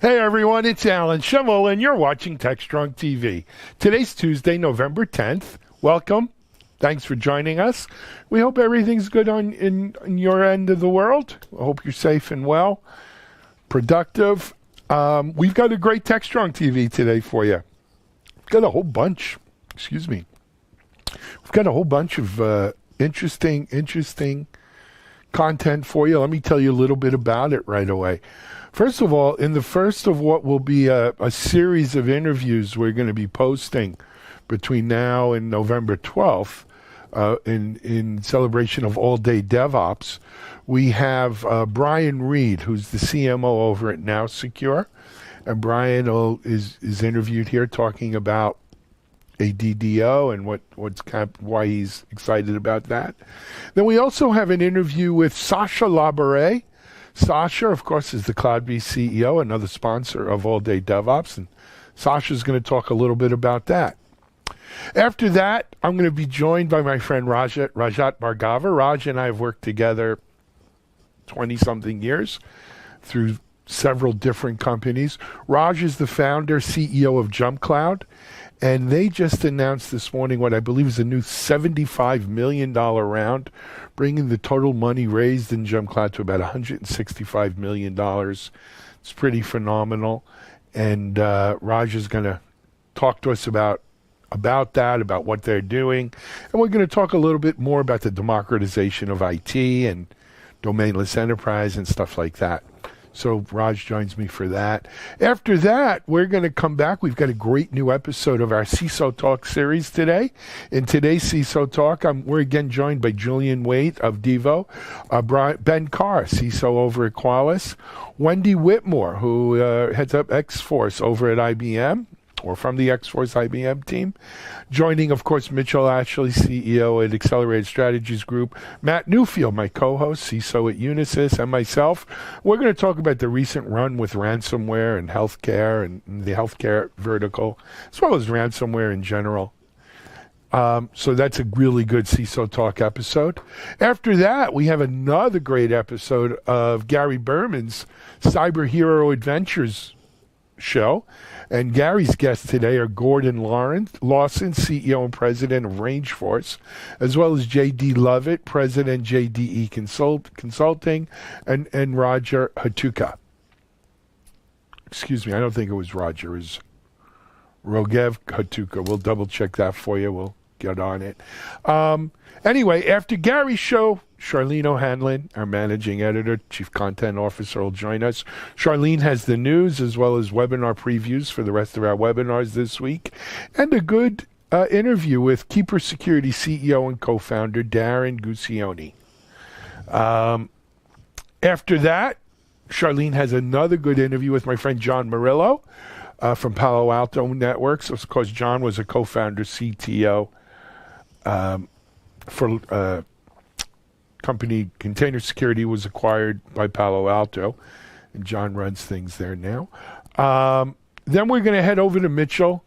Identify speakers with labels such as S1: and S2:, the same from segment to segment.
S1: Hey everyone, it's Alan Schimmel and you're watching TechStrong TV. Today's Tuesday, November 10th. Welcome. Thanks for joining us. We hope everything's good in your end of the world. I hope you're safe and well, productive. We've got a great TechStrong TV today for you. We've got a whole bunch, We've got a whole bunch of interesting content for you. Let me tell you a little bit about it right away. First of all, in the first of what will be a series of interviews we're going to be posting between now and November 12th in celebration of All Day DevOps, we have Brian Reed, who's the CMO over at Now Secure. And Brian is interviewed here talking about a DDO and why he's excited about that. Then we also have an interview with Sasha Labouré. Sasha, of course, is the CloudBeast CEO, another sponsor of All Day DevOps, and Sasha's going to talk a little bit about that. After that, I'm going to be joined by my friend Rajat Bhargava. Raj and I have worked together 20-something years through several different companies. Raj is the founder, CEO of JumpCloud, and they just announced this morning what I believe is a new $75 million round, bringing the total money raised in JumpCloud to about $165 million. It's pretty phenomenal. And Raj is going to talk to us about that, about what they're doing. And we're going to talk a little bit more about the democratization of IT and domainless enterprise and stuff like that. So Raj joins me for that. After that, we're going to come back. We've got a great new episode of our CISO Talk series today. In today's CISO Talk, we're again joined by Julian Waite of Devo, Ben Carr, CISO over at Qualys, Wendy Whitmore, who heads up X-Force over at IBM, or from the X-Force IBM team. Joining, of course, Mitchell Ashley, CEO at Accelerated Strategies Group, Matt Newfield, my co-host, CISO at Unisys, and myself. We're going to talk about the recent run with ransomware and healthcare and the healthcare vertical, as well as ransomware in general. So that's a really good CISO Talk episode. After that, we have another great episode of Gary Berman's Cyber Hero Adventures show. And Gary's guests today are Gordon Lawson, CEO and President of Rangeforce, as well as J.D. Lovett, President, JDE Consulting, and Roger Hatuka. Excuse me, I don't think it was Roger. It was Rogev Hatuka. We'll double-check that for you. We'll get on it. Anyway, after Gary's show, Charlene O'Hanlon, our managing editor, chief content officer, will join us. Charlene has the news as well as webinar previews for the rest of our webinars this week, and a good interview with Keeper Security CEO and co-founder Darren Guccione. After that, Charlene has another good interview with my friend John Murillo from Palo Alto Networks. Of course, John was a co-founder, CTO for company Container Security was acquired by Palo Alto, and John runs things there now. Then we're going to head over to Mitchell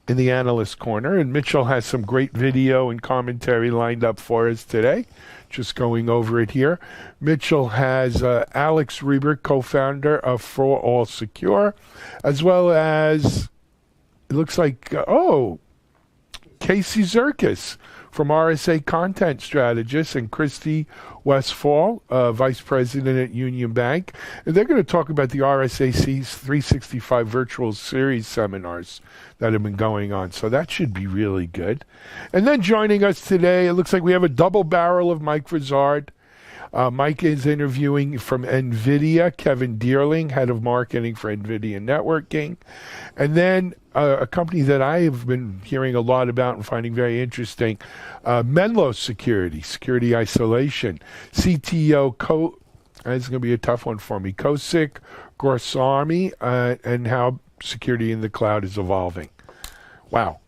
S1: in the Analyst Corner, and Mitchell has some great video and commentary lined up for us today. Just going over it here. Mitchell has Alex Reber, co-founder of For All Secure, as well as, it looks like, Casey Zerkis from RSA Content Strategist, and Christy Westfall, Vice President at Union Bank. And they're going to talk about the RSA 365 Virtual Series seminars that have been going on. So that should be really good. And then joining us today, it looks like we have a double barrel of Mike Vizard. Mike is interviewing from NVIDIA, Kevin Deerling, head of marketing for NVIDIA Networking. And then a company that I have been hearing a lot about and finding very interesting, Menlo Security Isolation, CTO, this is going to be a tough one for me, Kosik Gorsami, and how security in the cloud is evolving. Wow.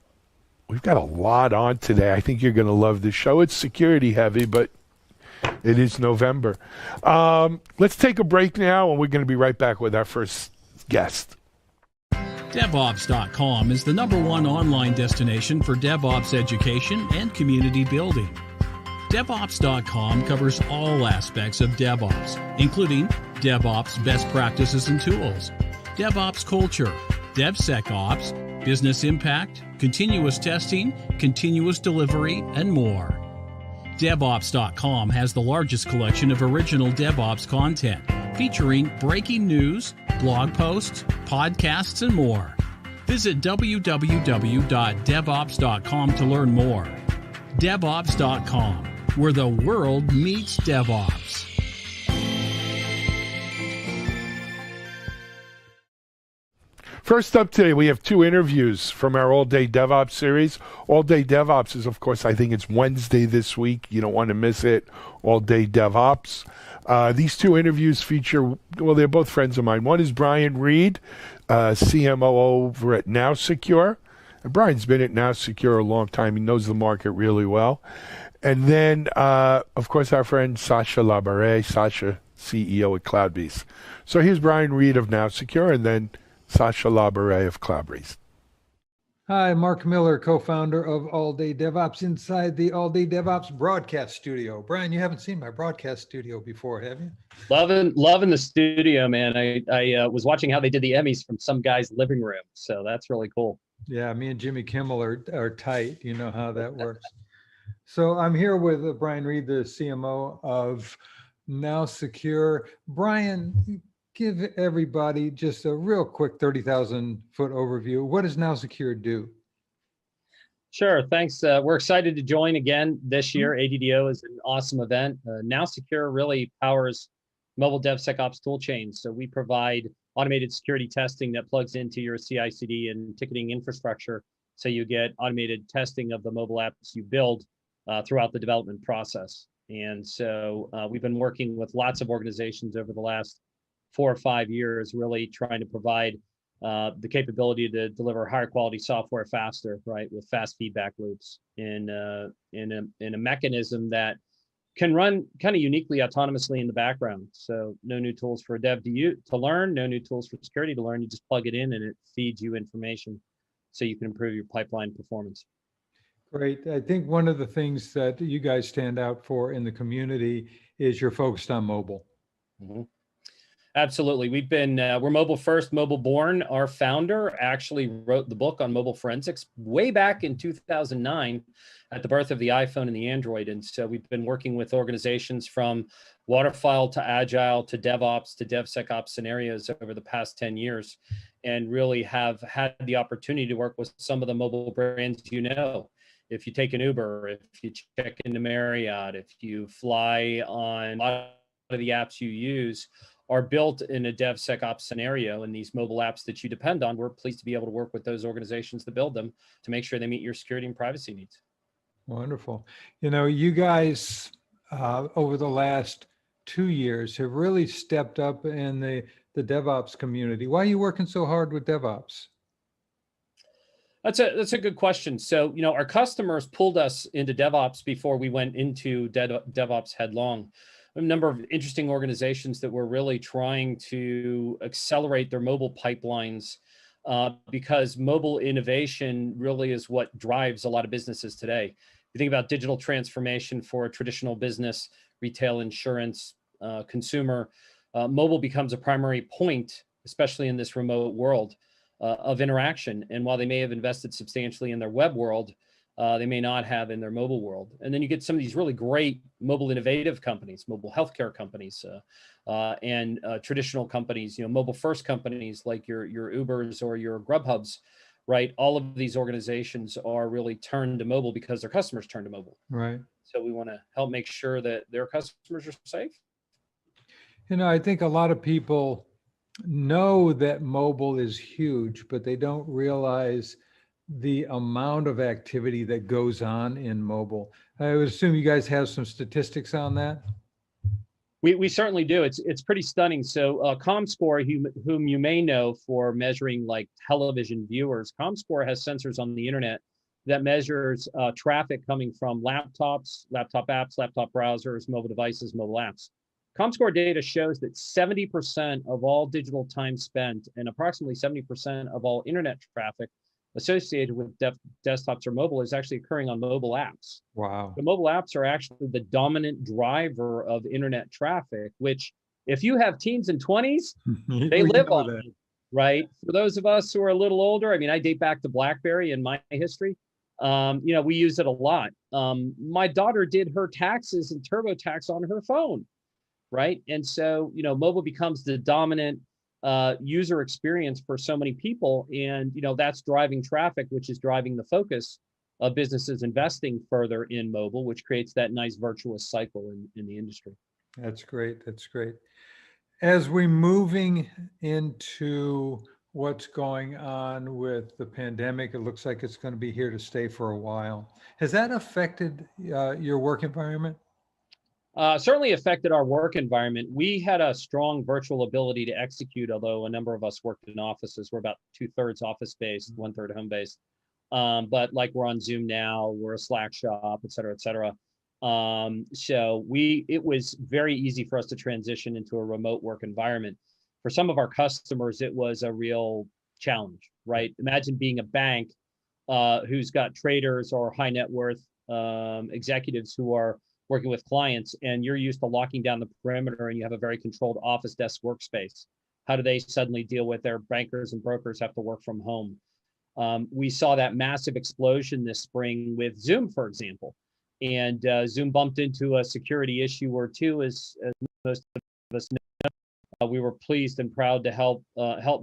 S1: We've got a lot on today. I think you're going to love this show. It's security heavy, but it is November. Let's take a break now, and we're going to be right back with our first guest.
S2: DevOps.com is the #1 online destination for DevOps education and community building. DevOps.com covers all aspects of DevOps, including DevOps best practices and tools, DevOps culture, DevSecOps, business impact, continuous testing, continuous delivery, and more. DevOps.com has the largest collection of original DevOps content, featuring breaking news, blog posts, podcasts, and more. Visit www.devops.com to learn more. DevOps.com, where the world meets DevOps.
S1: First up today, we have two interviews from our All Day DevOps series. All Day DevOps is, of course, I think it's Wednesday this week. You don't want to miss it. All Day DevOps. These two interviews feature, well, they're both friends of mine. One is Brian Reed, CMO over at Now Secure. And Brian's been at Now Secure a long time. He knows the market really well. And then, of course, our friend Sasha Labarre, Sasha, CEO at CloudBeast. So here's Brian Reed of Now Secure, and then Sasha Labarre of CloudBeast.
S3: Hi, Mark Miller, co-founder of All Day DevOps inside the All Day DevOps broadcast studio. Brian, you haven't seen my broadcast studio before, have you?
S4: Loving the studio, man. I was watching how they did the Emmys from some guy's living room, so that's really cool.
S3: Yeah, me and Jimmy Kimmel are tight. You know how that works. So I'm here with Brian Reed, the CMO of Now Secure. Brian, give everybody just a real quick 30,000 foot overview. What does Now Secure do?
S4: Sure, thanks. We're excited to join again this year. ADDO is an awesome event. Now Secure really powers mobile DevSecOps tool chains. So we provide automated security testing that plugs into your CI/CD and ticketing infrastructure. So you get automated testing of the mobile apps you build throughout the development process. And so we've been working with lots of organizations over the last 4 or 5 years, really trying to provide the capability to deliver higher quality software faster, right, with fast feedback loops in a mechanism that can run kind of uniquely autonomously in the background. So no new tools for a dev to learn, no new tools for security to learn. You just plug it in and it feeds you information so you can improve your pipeline performance.
S3: Great. I think one of the things that you guys stand out for in the community is you're focused on mobile.
S4: Mm-hmm. Absolutely. We're mobile first, mobile born. Our founder actually wrote the book on mobile forensics way back in 2009 at the birth of the iPhone and the Android. And so we've been working with organizations from waterfall to agile to DevOps to DevSecOps scenarios over the past 10 years, and really have had the opportunity to work with some of the mobile brands. If you take an Uber, if you check into Marriott, if you fly on a lot of the apps you use, are built in a DevSecOps scenario, and these mobile apps that you depend on, we're pleased to be able to work with those organizations to build them to make sure they meet your security and privacy needs.
S3: Wonderful. You know, you guys over the last 2 years have really stepped up in the DevOps community. Why are you working so hard with DevOps?
S4: That's a good question. So, our customers pulled us into DevOps before we went into DevOps headlong. A number of interesting organizations that were really trying to accelerate their mobile pipelines because mobile innovation really is what drives a lot of businesses today. If you think about digital transformation for a traditional business, retail, insurance, consumer, mobile becomes a primary point, especially in this remote world of interaction. And while they may have invested substantially in their web world, they may not have in their mobile world. And then you get some of these really great mobile innovative companies, mobile healthcare companies, and traditional companies, mobile first companies like your Ubers or your Grubhubs, right? All of these organizations are really turned to mobile because their customers turn to mobile.
S3: Right.
S4: So we want to help make sure that their customers are safe.
S3: I think a lot of people know that mobile is huge, but they don't realize the amount of activity that goes on in mobile. I would assume you guys have some statistics on that.
S4: We certainly do. It's pretty stunning. So ComScore, whom you may know for measuring like television viewers, ComScore has sensors on the internet that measures traffic coming from laptops, laptop apps, laptop browsers, mobile devices, mobile apps. ComScore data shows that 70% of all digital time spent and approximately 70% of all internet traffic associated with desktops or mobile is actually occurring on mobile apps.
S3: Wow.
S4: The mobile apps are actually the dominant driver of internet traffic, which If you have teens and 20s, they
S3: We
S4: live
S3: know
S4: on
S3: that.
S4: it, right? For those of us who are a little older, I mean, I date back to BlackBerry in my history. We use it a lot. My daughter did her taxes and TurboTax on her phone, right? And so, mobile becomes the dominant user experience for so many people. And, that's driving traffic, which is driving the focus of businesses investing further in mobile, which creates that nice virtuous cycle in the industry.
S3: That's great. That's great. As we're moving into what's going on with the pandemic, it looks like it's going to be here to stay for a while. Has that affected your work environment?
S4: Certainly affected our work environment. We had a strong virtual ability to execute, although a number of us worked in offices. We're about 2/3 office based, 1/3 home based. But like we're on Zoom now, we're a Slack shop, et cetera, et cetera. So it was very easy for us to transition into a remote work environment. For some of our customers, it was a real challenge, right? Imagine being a bank who's got traders or high net worth executives who are working with clients, and you're used to locking down the perimeter and you have a very controlled office desk workspace. How do they suddenly deal with their bankers and brokers have to work from home? We saw that massive explosion this spring with Zoom, for example. And Zoom bumped into a security issue or two, as most of us know. We were pleased and proud to help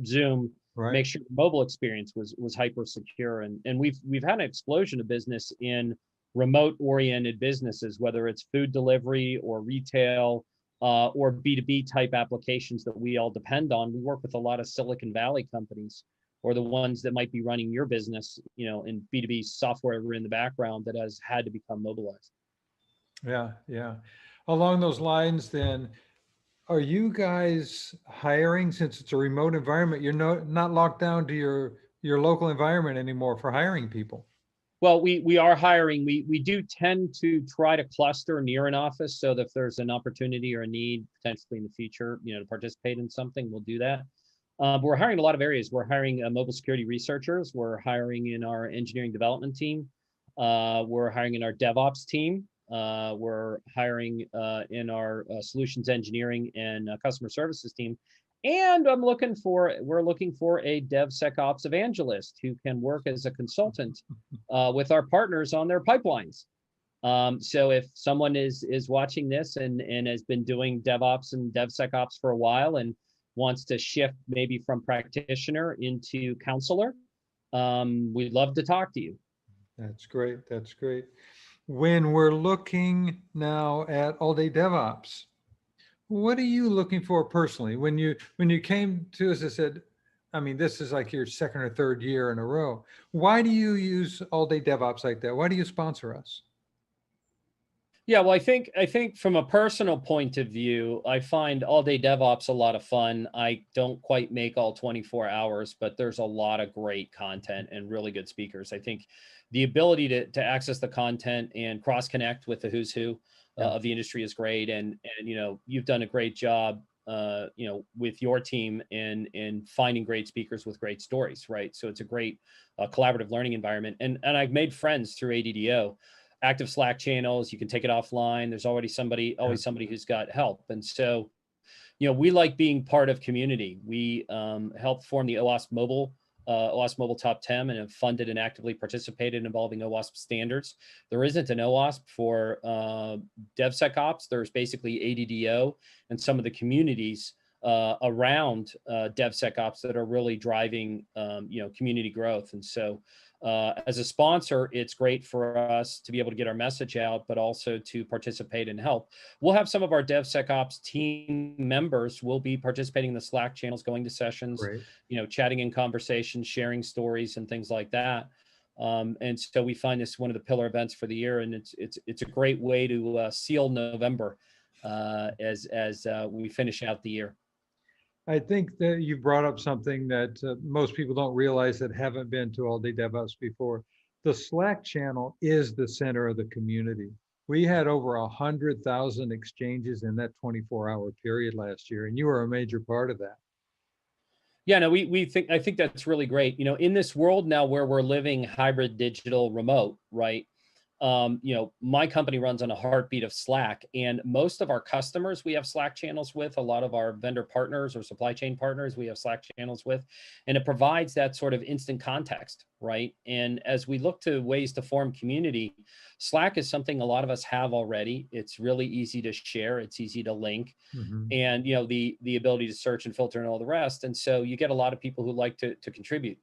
S4: Zoom make sure the mobile experience was hyper secure. And we've had an explosion of business in remote-oriented businesses, whether it's food delivery or retail or B2B type applications that we all depend on. We work with a lot of Silicon Valley companies, or the ones that might be running your business, in B2B software in the background that has had to become mobilized.
S3: Yeah, yeah. Along those lines, then, are you guys hiring, since it's a remote environment? You're not locked down to your local environment anymore for hiring people.
S4: Well, we are hiring. We do tend to try to cluster near an office, so that if there's an opportunity or a need potentially in the future, to participate in something, we'll do that. We're hiring in a lot of areas. We're hiring mobile security researchers. We're hiring in our engineering development team. We're hiring in our DevOps team. We're hiring in our solutions engineering and customer services team. And we're looking for a DevSecOps evangelist who can work as a consultant with our partners on their pipelines. So if someone is watching this and has been doing DevOps and DevSecOps for a while and wants to shift maybe from practitioner into counselor, we'd love to talk to you.
S3: That's great. That's great. When we're looking now at all-day DevOps, what are you looking for personally? When you came to us and said, I mean, this is like your second or third year in a row. Why do you use all-day DevOps like that? Why do you sponsor us?
S4: Yeah, well, I think from a personal point of view, I find all-day DevOps a lot of fun. I don't quite make all 24 hours, but there's a lot of great content and really good speakers. I think the ability to access the content and cross-connect with the who's who of the industry is great. And you've done a great job, with your team in finding great speakers with great stories, right? So it's a great collaborative learning environment. And I've made friends through ADDO. Active Slack channels, you can take it offline. There's always somebody who's got help. And so, we like being part of community. We helped form the OWASP Mobile Top 10 and have funded and actively participated in evolving OWASP standards. There isn't an OWASP for DevSecOps. There's basically ADDO and some of the communities around DevSecOps that are really driving community growth. And so as a sponsor, it's great for us to be able to get our message out, but also to participate and help. We'll have some of our DevSecOps team members will be participating in the Slack channels, going to sessions, chatting in conversations, sharing stories and things like that. And so we find this one of the pillar events for the year, and it's a great way to seal November as we finish out the year.
S3: I think that you brought up something that most people don't realize that haven't been to All Day DevOps before. The Slack channel is the center of the community. We had over 100,000 exchanges in that 24-hour period last year, and you were a major part of that.
S4: Yeah, no, I think that's really great. In this world now where we're living hybrid, digital, remote, right? My company runs on a heartbeat of Slack, and most of our customers we have Slack channels with. A lot of our vendor partners or supply chain partners we have Slack channels with, and it provides that sort of instant context, right? And as we look to ways to form community, Slack is something a lot of us have already. It's really easy to share. It's easy to link, and the ability to search and filter and all the rest. And so you get a lot of people who like to contribute.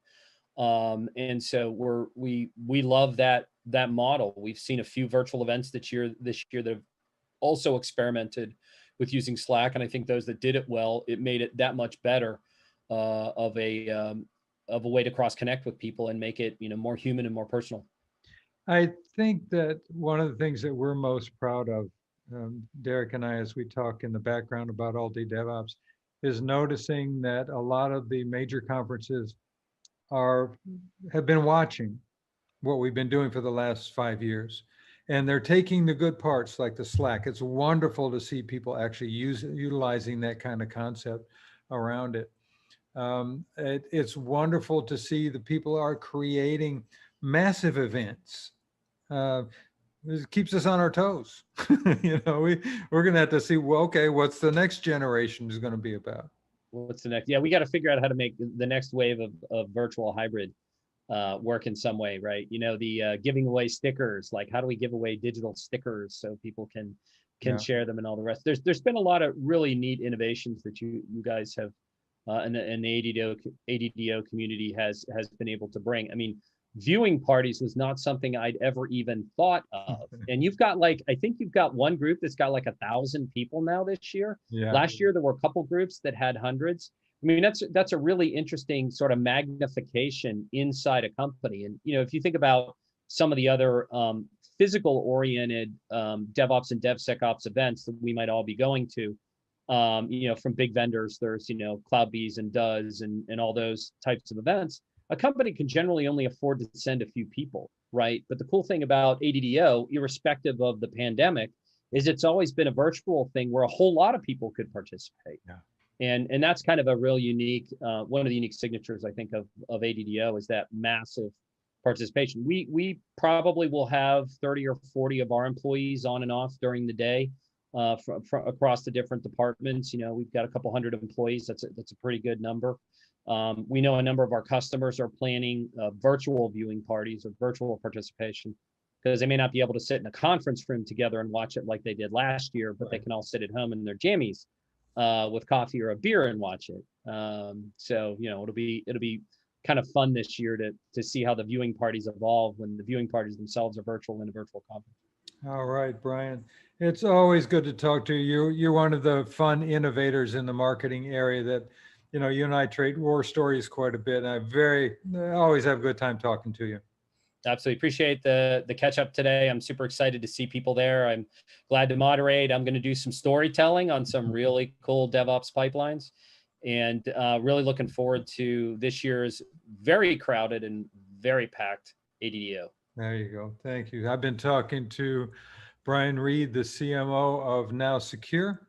S4: And so we love that model. We've seen a few virtual events this year that have also experimented with using Slack, and I think those that did it well, it made it that much better of a way to cross connect with people and make it more human and more personal.
S3: I think that one of the things that we're most proud of, Derek and I, as we talk in the background about all day DevOps, is noticing that a lot of the major conferences have been watching what we've been doing for the last 5 years, and they're taking the good parts like the Slack. It's wonderful to see people actually utilizing that kind of concept around it. It's wonderful to see the people are creating massive events. It keeps us on our toes. We're going to have to see, well, okay, what's the next generation is going to be about?
S4: What's the next? Yeah, we got to figure out how to make the next wave of virtual hybrid work in some way, right? The giving away stickers, like how do we give away digital stickers so people can share them and all the rest. There's been a lot of really neat innovations that you guys have and the ADDO community has been able to bring. I mean, viewing parties was not something I'd ever even thought of. And you've got I think you've got one group that's got 1,000 people now this year.
S3: Yeah.
S4: Last year, there were a couple groups that had hundreds. I mean, that's a really interesting sort of magnification inside a company. And, if you think about some of the other physical oriented DevOps and DevSecOps events that we might all be going to, from big vendors, there's, CloudBees and Does and all those types of events. A company can generally only afford to send a few people, right? But the cool thing about ADDO, irrespective of the pandemic, is it's always been a virtual thing where a whole lot of people could participate.
S3: Yeah.
S4: And that's kind of a real unique, one of the unique signatures, I think, of ADDO is that massive participation. We probably will have 30 or 40 of our employees on and off during the day from across the different departments. We've got a couple hundred employees. That's a pretty good number. We know a number of our customers are planning virtual viewing parties or virtual participation because they may not be able to sit in a conference room together and watch it like they did last year, but They can all sit at home in their jammies with coffee or a beer and watch it. So it'll be kind of fun this year to see how the viewing parties evolve when the viewing parties themselves are virtual in a virtual conference.
S3: All right, Brian. It's always good to talk to you. You're one of the fun innovators in the marketing area that, you and I trade war stories quite a bit. And I always have a good time talking to you.
S4: Absolutely. Appreciate the catch up today. I'm super excited to see people there. I'm glad to moderate. I'm going to do some storytelling on some really cool DevOps pipelines and really looking forward to this year's very crowded and very packed ADDO.
S3: There you go. Thank you. I've been talking to Brian Reed, the CMO of Now Secure,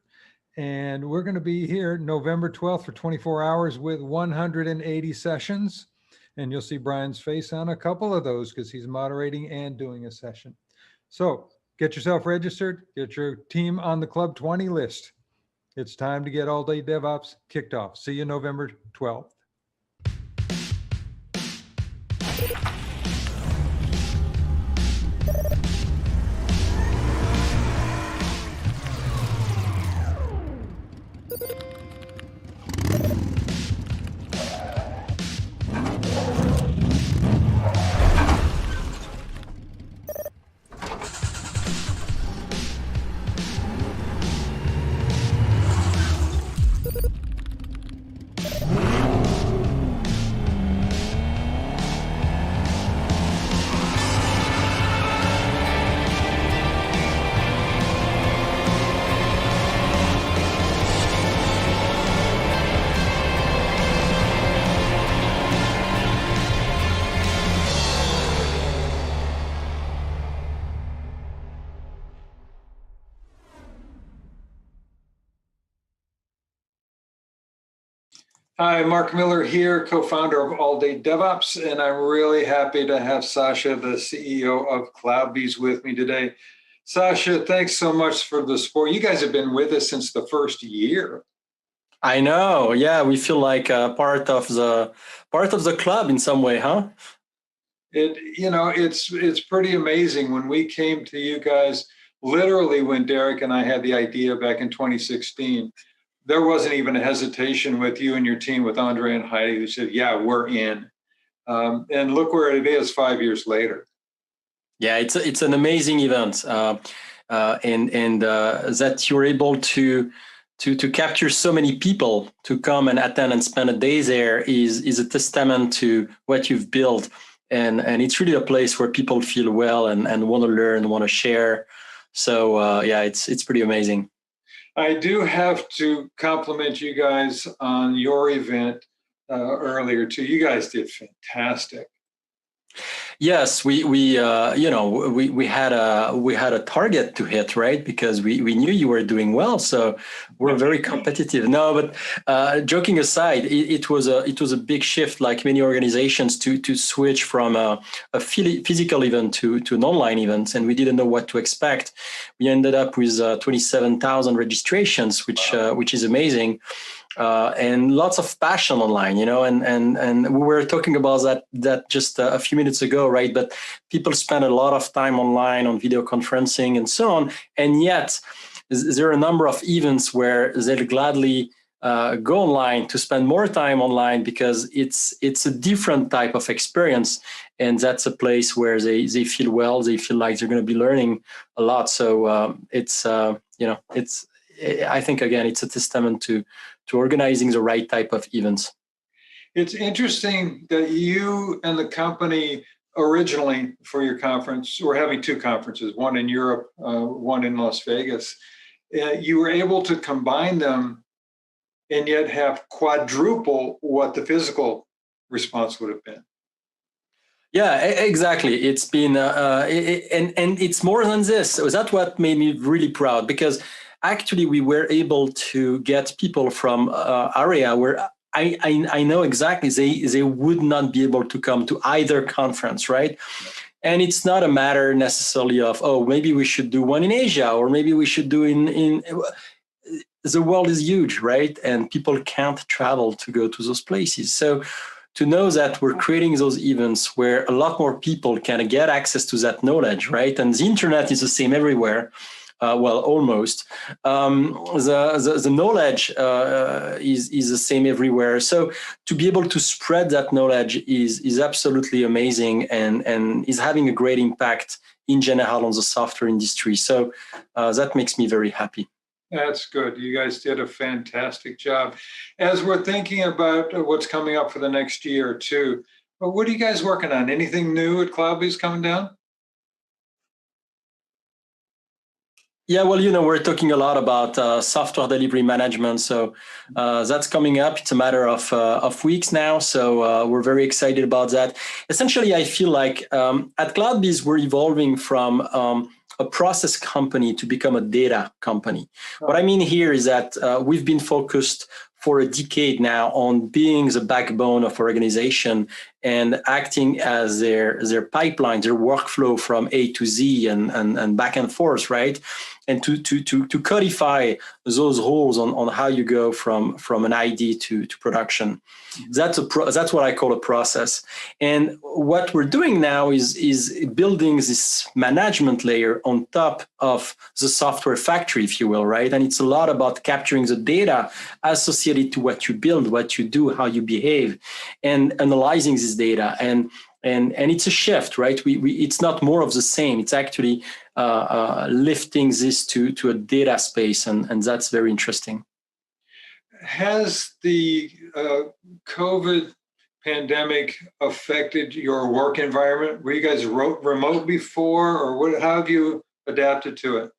S3: and we're going to be here November 12th for 24 hours with 180 sessions. And you'll see Brian's face on a couple of those because he's moderating and doing a session. So get yourself registered, get your team on the Club 20 list. It's time to get All Day DevOps kicked off. See you November 12th. Hi, Mark Miller here, co-founder of All Day DevOps, and I'm really happy to have Sasha, the CEO of CloudBees, with me today. Sasha, thanks so much for the support. You guys have been with us since the first year.
S5: I know. Yeah, we feel like part of the club in some way, huh?
S3: It's pretty amazing. When we came to you guys, literally when Derek and I had the idea back in 2016, there wasn't even a hesitation with you and your team, with Andre and Heidi, who said, yeah, we're in. And look where it is 5 years later.
S5: Yeah, it's an amazing event, and that you're able to capture so many people to come and attend and spend a day there is a testament to what you've built, and it's really a place where people feel well and want to learn, want to share. So yeah, it's pretty amazing.
S3: I do have to compliment you guys on your event earlier too. You guys did fantastic.
S5: Yes, we had a target to hit, right? Because we knew you were doing well, so we're very competitive. No, but joking aside, it was a big shift, like many organizations, to switch from a physical event to an online event, and we didn't know what to expect. We ended up with 27,000 registrations, which is amazing. And lots of passion online, and we were talking about that just a few minutes ago, right? But people spend a lot of time online on video conferencing and so on, and yet there are a number of events where they'll gladly go online to spend more time online because it's a different type of experience, and that's a place where they feel well, they feel like they're going to be learning a lot. So I think again, it's a testament to organizing the right type of events.
S3: It's interesting that you and the company originally for your conference were having two conferences, one in Europe, one in Las Vegas. You were able to combine them and yet have quadruple what the physical response would have been.
S5: Yeah, exactly. It's been, and it's more than this. So that's what made me really proud, because actually we were able to get people from area where I know exactly they would not be able to come to either conference, right? And it's not a matter necessarily of, oh, maybe we should do one in Asia, or maybe we should do in the world is huge, right? And people can't travel to go to those places. So to know that we're creating those events where a lot more people can get access to that knowledge, right? And the internet is the same everywhere. Well, almost. The knowledge is the same everywhere. So to be able to spread that knowledge is absolutely amazing, and is having a great impact in general on the software industry. So that makes me very happy.
S3: That's good. You guys did a fantastic job. As we're thinking about what's coming up for the next year or two, what are you guys working on? Anything new at CloudBees coming down?
S5: Yeah, well, we're talking a lot about software delivery management. So that's coming up. It's a matter of weeks now. So we're very excited about that. Essentially, I feel like at CloudBees, we're evolving from a process company to become a data company. What I mean here is that we've been focused for a decade now on being the backbone of organization and acting as their pipeline, their workflow from A to Z and back and forth, right? And to codify those roles on how you go from an ID to production. That's what I call a process. And what we're doing now is building this management layer on top of the software factory, if you will, right? And it's a lot about capturing the data associated to what you build, what you do, how you behave, and analyzing this data. And it's a shift, right? It's not more of the same. It's actually lifting this to a data space, and that's very interesting.
S3: Has the COVID pandemic affected your work environment? Were you guys remote before, or how have you adapted to it?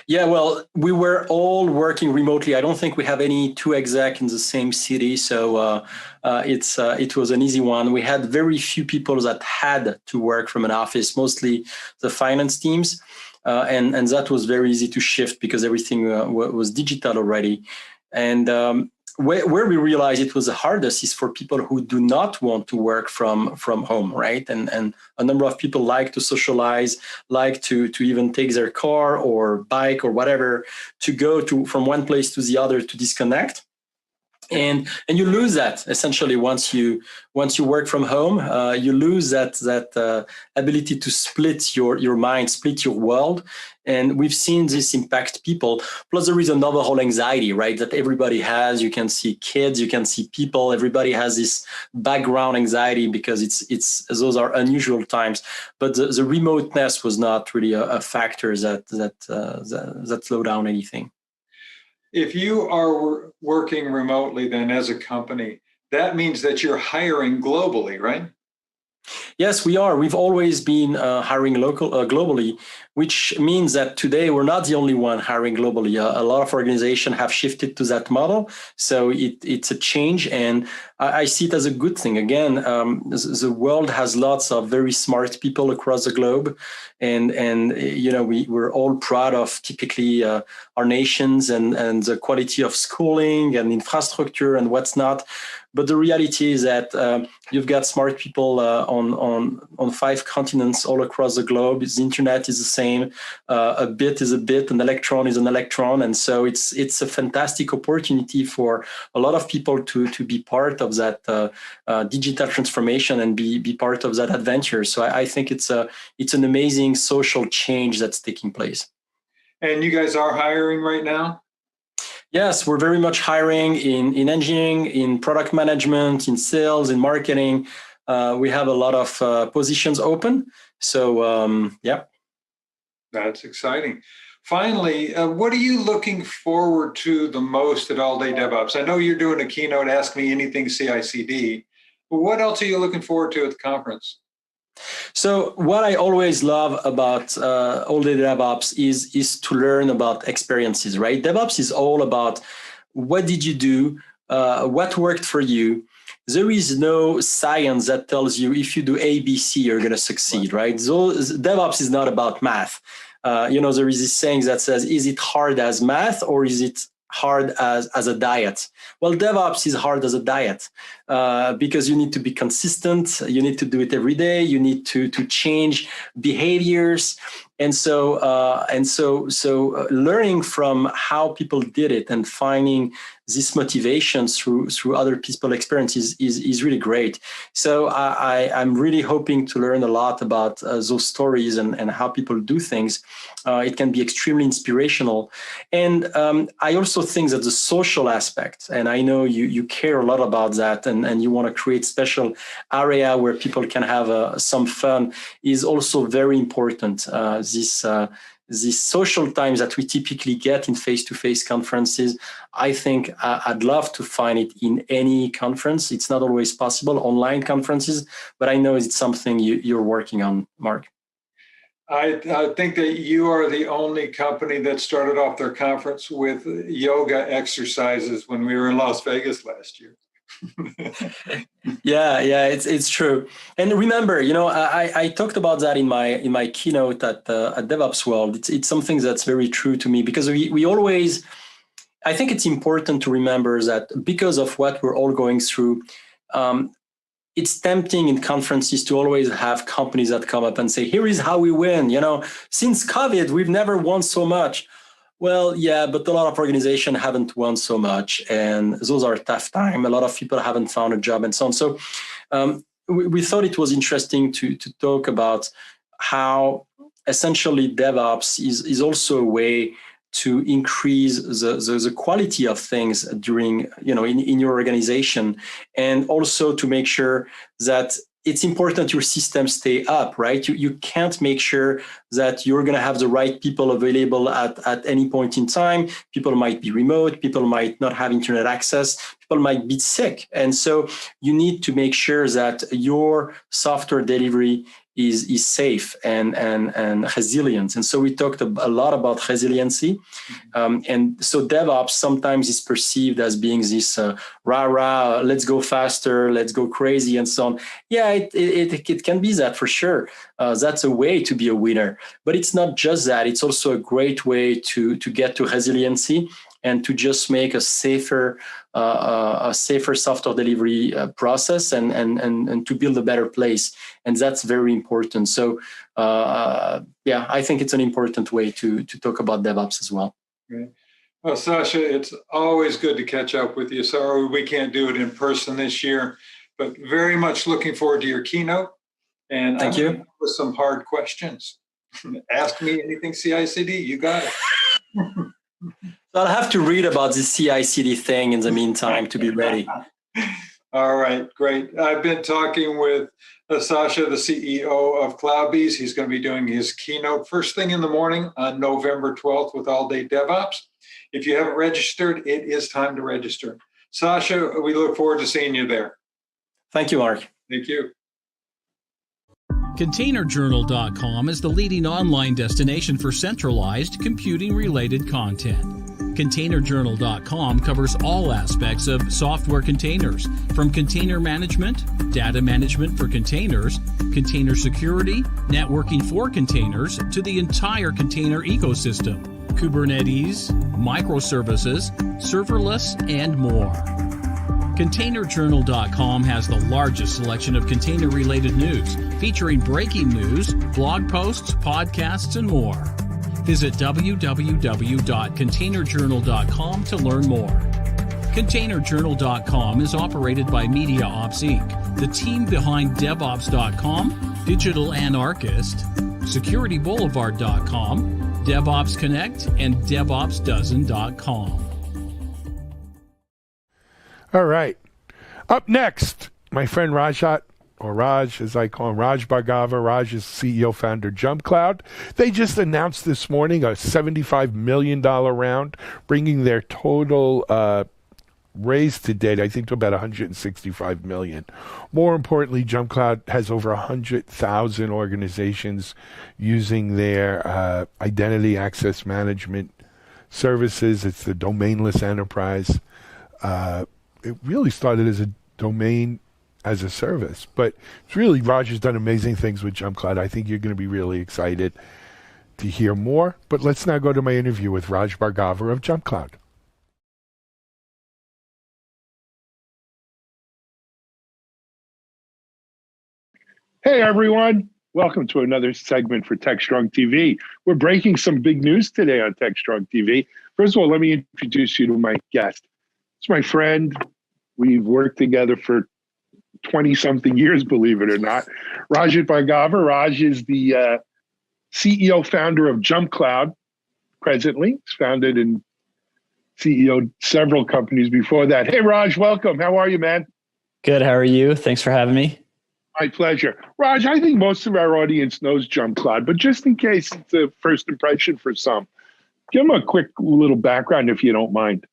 S5: Yeah, well, we were all working remotely. I don't think we have any two exec in the same city, so it was an easy one. We had very few people that had to work from an office, mostly the finance teams, and that was very easy to shift because everything was digital already. And where we realized it was the hardest is for people who do not want to work from home, right? And a number of people like to socialize, like to even take their car or bike or whatever to go from one place to the other to disconnect. And you lose that essentially once you work from home. You lose that ability to split your mind, split your world. And we've seen this impact people. Plus, there is another whole anxiety, right, that everybody has. You can see kids, you can see people. Everybody has this background anxiety because it's those are unusual times. But the remoteness was not really a factor that slowed down anything.
S3: If you are working remotely, then as a company, that means that you're hiring globally, right?
S5: Yes, we are. We've always been hiring globally, which means that today we're not the only one hiring globally. A lot of organizations have shifted to that model. So it's a change, and I see it as a good thing. Again, the world has lots of very smart people across the globe, and we're all proud of typically our nations and the quality of schooling and infrastructure and what's not. But the reality is that you've got smart people on 5 continents all across the globe. The internet is the same. A bit is a bit. An electron is an electron, and so it's a fantastic opportunity for a lot of people to be part of that digital transformation and be part of that adventure. So I think it's an amazing social change that's taking place.
S3: And you guys are hiring right now?
S5: Yes, we're very much hiring in engineering, in product management, in sales, in marketing. We have a lot of positions open. So, yeah.
S3: That's exciting. Finally, what are you looking forward to the most at All Day DevOps? I know you're doing a keynote, Ask Me Anything CI/CD. But what else are you looking forward to at the conference?
S5: So what I always love about All Day DevOps is to learn about experiences, right? DevOps is all about what did you do, what worked for you. There is no science that tells you if you do A, B, C, you're going to succeed, right? So DevOps is not about math. There is this saying that says, is it hard as math or is it hard as a diet? Well, DevOps is hard as a diet because you need to be consistent. You need to do it every day. You need to change behaviors. And so learning from how people did it and finding this motivation through other people's experiences is really great. So I'm really hoping to learn a lot about those stories and how people do things. It can be extremely inspirational. And I also think that the social aspect, and I know you care a lot about that, and you want to create special area where people can have some fun, is also very important. These social times that we typically get in face-to-face conferences, I think I'd love to find it in any conference. It's not always possible, online conferences, but I know it's something you're working on, Mark.
S3: I think that you are the only company that started off their conference with yoga exercises when we were in Las Vegas last year.
S5: Yeah, it's true. And remember, I talked about that in my keynote at DevOps World. It's something that's very true to me because we always, I think it's important to remember that because of what we're all going through, it's tempting in conferences to always have companies that come up and say, here is how we win. Since COVID, we've never won so much. Well, yeah, but a lot of organizations haven't won so much, and those are a tough time. A lot of people haven't found a job and so on. So we thought it was interesting to talk about how essentially DevOps is also a way to increase the quality of things during, in your organization, and also to make sure that it's important your systems stay up, right? You can't make sure that you're going to have the right people available at any point in time. People might be remote, people might not have internet access, people might be sick. And so you need to make sure that your software delivery is safe and resilient. And so we talked a lot about resiliency. And so DevOps sometimes is perceived as being this rah-rah, let's go faster, let's go crazy and so on. Yeah, it can be that for sure. That's a way to be a winner. But it's not just that. It's also a great way to get to resiliency and to just make a safer software delivery process and to build a better place. And that's very important. So yeah, I think it's an important way to talk about DevOps as well.
S3: Right. Well, Sasha, it's always good to catch up with you. Sorry we can't do it in person this year, but very much looking forward to your keynote. And
S5: thank you.
S3: With some hard questions. Ask me anything CI/CD, you got it.
S5: I'll have to read about the CI/CD thing in the meantime to be ready.
S3: All right, great. I've been talking with Sasha, the CEO of CloudBees. He's going to be doing his keynote first thing in the morning on November 12th with All Day DevOps. If you haven't registered, it is time to register. Sasha, we look forward to seeing you there.
S5: Thank you, Mark.
S3: Thank you.
S2: ContainerJournal.com is the leading online destination for centralized computing-related content. ContainerJournal.com covers all aspects of software containers, from container management, data management for containers, container security, networking for containers, to the entire container ecosystem, Kubernetes, microservices, serverless, and more. ContainerJournal.com has the largest selection of container-related news, featuring breaking news, blog posts, podcasts, and more. Visit www.containerjournal.com to learn more. ContainerJournal.com is operated by MediaOps Inc., the team behind DevOps.com, Digital Anarchist, SecurityBoulevard.com, DevOps Connect, and DevOpsDozen.com.
S1: All right. Up next, my friend Rajat, or Raj, as I call him, Raj Bhargava. Raj is CEO, founder, JumpCloud. They just announced this morning a $75 million round, bringing their total raise to date, I think, to about $165 million. More importantly, JumpCloud has over 100,000 organizations using their identity access management services. It's the domainless enterprise. It really started as a domain as a service, but it's really, Raj has done amazing things with JumpCloud. I think you're going to be really excited to hear more. But let's now go to my interview with Raj Bhargava of JumpCloud. Hey, everyone. Welcome to another segment for TechStrong TV. We're breaking some big news today on TechStrong TV. First of all, let me introduce you to my guest. It's my friend. We've worked together for 20-something years, believe it or not. Rajat Bhargava. Raj is the CEO, founder of JumpCloud presently. He's founded and CEO several companies before that. Hey, Raj, welcome. How are you, man?
S6: Good. How are you? Thanks for having me.
S1: My pleasure. Raj, I think most of our audience knows JumpCloud, but just in case it's a first impression for some, give them a quick little background if you don't mind.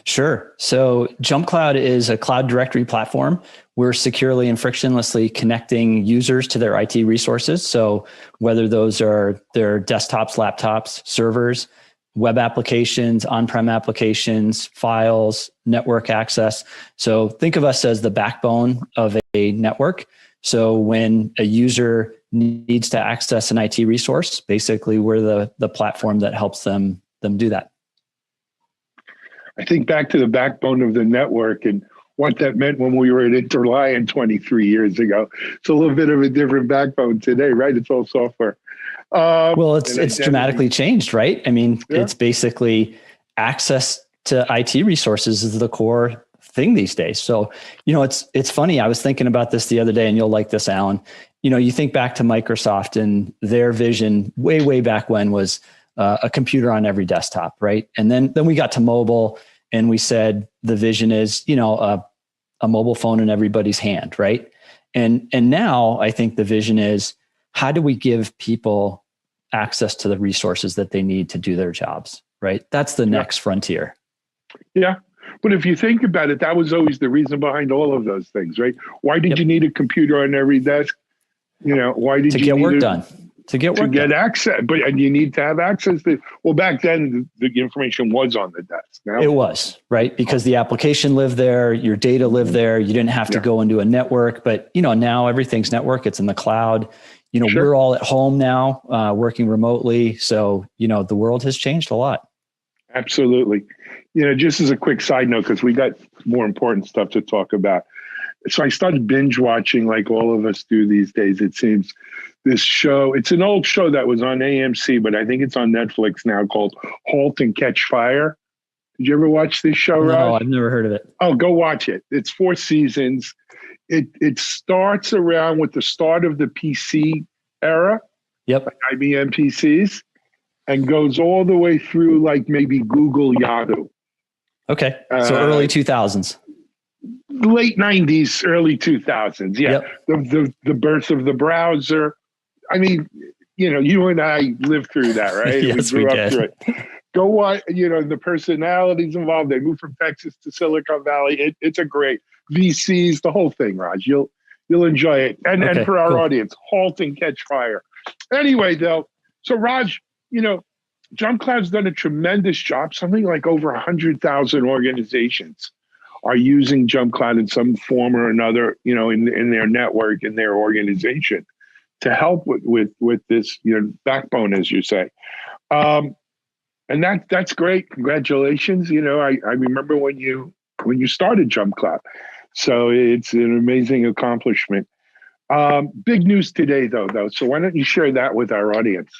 S6: Sure. So JumpCloud is a cloud directory platform. We're securely and frictionlessly connecting users to their IT resources. So whether those are their desktops, laptops, servers, web applications, on-prem applications, files, network access. So think of us as the backbone of a network. So when a user needs to access an IT resource, basically we're the platform that helps them do that.
S1: I think back to the backbone of the network and what that meant when we were at Interlion 23 years ago. It's a little bit of a different backbone today, right? It's all software.
S6: Well, it's dramatically changed, right? I mean, It's basically access to IT resources is the core thing these days. So, it's funny. I was thinking about this the other day, and you'll like this, Alan. You think back to Microsoft and their vision way back when was a computer on every desktop, right? And then we got to mobile, and we said the vision is, a mobile phone in everybody's hand, right? And now I think the vision is, how do we give people access to the resources that they need to do their jobs, right? That's the next frontier.
S1: Yeah. But if you think about it, that was always the reason behind all of those things, right? Why did you need a computer on every desk? Why did you
S6: get work done? To get
S1: access, and you need to have access to. Well, back then the information was on the desk. Now
S6: it was, right, because the application lived there, your data lived there. You didn't have to go into a network, but now everything's network. It's in the cloud. We're all at home now, working remotely. So the world has changed a lot.
S1: Absolutely. just as a quick side note, because we got more important stuff to talk about. So I started binge watching, like all of us do these days, it seems, this show. It's an old show that was on AMC, but I think it's on Netflix now, called Halt and Catch Fire. Did you ever watch this show, Raj?
S6: No, I've never heard of it.
S1: Oh, go watch it. It's 4 seasons. It starts around with the start of the PC era.
S6: Yep.
S1: Like IBM PCs, and goes all the way through like maybe Google, Yahoo.
S6: Okay. So early 2000s.
S1: Late 90s, early 2000s. Yeah.
S6: Yep.
S1: The birth of the browser. I mean, you and I lived through that, right?
S6: Yes,
S1: we grew up
S6: did.
S1: through it. Go watch, the personalities involved. They moved from Texas to Silicon Valley. It's a great VCs, the whole thing, Raj. You'll enjoy it. And for our audience, Halt and Catch Fire. Anyway, though, so Raj, JumpCloud's done a tremendous job. Something like over 100,000 organizations are using JumpCloud in some form or another, in their network, in their organization, to help with this, backbone, as you say. And that's great. Congratulations. I remember when you started JumpCloud. So it's an amazing accomplishment. Big news today, though. So why don't you share that with our audience?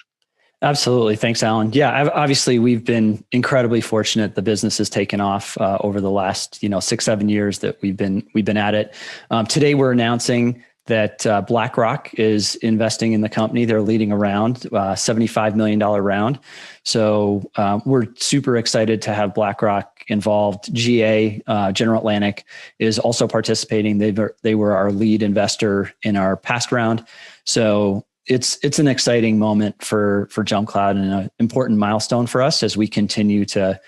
S6: Absolutely. Thanks, Alan. Yeah, obviously we've been incredibly fortunate. The business has taken off over the last 6-7 years that we've been at it. Today we're announcing that BlackRock is investing in the company. They're leading a round, $75 million round. So we're super excited to have BlackRock involved. GA, General Atlantic, is also participating. They were our lead investor in our past round. So it's an exciting moment for JumpCloud and an important milestone for us as we continue to,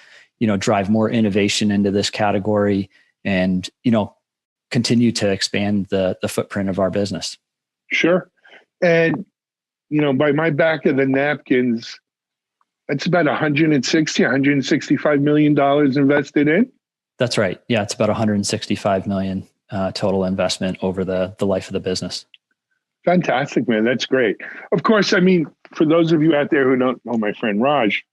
S6: drive more innovation into this category and, continue to expand the footprint of our business.
S1: Sure. And, by my back of the napkins, that's about $165 million invested in.
S6: That's right. Yeah. It's about 165 million total investment over the life of the business.
S1: Fantastic, man. That's great. Of course, for those of you out there who don't know my friend Raj,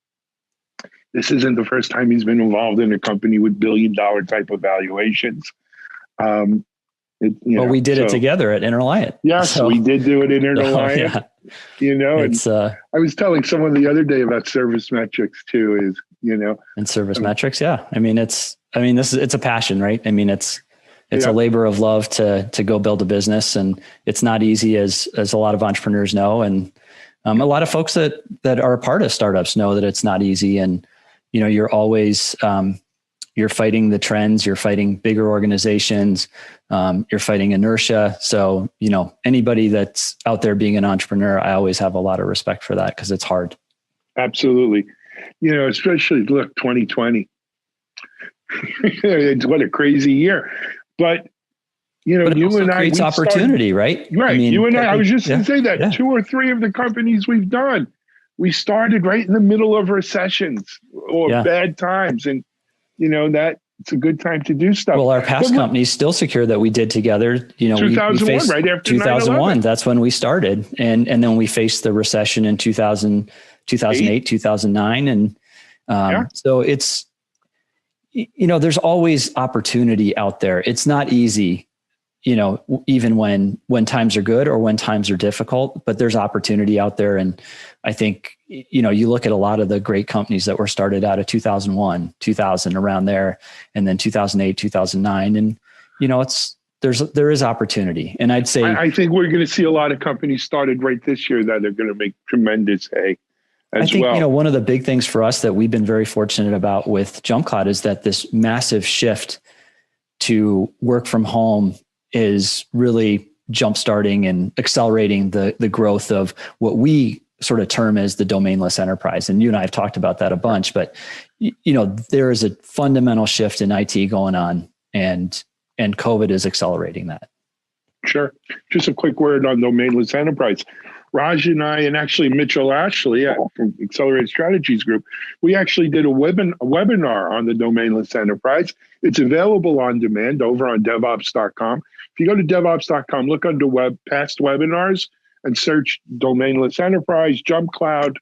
S1: this isn't the first time he's been involved in a company with billion-dollar type of valuations.
S6: We did it together at Interliant.
S1: Yes, we did do it in Interliant.
S6: Yeah.
S1: I was telling someone the other day about service metrics too.
S6: And service metrics, yeah. It's a passion, right? It's a labor of love to go build a business, and it's not easy, as a lot of entrepreneurs know, and a lot of folks that are a part of startups know that it's not easy, and you're always you're fighting the trends, you're fighting bigger organizations, you're fighting inertia. So anybody that's out there being an entrepreneur, I always have a lot of respect for that because it's hard.
S1: Absolutely, especially look 2020. It's what a crazy year. But you and I,
S6: creates opportunity, right?
S1: Right. You and I was just going to say that 2 or 3 of the companies we've done, we started right in the middle of recessions or bad times. And, that it's a good time to do stuff.
S6: Well, our past companies still secure that we did together.
S1: 2001, right after
S6: 2001, 9/11. That's when we started. And then we faced the recession in 2008, 2009. And so it's, there's always opportunity out there. It's not easy, even when times are good or when times are difficult, but there's opportunity out there. And I think, you look at a lot of the great companies that were started out of 2001, 2000, around there, and then 2008, 2009. And, there is opportunity. And I'd say,
S1: I think we're going to see a lot of companies started right this year that are going to make tremendous hay. I think,
S6: one of the big things for us that we've been very fortunate about with JumpCloud is that this massive shift to work from home is really jumpstarting and accelerating the growth of what we sort of term as the domainless enterprise. And you and I have talked about that a bunch, but there is a fundamental shift in IT going on, and COVID is accelerating that.
S1: Sure. Just a quick word on domainless enterprise. Raj and I, and actually Mitchell Ashley from Accelerated Strategies Group, we actually did a webinar on the domainless enterprise. It's available on demand over on DevOps.com. If you go to DevOps.com, look under past webinars and search domainless enterprise, JumpCloud.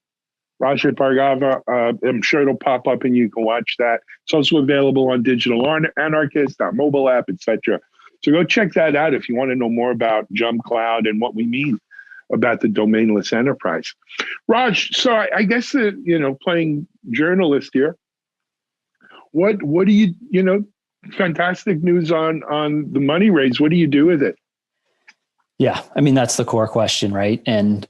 S1: Rajat Bhargava. I'm sure it'll pop up and you can watch that. It's also available on Digital Anarchist, our mobile app, etc. So go check that out if you want to know more about Jump Cloud and what we mean about the domainless enterprise. Raj, so I guess that, playing journalist here, what do you, fantastic news on the money raise. What do you do with it?
S6: Yeah, I mean, that's the core question, right? And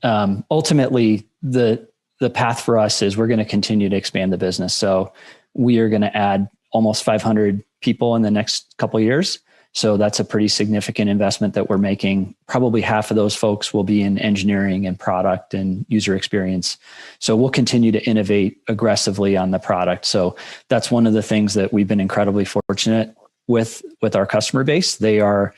S6: ultimately, the path for us is we're going to continue to expand the business. So we are going to add almost 500 people in the next couple of years. So that's a pretty significant investment that we're making. Probably half of those folks will be in engineering and product and user experience. So we'll continue to innovate aggressively on the product. So that's one of the things that we've been incredibly fortunate with our customer base. They are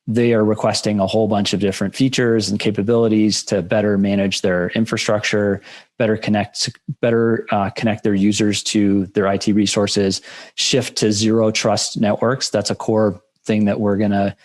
S6: requesting a whole bunch of different features and capabilities to better manage their infrastructure, better connect their users to their IT resources, shift to zero trust networks. That's a core thing that we're going to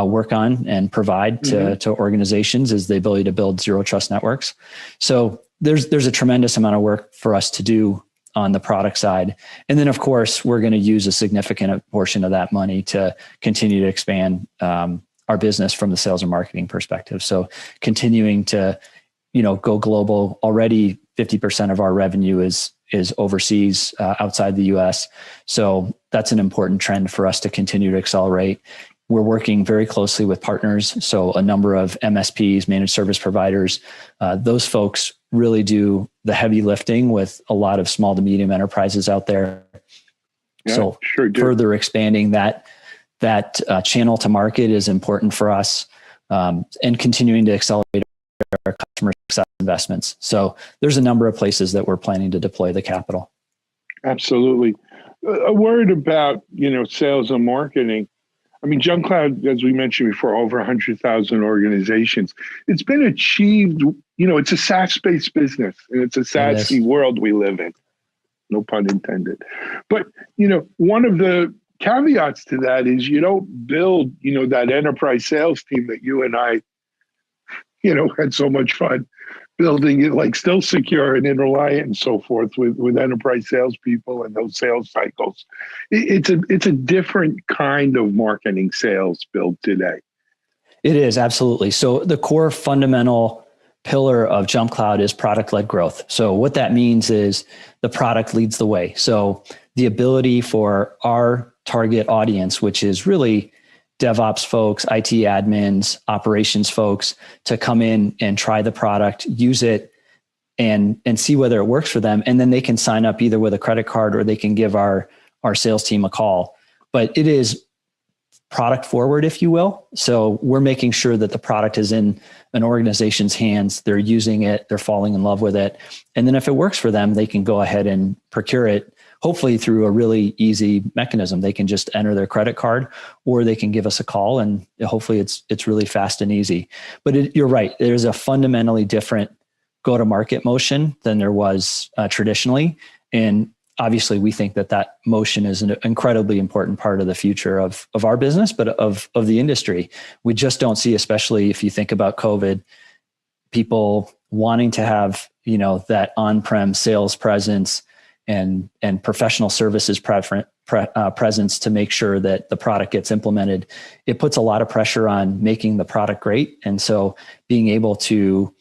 S6: work on and provide to organizations, is the ability to build zero trust networks. So there's a tremendous amount of work for us to do on the product side. And then, of course, we're going to use a significant portion of that money to continue to expand our business from the sales and marketing perspective. So continuing to, go global. Already 50% of our revenue is overseas, outside the US. So that's an important trend for us to continue to accelerate. We're working very closely with partners. So a number of MSPs, managed service providers, those folks really do the heavy lifting with a lot of small to medium enterprises out there.
S1: Yeah,
S6: so
S1: sure do.
S6: Further expanding that channel to market is important for us, and continuing to accelerate our customer success investments. So there's a number of places that we're planning to deploy the capital.
S1: Absolutely. A word about, sales and marketing. I mean, Jump Cloud, as we mentioned before, over 100,000 organizations. It's been achieved, it's a SaaS-based business, and it's a SaaS-y world we live in. No pun intended. But, one of the caveats to that is you don't build, that enterprise sales team that you and I, had so much fun building it, like Still Secure and Interliant and so forth with enterprise salespeople and those sales cycles. It's a different kind of marketing sales built today.
S6: It is, absolutely. So the core fundamental pillar of Jump Cloud is product-led growth. So what that means is the product leads the way. So the ability for our target audience, which is really DevOps folks, IT admins, operations folks, to come in and try the product, use it, and see whether it works for them. And then they can sign up either with a credit card or they can give our sales team a call. But it is product forward, if you will. So we're making sure that the product is in an organization's hands. They're using it. They're falling in love with it. And then if it works for them, they can go ahead and procure it, hopefully through a really easy mechanism. They can just enter their credit card, or they can give us a call, and hopefully it's really fast and easy. But you're right. There's a fundamentally different go-to-market motion than there was traditionally. And obviously we think that motion is an incredibly important part of the future of our business, but of the industry. We just don't see, especially if you think about COVID, people wanting to have, that on-prem sales presence and professional services presence to make sure that the product gets implemented. It puts a lot of pressure on making the product great. And so being able to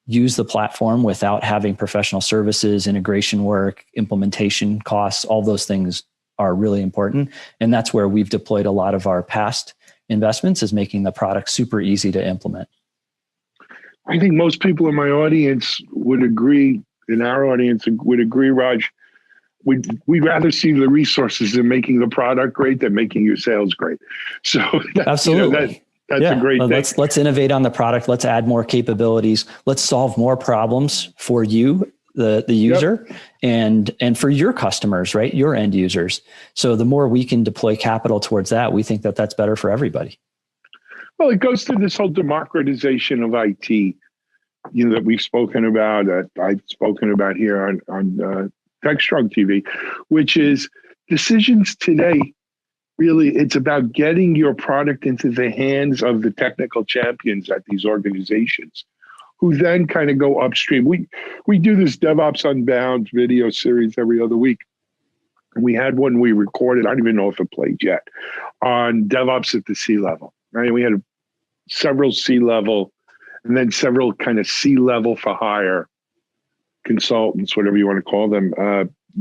S6: use the platform without having professional services, integration work, implementation costs, all those things are really important. And that's where we've deployed a lot of our past investments, is making the product super easy to implement.
S1: I think most people in my audience would agree, Raj. We'd rather see the resources in making the product great than making your sales great. So
S6: absolutely.
S1: That's a great thing.
S6: Let's innovate on the product. Let's add more capabilities. Let's solve more problems for you, the user, and for your customers, right? Your end users. So the more we can deploy capital towards that, we think that that's better for everybody.
S1: Well, it goes to this whole democratization of IT, that we've spoken about, that I've spoken about here on TechStrong TV, which is decisions today. Really, it's about getting your product into the hands of the technical champions at these organizations who then kind of go upstream. We do this DevOps Unbound video series every other week. And we had one we recorded, I don't even know if it played yet, on DevOps at the C-level. Right? We had several C-level and then several kind of C-level for hire consultants, whatever you want to call them,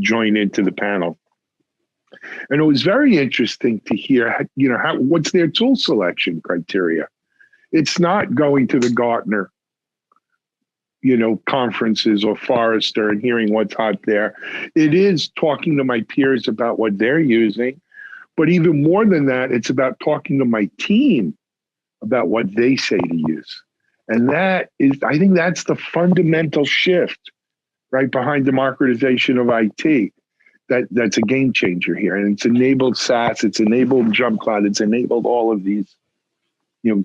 S1: join into the panel. And it was very interesting to hear, what's their tool selection criteria. It's not going to the Gartner, conferences or Forrester and hearing what's hot there. It is talking to my peers about what they're using. But even more than that, it's about talking to my team about what they say to use. And I think that's the fundamental shift right behind democratization of IT. That's a game changer here. And it's enabled SaaS, it's enabled JumpCloud, it's enabled all of these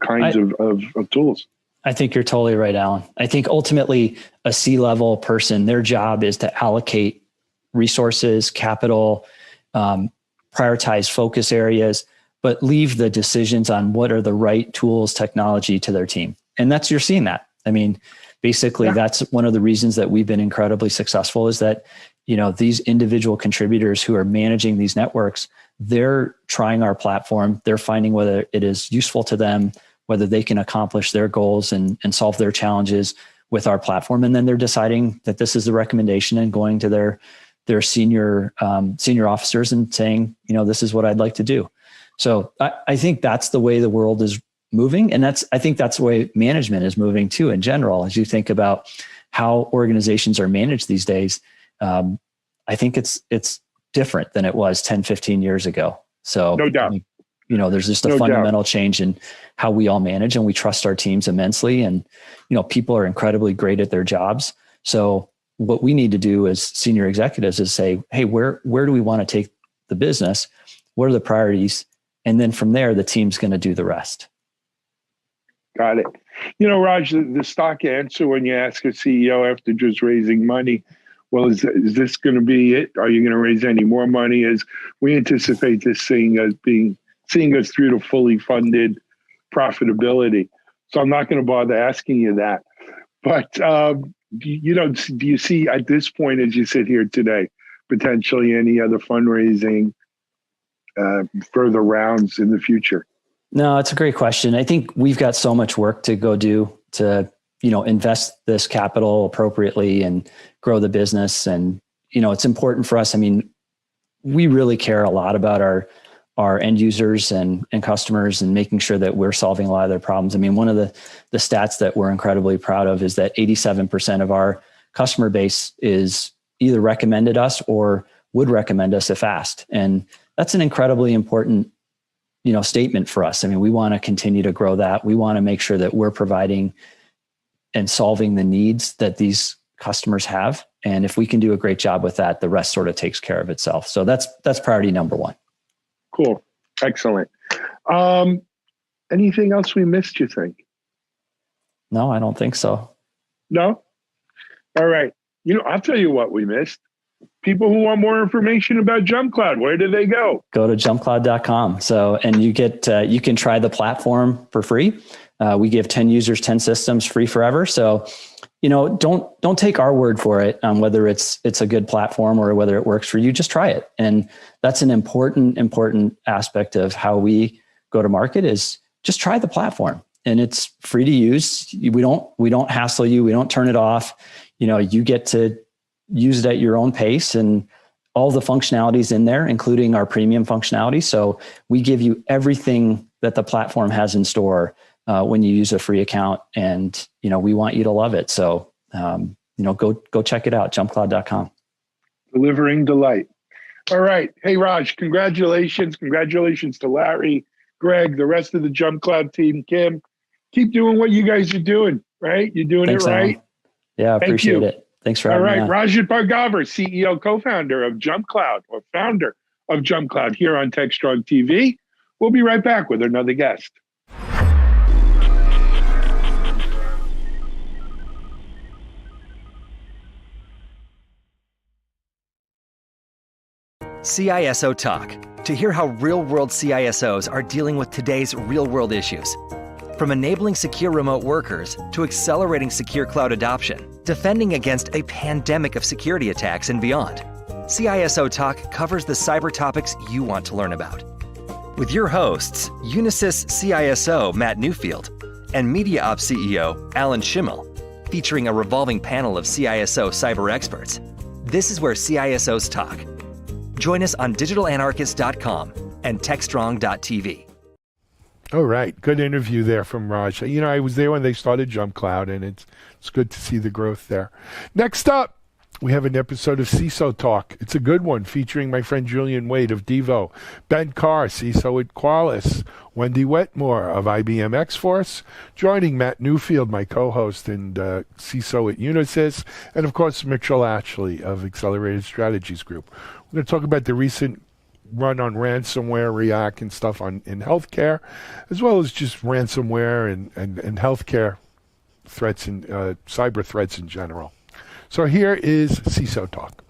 S1: kinds of tools.
S6: I think you're totally right, Alan. I think ultimately a C-level person, their job is to allocate resources, capital, prioritize focus areas, but leave the decisions on what are the right tools, technology to their team. And you're seeing that. I mean, basically that's one of the reasons that we've been incredibly successful is that, these individual contributors who are managing these networks, they're trying our platform. They're finding whether it is useful to them, whether they can accomplish their goals and solve their challenges with our platform. And then they're deciding that this is the recommendation and going to their senior officers and saying, this is what I'd like to do. So I think that's the way the world is moving. And I think that's the way management is moving too, in general, as you think about how organizations are managed these days. I think it's different than it was 10, 15 years ago. So
S1: no doubt.
S6: There's just a fundamental change in how we all manage, and we trust our teams immensely. And, people are incredibly great at their jobs. So what we need to do as senior executives is say, hey, where do we want to take the business? What are the priorities? And then from there, the team's going to do the rest.
S1: Got it. Raj, the stock answer when you ask a CEO after just raising money, well, is this going to be it? Are you going to raise any more money? As we anticipate this seeing us through to fully funded profitability. So I'm not going to bother asking you that. But do you see at this point, as you sit here today, potentially any other fundraising, further rounds in the future?
S6: No, it's a great question. I think we've got so much work to go do to, invest this capital appropriately and grow the business. And, it's important for us. I mean, we really care a lot about our end users and customers and making sure that we're solving a lot of their problems. I mean, one of the stats that we're incredibly proud of is that 87% of our customer base is either recommended us or would recommend us if asked. And that's an incredibly important statement for us. I mean, we want to continue to grow that. We want to make sure that we're providing and solving the needs that these customers have. And if we can do a great job with that, the rest sort of takes care of itself. So that's priority number one.
S1: Cool. Excellent. Anything else we missed, you think?
S6: No, I don't think so.
S1: No? All right. I'll tell you what we missed. People who want more information about JumpCloud, where do they go?
S6: Go to jumpcloud.com. So, and you can try the platform for free. We give 10 users, 10 systems free forever. So, don't take our word for it on whether it's a good platform or whether it works for you. Just try it. And that's an important aspect of how we go to market is just try the platform. And it's free to use. We don't hassle you. We don't turn it off. You get to use it at your own pace, and all the functionalities in there, including our premium functionality. So we give you everything that the platform has in store when you use a free account, and we want you to love it. So go check it out, jumpcloud.com.
S1: Delivering delight. All right. Hey, Raj, congratulations. Congratulations to Larry, Greg, the rest of the JumpCloud team. Kim, keep doing what you guys are doing, right? You're doing
S6: Thanks,
S1: it right.
S6: Alan. Yeah, I appreciate it. Thanks for having me on.
S1: Rajat Bhargavar, CEO, co-founder of JumpCloud, or founder of JumpCloud here on TechStrong TV. We'll be right back with another guest.
S7: CISO Talk, to hear how real-world CISOs are dealing with today's real-world issues. From enabling secure remote workers to accelerating secure cloud adoption, defending against a pandemic of security attacks and beyond, CISO Talk covers the cyber topics you want to learn about. With your hosts, Unisys CISO Matt Newfield and MediaOps CEO Alan Schimmel, featuring a revolving panel of CISO cyber experts. This is where CISOs talk. Join us on digitalanarchist.com and techstrong.tv.
S1: All right. Good interview there from Raj. You know, I was there when they started Jump Cloud, and it's good to see the growth there. Next up, we have an episode of CISO Talk. It's a good one, featuring my friend Julian Wade of Devo, Ben Carr, CISO at Qualys, Wendy Wetmore of IBM X-Force, joining Matt Newfield, my co-host and CISO at Unisys, and of course Mitchell Ashley of Accelerated Strategies Group. We're going to talk about the recent run on ransomware, React, and stuff in healthcare, as well as just ransomware and healthcare threats and cyber threats in general. So here is CISO Talk.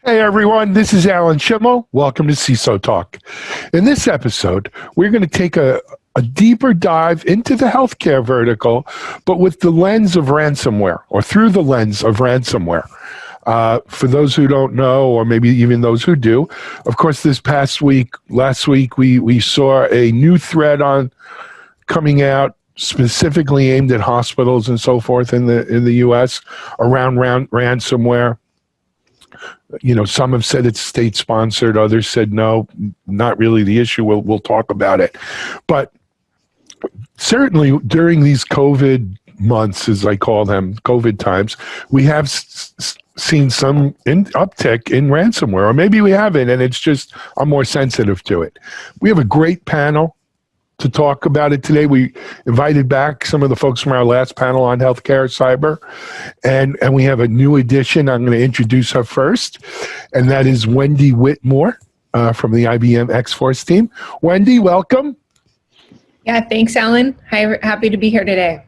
S1: Hey everyone, this is Alan Schimmel. Welcome to CISO Talk. In this episode, we're going to take a deeper dive into the healthcare vertical, but with the lens of ransomware, or through the lens of ransomware. For those who don't know, or maybe even those who do, of course, last week, we saw a new threat coming out specifically aimed at hospitals and so forth in the U.S. around ransomware. You know, some have said it's state-sponsored, others said no, not really the issue. We'll talk about it, but certainly during these COVID months, as I call them, COVID times, we have seen some uptick in ransomware, or maybe we haven't, and it's just I'm more sensitive to it. We have a great panel to talk about it today. We invited back some of the folks from our last panel on healthcare cyber, and we have a new addition. I'm going to introduce her first, and that is Wendy Wetmore from the IBM X-Force team. Wendy, welcome.
S8: Yeah, thanks, Alan. Hi, happy to be here today.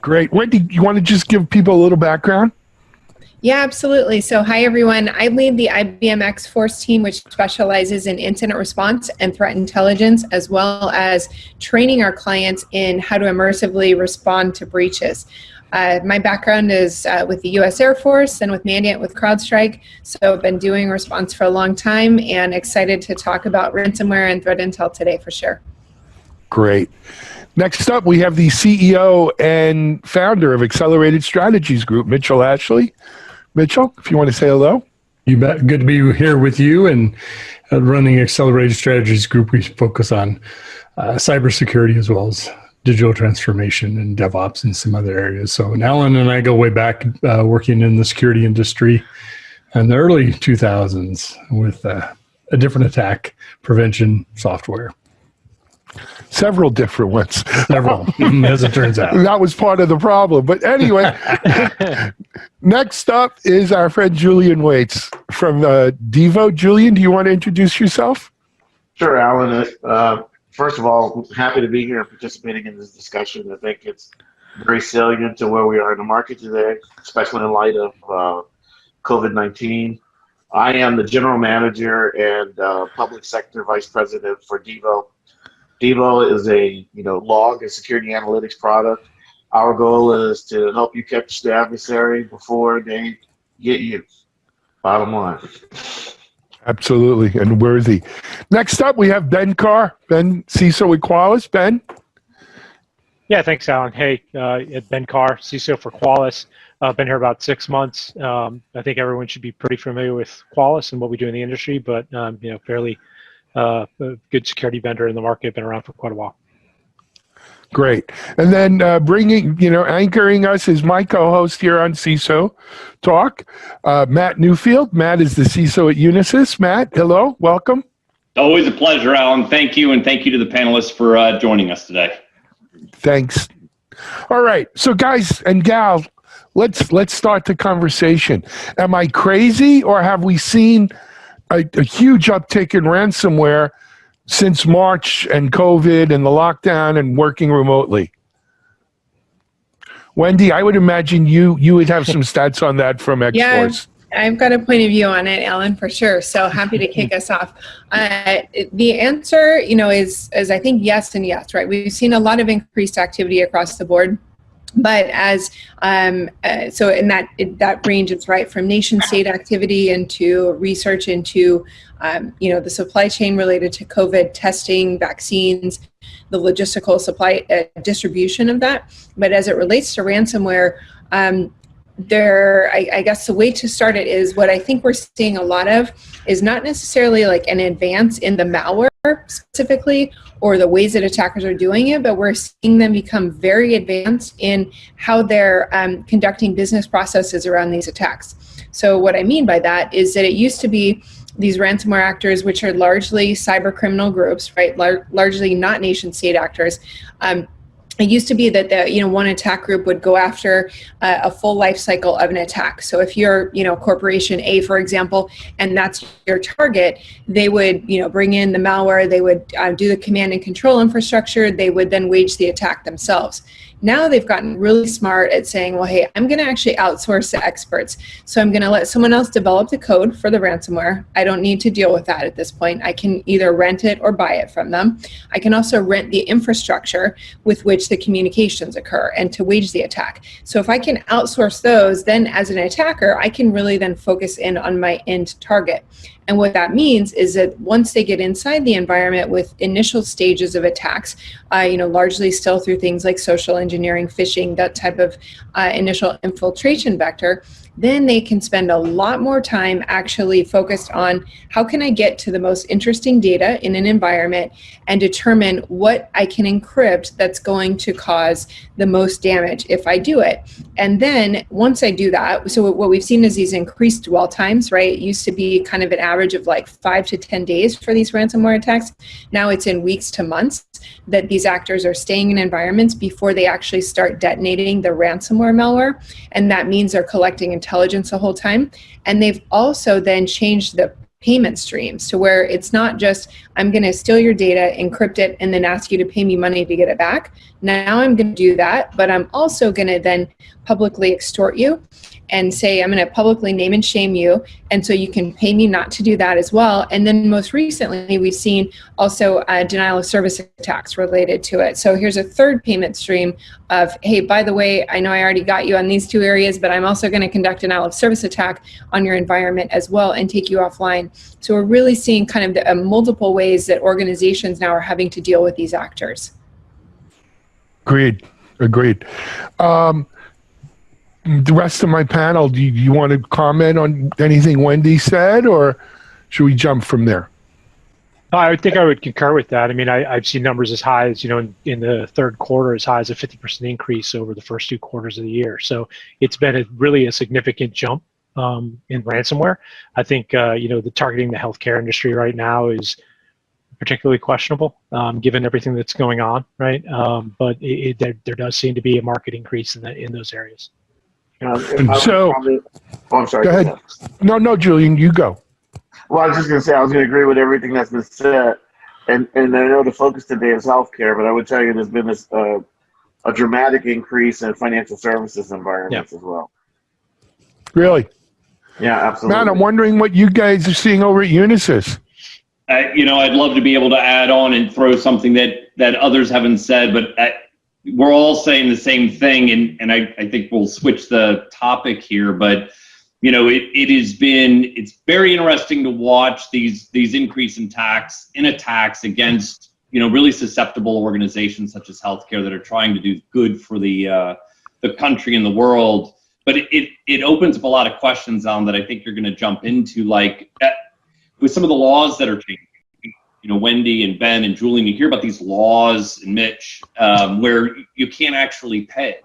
S1: Great. Wendy, you want to just give people a little background?
S8: Yeah, absolutely. So hi, everyone. I lead the IBM X-Force team, which specializes in incident response and threat intelligence, as well as training our clients in how to immersively respond to breaches. My background is with the U.S. Air Force and with Mandiant with CrowdStrike. So I've been doing response for a long time and excited to talk about ransomware and threat intel today for sure.
S1: Great. Next up, we have the CEO and founder of Accelerated Strategies Group, Mitchell Ashley. Mitchell, if you want to say hello.
S9: You bet. Good to be here with you. And running Accelerated Strategies Group, we focus on cybersecurity as well as digital transformation and DevOps and some other areas. So Alan and I go way back working in the security industry in the early 2000s with a different attack prevention software.
S1: Several different ones.
S9: Several, as it turns out.
S1: That was part of the problem. But anyway, next up is our friend Julian Waits from Devo. Julian, do you want to introduce yourself?
S10: Sure, Alan. First of all, happy to be here and participating in this discussion. I think it's very salient to where we are in the market today, especially in light of COVID-19. I am the general manager and public sector vice president for Devo. Devo is a log and security analytics product. Our goal is to help you catch the adversary before they get you. Bottom line.
S1: Absolutely, and worthy. Next up, we have Ben Carr. Ben, CISO at Qualys. Ben?
S11: Yeah, thanks, Alan. Hey, Ben Carr, CISO for Qualys. Been here about 6 months. I think everyone should be pretty familiar with Qualys and what we do in the industry, but fairly a good security vendor in the market, been around for quite a while.
S1: Great. And then anchoring us is my co-host here on CISO Talk, Matt Newfield. Matt is the CISO at Unisys. Matt, hello, welcome.
S12: Always a pleasure, Alan. Thank you, and thank you to the panelists for joining us today.
S1: Thanks. All right, so guys and gals, let's start the conversation. Am I crazy, or have we seen a huge uptick in ransomware since March and COVID and the lockdown and working remotely? Wendy, I would imagine you would have some stats on that from X-Force.
S8: I've got a point of view on it, Alan, for sure. So happy to kick us off. The answer, is I think yes and yes, right? We've seen a lot of increased activity across the board. But as so in that range, it's right from nation state activity into research into the supply chain related to COVID testing, vaccines, the logistical supply distribution of that. But as it relates to ransomware, I guess the way to start it is what I think we're seeing a lot of is not necessarily like an advance in the malware specifically or the ways that attackers are doing it, but we're seeing them become very advanced in how they're conducting business processes around these attacks. So what I mean by that is that it used to be these ransomware actors, which are largely cyber criminal groups, right? Largely not nation state actors. It used to be that one attack group would go after a full life cycle of an attack. So if you're, corporation A, for example, and that's your target, they would, bring in the malware, they would do the command and control infrastructure, they would then wage the attack themselves. Now they've gotten really smart at saying, well, hey, I'm going to actually outsource the experts. So I'm going to let someone else develop the code for the ransomware. I don't need to deal with that at this point. I can either rent it or buy it from them. I can also rent the infrastructure with which the communications occur and to wage the attack. So if I can outsource those, then as an attacker, I can really then focus in on my end target. And what that means is that once they get inside the environment with initial stages of attacks, largely still through things like social engineering, phishing, that type of initial infiltration vector, then they can spend a lot more time actually focused on how can I get to the most interesting data in an environment and determine what I can encrypt that's going to cause the most damage if I do it. And then once I do that, so what we've seen is these increased dwell times, right? It used to be kind of an average of like 5 to 10 days for these ransomware attacks. Now it's in weeks to months that these actors are staying in environments before they actually start detonating the ransomware malware. And that means they're collecting intelligence the whole time. And they've also then changed the payment streams to where it's not just, I'm going to steal your data, encrypt it, and then ask you to pay me money to get it back. Now I'm going to do that, but I'm also going to then publicly extort you and say, I'm going to publicly name and shame you. And so you can pay me not to do that as well. And then most recently, we've seen also denial of service attacks related to it. So here's a third payment stream of, hey, by the way, I know I already got you on these two areas, but I'm also going to conduct a denial of service attack on your environment as well and take you offline. So we're really seeing kind of the multiple ways that organizations now are having to deal with these actors.
S1: Agreed. The rest of my panel, do you want to comment on anything Wendy said, or should we jump from there?
S11: I think I would concur with that. I mean, I've seen numbers as high as, in the third quarter, as high as a 50% increase over the first 2 quarters of the year. So it's been really a significant jump in ransomware. I think, the targeting the healthcare industry right now is particularly questionable, given everything that's going on, right? But there does seem to be a market increase in those areas.
S10: I'm sorry.
S1: Go ahead. No, Julian, you go.
S10: Well, I was just going to say, I was going to agree with everything that's been said. And I know the focus today is healthcare, but I would tell you there's been this a dramatic increase in financial services environments as well.
S1: Really?
S10: Yeah, absolutely.
S1: Matt, I'm wondering what you guys are seeing over at Unisys.
S12: I'd love to be able to add on and throw something that others haven't said, but we're all saying the same thing, and I think we'll switch the topic here, but it's very interesting to watch these increase in attacks against really susceptible organizations such as healthcare that are trying to do good for the country and the world. But it opens up a lot of questions on that I think you're going to jump into, like with some of the laws that are changing. Wendy and Ben and Julian, you hear about these laws, and Mitch, where you can't actually pay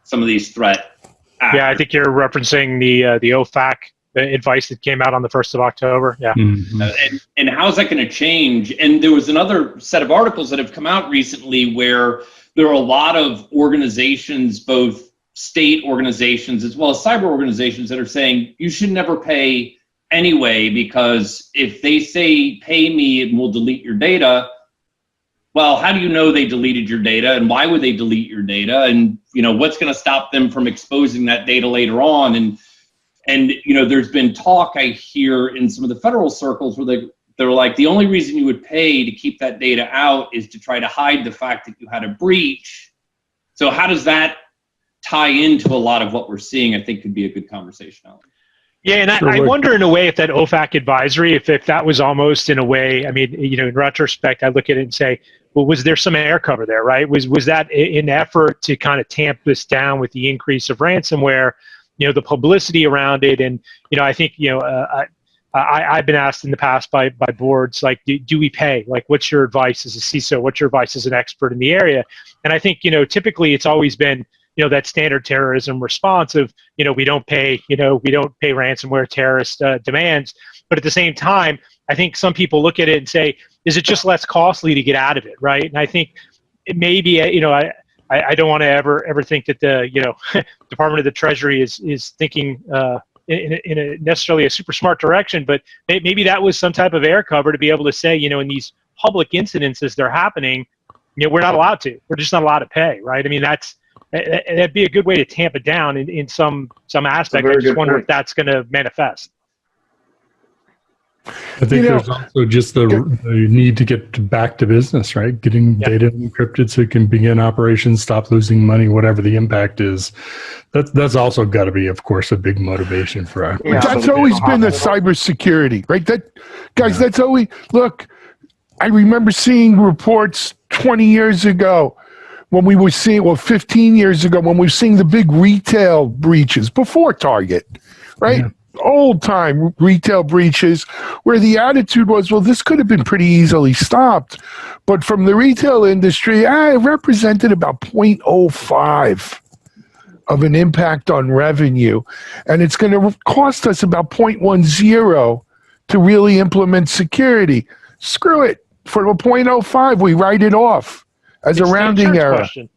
S12: some of these threat actors. Yeah,
S11: I think you're referencing the OFAC advice that came out on the 1st of October. Yeah.
S12: Mm-hmm. And how's that going to change? And there was another set of articles that have come out recently where there are a lot of organizations, both state organizations as well as cyber organizations, that are saying you should never pay anyway, because if they say pay me and we'll delete your data, well, how do you know they deleted your data, and why would they delete your data, and what's going to stop them from exposing that data later on? And And there's been talk I hear in some of the federal circles where they're like, the only reason you would pay to keep that data out is to try to hide the fact that you had a breach. So how does that tie into a lot of what we're seeing? I think could be a good conversation, Alan.
S11: Yeah, and I wonder in a way if that OFAC advisory, if that was almost in a way, I mean, in retrospect, I look at it and say, well, was there some air cover there, right? Was that an effort to kind of tamp this down with the increase of ransomware, the publicity around it? And, I think, I've been asked in the past by boards, like, do we pay? Like, what's your advice as a CISO? What's your advice as an expert in the area? And I think, typically it's always been, that standard terrorism response of, we don't pay ransomware terrorist demands. But at the same time, I think some people look at it and say, is it just less costly to get out of it, right? And I think it may be, I don't want to ever think that the, Department of the Treasury is thinking in a necessarily a super smart direction, but maybe that was some type of air cover to be able to say, in these public incidences they're happening, we're not allowed to. We're just not allowed to pay, right? I mean, that'd be a good way to tamp it down in some aspect. I just wonder if that's going to manifest.
S9: I think there's also just the need to get back to business, right? Getting data encrypted so it can begin operations, stop losing money, whatever the impact is. That's also got to be, of course, a big motivation for us.
S1: That's always been the cybersecurity, right? That's always, look, I remember seeing reports 20 years ago when we were seeing, 15 years ago when we were seeing the big retail breaches before Target, right? Yeah. Old time retail breaches where the attitude was, well, this could have been pretty easily stopped. But from the retail industry, it represented about 0.05 of an impact on revenue. And it's going to cost us about 0.10 to really implement security. Screw it. For a 0.05, we write it off as a rounding error.
S11: Question.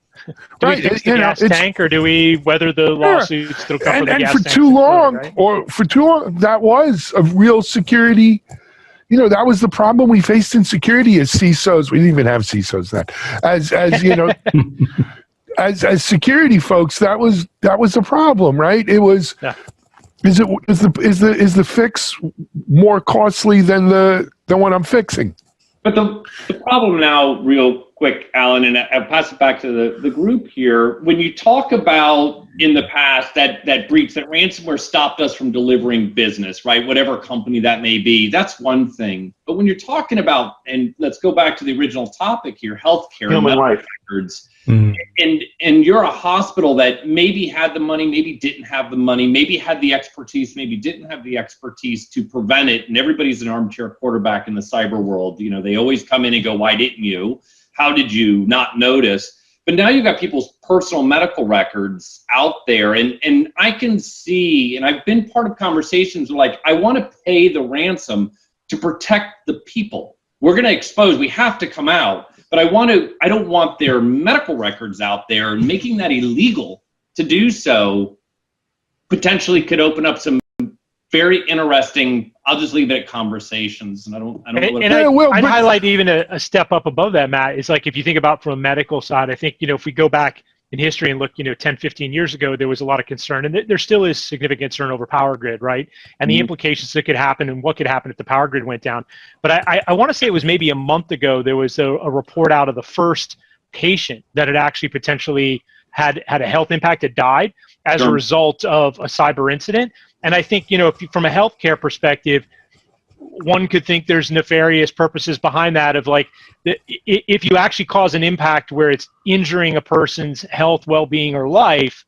S11: Do we fix the gas tank, or do we weather the lawsuits that'll come from the gas tank?
S1: And for too long, that was a real security. That was the problem we faced in security as CISOs. We didn't even have CISOs then. As security folks, that was the problem, right? It was. Yeah. Is the fix more costly than the one I'm fixing?
S12: But the problem now, real quick, Alan, and I'll pass it back to the group here. When you talk about in the past that breach, that ransomware stopped us from delivering business, right? Whatever company that may be, that's one thing. But when you're talking about, and let's go back to the original topic here, healthcare,
S10: human life
S12: records, and you're a hospital that maybe had the money, maybe didn't have the money, maybe had the expertise, maybe didn't have the expertise to prevent it. And everybody's an armchair quarterback in the cyber world. They always come in and go, why didn't you? How did you not notice? But now you've got people's personal medical records out there. And I can see, and I've been part of conversations like, I want to pay the ransom to protect the people. We're going to expose, we have to come out. But I don't want their medical records out there, and making that illegal to do so potentially could open up some very interesting, I'll just leave it at conversations. And
S11: I'd highlight even a step up above that, Matt. It's like, if you think about from a medical side, I think, if we go back in history and look, 10, 15 years ago, there was a lot of concern, and there still is significant concern over power grid, right? And the implications that could happen and what could happen if the power grid went down. But I want to say it was maybe a month ago, there was a report out of the first patient that had actually potentially had a health impact, that died as a result of a cyber incident. And I think, from a healthcare perspective, one could think there's nefarious purposes behind that, of like, if you actually cause an impact where it's injuring a person's health, well-being, or life,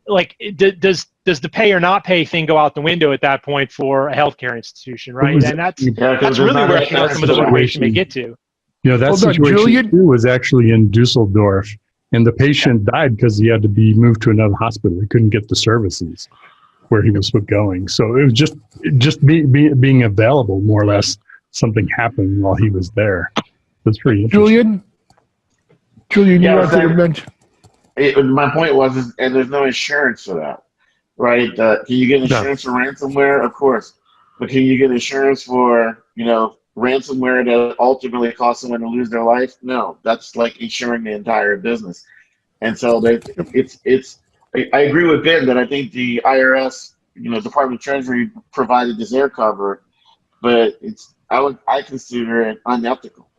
S11: like, does the pay or not pay thing go out the window at that point for a healthcare institution, right? And that's really where some of the motivation may get to.
S9: That situation too was actually in Dusseldorf, and the patient died because he had to be moved to another hospital. He couldn't get the services where he was going. So it was just being available, more or less. Something happened while he was there. That's pretty interesting.
S1: Julian, you wanted to mention.
S10: My point was, and there's no insurance for that, right? Can you get insurance for ransomware? Of course. But can you get insurance for, ransomware that ultimately cause someone to lose their life? No, that's like insuring the entire business. And so I agree with Ben that I think the IRS, Department of Treasury provided this air cover, but I consider it unethical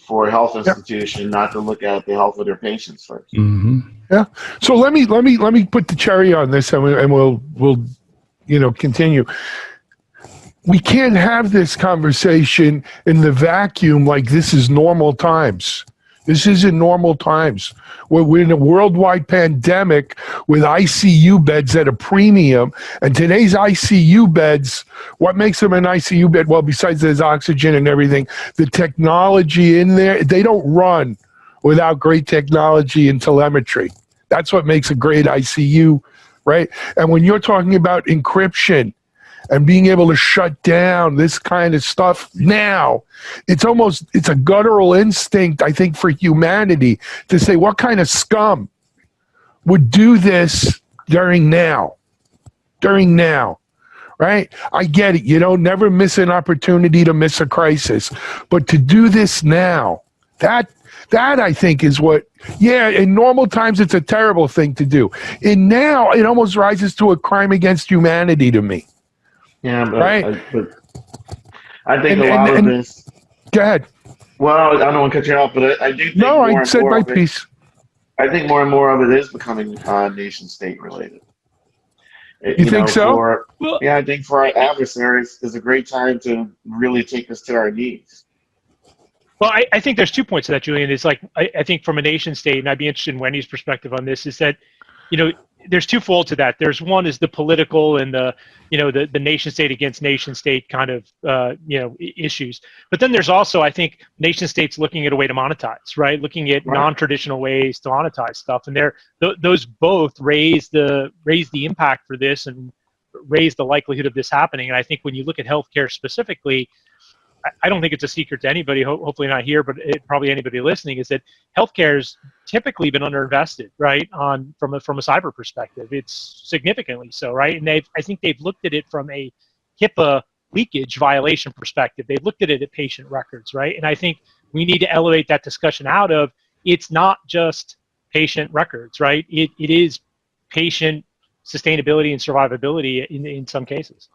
S10: for a health institution not to look at the health of their patients first.
S1: Mm-hmm. Yeah. So let me put the cherry on this, and we'll continue. We can't have this conversation in the vacuum like this is normal times. This isn't normal times. We're in a worldwide pandemic with ICU beds at a premium. And today's ICU beds, what makes them an ICU bed? Well, besides there's oxygen and everything, the technology in there, they don't run without great technology and telemetry. That's what makes a great ICU, right? And when you're talking about encryption and being able to shut down this kind of stuff now, it's a guttural instinct, I think, for humanity to say, what kind of scum would do this during now, right? I get it. You don't never miss an opportunity to miss a crisis, but to do this now, that I think is what, in normal times, it's a terrible thing to do. And now it almost rises to a crime against humanity to me.
S10: Yeah, but
S1: right.
S10: I think a lot of this.
S1: Go ahead.
S10: Well, I don't want to cut you off, but I do think
S1: I said my piece.
S10: I think more and more of it is becoming nation state related.
S1: You think so?
S10: I think for our adversaries, it's a great time to really take us to our knees.
S11: Well, I think there's 2 points to that, Julian. It's like, I think from a nation state, and I'd be interested in Wendy's perspective on this, is that, there's twofold to that. There's one is the political and the nation state against nation state kind of, issues. But then there's also, I think, nation states looking at a way to monetize, right? Looking at non-traditional ways to monetize stuff. And those both raise the impact for this and raise the likelihood of this happening. And I think when you look at healthcare specifically, I don't think it's a secret to anybody, hopefully not here, but probably anybody listening, is that healthcare's typically been underinvested, right? From a cyber perspective, it's significantly so, right? And I think they've looked at it from a HIPAA leakage violation perspective. They've looked at it at patient records, right? And I think we need to elevate that discussion out of, it's not just patient records, right? It is patient sustainability and survivability in some cases.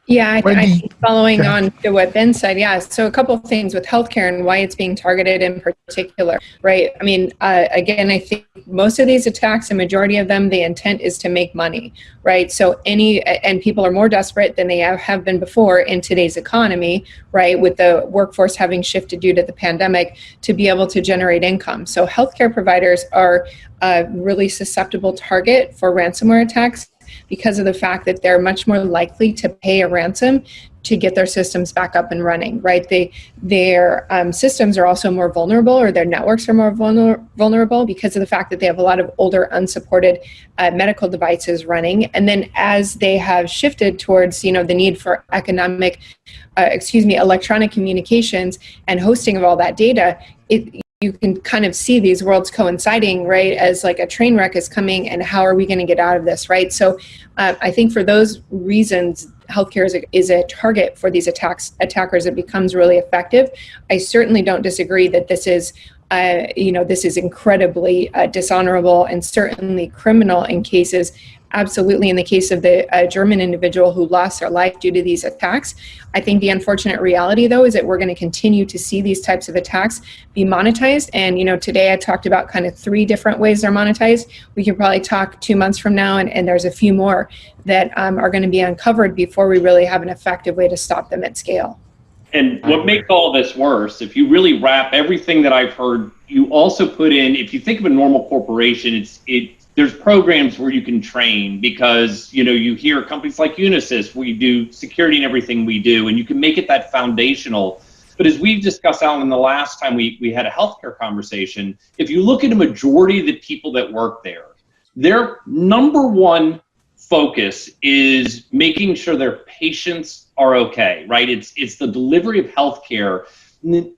S8: Yeah, I think following on to what Ben said, so a couple of things with healthcare and why it's being targeted in particular, right? I mean, again, I think most of these attacks, a majority of them, the intent is to make money, right? So and people are more desperate than they have been before in today's economy, right? With the workforce having shifted due to the pandemic to be able to generate income. So healthcare providers are a really susceptible target for ransomware attacks, because of the fact that they're much more likely to pay a ransom to get their systems back up and running, right? Their systems are also more vulnerable, or their networks are more vulnerable because of the fact that they have a lot of older unsupported medical devices running. And then as they have shifted towards, the need for electronic communications and hosting of all that data, you can kind of see these worlds coinciding, right, as like a train wreck is coming, and how are we going to get out of this, right? So I think for those reasons, healthcare is a target for these attackers. It becomes really effective. I certainly don't disagree that this is incredibly dishonorable and certainly criminal in cases. Absolutely, in the case of the German individual who lost their life due to these attacks. I think the unfortunate reality, though, is that we're going to continue to see these types of attacks be monetized. And, today I talked about kind of 3 different ways they're monetized. We could probably talk 2 months from now, and there's a few more that are going to be uncovered before we really have an effective way to stop them at scale.
S12: And what makes all this worse, if you really wrap everything that I've heard, you also put in, if you think of a normal corporation, there's programs where you can train, because you hear companies like Unisys, we do security in everything we do, and you can make it that foundational. But as we've discussed, Alan, the last time we had a healthcare conversation, if you look at a majority of the people that work there, their number one focus is making sure their patients are okay, right? It's the delivery of healthcare.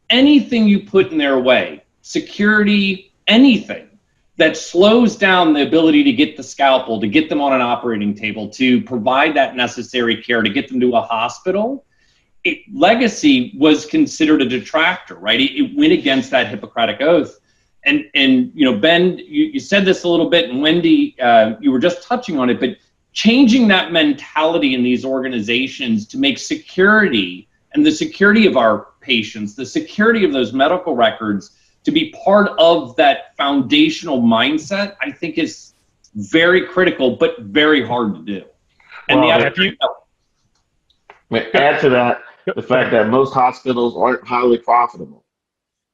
S12: Anything you put in their way, security, anything that slows down the ability to get the scalpel, to get them on an operating table, to provide that necessary care, to get them to a hospital, legacy was considered a detractor, right? It went against that Hippocratic oath. And Ben, you said this a little bit, and Wendy, you were just touching on it, but changing that mentality in these organizations to make security and the security of our patients, the security of those medical records, to be part of that foundational mindset, I think is very critical, but very hard to do. And
S10: Well,
S12: add
S10: to that, the fact that most hospitals aren't highly profitable.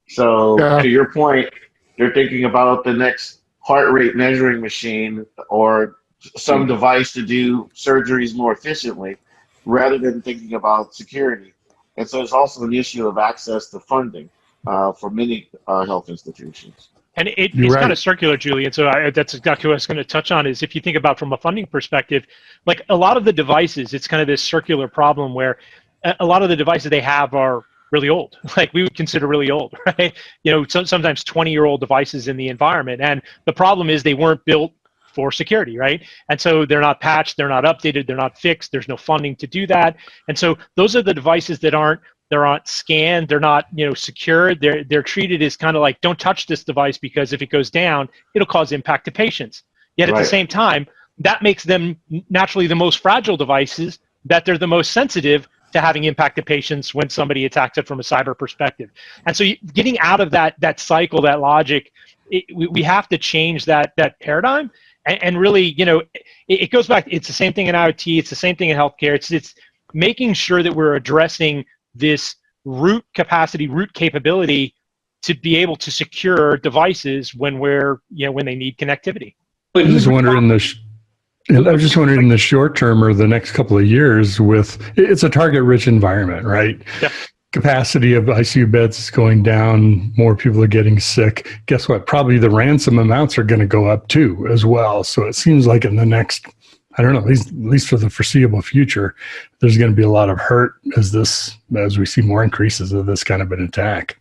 S10: So
S1: Yeah.
S10: to your point, they're thinking about the next heart rate measuring machine or some device to do surgeries more efficiently rather than thinking about security. And so it's also an issue of access to funding for many health institutions.
S11: And it's
S1: right.
S11: kind of circular, Julian. So that's exactly what I was going to touch on is if you think about from a funding perspective, like a lot of the devices, it's kind of this circular problem where a lot of the devices they have are really old, like we would consider really old, right? You know, sometimes 20-year-old devices in the environment. And the problem is they weren't built for security, right? And so they're not patched, they're not updated, they're not fixed, there's no funding to do that. And so those are the devices that they're not scanned, they're not, you know, secured, they're treated as kind of like, don't touch this device because if it goes down, it'll cause impact to patients. Yet at the same time, that makes them naturally the most fragile devices, that they're the most sensitive to having impact to patients when somebody attacks it from a cyber perspective. And so getting out of that cycle, that logic, we have to change that paradigm. And really, you know, it goes back, it's the same thing in IoT, it's the same thing in healthcare. It's making sure that we're addressing this root capacity, root capability to be able to secure devices when when they need connectivity.
S9: I was just wondering in the short term or the next couple of years it's a target-rich environment, right?
S11: Yeah.
S9: Capacity of ICU beds is going down, more people are getting sick. Guess what? Probably the ransom amounts are going to go up too as well. So it seems like in the next, I don't know, at least for the foreseeable future, there's going to be a lot of hurt as we see more increases of this kind of an attack.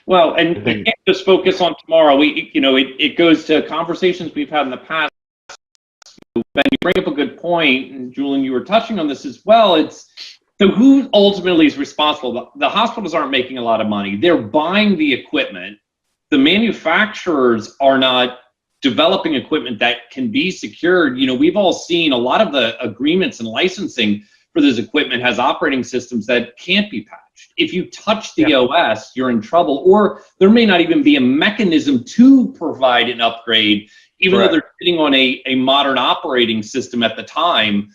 S12: Well, and we can't just focus on tomorrow. It goes to conversations we've had in the past. Ben, you bring up a good point, and Julian, you were touching on this as well. So who ultimately is responsible? The hospitals aren't making a lot of money. They're buying the equipment. The manufacturers are not developing equipment that can be secured. You know, we've all seen a lot of the agreements and licensing for this equipment has operating systems that can't be patched. If you touch the OS, you're in trouble, or there may not even be a mechanism to provide an upgrade, even though they're sitting on a modern operating system at the time.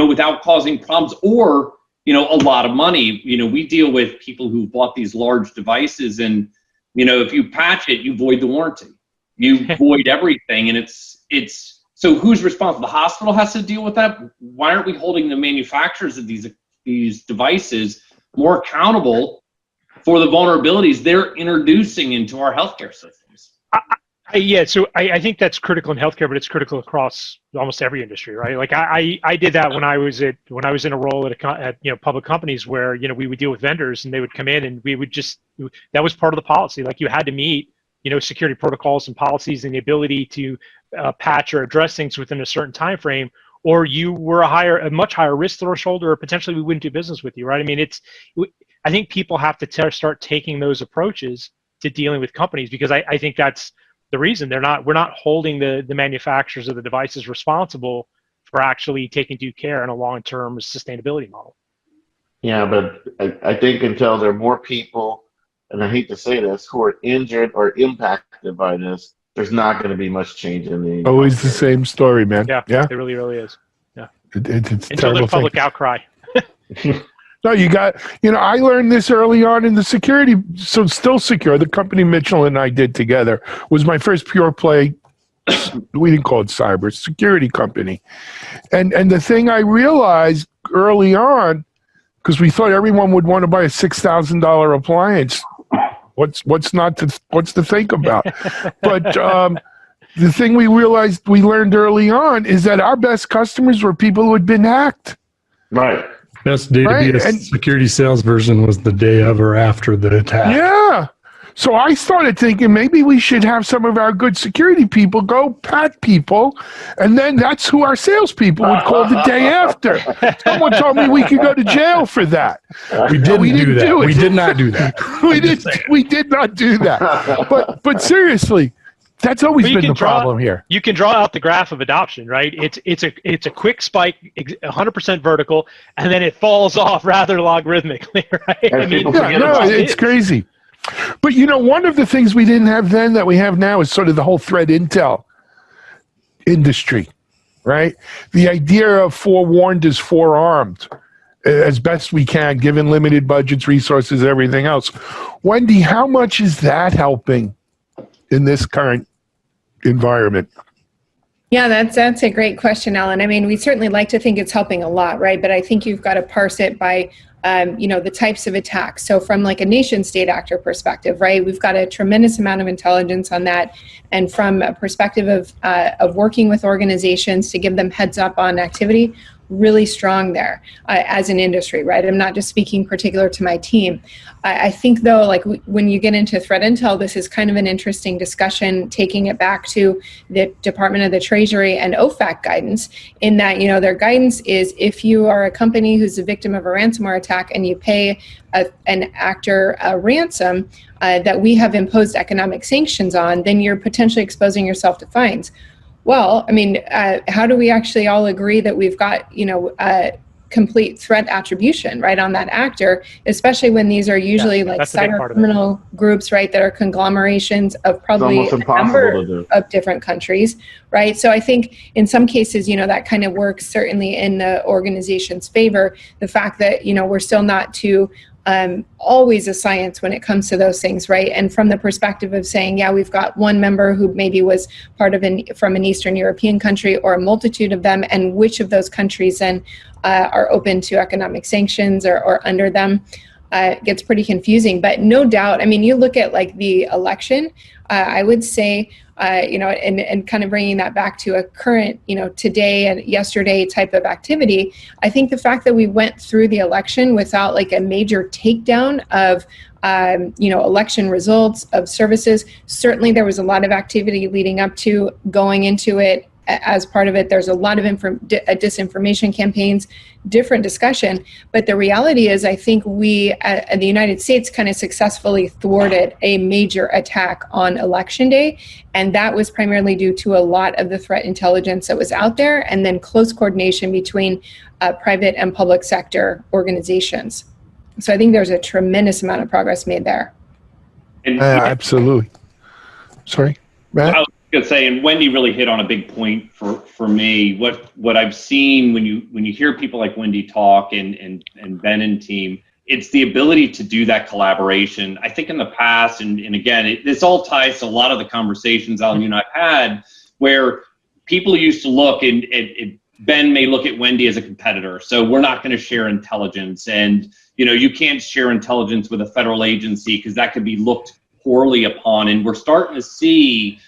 S12: Without causing problems or, a lot of money. We deal with people who bought these large devices and, if you patch it, you void the warranty. You void everything. And so who's responsible? The hospital has to deal with that. Why aren't we holding the manufacturers of these devices more accountable for the vulnerabilities they're introducing into our healthcare systems?
S11: So I think that's critical in healthcare, but it's critical across almost every industry, right? Like I did that when I was in a role at public companies where we would deal with vendors and they would come in and we would that was part of the policy. Like you had to meet security protocols and policies and the ability to patch or address things within a certain time frame, or you were a much higher risk threshold, or potentially we wouldn't do business with you, right? I mean, I think people have to start taking those approaches to dealing with companies, because I think that's the reason we're not holding the manufacturers of the devices responsible for actually taking due care in a long-term sustainability model.
S10: Yeah, but I think until there are more people, and I hate to say this, who are injured or impacted by this, there's not going to be much change in the.
S1: Always the same story, man.
S11: Yeah, it really is. Yeah,
S1: it's
S11: until there's public outcry.
S1: No, I learned this early on in the security. So Still Secure, the company Mitchell and I did together, was my first pure play, we didn't call it cyber, security company. And the thing I realized early on, because we thought everyone would want to buy a $6,000 appliance, what's to think about? But the thing we learned early on is that our best customers were people who had been hacked.
S10: Right.
S9: Best day to be a security salesperson was the day of or after the attack.
S1: Yeah. So I started thinking maybe we should have some of our good security people go pat people, and then that's who our salespeople would call the day after. Someone told me we could go to jail for that.
S9: We didn't do that. We did not do that.
S1: We did not do that. But seriously, That's always
S11: Well, you
S1: been
S11: can
S1: the problem here.
S11: You can draw out the graph of adoption, right? It's a quick spike, 100% vertical, and then it falls off rather logarithmically, right?
S10: And
S11: I mean,
S10: people forget
S1: No,
S10: about
S1: it's
S11: is.
S1: crazy. But one of the things we didn't have then that we have now is sort of the whole threat intel industry, right? The idea of forewarned is forearmed as best we can, given limited budgets, resources, everything else. Wendy, how much is that helping in this current environment?
S8: Yeah, that's a great question, Alan. I mean, we certainly like to think it's helping a lot, right? But I think you've got to parse it by, the types of attacks. So from like a nation state actor perspective, right, we've got a tremendous amount of intelligence on that. And from a perspective of working with organizations to give them heads up on activity, really strong there as an industry, right? I'm not just speaking particular to my team. I think though, like when you get into threat intel, this is kind of an interesting discussion, taking it back to the Department of the Treasury and OFAC guidance, in that, their guidance is if you are a company who's a victim of a ransomware attack and you pay an actor a ransom that we have imposed economic sanctions on, then you're potentially exposing yourself to fines. Well, I mean, how do we actually all agree that we've got, complete threat attribution, right, on that actor, especially when these are usually like cyber criminal groups, right, that are conglomerations of probably a number of different countries, right? So I think in some cases, that kind of works certainly in the organization's favor. The fact that, we're still not too always a science when it comes to those things, right? And from the perspective of saying, yeah, we've got one member who maybe was part of from an Eastern European country, or a multitude of them, and which of those countries then are open to economic sanctions or under them, gets pretty confusing. But no doubt, I mean, you look at like the election, I would say, and kind of bringing that back to a current, today and yesterday type of activity, I think the fact that we went through the election without like a major takedown of, election results, of services, certainly there was a lot of activity leading up to, going into it. As part of it, there's a lot of disinformation campaigns, different discussion. But the reality is, I think we, the United States, kind of successfully thwarted a major attack on Election Day. And that was primarily due to a lot of the threat intelligence that was out there, and then close coordination between private and public sector organizations. So I think there's a tremendous amount of progress made there.
S1: Absolutely. Sorry, Matt?
S12: I was going to say, and Wendy really hit on a big point for me. What I've seen when you hear people like Wendy talk and Ben and team, it's the ability to do that collaboration. I think in the past, and again, this all ties to a lot of the conversations Alan, you and I've had, where people used to look, and Ben may look at Wendy as a competitor, so we're not going to share intelligence, and you can't share intelligence with a federal agency because that could be looked poorly upon. And we're starting to see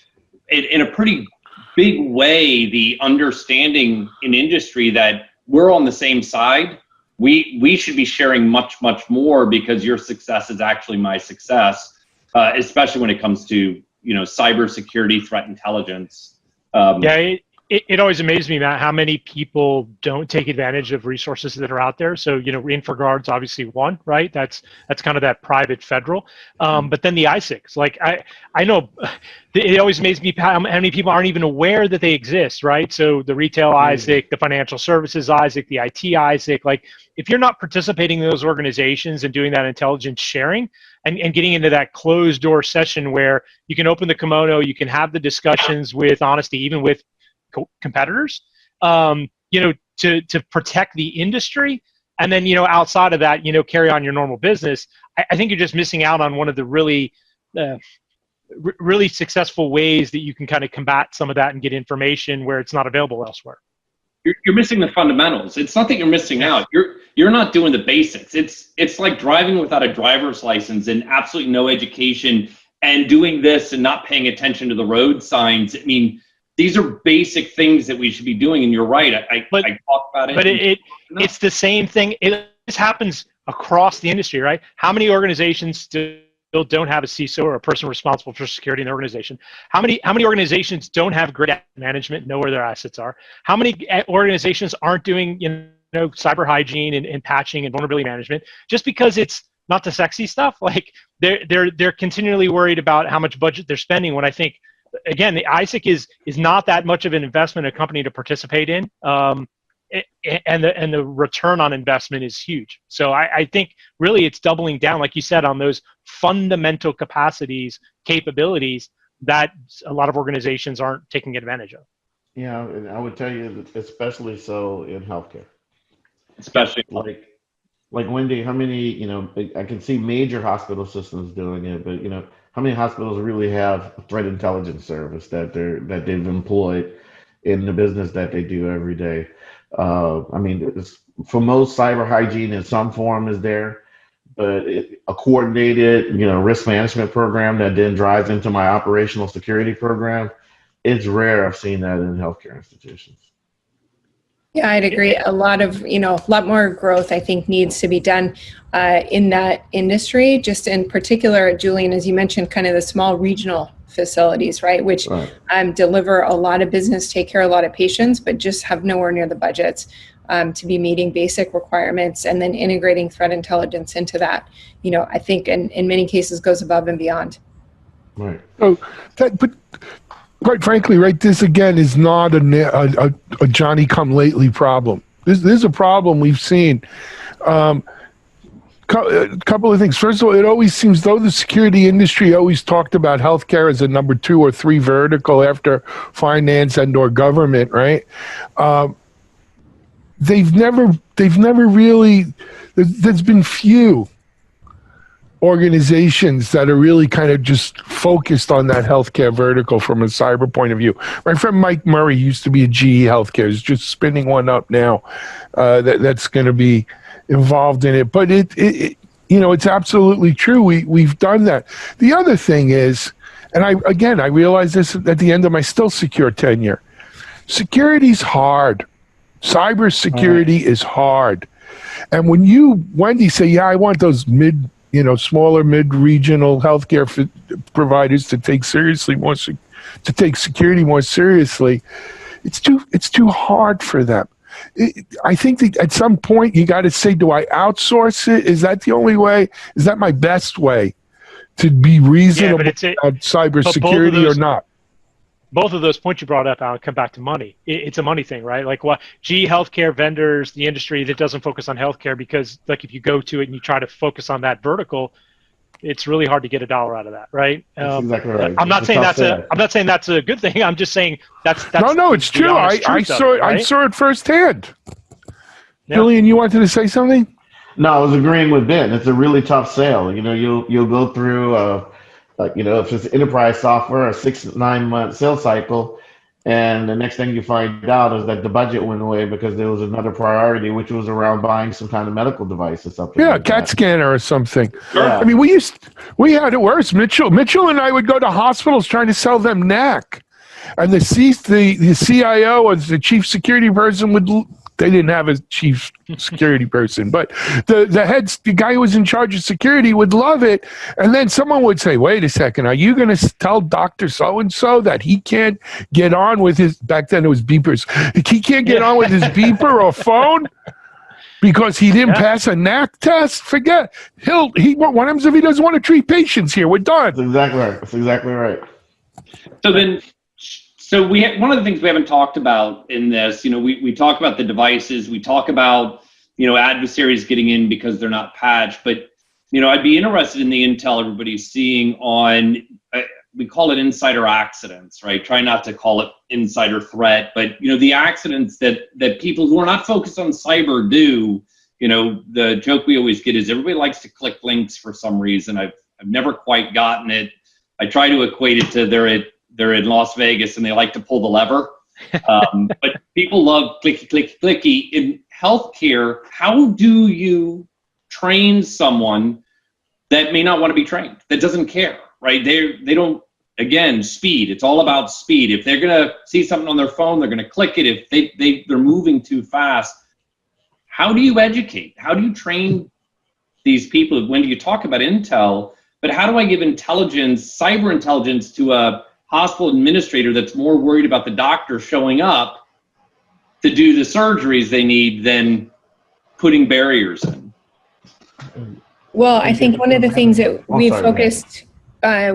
S12: in a pretty big way the understanding in industry that we're on the same side. We should be sharing much more, because your success is actually my success, especially when it comes to cybersecurity, threat intelligence.
S11: It always amazes me, Matt, how many people don't take advantage of resources that are out there. So, InfraGard's obviously one, right? That's kind of that private federal. But then the ISICs, like I know it always amazes me how many people aren't even aware that they exist, right? So the retail ISIC, the financial services ISIC, the IT ISIC, like if you're not participating in those organizations and doing that intelligence sharing and getting into that closed door session where you can open the kimono, you can have the discussions with honesty, even with competitors, to protect the industry, and then outside of that, carry on your normal business. I think you're just missing out on one of the really successful ways that you can kind of combat some of that and get information where it's not available elsewhere.
S12: You're missing the fundamentals. It's not that you're missing out. You're not doing the basics. It's like driving without a driver's license and absolutely no education, and doing this and not paying attention to the road signs. I mean, these are basic things that we should be doing, and you're right. I talk about it.
S11: But it's the same thing. This happens across the industry, right? How many organizations still don't have a CISO or a person responsible for security in the organization? How many organizations don't have great asset management, know where their assets are? How many organizations aren't doing cyber hygiene and patching and vulnerability management just because it's not the sexy stuff? Like they're continually worried about how much budget they're spending, when I think again, the ISIC is not that much of an investment a company to participate in, and the return on investment is huge. So I think really it's doubling down, like you said, on those fundamental capabilities that a lot of organizations aren't taking advantage of.
S10: Yeah, and I would tell you that especially so in healthcare.
S12: Especially
S10: like Wendy, how many, I can see major hospital systems doing it, but how many hospitals really have a threat intelligence service that they've employed in the business that they do every day? For most, cyber hygiene in some form is there, but a coordinated, risk management program that then drives into my operational security program, it's rare I've seen that in healthcare institutions.
S8: Yeah, I'd agree. A lot more growth, I think, needs to be done in that industry. Just in particular, Julian, as you mentioned, kind of the small regional facilities, right, which deliver a lot of business, take care of a lot of patients, but just have nowhere near the budgets to be meeting basic requirements, and then integrating threat intelligence into that. I think in many cases goes above and beyond.
S10: Right.
S1: So, but quite frankly, right, this again is not a Johnny-come-lately problem. This is a problem we've seen. A couple of things. First of all, it always seems though the security industry always talked about healthcare as a number 2 or 3 vertical after finance and or government, right? They've never really. There's been few organizations that are really kind of just focused on that healthcare vertical from a cyber point of view. My friend Mike Murray used to be at GE Healthcare. He's just spinning one up now that's going to be involved in it. But it's absolutely true. We've done that. The other thing is, and I realized this at the end of my still secure tenure, security's hard. Cybersecurity is hard. And when you, Wendy, say, yeah, I want those smaller mid-regional healthcare providers to take security more seriously, it's too hard for them. I think that at some point you got to say, do I outsource it? Is that the only way? Is that my best way to be reasonable about cybersecurity or not?
S11: Both of those points you brought up, Alan, come back to money. It's a money thing, right? Like what GE Healthcare vendors, the industry that doesn't focus on healthcare, because like if you go to it and you try to focus on that vertical, it's really hard to get a dollar out of that, right?
S10: That's exactly right.
S11: I'm not saying that's a good thing. I'm just saying that's
S1: no, it's true. I saw it firsthand. Yeah. Julian, you wanted to say something?
S10: No, I was agreeing with Ben. It's a really tough sale. You'll go through if it's enterprise software, a 6-9 month sales cycle, and the next thing you find out is that the budget went away because there was another priority, which was around buying some kind of medical device or something.
S1: Yeah, like CAT scanner or something.
S10: Yeah.
S1: I mean, we had it worse. Mitchell and I would go to hospitals trying to sell them NAC, and the CIO or the chief security person they didn't have a chief security person, but the guy who was in charge of security would love it. And then someone would say, wait a second, are you going to tell Dr. So-and-so that he can't get on with back then it was beepers, he can't get on with his beeper or phone because he didn't pass a NAC test? Forget, what happens if he doesn't want to treat patients here? We're done.
S10: That's exactly right.
S12: So one of the things we haven't talked about in this, we talk about the devices, we talk about, adversaries getting in because they're not patched, but, I'd be interested in the intel everybody's seeing on, we call it insider accidents, right? Try not to call it insider threat, but, the accidents that people who are not focused on cyber do. The joke we always get is everybody likes to click links for some reason. I've never quite gotten it. I try to equate it to they're in Las Vegas and they like to pull the lever. But people love clicky. In healthcare, how do you train someone that may not want to be trained, that doesn't care, right? They don't, again, speed. It's all about speed. If they're going to see something on their phone, they're going to click it. If they're moving too fast, how do you educate? How do you train these people? When you talk about intel, but how do I give cyber intelligence to a hospital administrator that's more worried about the doctor showing up to do the surgeries they need than putting barriers in?
S8: Well, I think one of the things that we focused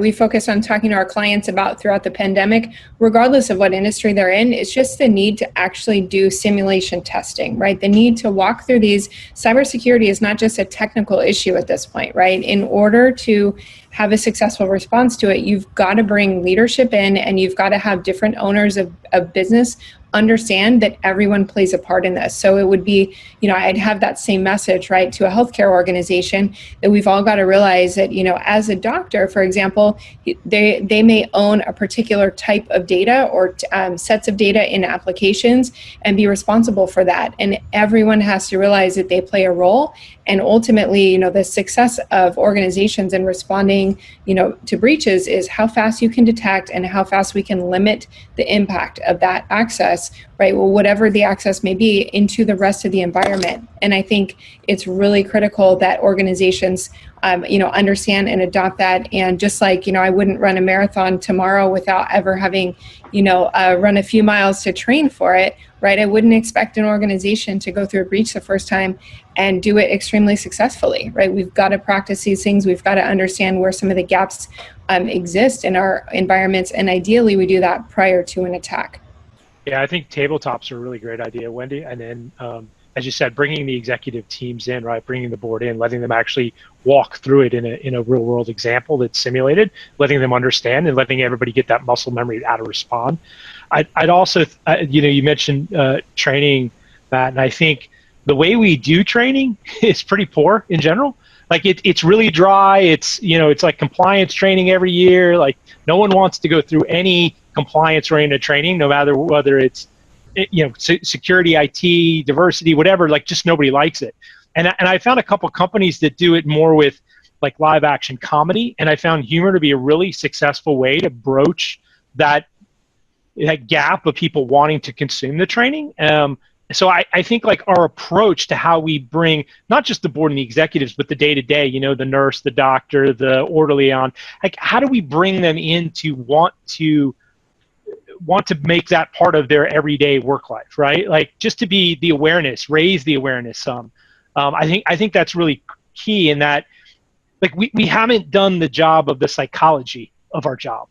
S8: we focus on talking to our clients about throughout the pandemic, regardless of what industry they're in, is just the need to actually do simulation testing, right? The need to walk through these. Cybersecurity is not just a technical issue at this point, right? In order to have a successful response to it, you've got to bring leadership in, and you've got to have different owners of business understand that everyone plays a part in this. So it would be, I'd have that same message, right, to a healthcare organization, that we've all got to realize that, as a doctor, for example, they may own a particular type of data or sets of data in applications and be responsible for that. And everyone has to realize that they play a role. And ultimately, the success of organizations in responding, to breaches is how fast you can detect and how fast we can limit the impact of that access, right? Well, whatever the access may be, into the rest of the environment. And I think it's really critical that organizations, understand and adopt that. And just like, I wouldn't run a marathon tomorrow without ever having, run a few miles to train for it, right? I wouldn't expect an organization to go through a breach the first time and do it extremely successfully, right? We've got to practice these things. We've got to understand where some of the gaps exist in our environments. And ideally, we do that prior to an attack.
S11: Yeah, I think tabletops are a really great idea, Wendy. And then, as you said, bringing the executive teams in, right? Bringing the board in, letting them actually walk through it in a real world example that's simulated, letting them understand and letting everybody get that muscle memory how to respond. I'd also, you mentioned training, Matt, and I think the way we do training is pretty poor in general. Like it's really dry. It's like compliance training every year. Like no one wants to go through any compliance-oriented training, no matter whether it's security, IT, diversity, whatever. Like just nobody likes it. And I found a couple companies that do it more with like live action comedy, and I found humor to be a really successful way to broach that gap of people wanting to consume the training. So I think like our approach to how we bring not just the board and the executives, but the day-to-day, the nurse, the doctor, the orderly on, like how do we bring them in to want to make that part of their everyday work life, right? Like just to be the awareness, raise the awareness some. I think that's really key in that, like we haven't done the job of the psychology of our job,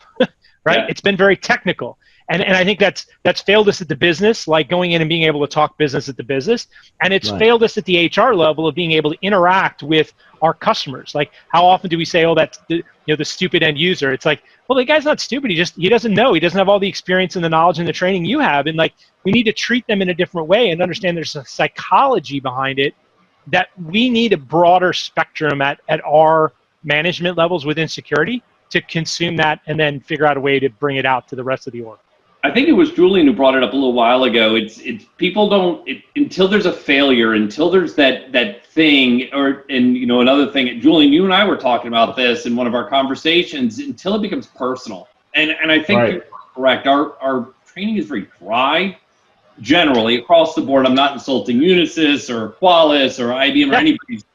S11: right? Yeah. It's been very technical. And I think that's failed us at the business, like going in and being able to talk business at the business. And it's failed us at the HR level of being able to interact with our customers. Like how often do we say, oh, that's the stupid end user? It's like, well, the guy's not stupid. He doesn't know. He doesn't have all the experience and the knowledge and the training you have. And like, we need to treat them in a different way and understand there's a psychology behind it, that we need a broader spectrum at our management levels within security to consume that and then figure out a way to bring it out to the rest of the org.
S12: I think it was Julian who brought it up a little while ago. It's people don't until there's a failure, until there's that thing, another thing. Julian, you and I were talking about this in one of our conversations. Until it becomes personal, and I think you're correct. Our training is very dry, generally across the board. I'm not insulting Unisys or Qualys or IBM or anybody's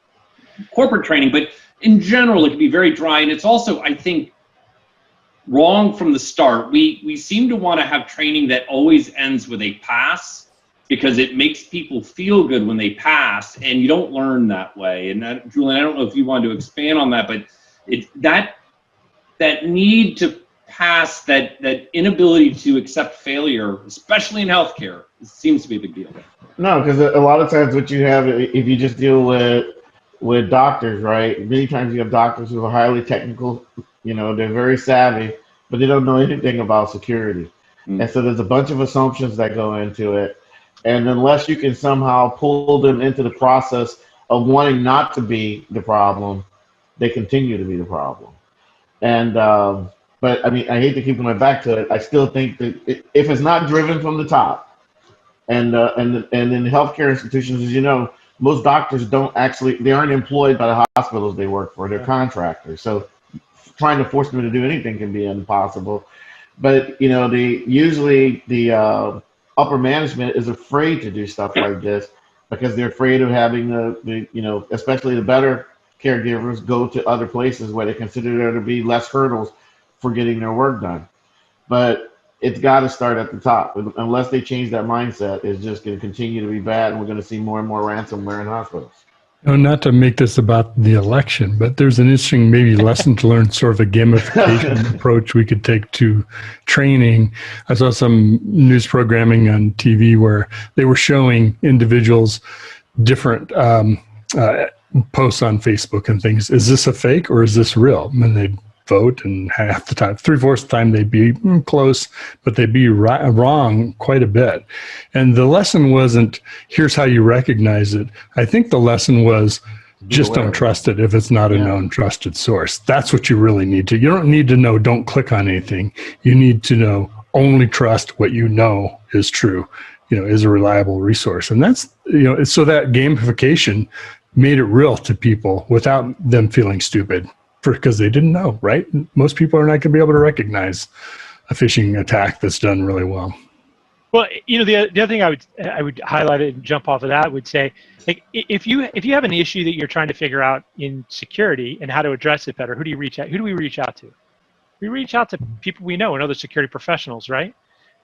S12: corporate training, but in general, it can be very dry, and it's also, I think, wrong from the start. We seem to want to have training that always ends with a pass, because it makes people feel good when they pass, and you don't learn that way. And that, Julian, I don't know if you wanted to expand on that, but that need to pass, that inability to accept failure, especially in healthcare, seems to be a big deal.
S10: No, because a lot of times what you have, if you just deal with doctors, right? Many times you have doctors who are highly technical. They're very savvy, but they don't know anything about security. And so there's a bunch of assumptions that go into it. And unless you can somehow pull them into the process of wanting not to be the problem, they continue to be the problem. And, but I mean, I hate to keep going back to it. I still think that if it's not driven from the top, and in healthcare institutions, as you know, most doctors they aren't employed by the hospitals they work for. They're contractors. So trying to force them to do anything can be impossible. But usually the upper management is afraid to do stuff like this, because they're afraid of having the especially the better caregivers go to other places where they consider there to be less hurdles for getting their work done. But it's got to start at the top. Unless they change that mindset, it's just going to continue to be bad, and we're going to see more and more ransomware in hospitals.
S9: No, not to make this about the election, but there's an interesting maybe lesson to learn, sort of a gamification approach we could take to training. I saw some news programming on TV where they were showing individuals different posts on Facebook and things. Is this a fake or is this real? And they'd vote, and half the time, 3/4 the time, they'd be close, but they'd be wrong quite a bit. And the lesson wasn't, here's how you recognize it. I think the lesson was, just don't trust it if it's not a known trusted source. That's what you really need to. You don't need to know, don't click on anything. You need to know, only trust what you know is true, is a reliable resource. And that's, so that gamification made it real to people without them feeling stupid, because they didn't know, right? Most people are not going to be able to recognize a phishing attack that's done really well.
S11: Well, the other thing I would highlight it and jump off of that would say, like, if you have an issue that you're trying to figure out in security and how to address it better, who do we reach out to? We reach out to people we know and other security professionals, right?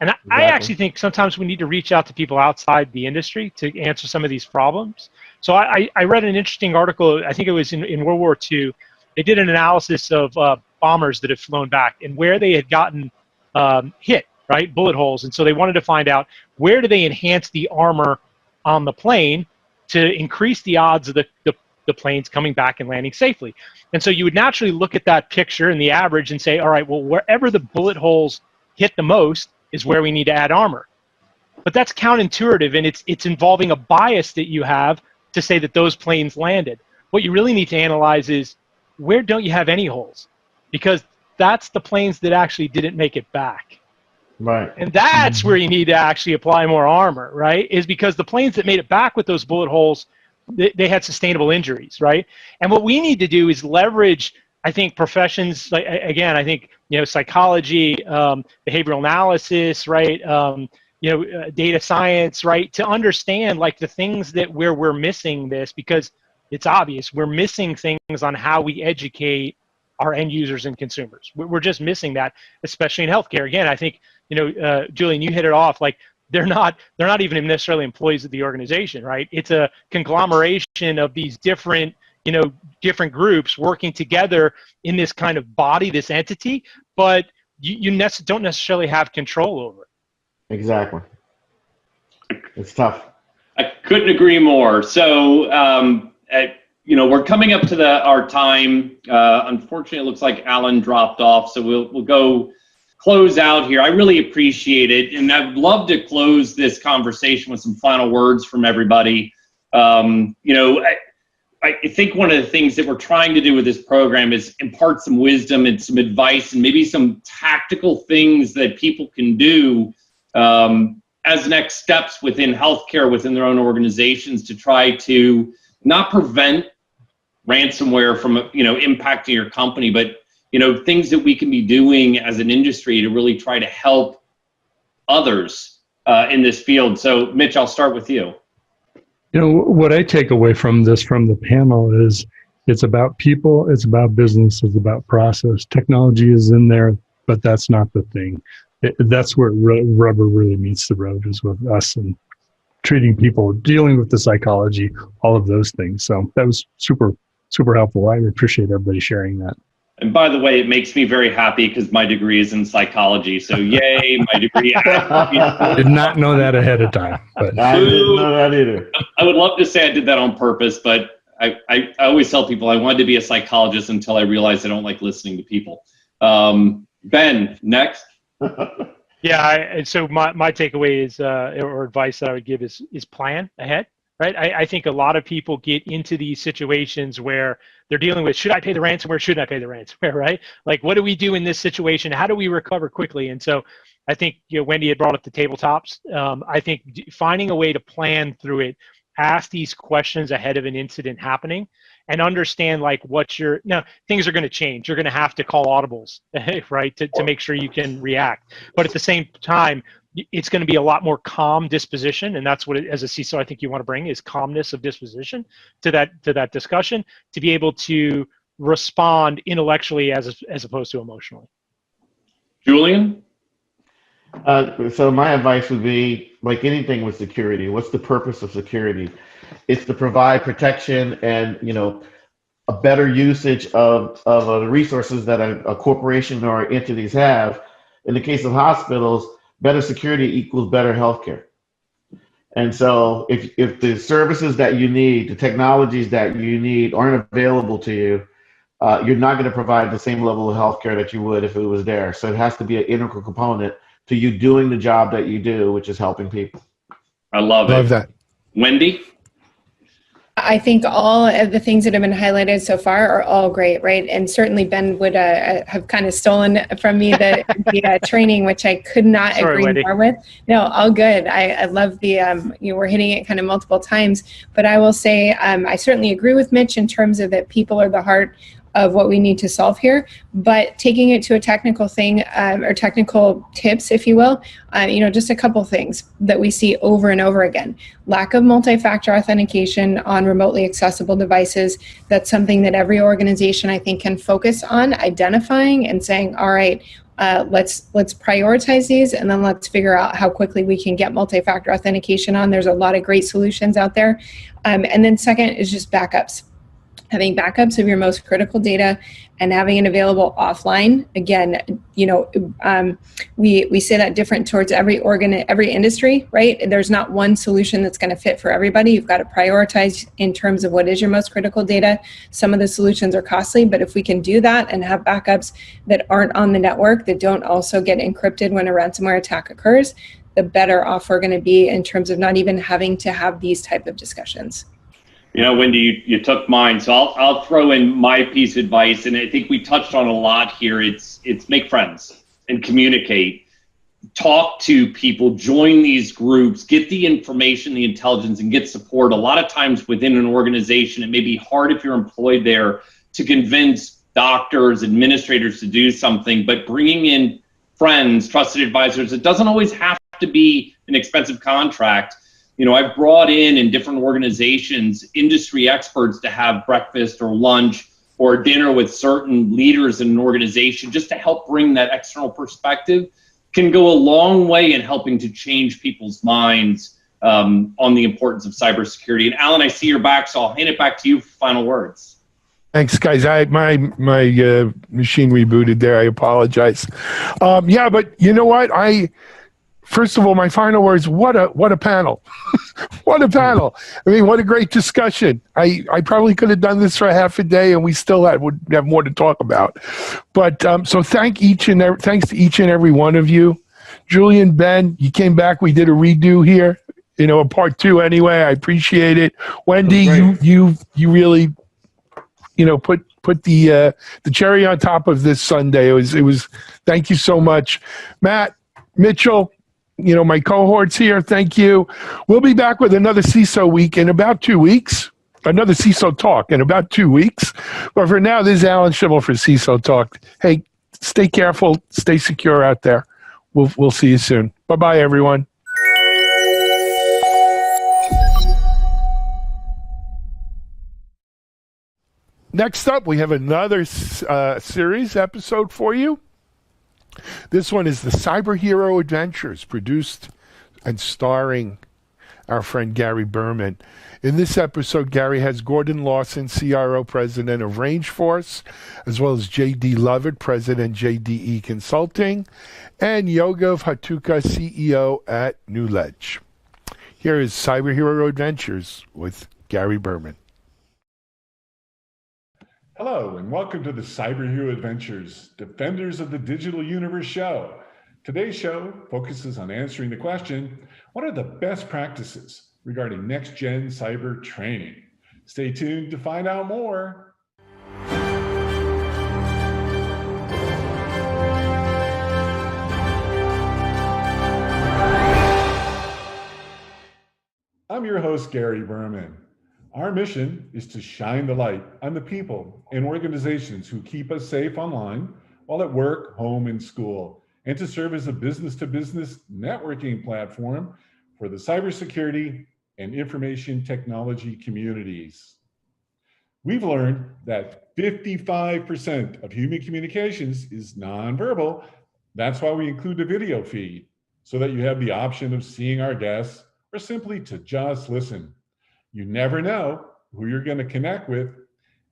S11: And I actually think sometimes we need to reach out to people outside the industry to answer some of these problems. So I read an interesting article, I think it was in World War II. They did an analysis of bombers that had flown back and where they had gotten hit, right, bullet holes. And so they wanted to find out, where do they enhance the armor on the plane to increase the odds of the planes coming back and landing safely. And so you would naturally look at that picture and the average and say, all right, well, wherever the bullet holes hit the most is where we need to add armor. But that's counterintuitive, and it's involving a bias that you have to say that those planes landed. What you really need to analyze is, where don't you have any holes? Because that's the planes that actually didn't make it back.
S10: Right.
S11: And that's where you need to actually apply more armor, right? Is because the planes that made it back with those bullet holes, they had sustainable injuries, right? And what we need to do is leverage, I think, professions, like, again, I think, psychology, behavioral analysis, right? Data science, right? To understand, like, the things where we're missing this, because it's obvious we're missing things on how we educate our end users and consumers. We're just missing that, especially in healthcare. Again, I think, Julian, you hit it off. Like, they're not even necessarily employees of the organization, right? It's a conglomeration of these different groups working together in this kind of body, this entity, but you don't necessarily have control over it.
S10: Exactly. It's tough.
S12: I couldn't agree more. So, we're coming up to our time. Unfortunately, it looks like Alan dropped off, so we'll go close out here. I really appreciate it, and I'd love to close this conversation with some final words from everybody. I think one of the things that we're trying to do with this program is impart some wisdom and some advice and maybe some tactical things that people can do as next steps within healthcare, within their own organizations, to try to not prevent ransomware from impacting your company, but things that we can be doing as an industry to really try to help others in this field. So, Mitch, I'll start with you.
S9: What I take away from the panel is, it's about people, it's about business, it's about process. Technology is in there, but that's not the thing. That's where rubber really meets the road, is with us and treating people, dealing with the psychology, all of those things. So that was super, super helpful. I appreciate everybody sharing that.
S12: And by the way, it makes me very happy because my degree is in psychology. So yay, my degree.
S9: I did not know that ahead of time. But
S10: I didn't know that either.
S12: I would love to say I did that on purpose, but I always tell people I wanted to be a psychologist until I realized I don't like listening to people. Ben, next.
S11: Yeah, so my takeaway is, or advice that I would give is plan ahead, right? I think a lot of people get into these situations where they're dealing with, should I pay the ransomware? Shouldn't I pay the ransomware, right? Like, what do we do in this situation? How do we recover quickly? And so I think, Wendy had brought up the tabletops. I think finding a way to plan through it, ask these questions ahead of an incident happening, and understand, like, now things are going to change. You're going to have to call audibles, right, to make sure you can react. But at the same time, it's going to be a lot more calm disposition, and that's what, as a CISO, I think you want to bring, is calmness of disposition to that discussion, to be able to respond intellectually as opposed to emotionally.
S12: Julian?
S10: So my advice would be, like anything with security, what's the purpose of security? It's to provide protection and, a better usage of the resources that a corporation or entities have. In the case of hospitals, better security equals better healthcare. And so if the services that you need, the technologies that you need aren't available to you, you're not going to provide the same level of healthcare that you would if it was there. So it has to be an integral component to you doing the job that you do, which is helping people.
S12: I love it.
S1: Love that.
S12: Wendy?
S8: I think all of the things that have been highlighted so far are all great, right? And certainly Ben would have kind of stolen from me the training, which I could not agree more with. No, all good. I love the, we're hitting it kind of multiple times, but I will say I certainly agree with Mitch in terms of that people are the heart of what we need to solve here, but taking it to a technical thing or technical tips, if you will, just a couple things that we see over and over again. Lack of multi-factor authentication on remotely accessible devices. That's something that every organization, I think, can focus on identifying and saying, all right, let's prioritize these, and then let's figure out how quickly we can get multi-factor authentication on. There's a lot of great solutions out there. And then second is just backups. Having backups of your most critical data and having it available offline. Again, we say that different towards every industry, right? There's not one solution that's going to fit for everybody. You've got to prioritize in terms of what is your most critical data. Some of the solutions are costly, but if we can do that and have backups that aren't on the network, that don't also get encrypted when a ransomware attack occurs, the better off we're going to be in terms of not even having to have these type of discussions.
S12: Wendy, you took mine, so I'll throw in my piece of advice, and I think we touched on a lot here. It's make friends and communicate, talk to people, join these groups, get the information, the intelligence, and get support. A lot of times within an organization, it may be hard if you're employed there to convince doctors, administrators to do something, but bringing in friends, trusted advisors, it doesn't always have to be an expensive contract. I've brought in different organizations, industry experts to have breakfast or lunch or dinner with certain leaders in an organization just to help bring that external perspective. Can go a long way in helping to change people's minds on the importance of cybersecurity. And Alan, I see your back, so I'll hand it back to you for final words.
S1: Thanks, guys. My machine rebooted there. I apologize. But you know what? First of all, my final words, what a panel. What a panel. I mean, what a great discussion. I probably could have done this for half a day and we still would have more to talk about. But so thanks to each and every one of you. Julian, Ben, you came back. We did a redo here, a part 2 anyway. I appreciate it. Wendy, you really, put the cherry on top of this Sunday. It was thank you so much. Matt, Mitchell, my cohorts here, thank you. We'll be back with another CISO week in about 2 weeks, another CISO talk in about 2 weeks. But for now, this is Alan Schimmel for CISO Talk. Hey, stay careful, stay secure out there. We'll see you soon. Bye-bye, everyone. Next up, we have another series episode for you. This one is the Cyber Hero Adventures, produced and starring our friend Gary Berman. In this episode, Gary has Gordon Lawson, CRO President of Rangeforce, as well as J.D. Lovett, President, JDE Consulting, and Yogav Hatuka, CEO at New Ledge. Here is Cyber Hero Adventures with Gary Berman.
S13: Hello, and welcome to the Cyber Hero Adventures, Defenders of the Digital Universe show. Today's show focuses on answering the question, what are the best practices regarding next-gen cyber training? Stay tuned to find out more. I'm your host, Gary Berman. Our mission is to shine the light on the people and organizations who keep us safe online while at work, home, and school, and to serve as a business-to-business networking platform for the cybersecurity and information technology communities. We've learned that 55% of human communications is nonverbal. That's why we include the video feed. so that you have the option of seeing our guests or simply to just listen. You never know who you're going to connect with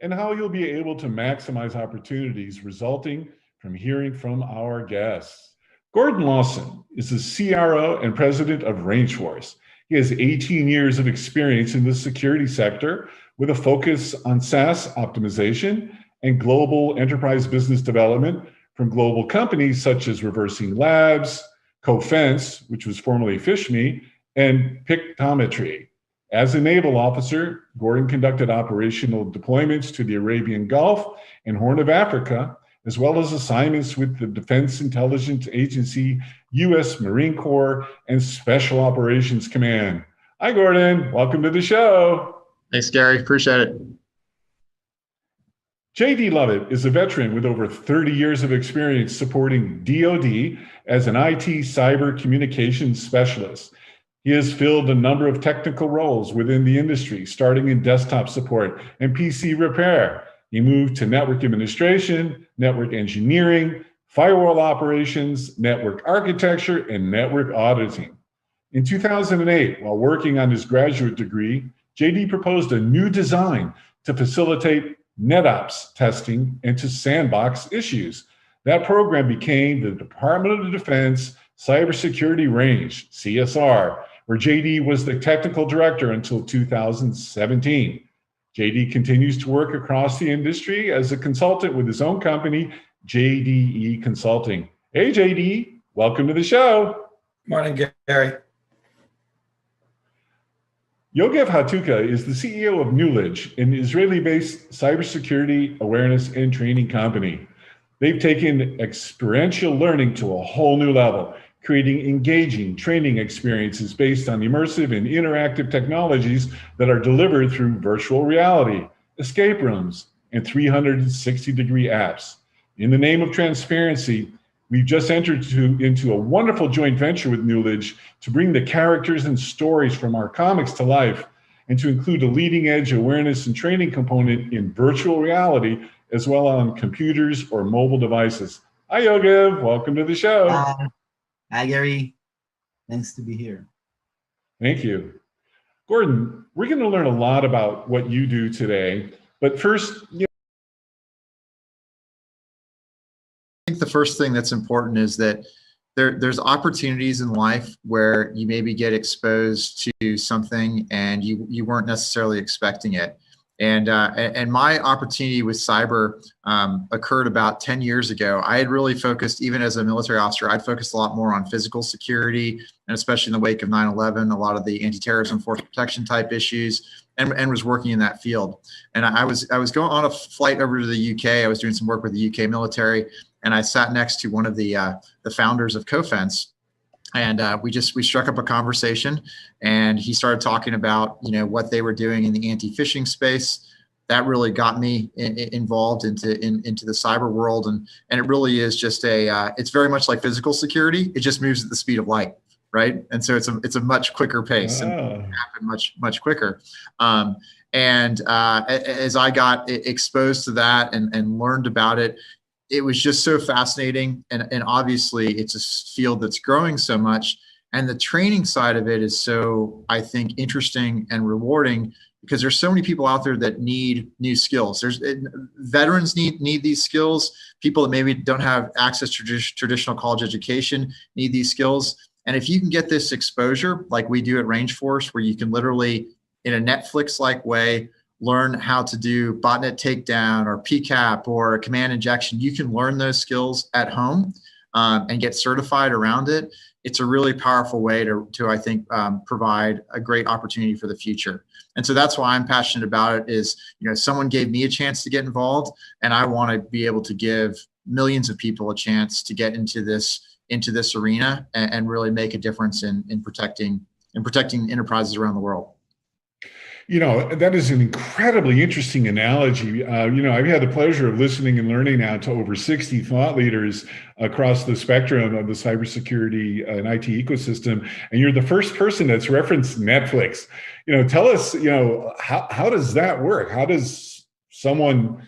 S13: and how you'll be able to maximize opportunities resulting from hearing from our guests. Gordon Lawson is the CRO and president of Rangeforce. He has 18 years of experience in the security sector with a focus on SaaS optimization and global enterprise business development from global companies such as Reversing Labs, Cofense, which was formerly FishMe, and Pictometry. As a naval officer, Gordon conducted operational deployments to the Arabian Gulf and Horn of Africa, as well as assignments with the Defense Intelligence Agency, U.S. Marine Corps, and Special Operations Command. Hi, Gordon. Welcome to the show.
S14: Thanks, Gary. Appreciate it.
S13: J.D. Lovett is a veteran with over 30 years of experience supporting DoD as an IT cyber communications specialist. He has filled a number of technical roles within the industry, starting in desktop support and PC repair. He moved to network administration, network engineering, firewall operations, network architecture, and network auditing. In 2008, while working on his graduate degree, JD proposed a new design to facilitate NetOps testing and to sandbox issues. That program became the Department of Defense Cybersecurity Range, CSR, where JD was the technical director until 2017. JD continues to work across the industry as a consultant with his own company, JDE Consulting. Hey, JD, welcome to the show.
S15: Morning, Gary.
S13: Yogev Hatuka is the CEO of Knowledge, an Israeli-based cybersecurity awareness and training company. They've taken experiential learning to a whole new level, creating engaging training experiences based on immersive and interactive technologies that are delivered through virtual reality, escape rooms, and 360-degree apps. In the name of transparency, we've just entered into a wonderful joint venture with Knowledge to bring the characters and stories from our comics to life and to include a leading-edge awareness and training component in virtual reality as well on computers or mobile devices. Hi, Yogev. Welcome to the show.
S15: Hi, Gary. Thanks to be here.
S13: Thank you. Gordon, we're going to learn a lot about what you do today, but first,
S14: I think the first thing that's important is that there's opportunities in life where you maybe get exposed to something and you weren't necessarily expecting it. And my opportunity with cyber occurred about 10 years ago. I had really focused, even as a military officer, I'd focused a lot more on physical security, and especially in the wake of 9/11, a lot of the anti-terrorism force protection type issues, and was working in that field. And I was going on a flight over to the UK. I was doing some work with the UK military, and I sat next to one of the founders of Cofense. And we struck up a conversation, and he started talking about what they were doing in the anti-phishing space. That really got me involved into the cyber world, and it really is just it's very much like physical security. It just moves at the speed of light, right? And so it's a much quicker pace and happen much quicker. And as I got exposed to that and learned about it, it was just so fascinating. And obviously it's a field that's growing so much. And the training side of it is so, I think, interesting and rewarding because there's so many people out there that need new skills. Veterans need these skills. People that maybe don't have access to traditional college education need these skills. And if you can get this exposure like we do at Rangeforce, where you can literally, in a Netflix-like way, learn how to do botnet takedown or PCAP or command injection, you can learn those skills at home and get certified around it. It's a really powerful way to I think, provide a great opportunity for the future. And so that's why I'm passionate about it is, someone gave me a chance to get involved, and I want to be able to give millions of people a chance to get into this arena and really make a difference in protecting enterprises around the world.
S13: That is an incredibly interesting analogy. I've had the pleasure of listening and learning now to over 60 thought leaders across the spectrum of the cybersecurity and IT ecosystem, and you're the first person that's referenced Netflix. Tell us, how does that work? How does someone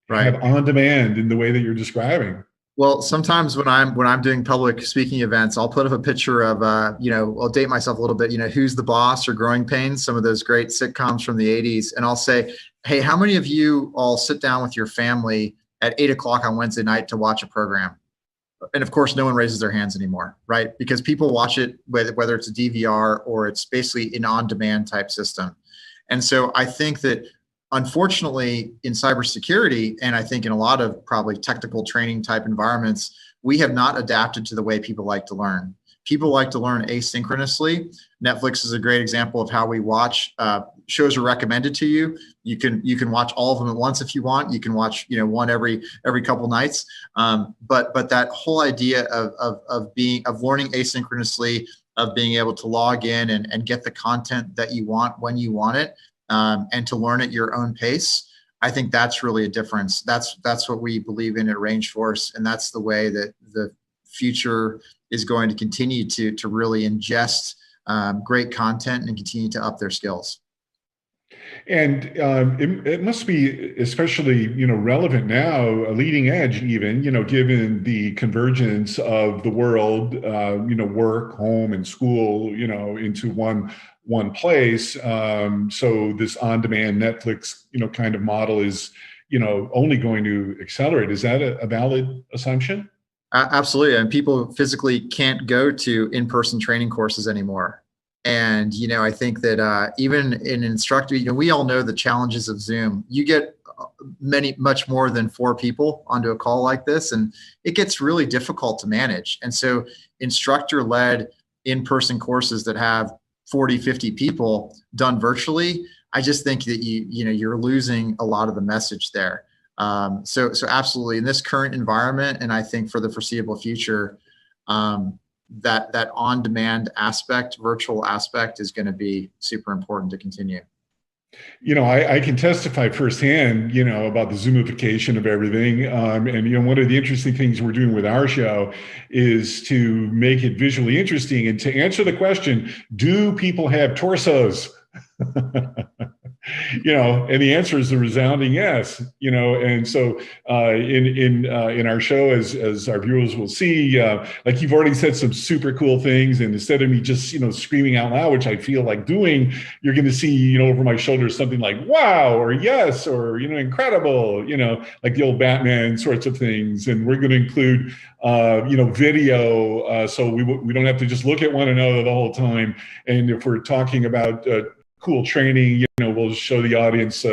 S13: have on demand in the way that you're describing?
S14: Well, sometimes when I'm doing public speaking events, I'll put up a picture of I'll date myself a little bit, Who's the Boss or Growing Pains, some of those great sitcoms from the 80s, and I'll say, hey, how many of you all sit down with your family at 8 o'clock on Wednesday night to watch a program? And of course, no one raises their hands anymore, right? Because people watch it whether it's a DVR or it's basically an on-demand type system. And so I think that unfortunately in cybersecurity, and I think in a lot of probably technical training type environments, we have not adapted to the way people like to learn. People like to learn asynchronously. Netflix is a great example of how we watch. Shows are recommended to you. You can watch all of them at once if you want. You can watch one every couple nights. But that whole idea of learning asynchronously, of being able to log in and get the content that you want when you want it, and to learn at your own pace, I think that's really a difference. That's what we believe in at Rangeforce, and that's the way that the future is going to continue to really ingest great content and continue to up their skills.
S13: And it must be especially, relevant now, a leading edge even, given the convergence of the world, work, home, and school, into one place. So this on-demand Netflix, kind of model is, only going to accelerate. Is that a valid assumption?
S14: Absolutely. And people physically can't go to in-person training courses anymore. And, I think that even in instructor, we all know the challenges of Zoom. You get much more than 4 people onto a call like this, and it gets really difficult to manage. And so instructor-led in-person courses that have 40, 50 people done virtually, I just think that you're losing a lot of the message there. So absolutely in this current environment, and I think for the foreseeable future, that on-demand aspect, virtual aspect, is going to be super important to continue.
S13: I can testify firsthand, about the Zoomification of everything. And, one of the interesting things we're doing with our show is to make it visually interesting and to answer the question, do people have torsos? And the answer is a resounding yes, and so in our show, as our viewers will see, like you've already said some super cool things, and instead of me just, screaming out loud, which I feel like doing, you're going to see, over my shoulder something like, wow, or yes, or, incredible, like the old Batman sorts of things. And we're going to include, video, so we don't have to just look at one another the whole time. And if we're talking about, cool training, we'll show the audience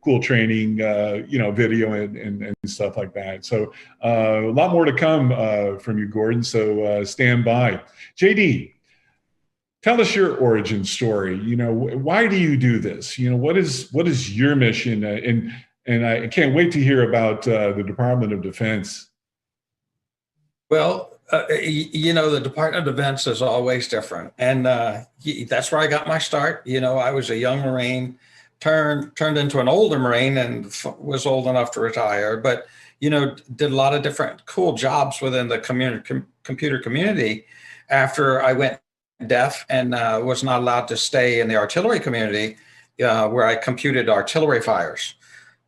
S13: cool training, video and stuff like that. So a lot more to come from you, Gordon. So stand by. JD, tell us your origin story. Why do you do this? What is your mission? And I can't wait to hear about the Department of Defense.
S16: Well, the Department of Defense is always different. And that's where I got my start. I was a young Marine, turned into an older Marine and was old enough to retire, but, did a lot of different cool jobs within the computer community after I went deaf and was not allowed to stay in the artillery community where I computed artillery fires.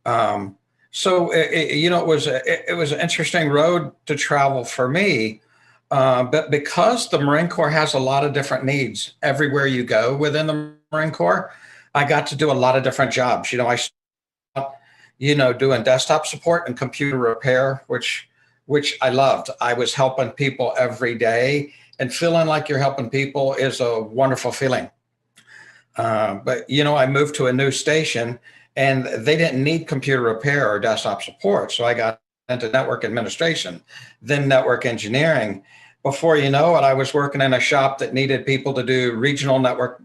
S16: So, it was an interesting road to travel for me. But because the Marine Corps has a lot of different needs everywhere you go within the Marine Corps, I got to do a lot of different jobs. I started, doing desktop support and computer repair, which I loved. I was helping people every day, and feeling like you're helping people is a wonderful feeling. But, I moved to a new station, and they didn't need computer repair or desktop support. So I got into network administration, then network engineering. Before you know it, I was working in a shop that needed people to do regional network,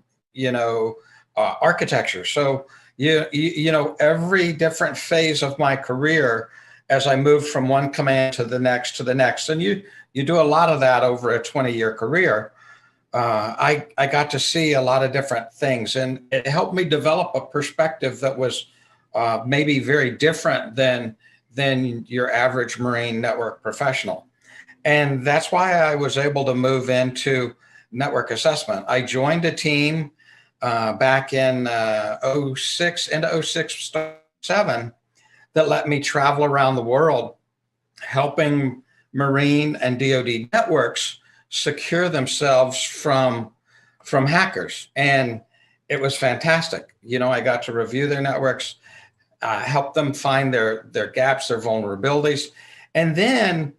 S16: architecture. So, every different phase of my career, as I moved from one command to the next, and you do a lot of that over a 20-year career. I got to see a lot of different things, and it helped me develop a perspective that was maybe very different than your average Marine network professional. And that's why I was able to move into network assessment. I joined a team back in 06 into 06, 07 that let me travel around the world, helping Marine, and DoD networks secure themselves from hackers. And it was fantastic. You know, I got to review their networks, help them find their gaps, their vulnerabilities. And then,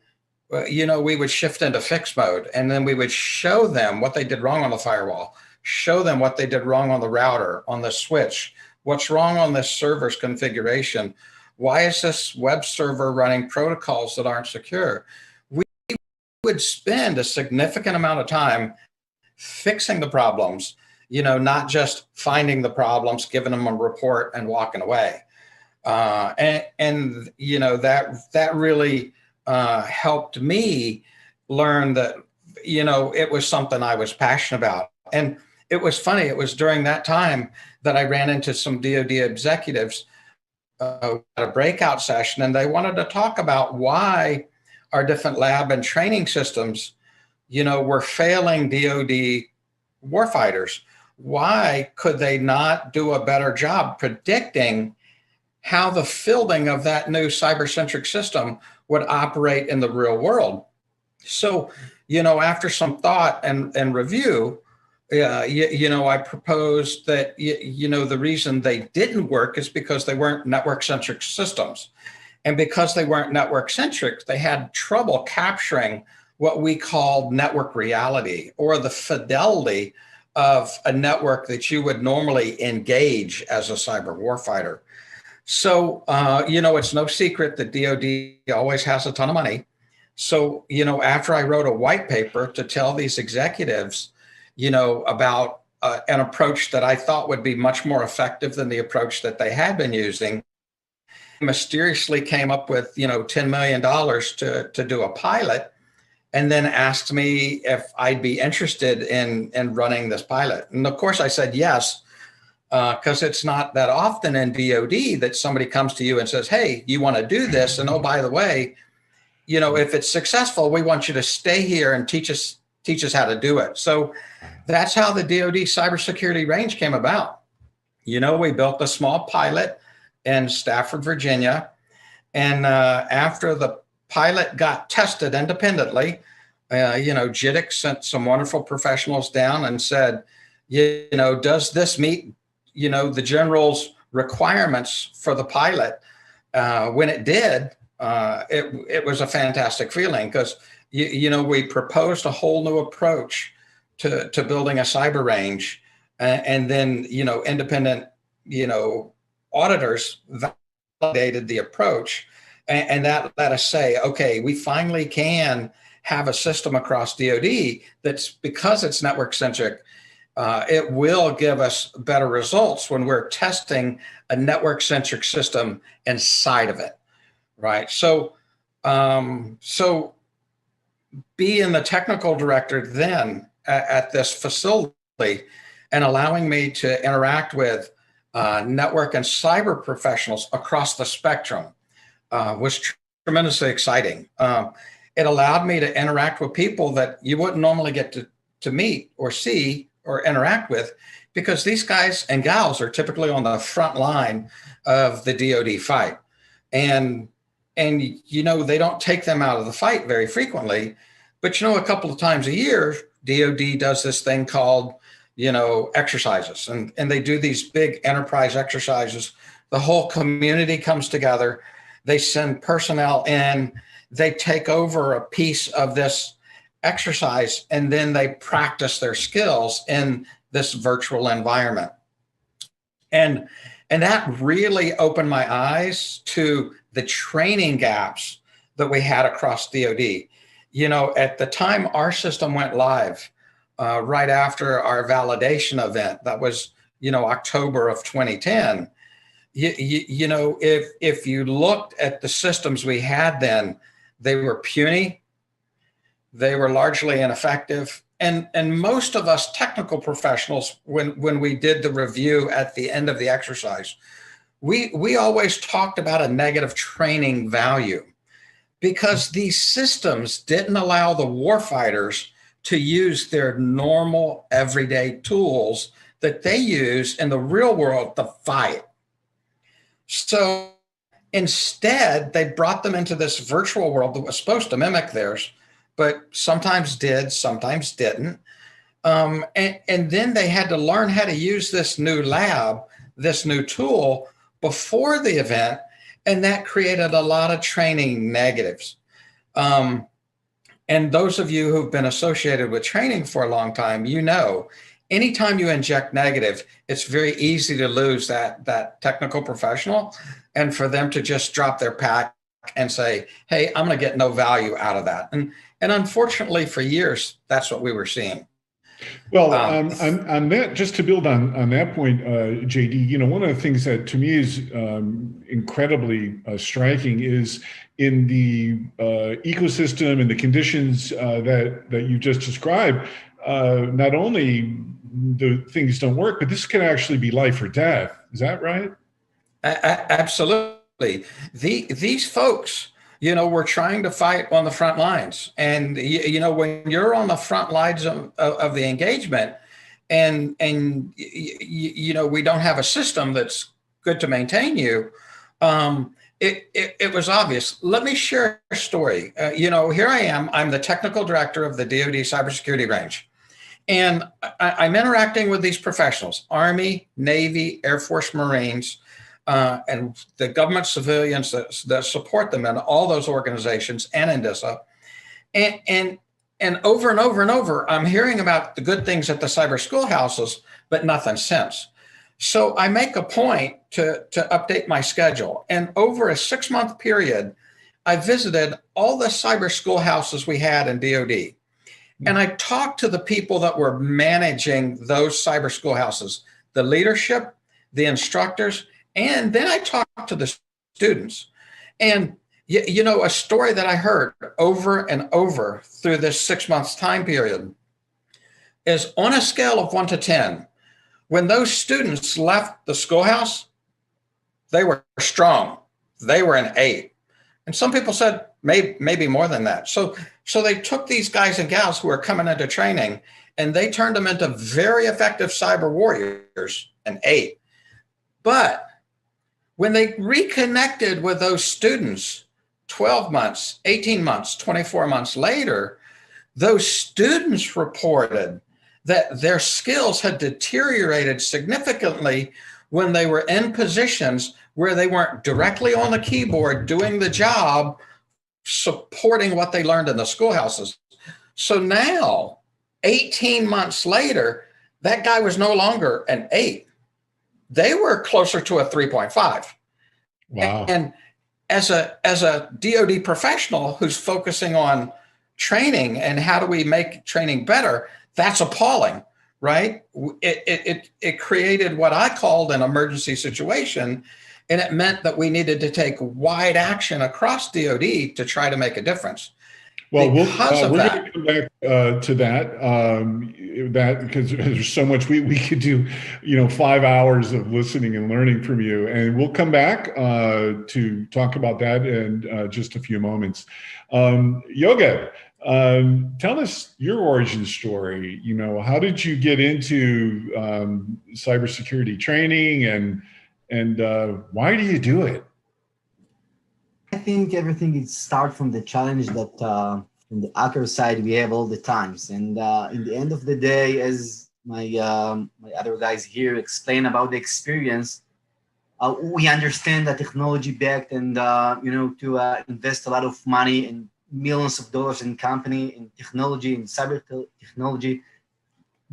S16: you know, we would shift into fix mode, and then we would show them what they did wrong on the firewall, show them what they did wrong on the router, on the switch, what's wrong on this server's configuration. Why is this web server running protocols that aren't secure? We would spend a significant amount of time fixing the problems, you know, not just finding the problems, giving them a report and walking away. And you know, that really helped me learn that, you know, it was something I was passionate about. And it was funny, it was during that time that I ran into some DoD executives at a breakout session, and they wanted to talk about why our different lab and training systems, you know, were failing DoD warfighters. Why could they not do a better job predicting how the fielding of that new cyber-centric system would operate in the real world? So, you know, after some thought and review, you know, I proposed that, you know, the reason they didn't work is because they weren't network-centric systems. And because they weren't network-centric, they had trouble capturing what we called network reality, or the fidelity of a network that you would normally engage as a cyber warfighter. So, you know, it's no secret that DoD always has a ton of money. So, you know, after I wrote a white paper to tell these executives, you know, about an approach that I thought would be much more effective than the approach that they had been using, mysteriously came up with, you know, $10 million to do a pilot, and then asked me if I'd be interested in running this pilot. And of course I said yes, because it's not that often in DoD that somebody comes to you and says, hey, you want to do this? And oh, by the way, you know, if it's successful, we want you to stay here and teach us how to do it. So that's how the DoD cybersecurity range came about. You know, we built a small pilot in Stafford, Virginia. And after the pilot got tested independently, you know, JITC sent some wonderful professionals down and said, you know, does this meet, you know, the general's requirements for the pilot? When it did, it was a fantastic feeling, because, you know, we proposed a whole new approach to building a cyber range, and then, you know, independent, you know, auditors validated the approach, and that let us say, okay, we finally can have a system across DoD that's, because it's network centric, it will give us better results when we're testing a network centric system inside of it, right? So, so being the technical director then at this facility and allowing me to interact with network and cyber professionals across the spectrum was tremendously exciting. It allowed me to interact with people that you wouldn't normally get to meet or see or interact with, because these guys and gals are typically on the front line of the DoD fight. And you know, they don't take them out of the fight very frequently, but, you know, a couple of times a year, DoD does this thing called, you know, exercises, and they do these big enterprise exercises. The whole community comes together. They send personnel in, they take over a piece of this exercise, and then they practice their skills in this virtual environment. And that really opened my eyes to the training gaps that we had across DoD. You know, at the time our system went live, right after our validation event, that was, you know, October of 2010. You know, if you looked at the systems we had then, they were puny, they were largely ineffective, and most of us technical professionals, when we did the review at the end of the exercise, we always talked about a negative training value, because these systems didn't allow the warfighters to use their normal everyday tools that they use in the real world to fight. So Instead, they brought them into this virtual world that was supposed to mimic theirs, but sometimes did, sometimes didn't. And then they had to learn how to use this new lab, this new tool before the event, and that created a lot of training negatives. And those of you who've been associated with training for a long time, you know, anytime you inject negative, it's very easy to lose that technical professional and for them to just drop their pack and say, hey, I'm going to get no value out of that. And unfortunately, for years, that's what we were seeing.
S13: Well, on that, just to build on that point, JD, you know, one of the things that to me is incredibly striking is in the ecosystem and the conditions that you just described. Not only the things don't work, but this can actually be life or death. Is that right?
S16: Absolutely. These folks, you know, we're trying to fight on the front lines. And, you know, when you're on the front lines of the engagement and you know, we don't have a system that's good to maintain you, it was obvious. Let me share a story. You know, here I am. I'm the technical director of the DoD Cybersecurity Range. And I'm interacting with these professionals, Army, Navy, Air Force, Marines, and the government civilians that support them in all those organizations and in DISA. And over and over and over, I'm hearing about the good things at the cyber schoolhouses, but nothing since. So I make a point to update my schedule. And over a 6-month period, I visited all the cyber schoolhouses we had in DoD. And I talked to the people that were managing those cyber schoolhouses, the leadership, the instructors, and then I talked to the students. And, you know, a story that I heard over and over through this 6 months time period is on a scale of 1 to 10, when those students left the schoolhouse, they were strong. They were an 8. And some people said maybe more than that. So they took these guys and gals who are coming into training and they turned them into very effective cyber warriors, an 8. But when they reconnected with those students 12 months, 18 months, 24 months later, those students reported that their skills had deteriorated significantly when they were in positions where they weren't directly on the keyboard doing the job, supporting what they learned in the schoolhouses. So now, 18 months later, that guy was no longer an 8. They were closer to a 3.5.
S13: Wow.
S16: And as a DoD professional who's focusing on training and how do we make training better, that's appalling, right? It created what I called an emergency situation, and it meant that we needed to take wide action across DoD to try to make a difference.
S13: Well, we're going to come back to that because there's so much we could do, you know, 5 hours of listening and learning from you, and we'll come back to talk about that in just a few moments. Yoga, tell us your origin story. You know, how did you get into cybersecurity training, and why do you do it?
S15: I think everything starts from the challenge that from the hacker side we have all the times. And in the end of the day, as my other guys here explain about the experience, we understand that technology backed and you know, to invest a lot of money and millions of dollars in company in technology and cyber technology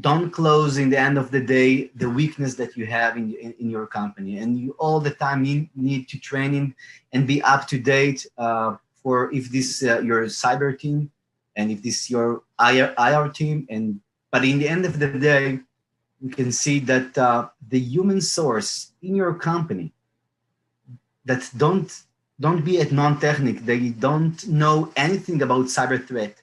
S15: don't close in the end of the day the weakness that you have in your company, and you all the time need to train and be up to date for if this your cyber team and if this your IR team. And but in the end of the day, we can see that the human source in your company that don't be a non-technic, they don't know anything about cyber threat.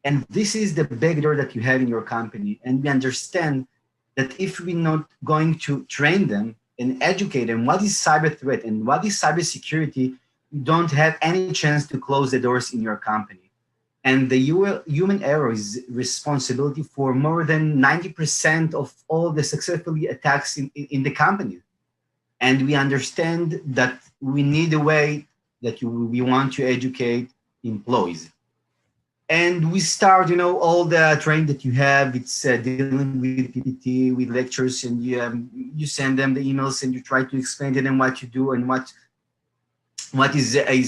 S15: And this is the backdoor that you have in your company. And we understand that if we're not going to train them and educate them what is cyber threat and what is cybersecurity, you don't have any chance to close the doors in your company. And the human error is responsibility for more than 90% of all the successful attacks in the company. And we understand that we need a way that we want to educate employees. And we start, all the training that you have, it's dealing with PPT, with lectures, and you send them the emails and you try to explain to them what you do and what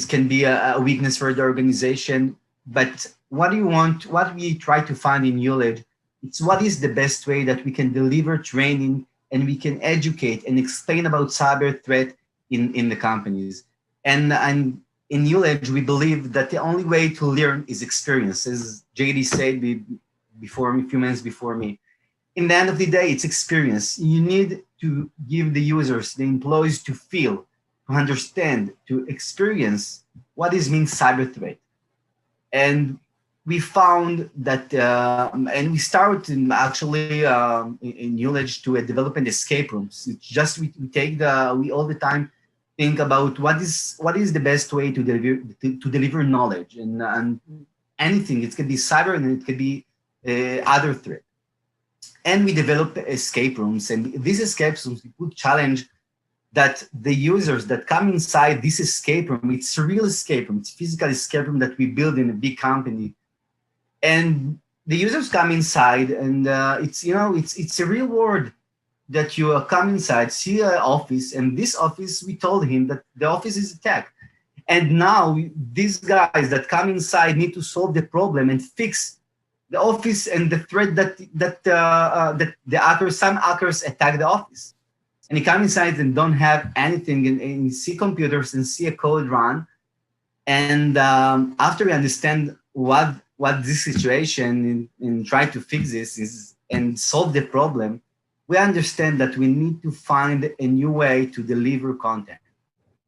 S15: can be a weakness for the organization. But what we try to find in Knowledge, it's what is the best way that we can deliver training and we can educate and explain about cyber threat in the companies. And in Knowledge, we believe that the only way to learn is experience, as JD said before me, a few minutes before me. In the end of the day, it's experience. You need to give the users, the employees, to feel, to understand, to experience what is means cyber threat. And we found that, and we started actually in Knowledge to developing escape rooms. It's just we all the time think about what is the best way to deliver knowledge and anything. It could be cyber and it could be other threat. And we developed escape rooms, and these escape rooms, we put challenge that the users that come inside this escape room, it's a real escape room, it's a physical escape room that we build in a big company. And the users come inside and it's a real world that you come inside, see an office, and this office, we told him that the office is attacked. And now these guys that come inside need to solve the problem and fix the office and the threat that some hackers attack the office. And you come inside and don't have anything and see computers and see a code run. And after we understand what this situation and try to fix this is and solve the problem, we understand that we need to find a new way to deliver content.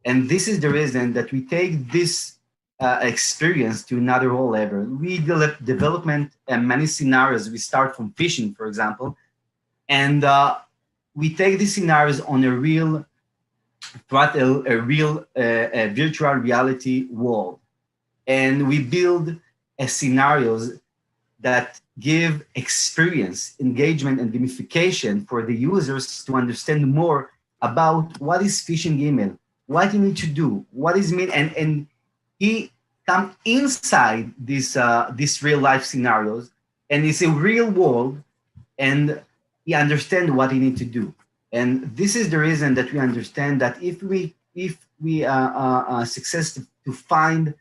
S15: And this is the reason that we take this experience to another whole level. We development and many scenarios. We start from phishing, for example, and we take these scenarios on a real virtual reality world, and we build scenarios that give experience, engagement, and gamification for the users to understand more about what is phishing email, what you need to do, what is mean, and he come inside these real life scenarios, and it's a real world, and he understand what he need to do. And this is the reason that we understand that if we success to find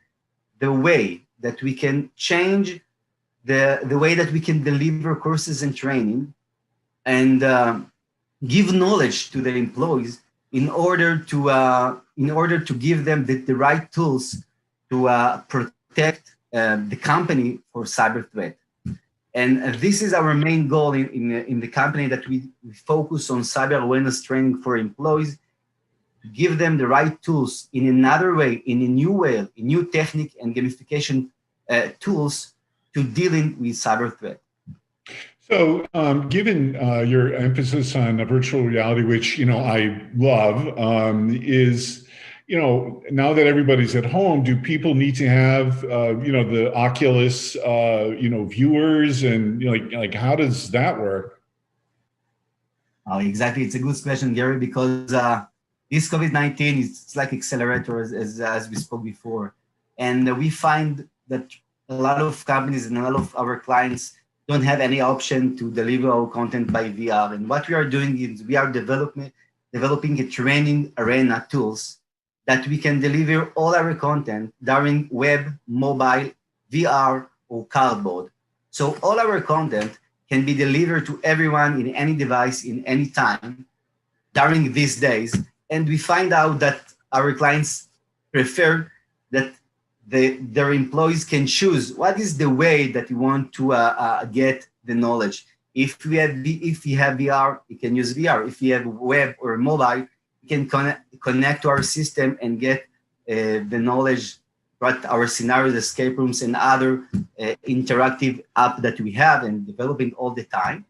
S15: the way that we can change the way that we can deliver courses and training and give knowledge to the employees in order to give them the right tools to protect the company for cyber threat. And this is our main goal in the company, that we focus on cyber awareness training for employees, to give them the right tools in another way, in a new way, a new technique and gamification tools to dealing with cyber threat.
S13: So given your emphasis on virtual reality, which, I love, is, now that everybody's at home, do people need to have, the Oculus, viewers, and like how does that work?
S15: Oh, exactly. It's a good question, Gary, because this COVID-19 is like accelerator, as we spoke before. And we find that a lot of companies and a lot of our clients don't have any option to deliver our content by VR. And what we are doing is we are developing a training arena tools that we can deliver all our content during web, mobile, VR, or cardboard. So all our content can be delivered to everyone in any device, in any time during these days. And we find out that our clients prefer that their employees can choose what is the way that you want to get the knowledge. If you have VR, you can use VR. If you have web or mobile, you can connect to our system and get the knowledge, what our scenarios, escape rooms, and other interactive app that we have and developing all the time.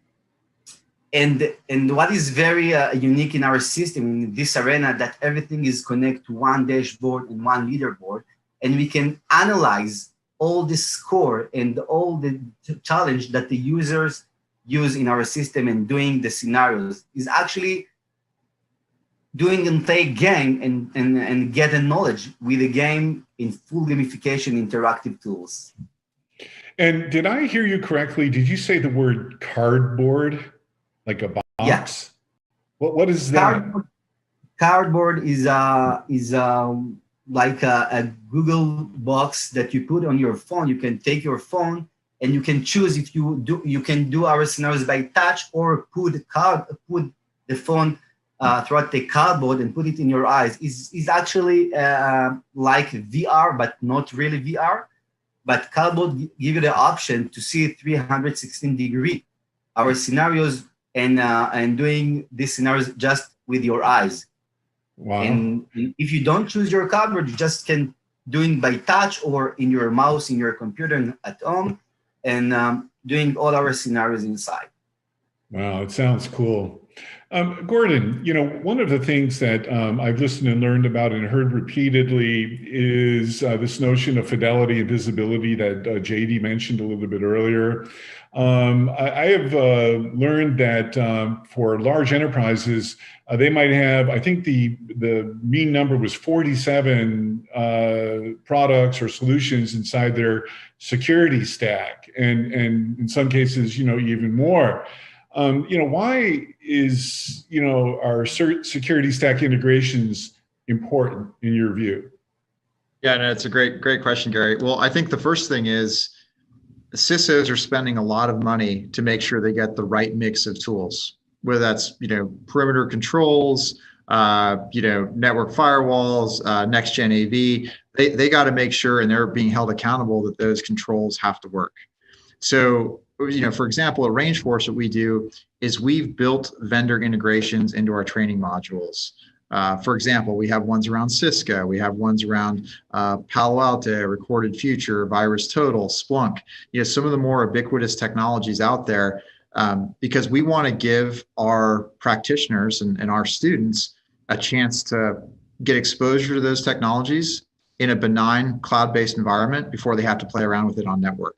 S15: And what is very unique in our system, in this arena, that everything is connected to one dashboard and one leaderboard, and we can analyze all the score and all the challenge that the users use in our system and doing the scenarios. Is actually doing and play game and get a knowledge with a game in full gamification interactive tools.
S13: And did I hear you correctly? Did you say the word cardboard, like a box?
S15: Yeah.
S13: What is that?
S15: Cardboard is like a Google box that you put on your phone. You can take your phone and you can choose if you can do our scenarios by touch or put the phone throughout the cardboard and put it in your eyes. Is actually like VR, but not really VR. But cardboard give you the option to see 316 degree our scenarios and doing these scenarios just with your eyes.
S13: Wow.
S15: And if you don't choose your cardboard, you just can do it by touch or in your mouse, in your computer at home, and doing all our scenarios inside.
S13: Wow, it sounds cool. Gordon, one of the things that I've listened and learned about and heard repeatedly is this notion of fidelity and visibility that JD mentioned a little bit earlier. I have learned that for large enterprises, they might have, I think the mean number was 47 products or solutions inside their security stack, and in some cases, even more. Why is, our security stack integrations important in your view?
S14: Yeah, no, it's a great question, Gary. Well, I think the first thing is CISOs are spending a lot of money to make sure they get the right mix of tools, whether that's, perimeter controls, network firewalls, next gen AV. They got to make sure, and they're being held accountable, that those controls have to work. So, for example, at Rangeforce, what we do is we've built vendor integrations into our training modules. For example, we have ones around Cisco, we have ones around Palo Alto, Recorded Future, VirusTotal, Splunk, some of the more ubiquitous technologies out there, because we want to give our practitioners and our students a chance to get exposure to those technologies in a benign cloud-based environment before they have to play around with it on network.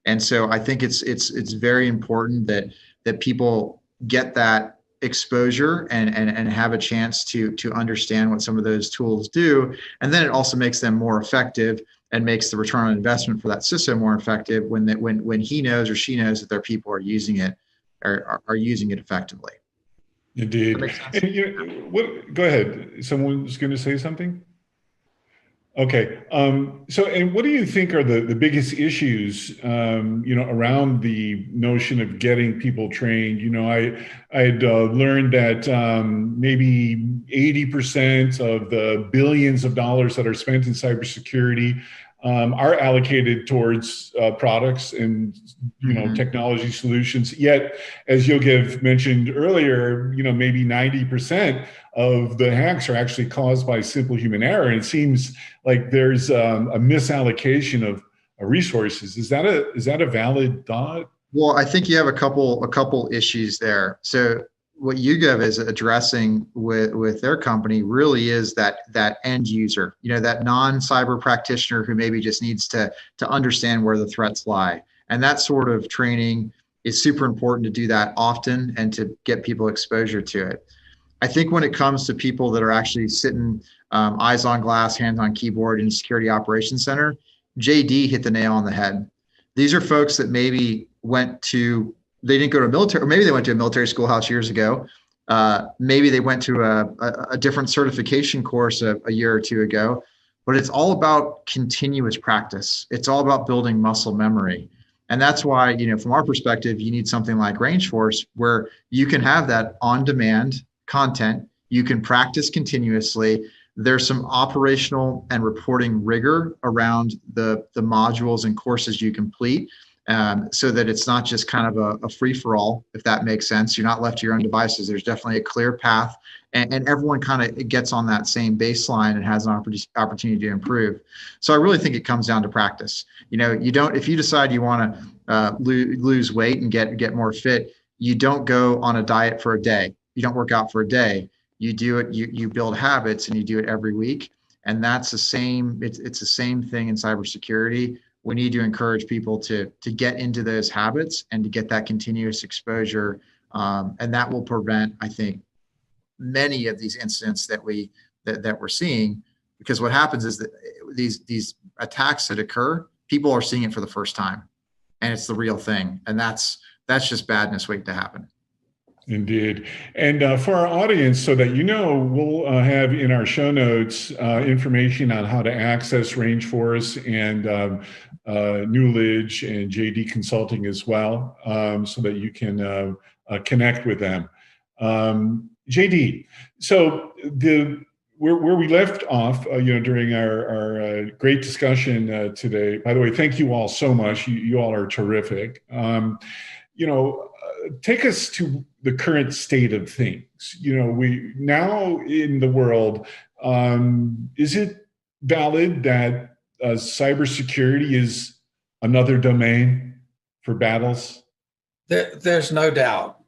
S14: And so I think it's very important that people get that exposure and have a chance to understand what some of those tools do. And then it also makes them more effective and makes the return on investment for that CISO more effective when he knows or she knows that their people are using it are using it effectively.
S13: Indeed. And, go ahead. Someone's going to say something? Okay. And what do you think are the biggest issues, around the notion of getting people trained? I had learned that maybe 80% of the billions of dollars that are spent in cybersecurity are allocated towards products and technology solutions. Yet, as Yogev mentioned earlier, maybe 90% of the hacks are actually caused by simple human error. And it seems like there's a misallocation of resources. Is that a valid thought?
S14: Well, I think you have a couple issues there. So what YouGov is addressing with their company really is that end user, that non-cyber practitioner who maybe just needs to understand where the threats lie. And that sort of training is super important to do that often and to get people exposure to it. I think when it comes to people that are actually sitting eyes on glass, hands on keyboard in Security Operations Center, JD hit the nail on the head. These are folks that maybe they didn't go to a military, or maybe they went to a military schoolhouse years ago. Maybe they went to a different certification course a year or two ago, but it's all about continuous practice. It's all about building muscle memory. And that's why, from our perspective, you need something like Rangeforce where you can have that on-demand content. You can practice continuously. There's some operational and reporting rigor around the modules and courses you complete. So that it's not just kind of a free-for-all, if that makes sense. You're not left to your own devices. There's definitely a clear path, and everyone kind of gets on that same baseline and has an opportunity to improve. So I really think it comes down to practice. If you decide you want to lose weight and get more fit, you don't go on a diet for a day. You don't work out for a day. You do it. You build habits, and you do it every week. And that's the same. It's the same thing in cybersecurity. We need to encourage people to get into those habits and to get that continuous exposure. And that will prevent, I think, many of these incidents that we're seeing, because what happens is that these attacks that occur, people are seeing it for the first time, and it's the real thing, and that's just badness waiting to happen.
S13: Indeed. And for our audience, so that you know, we'll have in our show notes information on how to access Rangeforce and Newledge and JD Consulting as well, so that you can connect with them. JD, so where we left off, during our great discussion today. By the way, thank you all so much. You all are terrific. Take us to the current state of things. We now in the world, is it valid that cybersecurity is another domain for battles?
S16: There's no doubt.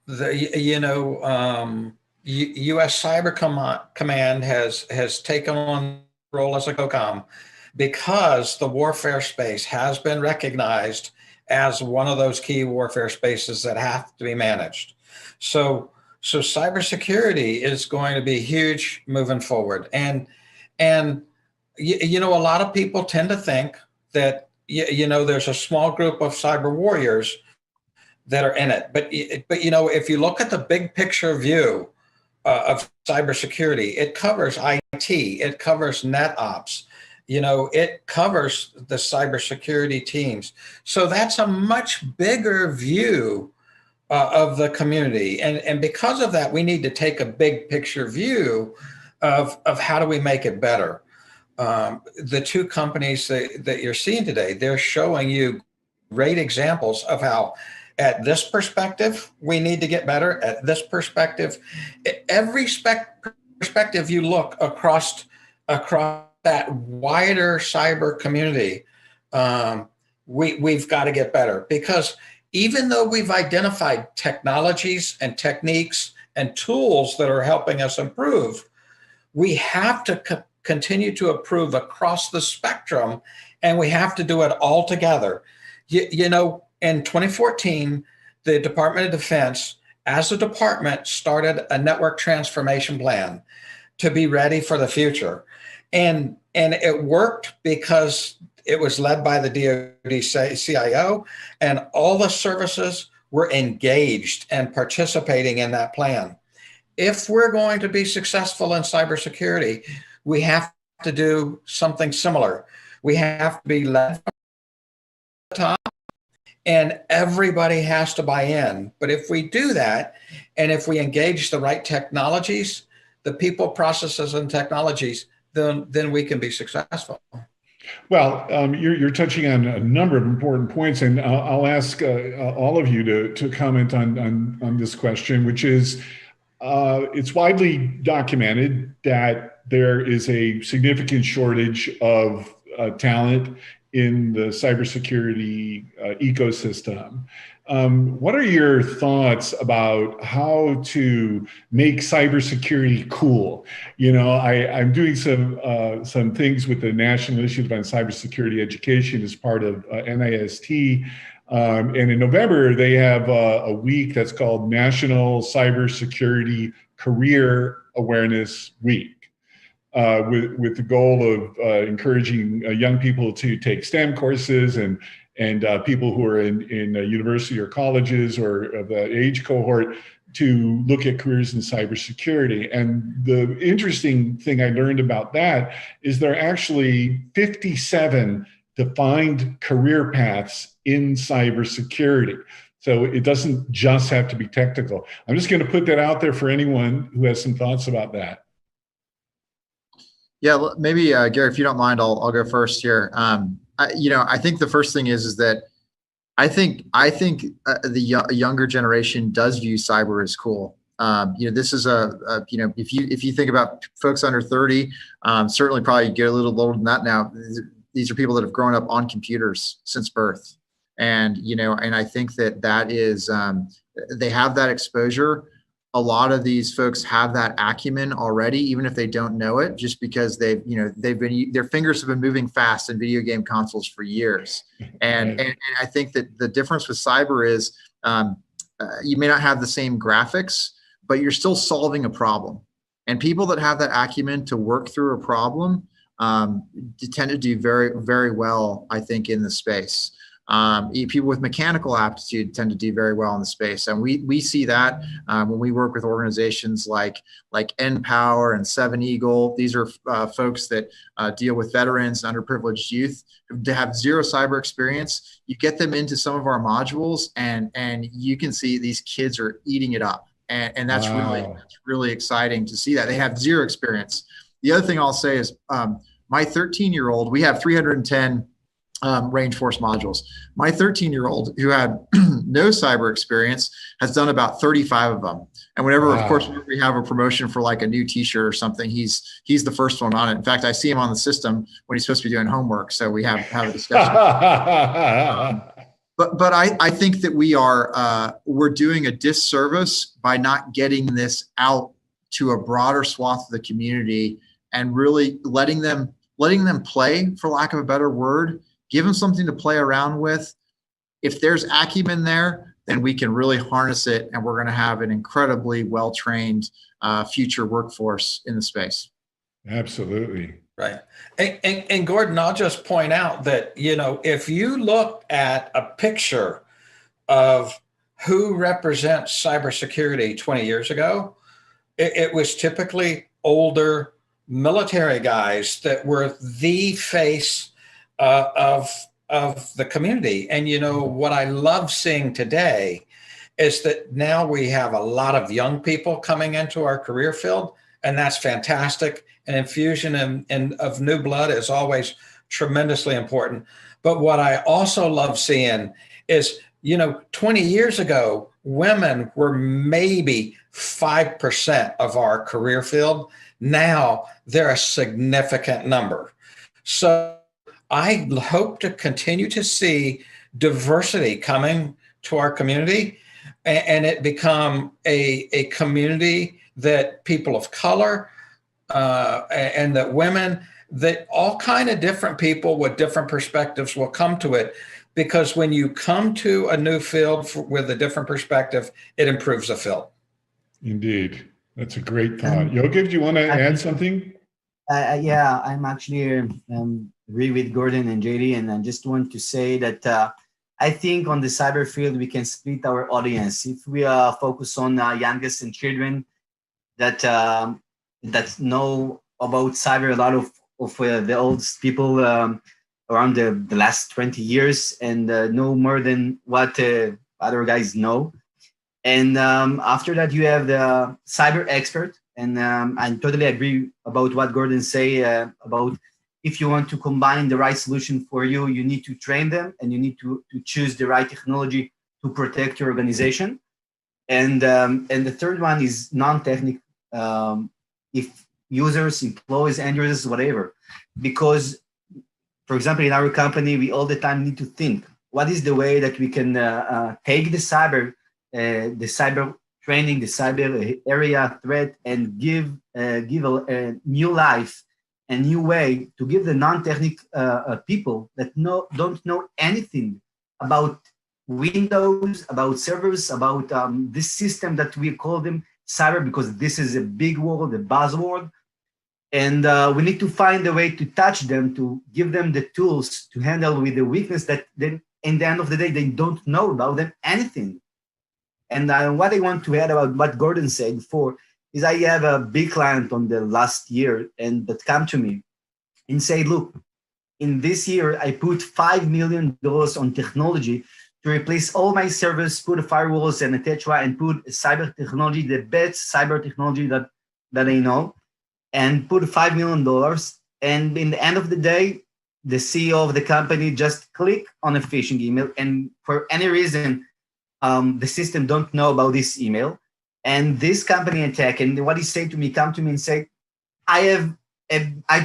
S16: U.S. Cyber Command has taken on the role as a COCOM because the warfare space has been recognized as one of those key warfare spaces that have to be managed. So cybersecurity is going to be huge moving forward. And a lot of people tend to think that, there's a small group of cyber warriors that are in it. But if you look at the big picture view of cybersecurity, it covers IT, it covers NetOps, it covers the cybersecurity teams. So that's a much bigger view of the community. And because of that, we need to take a big picture view of how do we make it better. The two companies that you're seeing today, they're showing you great examples of how at this perspective, we need to get better. At this perspective, every perspective you look across that wider cyber community, we've got to get better, because even though we've identified technologies and techniques and tools that are helping us improve, we have to continue to improve across the spectrum, and we have to do it all together. In 2014, the Department of Defense, as a department, started a network transformation plan to be ready for the future. And it worked because it was led by the DoD CIO, and all the services were engaged and participating in that plan. If we're going to be successful in cybersecurity, we have to do something similar. We have to be led from the top, and everybody has to buy in. But if we do that, and if we engage the right technologies, the people, processes, and technologies, then we can be successful.
S13: Well, you're touching on a number of important points, and I'll ask all of you to comment on this question, which is, it's widely documented that there is a significant shortage of talent in the cybersecurity ecosystem. What are your thoughts about how to make cybersecurity cool? I'm doing some things with the National Initiative on Cybersecurity Education as part of NIST. And in November, they have a week that's called National Cybersecurity Career Awareness Week. With the goal of encouraging young people to take STEM courses and people who are in university or colleges or of the age cohort to look at careers in cybersecurity. And the interesting thing I learned about that is there are actually 57 defined career paths in cybersecurity. So it doesn't just have to be technical. I'm just going to put that out there for anyone who has some thoughts about that.
S14: Yeah, maybe Gary, if you don't mind, I'll go first here. I think the first thing is that I think the younger generation does view cyber as cool. This is if you think about folks under 30, certainly probably get a little older than that now. These are people that have grown up on computers since birth, and I think that is they have that exposure. A lot of these folks have that acumen already, even if they don't know it, just because their fingers have been moving fast in video game consoles for years. And I think that the difference with cyber is you may not have the same graphics, but you're still solving a problem. And people that have that acumen to work through a problem tend to do very, very well, I think, in the space. People with mechanical aptitude tend to do very well in the space, and we see that when we work with organizations like NPower and Seven Eagle. These are folks that deal with veterans and underprivileged youth who have zero cyber experience. You get them into some of our modules, and you can see these kids are eating it up, and that's really exciting to see that they have zero experience. The other thing I'll say is my 13-year-old. We have 310. Range force modules. My 13-year-old, who had no cyber experience, has done about 35 of them. And whenever, of course, we have a promotion for like a new T-shirt or something, he's the first one on it. In fact, I see him on the system when he's supposed to be doing homework. So we have a discussion. But I think that we're doing a disservice by not getting this out to a broader swath of the community and really letting them play, for lack of a better word. Give them something to play around with. If there's acumen there, then we can really harness it, and we're going to have an incredibly well-trained future workforce in the space.
S13: Absolutely.
S16: Right. And Gordon, I'll just point out that, if you look at a picture of who represents cybersecurity 20 years ago, it was typically older military guys that were the face of the community. And what I love seeing today is that now we have a lot of young people coming into our career field, and that's fantastic. An infusion of new blood is always tremendously important. But what I also love seeing is, 20 years ago, women were maybe 5% of our career field. Now they're a significant number. So I hope to continue to see diversity coming to our community, and it become a community that people of color and that women, that all kind of different people with different perspectives will come to it, because when you come to a new field with a different perspective, it improves the field.
S13: Indeed. That's a great thought. Yogev, do you want to add something?
S15: Yeah, I'm actually agree with Gordon and JD, and I just want to say that I think on the cyber field, we can split our audience. If we focus on youngest and children that know about cyber, a lot of the oldest people around the last 20 years and know more than what other guys know. And after that, you have the cyber expert. And I totally agree about what Gordon say about if you want to combine the right solution for you, you need to train them and you need to choose the right technology to protect your organization. And the third one is non-technical, if users, employees, end users, whatever. Because, for example, in our company, we all the time need to think, what is the way that we can take the cyber training, the cyber area threat, and give a new life, a new way to give the non-technical people that don't know anything about Windows, about servers, about this system that we call them cyber, because this is a big word, a buzzword. And we need to find a way to touch them, to give them the tools to handle with the weakness that then, in the end of the day, they don't know about them anything. And what I want to add about what Gordon said before is I have a big client on the last year and that come to me and say, look, in this year, I put $5 million on technology to replace all my servers, put firewalls and etc., and put cyber technology, the best cyber technology that I know, and put $5 million. And in the end of the day, the CEO of the company just click on a phishing email, and for any reason, the system don't know about this email. And this company attack, and what he said to me, come to me and say, I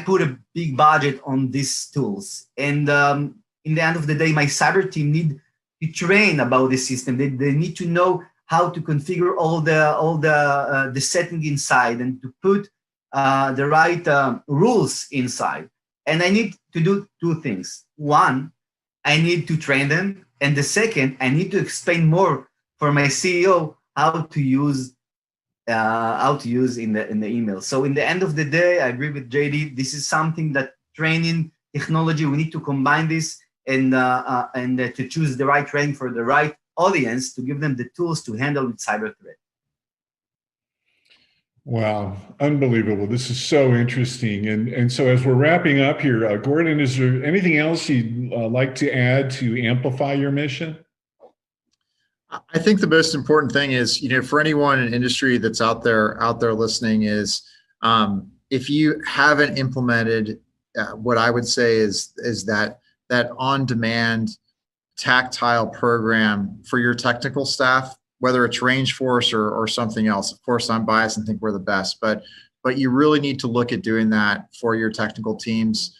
S15: put a big budget on these tools. And in the end of the day, my cyber team need to train about the system. They need to know how to configure all the setting inside and to put the right rules inside. And I need to do two things. One, I need to train them. And the second, I need to explain more for my CEO how to use how to use in the email. So in the end of the day, I agree with JD. This is something that training technology, we need to combine this and to choose the right training for the right audience to give them the tools to handle with cyber threat.
S13: Wow, unbelievable. This is so interesting. And so as we're wrapping up here, Gordon, is there anything else you'd like to add to amplify your mission?
S14: I think the most important thing is, for anyone in industry that's out there listening is, if you haven't implemented what I would say is that on-demand tactile program for your technical staff, whether it's range force or something else. Of course, I'm biased and think we're the best, but you really need to look at doing that for your technical teams.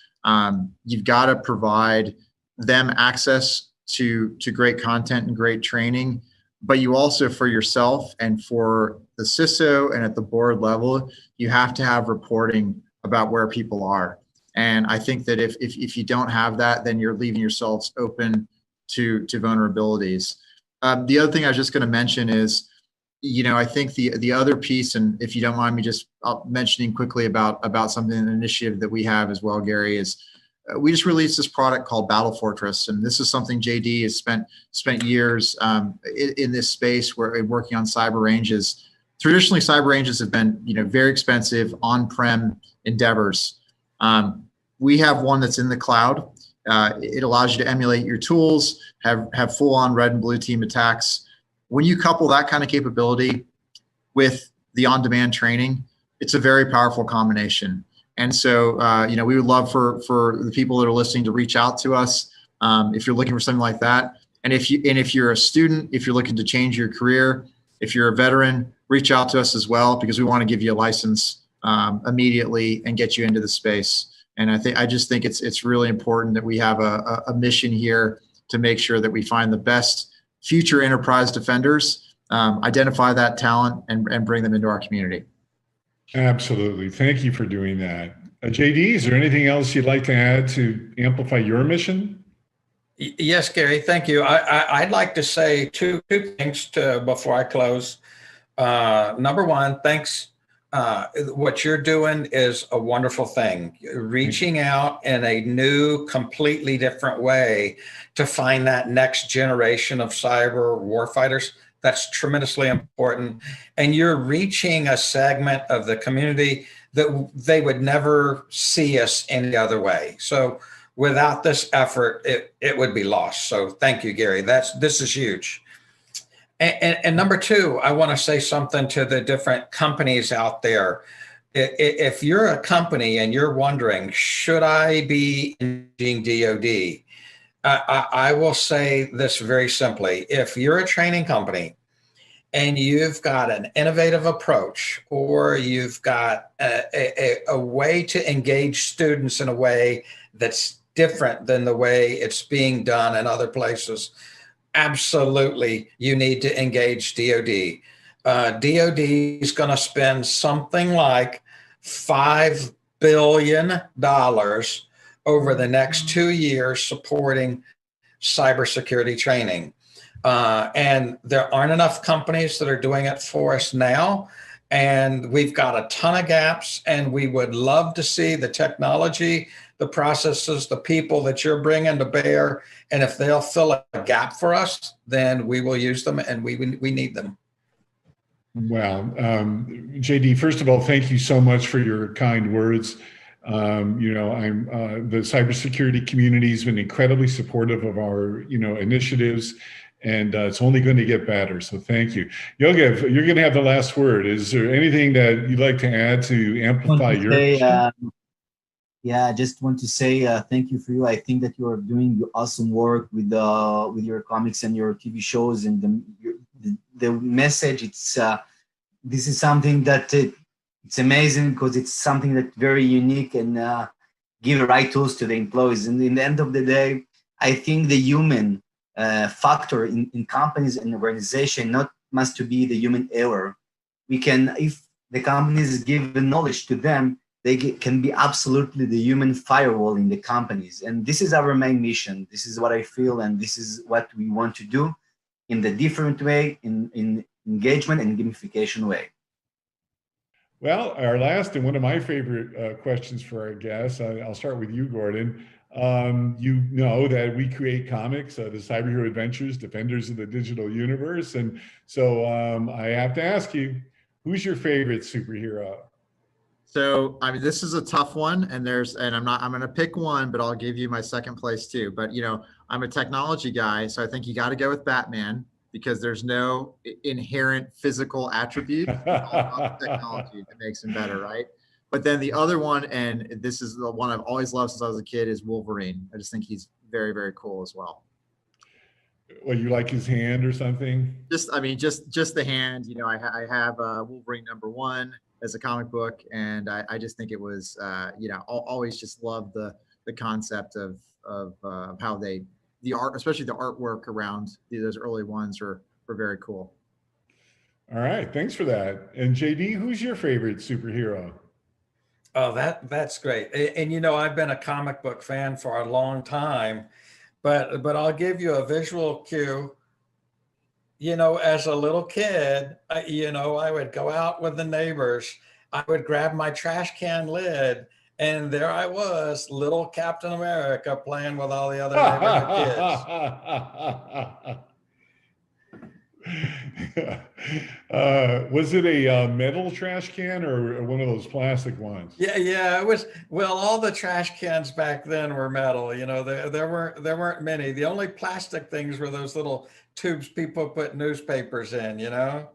S14: You've got to provide them access to great content and great training, but you also, for yourself and for the CISO and at the board level, you have to have reporting about where people are. And I think that if you don't have that, then you're leaving yourselves open to vulnerabilities. The other thing I was just going to mention is, I think the other piece, and if you don't mind me just mentioning quickly about something, an initiative that we have as well, Gary, is we just released this product called Battle Fortress, and this is something JD has spent years in this space where working on cyber ranges. Traditionally, cyber ranges have been very expensive on-prem endeavors. We have one that's in the cloud. It allows you to emulate your tools, have full-on red and blue team attacks. When you couple that kind of capability with the on-demand training, it's a very powerful combination. And so, we would love for the people that are listening to reach out to us if you're looking for something like that. And if you're a student, if you're looking to change your career, if you're a veteran, reach out to us as well, because we want to give you a license immediately and get you into the space. And I just think it's really important that we have a mission here to make sure that we find the best future enterprise defenders, identify that talent, and bring them into our community.
S13: Absolutely. Thank you for doing that. JD, is there anything else you'd like to add to amplify your mission?
S16: Yes, Gary, thank you. I'd like to say two things before I close. Number one, thanks. What you're doing is a wonderful thing. Reaching out in a new, completely different way to find that next generation of cyber warfighters. That's tremendously important. And you're reaching a segment of the community that they would never see us any other way. So without this effort, it would be lost. So thank you, Gary. This is huge. And number two, I want to say something to the different companies out there. If you're a company and you're wondering, should I be engaging DoD? I will say this very simply. If you're a training company and you've got an innovative approach, or you've got a way to engage students in a way that's different than the way it's being done in other places, absolutely, you need to engage DoD. DoD is going to spend something like $5 billion over the next 2 years supporting cybersecurity training. And there aren't enough companies that are doing it for us now. And we've got a ton of gaps, and we would love to see the technology, the processes, the people that you're bringing to bear. And if they'll fill a gap for us, then we will use them, and we need them.
S13: Well, JD, first of all, thank you so much for your kind words. The cybersecurity community has been incredibly supportive of our, initiatives, and it's only going to get better. So thank you. Yogev, you're going to have the last word. Is there anything that you'd like to add to amplify your mission?
S15: Yeah, I just want to say thank you for you. I think that you are doing awesome work with your comics and your TV shows, and the message. This is something that it's amazing, because it's something that's very unique and give the right tools to the employees. And in the end of the day, I think the human factor in companies and organization not must to be the human error. We can, if the companies give the knowledge to them, they can be absolutely the human firewall in the companies. And this is our main mission. This is what I feel, and this is what we want to do in the different way, in engagement and gamification way.
S13: Well, our last and one of my favorite questions for our guests, I'll start with you, Gordon. You know that we create comics, the Cyberhero Adventures, Defenders of the Digital Universe. And so I have to ask you, who's your favorite superhero?
S14: So, I mean, this is a tough one, and I'm going to pick one, but I'll give you my second place too. But, you know, I'm a technology guy, so I think you got to go with Batman, because there's no inherent physical attribute. It's all about the technology that makes him better, right? But then the other one, and this is the one I've always loved since I was a kid, is Wolverine. I just think he's very, very cool as well.
S13: Well, you like his hand or something?
S14: Just the hand. You know, I have Wolverine #1 as a comic book, and I just think it was, you know, always just loved the concept of how the art, especially the artwork around those early ones, were very cool.
S13: All right, thanks for that. And JD, who's your favorite superhero?
S16: Oh, that's great. And you know, I've been a comic book fan for a long time, but I'll give you a visual cue. You know, as a little kid, you know, I would go out with the neighbors. I would grab my trash can lid, and there I was, little Captain America, playing with all the other neighborhood
S13: kids. Was it a metal trash can or one of those plastic ones?
S16: Yeah, it was. Well, all the trash cans back then were metal. You know, there weren't many. The only plastic things were those little tubes people put newspapers in. You know,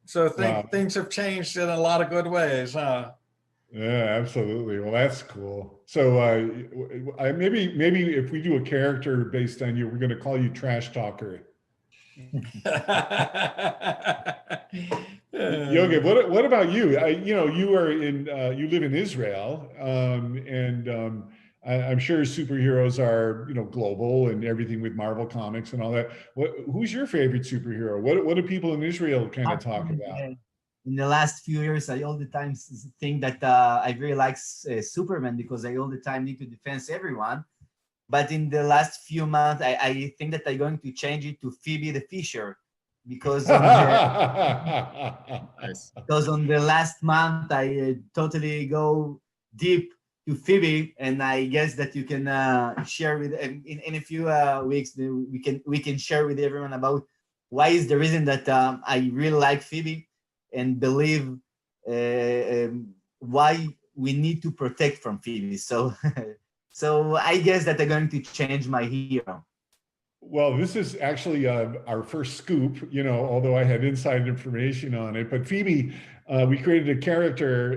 S16: so things have changed in a lot of good ways, huh?
S13: Yeah, absolutely. Well, that's cool. So maybe if we do a character based on you, we're going to call you Trash Talker. Yogi, what about you? You know, you live in Israel, and I'm sure superheroes are, you know, global and everything with Marvel Comics and all that. Who's your favorite superhero? What do people in Israel kind of talk about?
S15: In the last few years, I all the time think that I really like Superman, because I all the time need to defend everyone. But in the last few months, I think that I'm going to change it to Phoebe the Fisher, because on the last month, I totally go deep to Phoebe, and I guess that you can share with in a few weeks we can share with everyone about why is the reason that I really like Phoebe, and believe why we need to protect from Phoebe. So so I guess that they're going to change my hero.
S13: Well, this is actually our first scoop, you know, although I had inside information on it. But Phoebe, we created a character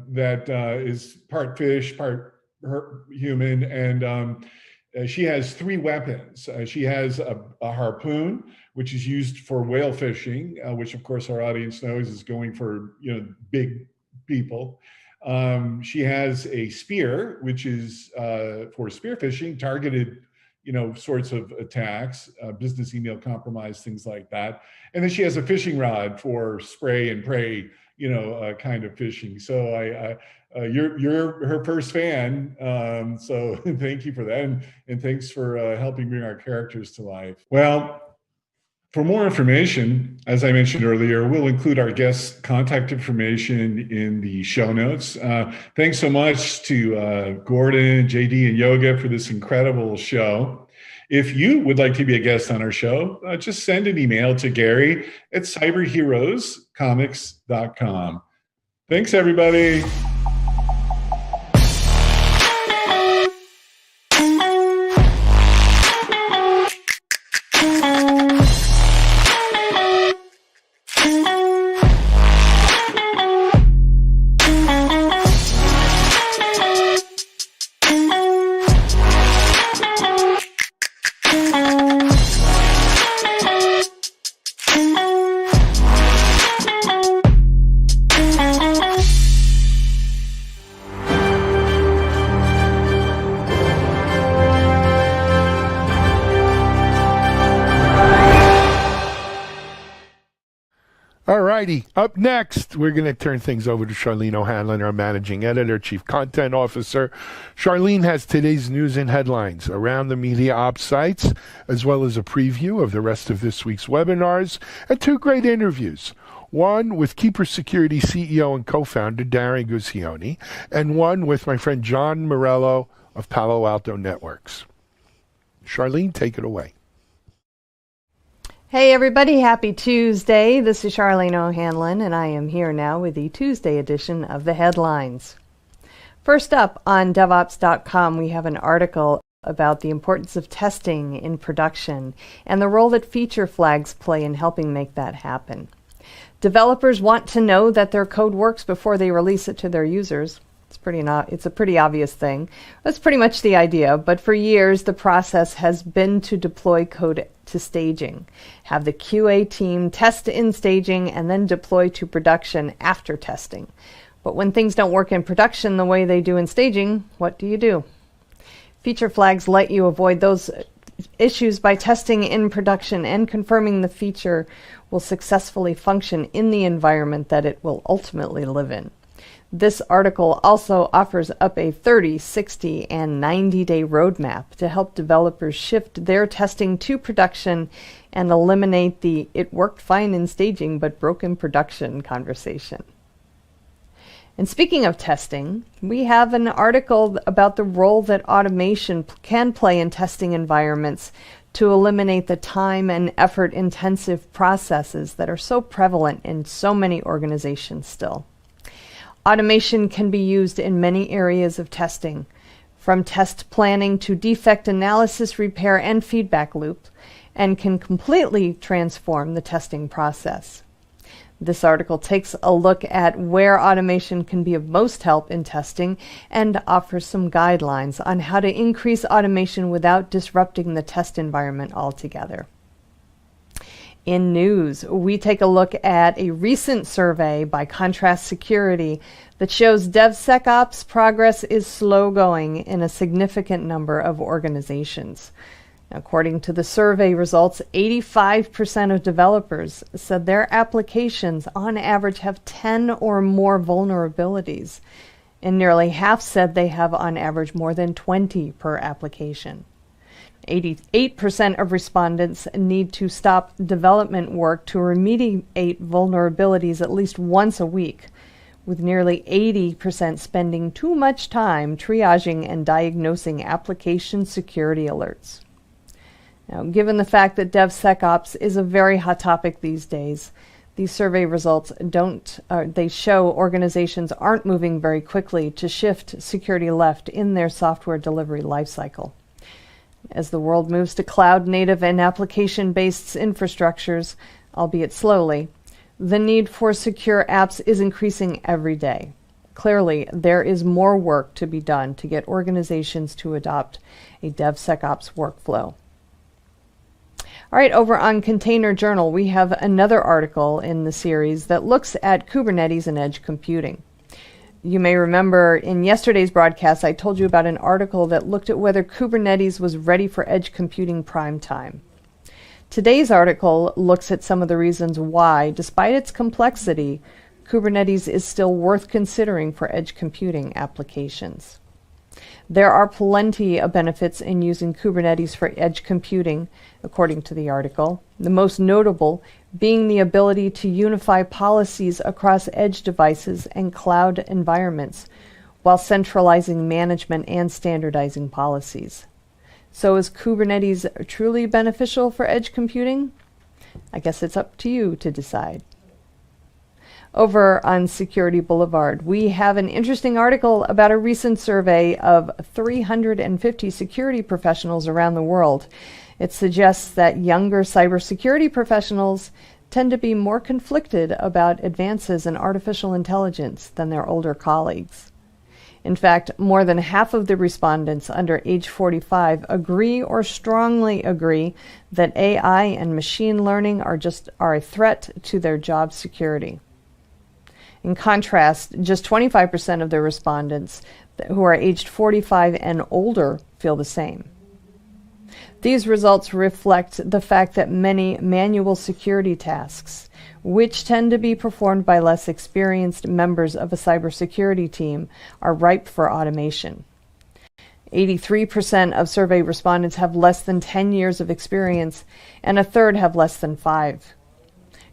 S13: that is part fish, part human, and she has 3 weapons. She has a harpoon, which is used for whale fishing, which of course our audience knows is going for, you know, big people. She has a spear, which is for spearfishing, targeted, you know, sorts of attacks, business email compromise, things like that. And then she has a fishing rod for spray and pray, you know, kind of fishing. So you're her first fan. So thank you for that. And thanks for helping bring our characters to life. Well, for more information, as I mentioned earlier, we'll include our guests' contact information in the show notes. Thanks so much to Gordon, JD, and Yoga for this incredible show. If you would like to be a guest on our show, just send an email to Gary at cyberheroescomics.com. Thanks, everybody.
S1: All righty. Up next, we're going to turn things over to Charlene O'Hanlon, our managing editor, chief content officer. Charlene has today's news and headlines around the media ops sites, as well as a preview of the rest of this week's webinars and 2 great interviews. One with Keeper Security CEO and co-founder Darren Guccione, and one with my friend John Morello of Palo Alto Networks. Charlene, take it away.
S17: Hey everybody, happy Tuesday. This is Charlene O'Hanlon, and I am here now with the Tuesday edition of the headlines. First up, on DevOps.com, we have an article about the importance of testing in production and the role that feature flags play in helping make that happen. Developers want to know that their code works before they release it to their users. It's a pretty obvious thing. That's pretty much the idea, but for years the process has been to deploy code to staging, have the QA team test in staging, and then deploy to production after testing. But when things don't work in production the way they do in staging, what do? Feature flags let you avoid those issues by testing in production and confirming the feature will successfully function in the environment that it will ultimately live in. This article also offers up a 30, 60, and 90-day roadmap to help developers shift their testing to production and eliminate the "it worked fine in staging but broke in production" conversation. And speaking of testing, we have an article about the role that automation can play in testing environments to eliminate the time and effort-intensive processes that are so prevalent in so many organizations still. Automation can be used in many areas of testing, from test planning to defect analysis, repair, and feedback loop, and can completely transform the testing process. This article takes a look at where automation can be of most help in testing and offers some guidelines on how to increase automation without disrupting the test environment altogether. In news, we take a look at a recent survey by Contrast Security that shows DevSecOps progress is slow going in a significant number of organizations. According to the survey results, 85% of developers said their applications on average have 10 or more vulnerabilities, and nearly half said they have on average more than 20 per application. 88% of respondents need to stop development work to remediate vulnerabilities at least once a week, with nearly 80% spending too much time triaging and diagnosing application security alerts. Now, given the fact that DevSecOps is a very hot topic these days, these survey results they show organizations aren't moving very quickly to shift security left in their software delivery lifecycle. As the world moves to cloud-native and application-based infrastructures, albeit slowly, the need for secure apps is increasing every day. Clearly, there is more work to be done to get organizations to adopt a DevSecOps workflow. All right, over on Container Journal, we have another article in the series that looks at Kubernetes and edge computing. You may remember in yesterday's broadcast, I told you about an article that looked at whether Kubernetes was ready for edge computing prime time. Today's article looks at some of the reasons why, despite its complexity, Kubernetes is still worth considering for edge computing applications. There are plenty of benefits in using Kubernetes for edge computing, according to the article, the most notable being the ability to unify policies across edge devices and cloud environments while centralizing management and standardizing policies. So is Kubernetes truly beneficial for edge computing? I guess it's up to you to decide. Over on Security Boulevard, we have an interesting article about a recent survey of 350 security professionals around the world. It suggests that younger cybersecurity professionals tend to be more conflicted about advances in artificial intelligence than their older colleagues. In fact, more than half of the respondents under age 45 agree or strongly agree that AI and machine learning are a threat to their job security. In contrast, just 25% of the respondents who are aged 45 and older feel the same. These results reflect the fact that many manual security tasks, which tend to be performed by less experienced members of a cybersecurity team, are ripe for automation. 83% of survey respondents have less than 10 years of experience, and a third have less than 5.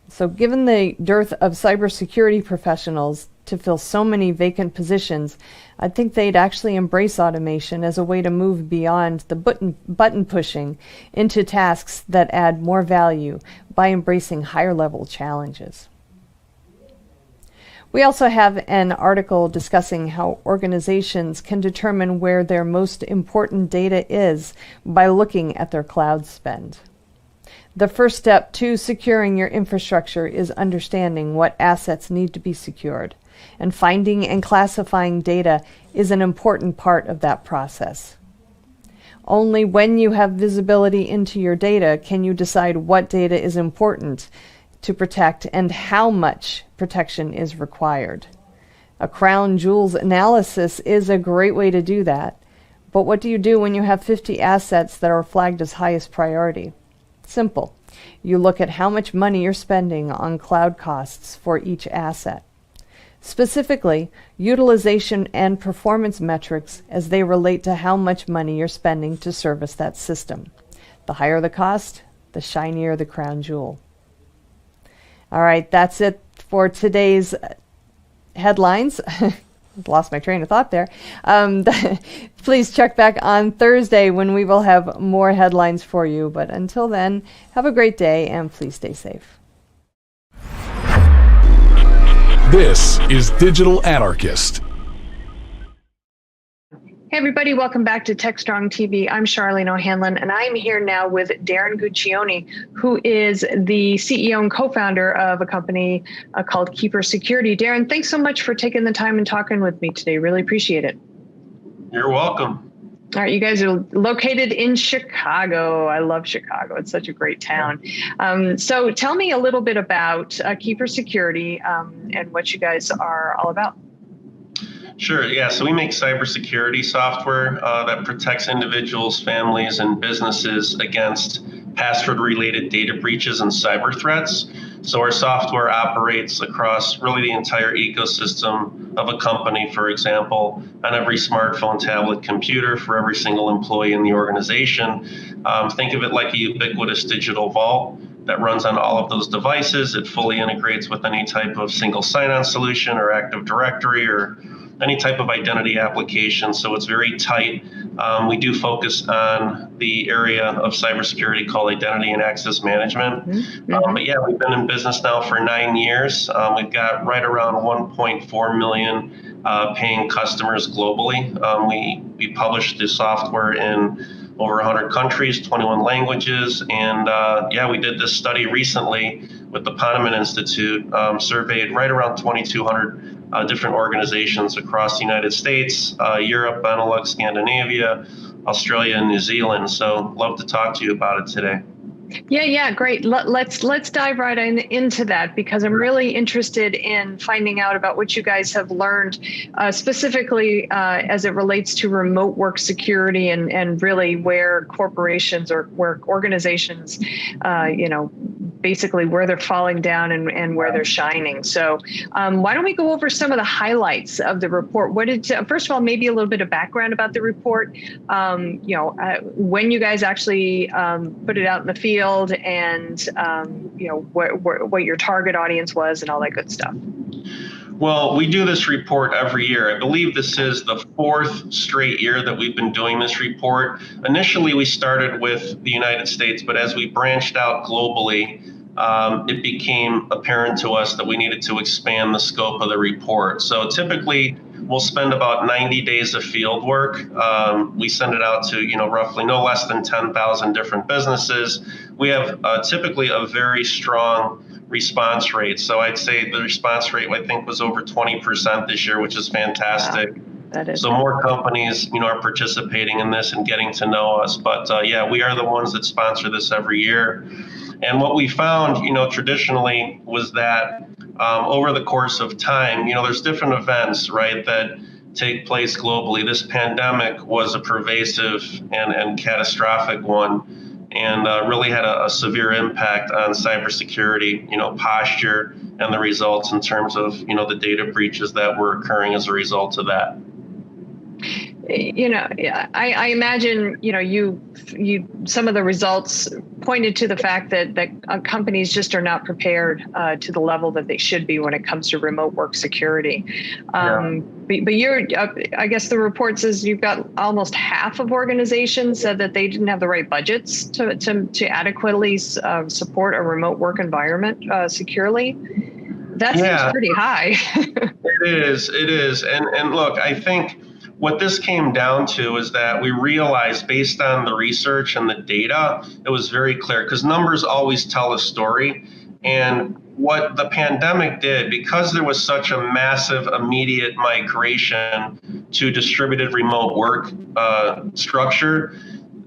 S17: So given the dearth of cybersecurity professionals to fill so many vacant positions, I think they'd actually embrace automation as a way to move beyond the button pushing into tasks that add more value by embracing higher level challenges. We also have an article discussing how organizations can determine where their most important data is by looking at their cloud spend. The first step to securing your infrastructure is understanding what assets need to be secured, and finding and classifying data is an important part of that process. Only when you have visibility into your data can you decide what data is important to protect and how much protection is required. A crown jewels analysis is a great way to do that, but what do you do when you have 50 assets that are flagged as highest priority? Simple. You look at how much money you're spending on cloud costs for each asset. Specifically, utilization and performance metrics as they relate to how much money you're spending to service that system. The higher the cost, the shinier the crown jewel. All right, that's it for today's headlines. Lost my train of thought there. Please check back on Thursday when we will have more headlines for you. But until then, have a great day and please stay safe.
S18: This is Digital Anarchist.
S19: Hey everybody, welcome back to TechStrong TV. I'm Charlene O'Hanlon, and I'm here now with Darren Guccione, who is the CEO and co-founder of a company called Cybersecurity. Darren, thanks so much for taking the time and talking with me today. Really appreciate it.
S20: You're welcome.
S19: All right, you guys are located in Chicago. I love Chicago. It's such a great town. So tell me a little bit about Cybersecurity and what you guys are all about.
S20: Sure. Yeah. So we make cybersecurity software that protects individuals, families, and businesses against password-related data breaches and cyber threats. So our software operates across really the entire ecosystem of a company, for example, on every smartphone, tablet, computer for every single employee in the organization. Think of it like a ubiquitous digital vault that runs on all of those devices. It fully integrates with any type of single sign-on solution or Active Directory or any type of identity application, so it's very tight. We do focus on the area of cybersecurity called identity and access management. But yeah, we've been in business now for 9 years. We've got right around 1.4 million paying customers globally. We publish this software in over 100 countries, 21 languages, and yeah, we did this study recently with the Ponemon Institute, surveyed right around 2,200 different organizations across the United States, Europe, Benelux, Scandinavia, Australia, and New Zealand. So love to talk to you about it today.
S19: Yeah, great. Let's dive right into that, because I'm really interested in finding out about what you guys have learned, specifically as it relates to remote work security and really where corporations or where organizations, basically where they're falling down and where they're shining. So why don't we go over some of the highlights of the report? First of all, maybe a little bit of background about the report, when you guys actually put it out in the field, and what your target audience was and all that good stuff.
S20: Well, we do this report every year. I believe this is the 4th straight year that we've been doing this report. Initially, we started with the United States, but as we branched out globally, it became apparent to us that we needed to expand the scope of the report. So typically, we'll spend about 90 days of field work. We send it out to, roughly no less than 10,000 different businesses. We have typically a very strong response rate. So I'd say the response rate, I think, was over 20% this year, which is fantastic.
S19: Wow. That is.
S20: So more companies, are participating in this and getting to know us. But yeah, we are the ones that sponsor this every year. And what we found, traditionally was that over the course of time, there's different events, right, that take place globally. This pandemic was a pervasive and catastrophic one. and really had a severe impact on cybersecurity, posture and the results in terms of, the data breaches that were occurring as a result of that.
S19: I imagine, some of the results pointed to the fact that companies just are not prepared to the level that they should be when it comes to remote work security. But I guess the report says you've got almost half of organizations said that they didn't have the right budgets to adequately support a remote work environment securely. That seems pretty high.
S20: It is. And look, I think what this came down to is that we realized, based on the research and the data, it was very clear, because numbers always tell a story. And what the pandemic did, because there was such a massive immediate migration to distributed remote work structure,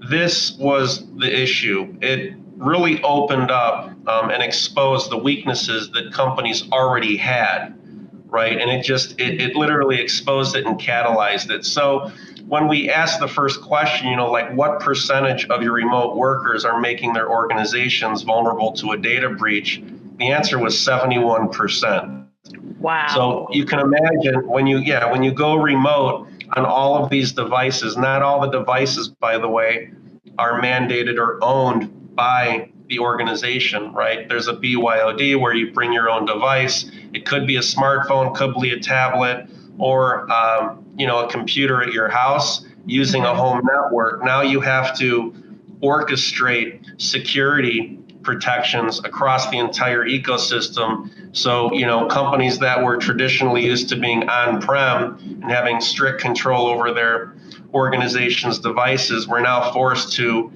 S20: this was the issue. It really opened up and exposed the weaknesses that companies already had. Right. And it literally exposed it and catalyzed it. So when we asked the first question, what percentage of your remote workers are making their organizations vulnerable to a data breach? The answer was 71%.
S19: Wow.
S20: So you can imagine when you go remote on all of these devices, not all the devices, by the way, are mandated or owned by the organization, right? There's a BYOD where you bring your own device. It could be a smartphone, could be a tablet, or a computer at your house using a home network. Now you have to orchestrate security protections across the entire ecosystem. So, companies that were traditionally used to being on-prem and having strict control over their organization's devices were now forced to,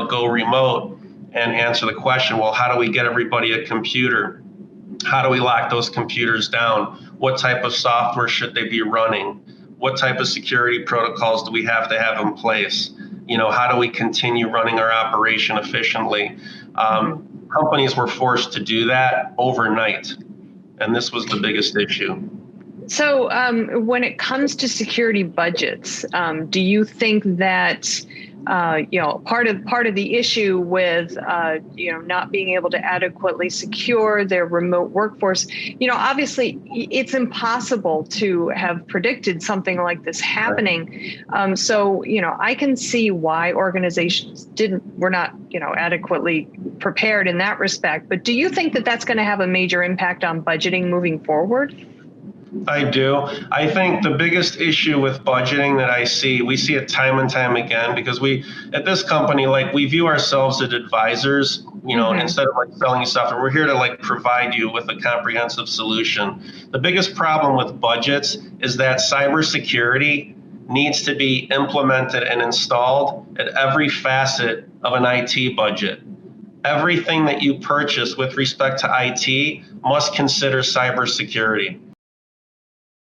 S20: go remote and answer the question, well, how do we get everybody a computer? How do we lock those computers down? What type of software should they be running? What type of security protocols do we have to have in place? How do we continue running our operation efficiently? Companies were forced to do that overnight, and this was the biggest issue.
S19: So when it comes to security budgets, do you think that part of the issue with not being able to adequately secure their remote workforce, obviously it's impossible to have predicted something like this happening. So I can see why organizations were not adequately prepared in that respect. But do you think that that's going to have a major impact on budgeting moving forward?
S20: I do. I think the biggest issue with budgeting that we see it time and time again, because at this company, we view ourselves as advisors, instead of selling you stuff, and we're here to provide you with a comprehensive solution. The biggest problem with budgets is that cybersecurity needs to be implemented and installed at every facet of an IT budget. Everything that you purchase with respect to IT must consider cybersecurity.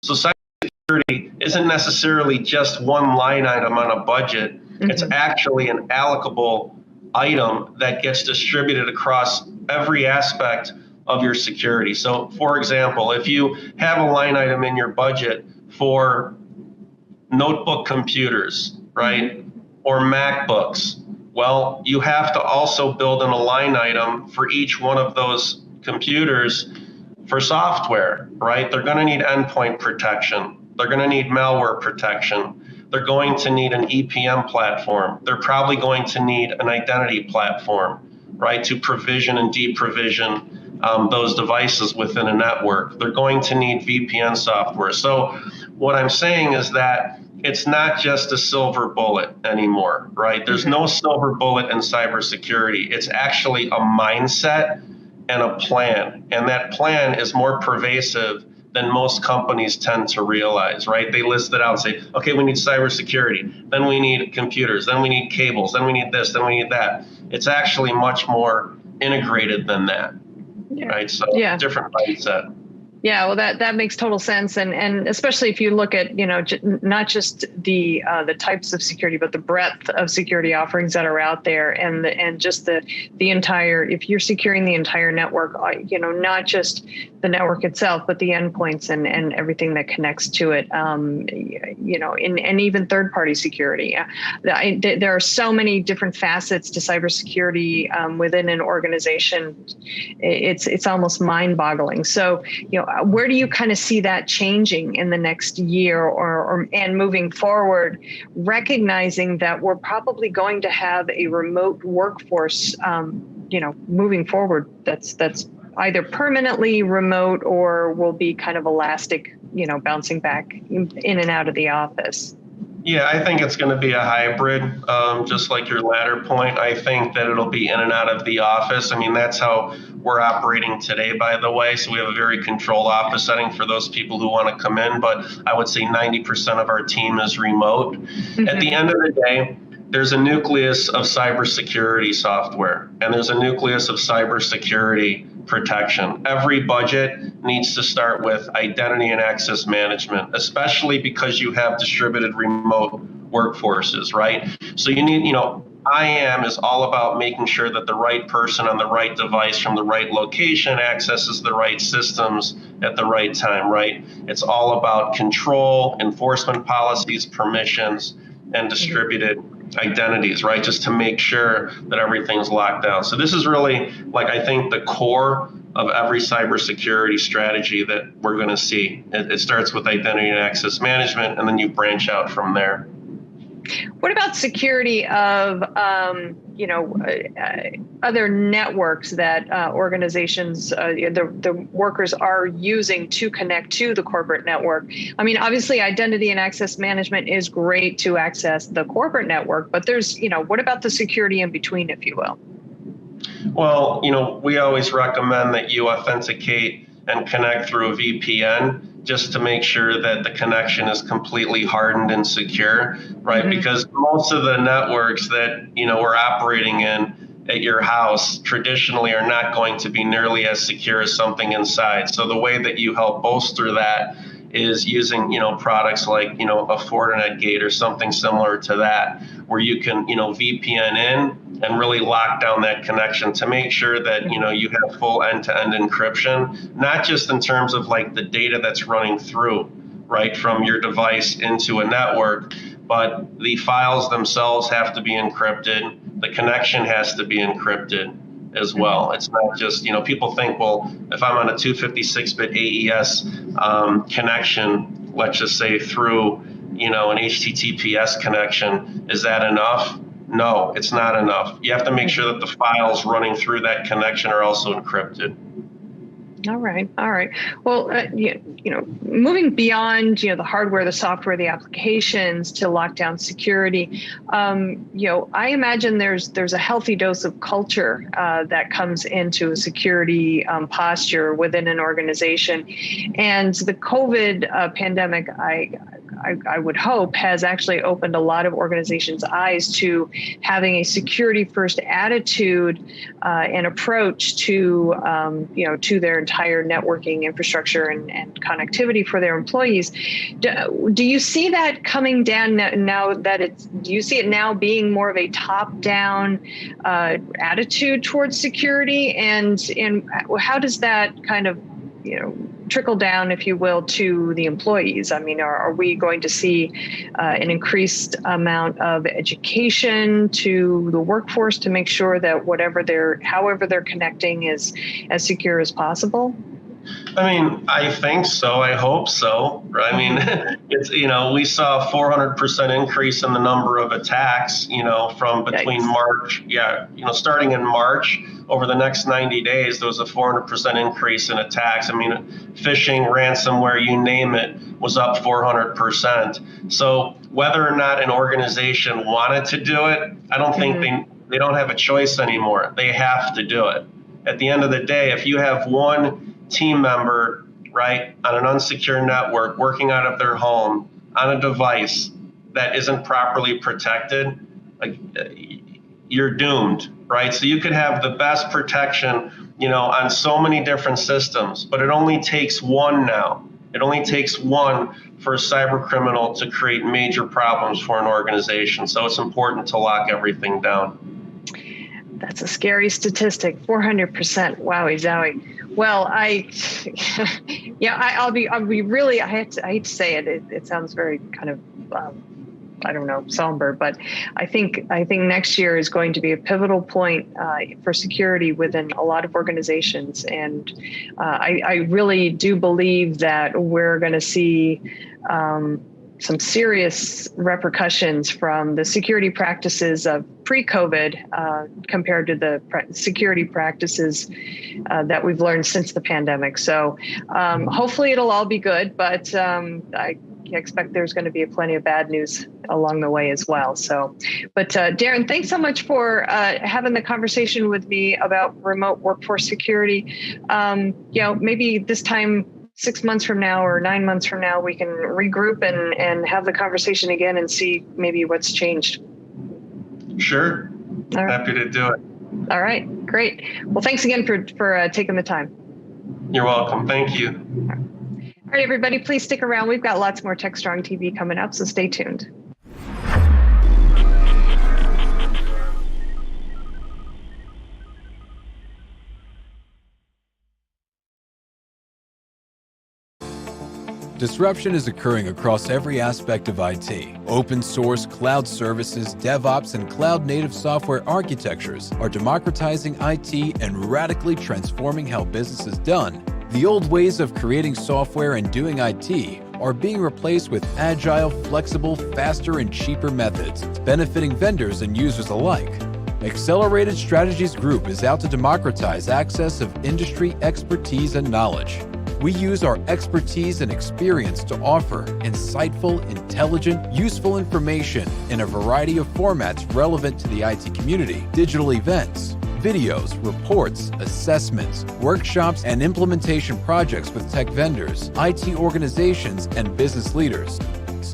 S20: So cybersecurity isn't necessarily just one line item on a budget. It's actually an allocable item that gets distributed across every aspect of your security. So for example, if you have a line item in your budget for notebook computers, right, or MacBooks, well, you have to also build in a line item for each one of those computers for software, right? They're going to need endpoint protection. They're going to need malware protection. They're going to need an EPM platform. They're probably going to need an identity platform, right, to provision and deprovision those devices within a network. They're going to need VPN software. So what I'm saying is that it's not just a silver bullet anymore, right? There's no silver bullet in cybersecurity. It's actually a mindset and a plan. And that plan is more pervasive than most companies tend to realize, right? They list it out and say, okay, we need cybersecurity, then we need computers, then we need cables, then we need this, then we need that. It's actually much more integrated than that, right? So different mindset.
S19: Yeah, well, that makes total sense, and especially if you look at not just the types of security, but the breadth of security offerings that are out there, and just the entire. If you're securing the entire network, not just the network itself, but the endpoints and everything that connects to it, and even third-party security. There are so many different facets to cybersecurity within an organization. It's almost mind-boggling. So, where do you kind of see that changing in the next year and moving forward, recognizing that we're probably going to have a remote workforce, moving forward that's either permanently remote or will be kind of elastic, bouncing back in and out of the office?
S20: Yeah, I think it's going to be a hybrid, just like your latter point. I think that it'll be in and out of the office. I mean, that's how we're operating today, by the way. So we have a very controlled office setting for those people who want to come in, but I would say 90% of our team is remote. Mm-hmm. At the end of the day, there's a nucleus of cybersecurity software, and there's a nucleus of cybersecurity protection. Every budget needs to start with identity and access management, especially because you have distributed remote workforces, right? So you need, IAM is all about making sure that the right person on the right device from the right location accesses the right systems at the right time, right? It's all about control, enforcement policies, permissions, and distributed identities, right? Just to make sure that everything's locked down. So this is really, I think, the core of every cybersecurity strategy that we're going to see. It starts with identity and access management, and then you branch out from there.
S19: What about security of, other networks that organizations, the workers are using to connect to the corporate network? I mean, obviously, identity and access management is great to access the corporate network, but there's, what about the security in between, if you will?
S20: Well, we always recommend that you authenticate and connect through a VPN, just to make sure that the connection is completely hardened and secure, right? Mm-hmm. Because most of the networks that, we're operating in at your house traditionally are not going to be nearly as secure as something inside. So the way that you help bolster that is using, products like, a Fortinet gate or something similar to that, where you can, VPN in and really lock down that connection to make sure that, you have full end-to-end encryption, not just in terms of the data that's running through, right, from your device into a network, but the files themselves have to be encrypted. The connection has to be encrypted as well. It's not just, people think, well, if I'm on a 256-bit AES connection, let's just say through, an HTTPS connection, is that enough? No, it's not enough. You have to make sure that the files running through that connection are also encrypted.
S19: All right. Well, moving beyond, the hardware, the software, the applications to lockdown security, I imagine there's a healthy dose of culture that comes into a security posture within an organization. And the COVID pandemic, I would hope, has actually opened a lot of organizations' eyes to having a security-first attitude and approach to, to their entire networking infrastructure and connectivity for their employees. Do you see that coming down now that do you see it now being more of a top-down attitude towards security? And how does that kind of, trickle down, if you will, to the employees? I mean, are we going to see an increased amount of education to the workforce to make sure that however they're connecting is as secure as possible?
S20: I mean, I think so. I hope so. I mean, it's, we saw a 400% increase in the number of attacks, from between March. Yeah. Starting in March, over the next 90 days, there was a 400% increase in attacks. I mean, phishing, ransomware, you name it, was up 400%. So whether or not an organization wanted to do it, I don't think they don't have a choice anymore. They have to do it. At the end of the day, if you have one team member, right, on an unsecure network, working out of their home, on a device that isn't properly protected, you're doomed, right? So you could have the best protection on so many different systems, but it only takes one now. It only takes one for a cyber criminal to create major problems for an organization. So it's important to lock everything down.
S19: That's a scary statistic, 400%. Wowie zowie. Well, I'll be really, I hate to say it. It sounds very kind of, I don't know, somber, but I think next year is going to be a pivotal point for security within a lot of organizations. And I really do believe that we're going to see some serious repercussions from the security practices of pre-COVID compared to the security practices that we've learned since the pandemic. So hopefully it'll all be good, but I expect there's going to be plenty of bad news along the way as well. So, but Darren, thanks so much for having the conversation with me about remote workforce security. Maybe this time 6 months from now or 9 months from now, we can regroup and have the conversation again and see maybe what's changed.
S20: Sure.
S19: All right.
S20: Happy to do it.
S19: All right, great. Well, thanks again for taking the time.
S20: You're welcome. Thank you.
S19: All right, everybody, please stick around. We've got lots more TechStrong TV coming up, so stay tuned.
S21: Disruption is occurring across every aspect of IT. Open source, cloud services, DevOps, and cloud-native software architectures are democratizing IT and radically transforming how business is done. The old ways of creating software and doing IT are being replaced with agile, flexible, faster, and cheaper methods, benefiting vendors and users alike. Accelerated Strategies Group is out to democratize access of industry expertise and knowledge. We use our expertise and experience to offer insightful, intelligent, useful information in a variety of formats relevant to the IT community: digital events, videos, reports, assessments, workshops, and implementation projects with tech vendors, IT organizations, and business leaders.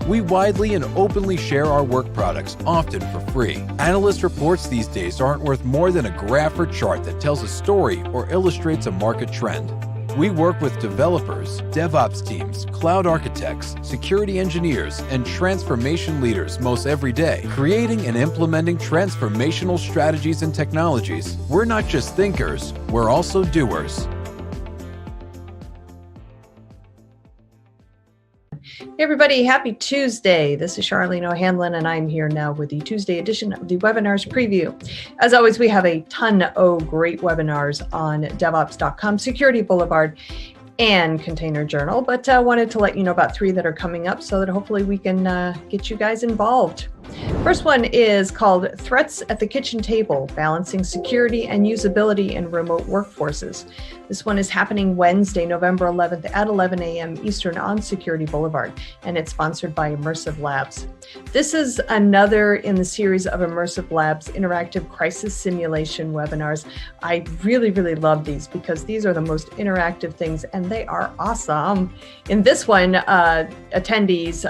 S21: We widely and openly share our work products, often for free. Analyst reports these days aren't worth more than a graph or chart that tells a story or illustrates a market trend. We work with developers, DevOps teams, cloud architects, security engineers, and transformation leaders most every day, creating and implementing transformational strategies and technologies. We're not just thinkers, we're also doers.
S17: Hey everybody, happy Tuesday. This is Charlene O'Hanlon, and I'm here now with the Tuesday edition of the webinars preview. As always, we have a ton of great webinars on DevOps.com, Security Boulevard, and Container Journal, but I wanted to let you know about 3 that are coming up so that hopefully we can get you guys involved. First one is called Threats at the Kitchen Table, Balancing Security and Usability in Remote Workforces. This one is happening Wednesday, November 11th at 11 a.m. Eastern on Security Boulevard, and it's sponsored by Immersive Labs. This is another in the series of Immersive Labs interactive crisis simulation webinars. I really, really love these because these are the most interactive things and they are awesome. In this one, attendees,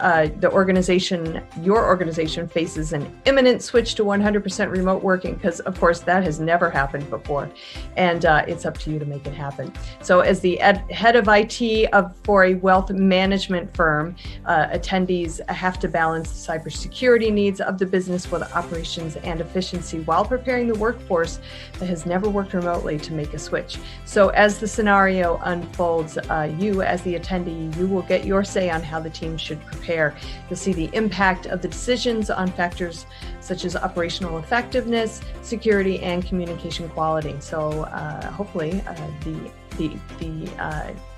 S17: your organization faces an imminent switch to 100% remote working because, of course, that has never happened before. And it's up to you to make it happen. So as the head of IT for a wealth management firm, attendees have to balance the cybersecurity needs of the business with operations and efficiency while preparing the workforce that has never worked remotely to make a switch. So as the scenario unfolds, you as the attendee, you will get your say on how the team should prepare. You'll see the impact of the decisions on factors such as operational effectiveness, security, and communication quality. So hopefully the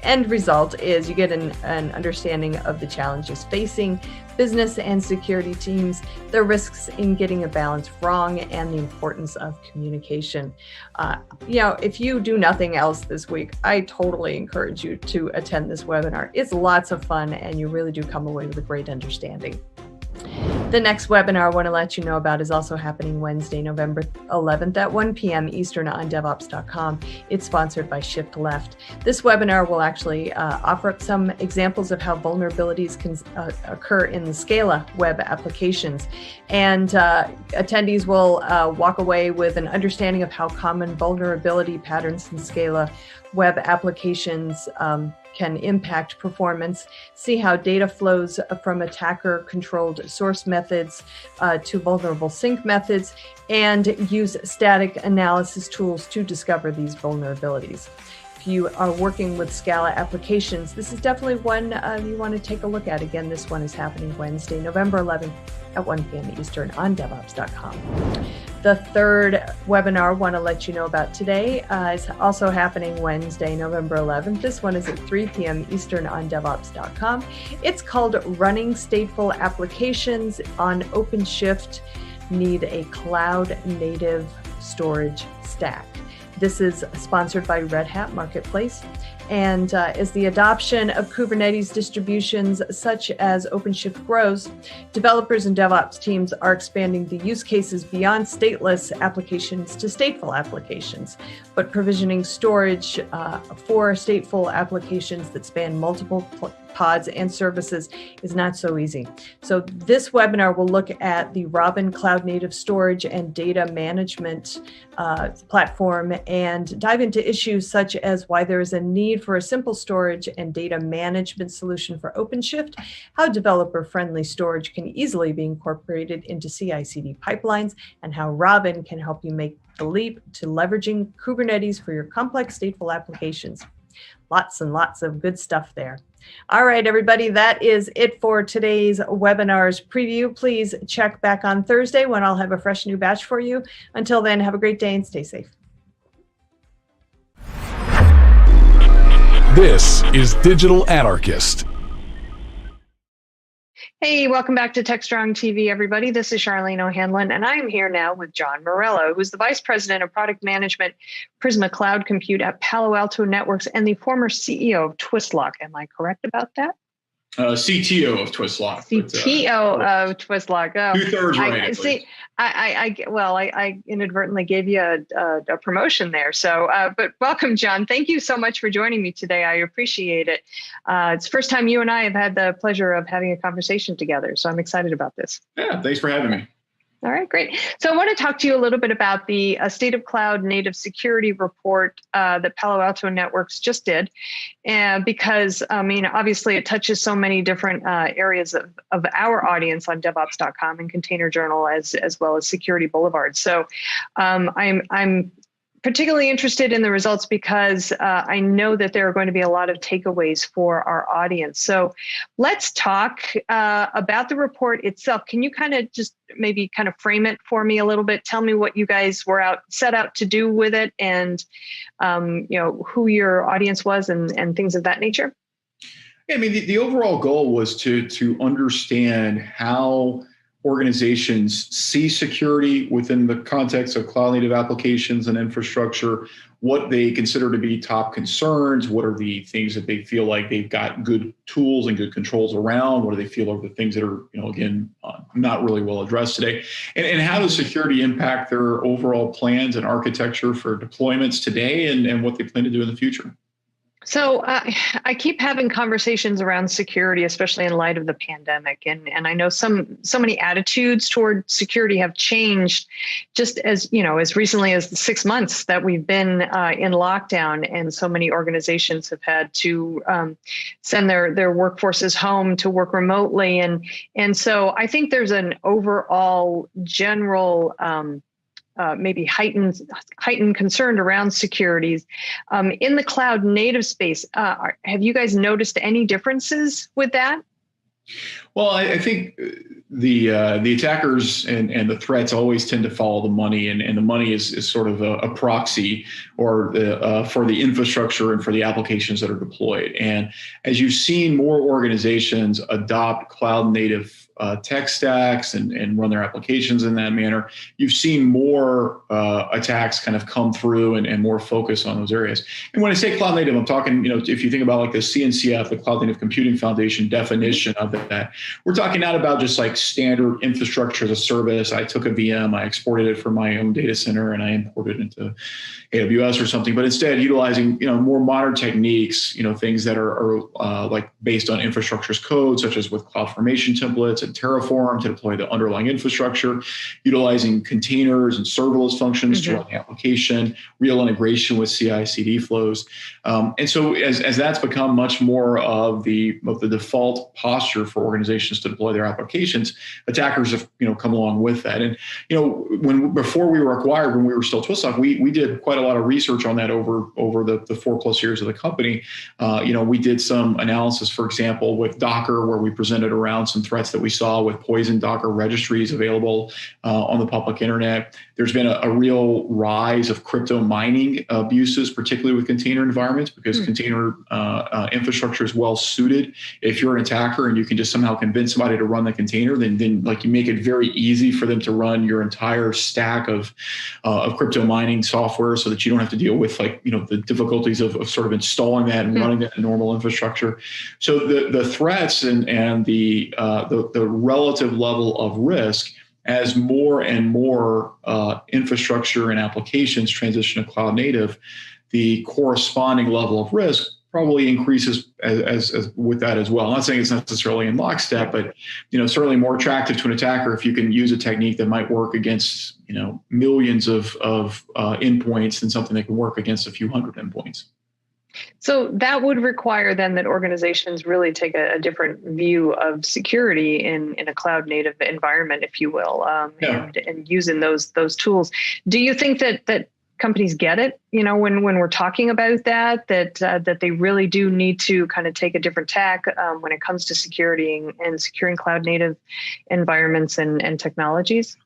S17: end result is you get an understanding of the challenges facing business and security teams, the risks in getting a balance wrong, and the importance of communication. If you do nothing else this week, I totally encourage you to attend this webinar. It's lots of fun, and you really do come away with a great understanding. The next webinar I want to let you know about is also happening Wednesday, November 11th at 1 p.m. Eastern on DevOps.com. It's sponsored by Shift Left. This webinar will actually offer up some examples of how vulnerabilities can occur in the Scala web applications. And attendees will walk away with an understanding of how common vulnerability patterns in Scala web applications can impact performance, see how data flows from attacker-controlled source methods to vulnerable sync methods, and use static analysis tools to discover these vulnerabilities. If you are working with Scala applications, this is definitely one you want to take a look at. Again, this one is happening Wednesday, November 11th at 1 p.m. Eastern on DevOps.com. The third webinar I want to let you know about today is also happening Wednesday, November 11th. This one is at 3 p.m. Eastern on DevOps.com. It's called Running Stateful Applications on OpenShift Need a Cloud-Native Storage Stack. This is sponsored by Red Hat Marketplace. And as the adoption of Kubernetes distributions such as OpenShift grows, developers and DevOps teams are expanding the use cases beyond stateless applications to stateful applications. But provisioning storage for stateful applications that span multiple pods and services is not so easy. So this webinar will look at the Robin Cloud Native Storage and Data Management platform and dive into issues such as why there is a need for a simple storage and data management solution for OpenShift, how developer-friendly storage can easily be incorporated into CI/CD pipelines, and how Robin can help you make the leap to leveraging Kubernetes for your complex stateful applications. Lots and lots of good stuff there. All right, everybody, that is it for today's webinar's preview. Please check back on Thursday when I'll have a fresh new batch for you. Until then, have a great day and stay safe.
S18: This is Digital Anarchist.
S19: Hey, welcome back to TechStrong TV, everybody. This is Charlene O'Hanlon, and I'm here now with John Morello, who's the Vice President of Product Management, Prisma Cloud Compute at Palo Alto Networks, and the former CEO of Twistlock. Am I correct about that?
S4: CTO of Twistlock.
S19: CTO of Twistlock. Oh,
S4: 2/3 right.
S19: See, I inadvertently gave you a promotion there. So, but welcome, John. Thank you so much for joining me today. I appreciate it. It's the first time you and I have had the pleasure of having a conversation together. So I'm excited about this.
S4: Yeah, thanks for having me.
S19: All right, great. So I want to talk to you a little bit about the State of Cloud Native Security report that Palo Alto Networks just did, because, I mean, obviously it touches so many different areas of our audience on DevOps.com and Container Journal as well as Security Boulevard. So I'm particularly interested in the results because I know that there are going to be a lot of takeaways for our audience. So let's talk about the report itself. Can you kind of just maybe kind of frame it for me a little bit? Tell me what you guys were set out to do with it, and who your audience was and things of that nature.
S4: Yeah, I mean, the overall goal was to understand how organizations see security within the context of cloud native applications and infrastructure, what they consider to be top concerns, what are the things that they feel like they've got good tools and good controls around, what do they feel are the things that are, again, not really well addressed today, and how does security impact their overall plans and architecture for deployments today and what they plan to do in the future.
S19: So I keep having conversations around security, especially in light of the pandemic. And I know so many attitudes toward security have changed just as recently as the 6 months that we've been in lockdown, and so many organizations have had to send their workforces home to work remotely. And so I think there's an overall general maybe heightened concern around securities in the cloud native space. Have you guys noticed any differences with that?
S4: Well, I think the attackers and the threats always tend to follow the money, and the money is sort of a proxy or for the infrastructure and for the applications that are deployed. And as you've seen more organizations adopt cloud native tech stacks and run their applications in that manner, you've seen more attacks kind of come through and more focus on those areas. And when I say cloud native, I'm talking, if you think about like the CNCF, the Cloud Native Computing Foundation definition of that, we're talking not about just like standard infrastructure as a service. I took a VM, I exported it from my own data center, and I imported it into AWS or something, but instead utilizing more modern techniques, things that are like based on infrastructure as code, such as with CloudFormation templates and Terraform to deploy the underlying infrastructure, utilizing containers and serverless functions to run the application, real integration with CI/CD flows. And so as that's become much more of the default posture for organizations to deploy their applications, attackers have come along with that. And before we were acquired, when we were still Twistlock, we did quite a lot of research on that over the 4+ years of the company. We did some analysis, for example, with Docker, where we presented around some threats that we saw with poison Docker registries available on the public internet. There's been a real rise of crypto mining abuses, particularly with container environments, because container infrastructure is well suited. If you're an attacker and you can just somehow convince somebody to run the container, then like you make it very easy for them to run your entire stack of crypto mining software, so that you don't have to deal with the difficulties of sort of installing that and running that in normal infrastructure. So the threats and the relative level of risk, as more and more infrastructure and applications transition to cloud native, the corresponding level of risk probably increases as with that as well. I'm not saying it's necessarily in lockstep, but certainly more attractive to an attacker if you can use a technique that might work against millions of endpoints than something that can work against a few hundred endpoints.
S19: So that would require then that organizations really take a different view of security in a cloud native environment, if you will, and using those tools. Do you think that companies get it, when we're talking about that they really do need to kind of take a different tack when it comes to security and securing cloud native environments and technologies?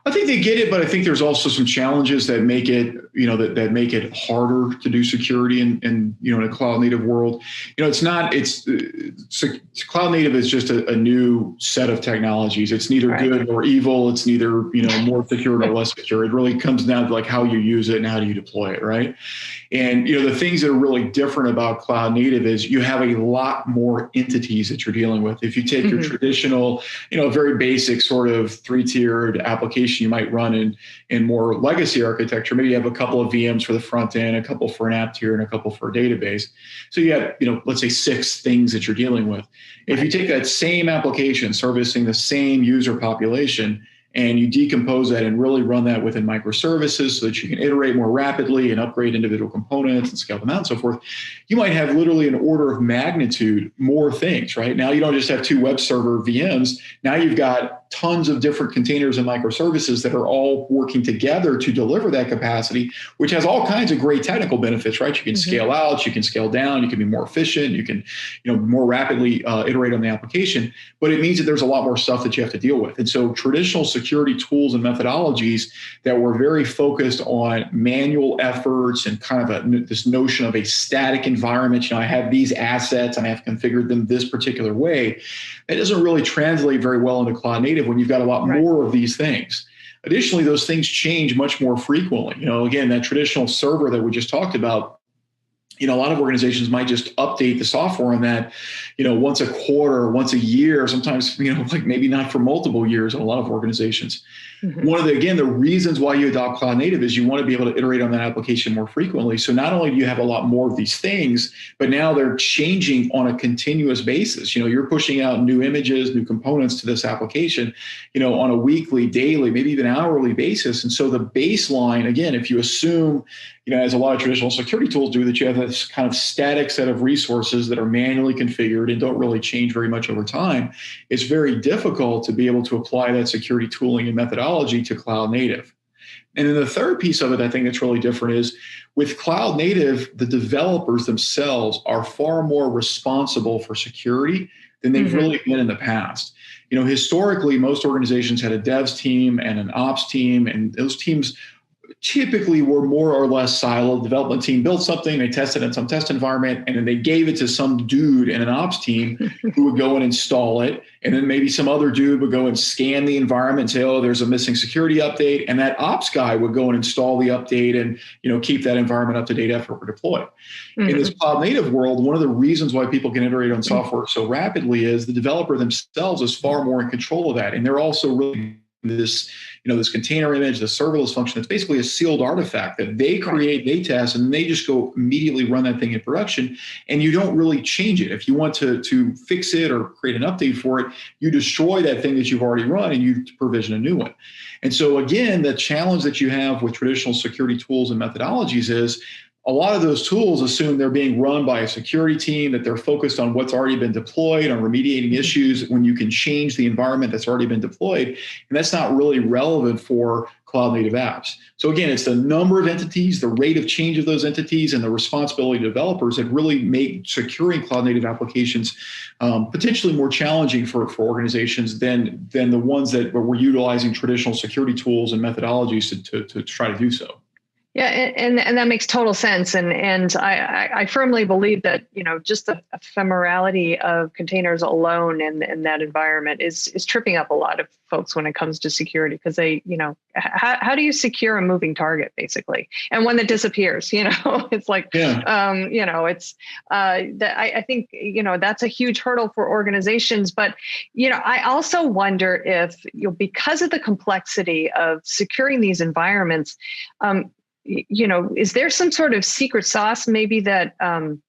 S4: I think they get it, but I think there's also some challenges that make it, that make it harder to do security in a cloud native world. Cloud native is just a new set of technologies. It's neither good nor evil. It's neither, more secure nor less secure. It really comes down to like how you use it and how do you deploy it, right? And, the things that are really different about cloud native is you have a lot more entities that you're dealing with. If you take your traditional, very basic sort of 3-tiered application you might run in more legacy architecture, maybe you have a couple of VMs for the front end, a couple for an app tier, and a couple for a database. So you have, let's say 6 things that you're dealing with. If you take that same application servicing the same user population, and you decompose that and really run that within microservices so that you can iterate more rapidly and upgrade individual components and scale them out and so forth, you might have literally an order of magnitude more things, right? Now you don't just have 2 web server VMs. Now you've got tons of different containers and microservices that are all working together to deliver that capacity, which has all kinds of great technical benefits, right? You can scale out, you can scale down, you can be more efficient, you can more rapidly iterate on the application, but it means that there's a lot more stuff that you have to deal with. And so traditional security tools and methodologies that were very focused on manual efforts and kind of this notion of a static environment, I have these assets and I have configured them this particular way, it doesn't really translate very well into cloud native when you've got a lot more of these things. Additionally, those things change much more frequently. Again, that traditional server that we just talked about, a lot of organizations might just update the software on that, once a quarter, once a year, sometimes, like maybe not for multiple years in a lot of organizations. One of the reasons why you adopt cloud native is you want to be able to iterate on that application more frequently. So not only do you have a lot more of these things, but now they're changing on a continuous basis. You're pushing out new images, new components to this application, on a weekly, daily, maybe even hourly basis. And so the baseline, again, if you assume, as a lot of traditional security tools do, that you have this kind of static set of resources that are manually configured and don't really change very much over time, it's very difficult to be able to apply that security tooling and methodology to cloud native. And then the third piece of it, I think that's really different, is with cloud native, the developers themselves are far more responsible for security than they've really been in the past. Historically, most organizations had a devs team and an ops team, and those teams typically were more or less siloed. The development team built something, they tested it in some test environment, and then they gave it to some dude in an ops team who would go and install it. And then maybe some other dude would go and scan the environment and say, oh, there's a missing security update. And that ops guy would go and install the update and, keep that environment up to date after we're deployed. In this cloud native world, one of the reasons why people can iterate on software so rapidly is the developer themselves is far more in control of that. And they're also really this, this container image, the serverless function, it's basically a sealed artifact that they create, they test, and they just go immediately run that thing in production. And you don't really change it. If you want to fix it or create an update for it, you destroy that thing that you've already run and you provision a new one. And so again, the challenge that you have with traditional security tools and methodologies is a lot of those tools assume they're being run by a security team, that they're focused on what's already been deployed, on remediating issues when you can change the environment that's already been deployed. And that's not really relevant for cloud native apps. So again, it's the number of entities, the rate of change of those entities, and the responsibility of developers that really make securing cloud native applications potentially more challenging for organizations than the ones that were utilizing traditional security tools and methodologies to try to do so.
S19: Yeah, and that makes total sense. And I firmly believe that, just the ephemerality of containers alone in that environment is tripping up a lot of folks when it comes to security, because they, how do you secure a moving target, basically? And one that disappears, it's like, it's I think, that's a huge hurdle for organizations. But, I also wonder if, because of the complexity of securing these environments, is there some sort of secret sauce maybe that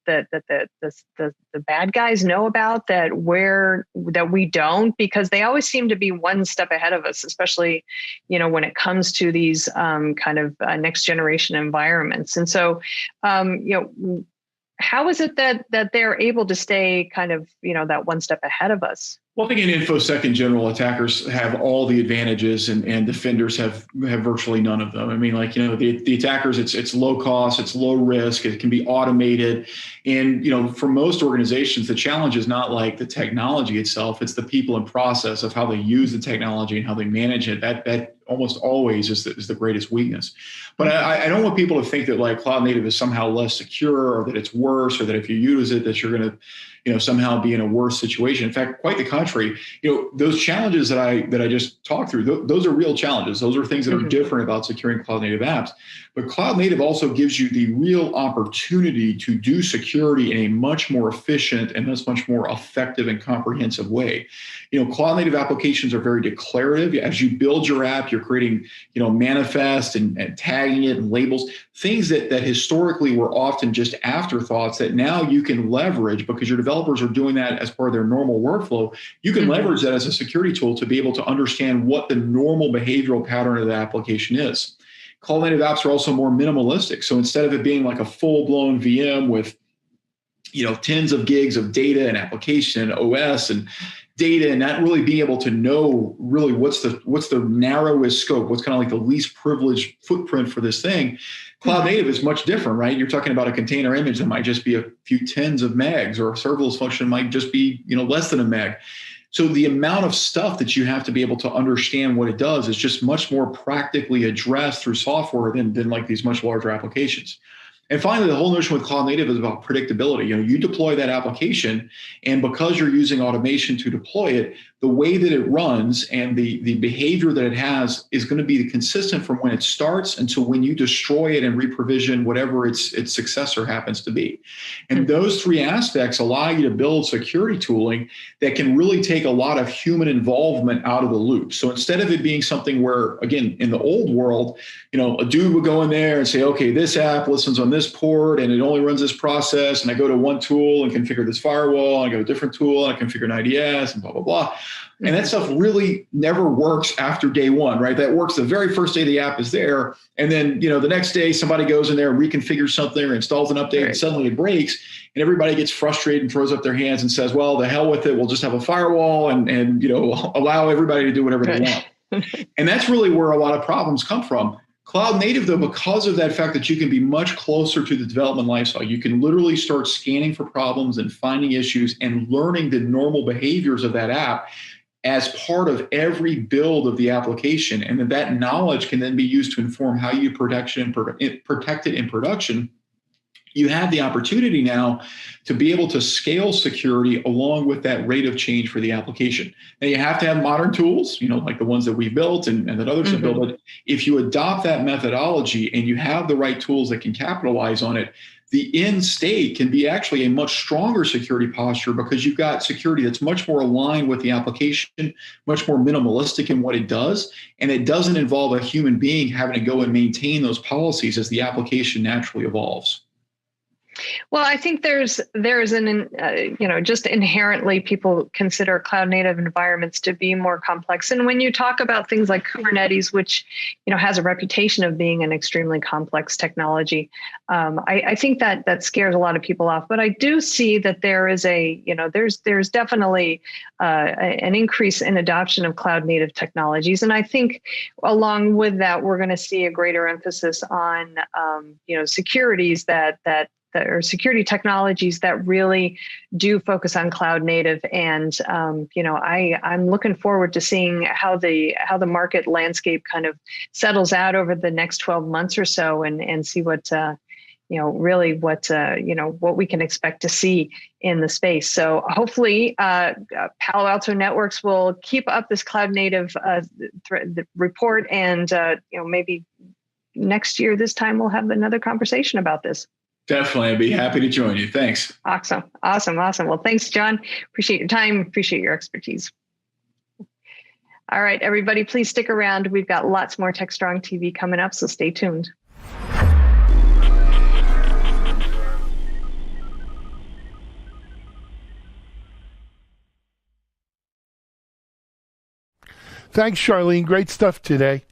S19: the bad guys know about that we don't, because they always seem to be one step ahead of us, especially when it comes to these kind of next generation environments. And so how is it that they're able to stay kind of that one step ahead of us?
S4: Well, I think in InfoSec in general, attackers have all the advantages and defenders have virtually none of them. I mean, the attackers, it's low cost, it's low risk, it can be automated. And, for most organizations, the challenge is not like the technology itself, it's the people and process of how they use the technology and how they manage it. That almost always is the greatest weakness. But I don't want people to think that cloud native is somehow less secure, or that it's worse, or that if you use it, that you're going to somehow be in a worse situation. In fact, quite the contrary. Those challenges that I just talked through, those are real challenges. Those are things that are different about securing cloud native apps. But cloud native also gives you the real opportunity to do security in a much more efficient and much more effective and comprehensive way. Cloud native applications are very declarative. As you build your app, you're creating, manifest and tagging it and labels, things that historically were often just afterthoughts that now you can leverage because your developers are doing that as part of their normal workflow. You can leverage that as a security tool to be able to understand what the normal behavioral pattern of the application is. Cloud native apps are also more minimalistic. So instead of it being like a full-blown VM with, tens of gigs of data and application and OS and data, and not really being able to know really what's the narrowest scope, what's kind of like the least privileged footprint for this thing. Cloud native is much different, right? You're talking about a container image that might just be a few tens of megs, or a serverless function might just be less than a meg. So the amount of stuff that you have to be able to understand what it does is just much more practically addressed through software than like these much larger applications. And finally, the whole notion with cloud native is about predictability. You deploy that application, and because you're using automation to deploy it, the way that it runs and the behavior that it has is going to be consistent from when it starts until when you destroy it and reprovision whatever its successor happens to be. And those three aspects allow you to build security tooling that can really take a lot of human involvement out of the loop. So instead of it being something where, again, in the old world, a dude would go in there and say, okay, this app listens on this port and it only runs this process, and I go to one tool and configure this firewall, and I go to a different tool and I configure an IDS and blah, blah, blah. And that stuff really never works after day one, right? That works the very first day the app is there. And then, the next day somebody goes in there and reconfigures something or installs an update, and suddenly it breaks, and everybody gets frustrated and throws up their hands and says, well, the hell with it. We'll just have a firewall and allow everybody to do whatever they want. And that's really where a lot of problems come from. Cloud native, though, because of that fact that you can be much closer to the development lifecycle, you can literally start scanning for problems and finding issues and learning the normal behaviors of that app as part of every build of the application. And then that knowledge can then be used to inform how you protect it in production. You have the opportunity now to be able to scale security along with that rate of change for the application. Now you have to have modern tools, like the ones that we built and that others have built. But if you adopt that methodology and you have the right tools that can capitalize on it, the end state can be actually a much stronger security posture, because you've got security that's much more aligned with the application, much more minimalistic in what it does, and it doesn't involve a human being having to go and maintain those policies as the application naturally evolves.
S19: Well, I think there's an, just inherently people consider cloud native environments to be more complex. And when you talk about things like Kubernetes, which, has a reputation of being an extremely complex technology, I think that scares a lot of people off. But I do see that there is there's definitely an increase in adoption of cloud native technologies. And I think along with that, we're going to see a greater emphasis on, securities or security technologies that really do focus on cloud native. And, I'm looking forward to seeing how the market landscape kind of settles out over the next 12 months or so, and see what, what we can expect to see in the space. So hopefully Palo Alto Networks will keep up this cloud native report, and, maybe next year, this time we'll have another conversation about this.
S4: Definitely. I'd be happy to join you. Thanks.
S19: Awesome. Well, thanks, John. Appreciate your time. Appreciate your expertise. All right, everybody, please stick around. We've got lots more TechStrong TV coming up, so stay tuned.
S1: Thanks, Charlene. Great stuff today.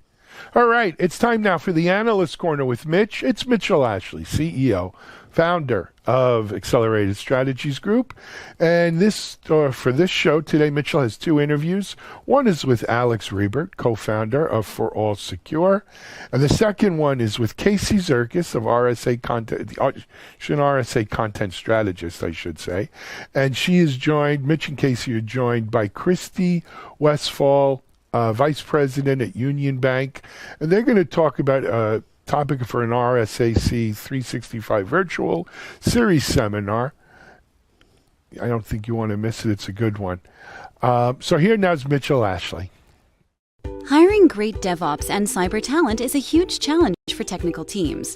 S1: All right, it's time now for the Analyst Corner with Mitch. It's Mitchell Ashley, CEO, founder of Accelerated Strategies Group. And for this show today, Mitchell has two interviews. One is with Alex Riebert, co-founder of For All Secure. And the second one is with Casey Zerkis of RSA Content Strategist, I should say. And Mitch and Casey are joined by Christy Westfall, Vice President at Union Bank, and they're going to talk about a topic for an RSAC 365 virtual series seminar. I don't think you want to miss it. It's a good one. So here now is Mitchell Ashley.
S5: Hiring great DevOps and cyber talent is a huge challenge for technical teams.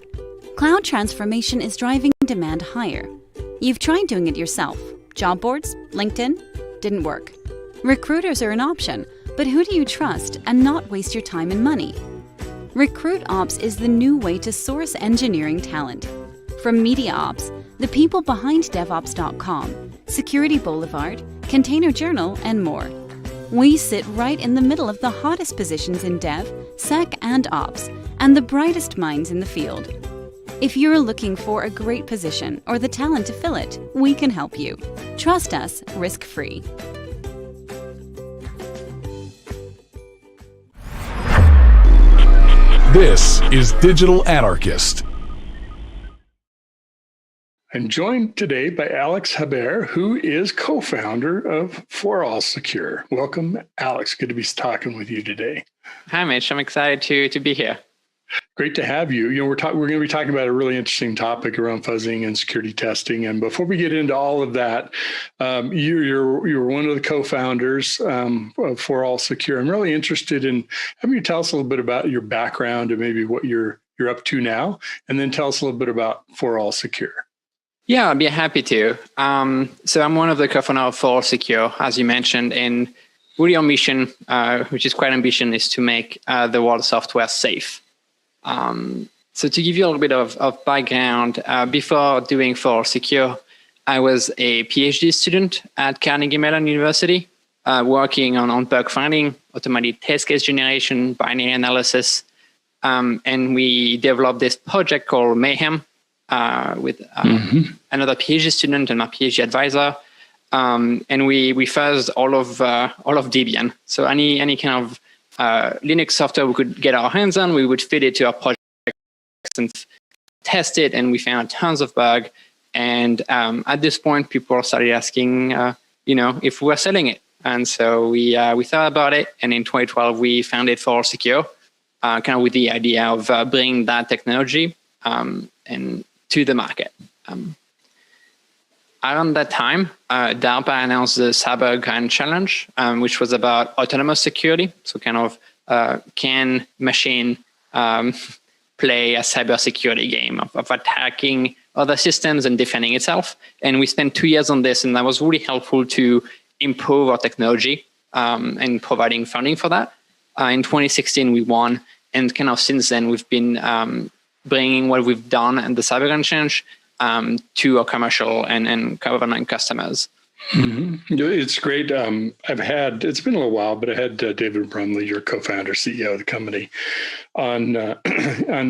S5: Cloud transformation is driving demand higher. You've tried doing it yourself. Job boards, LinkedIn, didn't work. Recruiters are an option, but who do you trust and not waste your time and money? RecruitOps is the new way to source engineering talent. From MediaOps, the people behind DevOps.com, Security Boulevard, Container Journal, and more. We sit right in the middle of the hottest positions in Dev, Sec, and Ops, and the brightest minds in the field. If you're looking for a great position or the talent to fill it, we can help you. Trust us, risk-free.
S18: This is Digital Anarchist.
S9: I'm joined today by Alex Haber, who is co-founder of For All Secure. Welcome, Alex. Good to be talking with you today.
S22: Hi, Mitch. I'm excited to be here.
S9: Great to have you. We're going to be talking about a really interesting topic around fuzzing and security testing. And before we get into all of that, you're one of the co-founders of For All Secure. I'm really interested in having you tell us a little bit about your background and maybe what you're up to now, and then tell us a little bit about For All Secure.
S22: Yeah, I'd be happy to. So I'm one of the co-founders of For All Secure, as you mentioned, and really our mission, which is quite ambitious, is to make the world software safe. So to give you a little bit of background, before doing For All Secure, I was a PhD student at Carnegie Mellon University, working on bug finding, automated test case generation, binary analysis. And we developed this project called Mayhem with another PhD student and my PhD advisor. And we fuzzed all of Debian. So any kind of Linux software we could get our hands on, we would feed it to our project and test it, and we found tons of bugs. And at this point, people started asking, if we were selling it. And so we thought about it, and in 2012 we founded For All Secure, kind of with the idea of bringing that technology and to the market. Around that time, DARPA announced the Cyber Grand Challenge, which was about autonomous security. So kind of can machine play a cybersecurity game of attacking other systems and defending itself. And we spent 2 years on this, and that was really helpful to improve our technology and providing funding for that. In 2016, we won, and kind of since then, we've been bringing what we've done and the Cyber Grand Challenge to our commercial and government customers.
S9: It's great. It's been a little while, but I had David Brumley, your co-founder, CEO of the company, on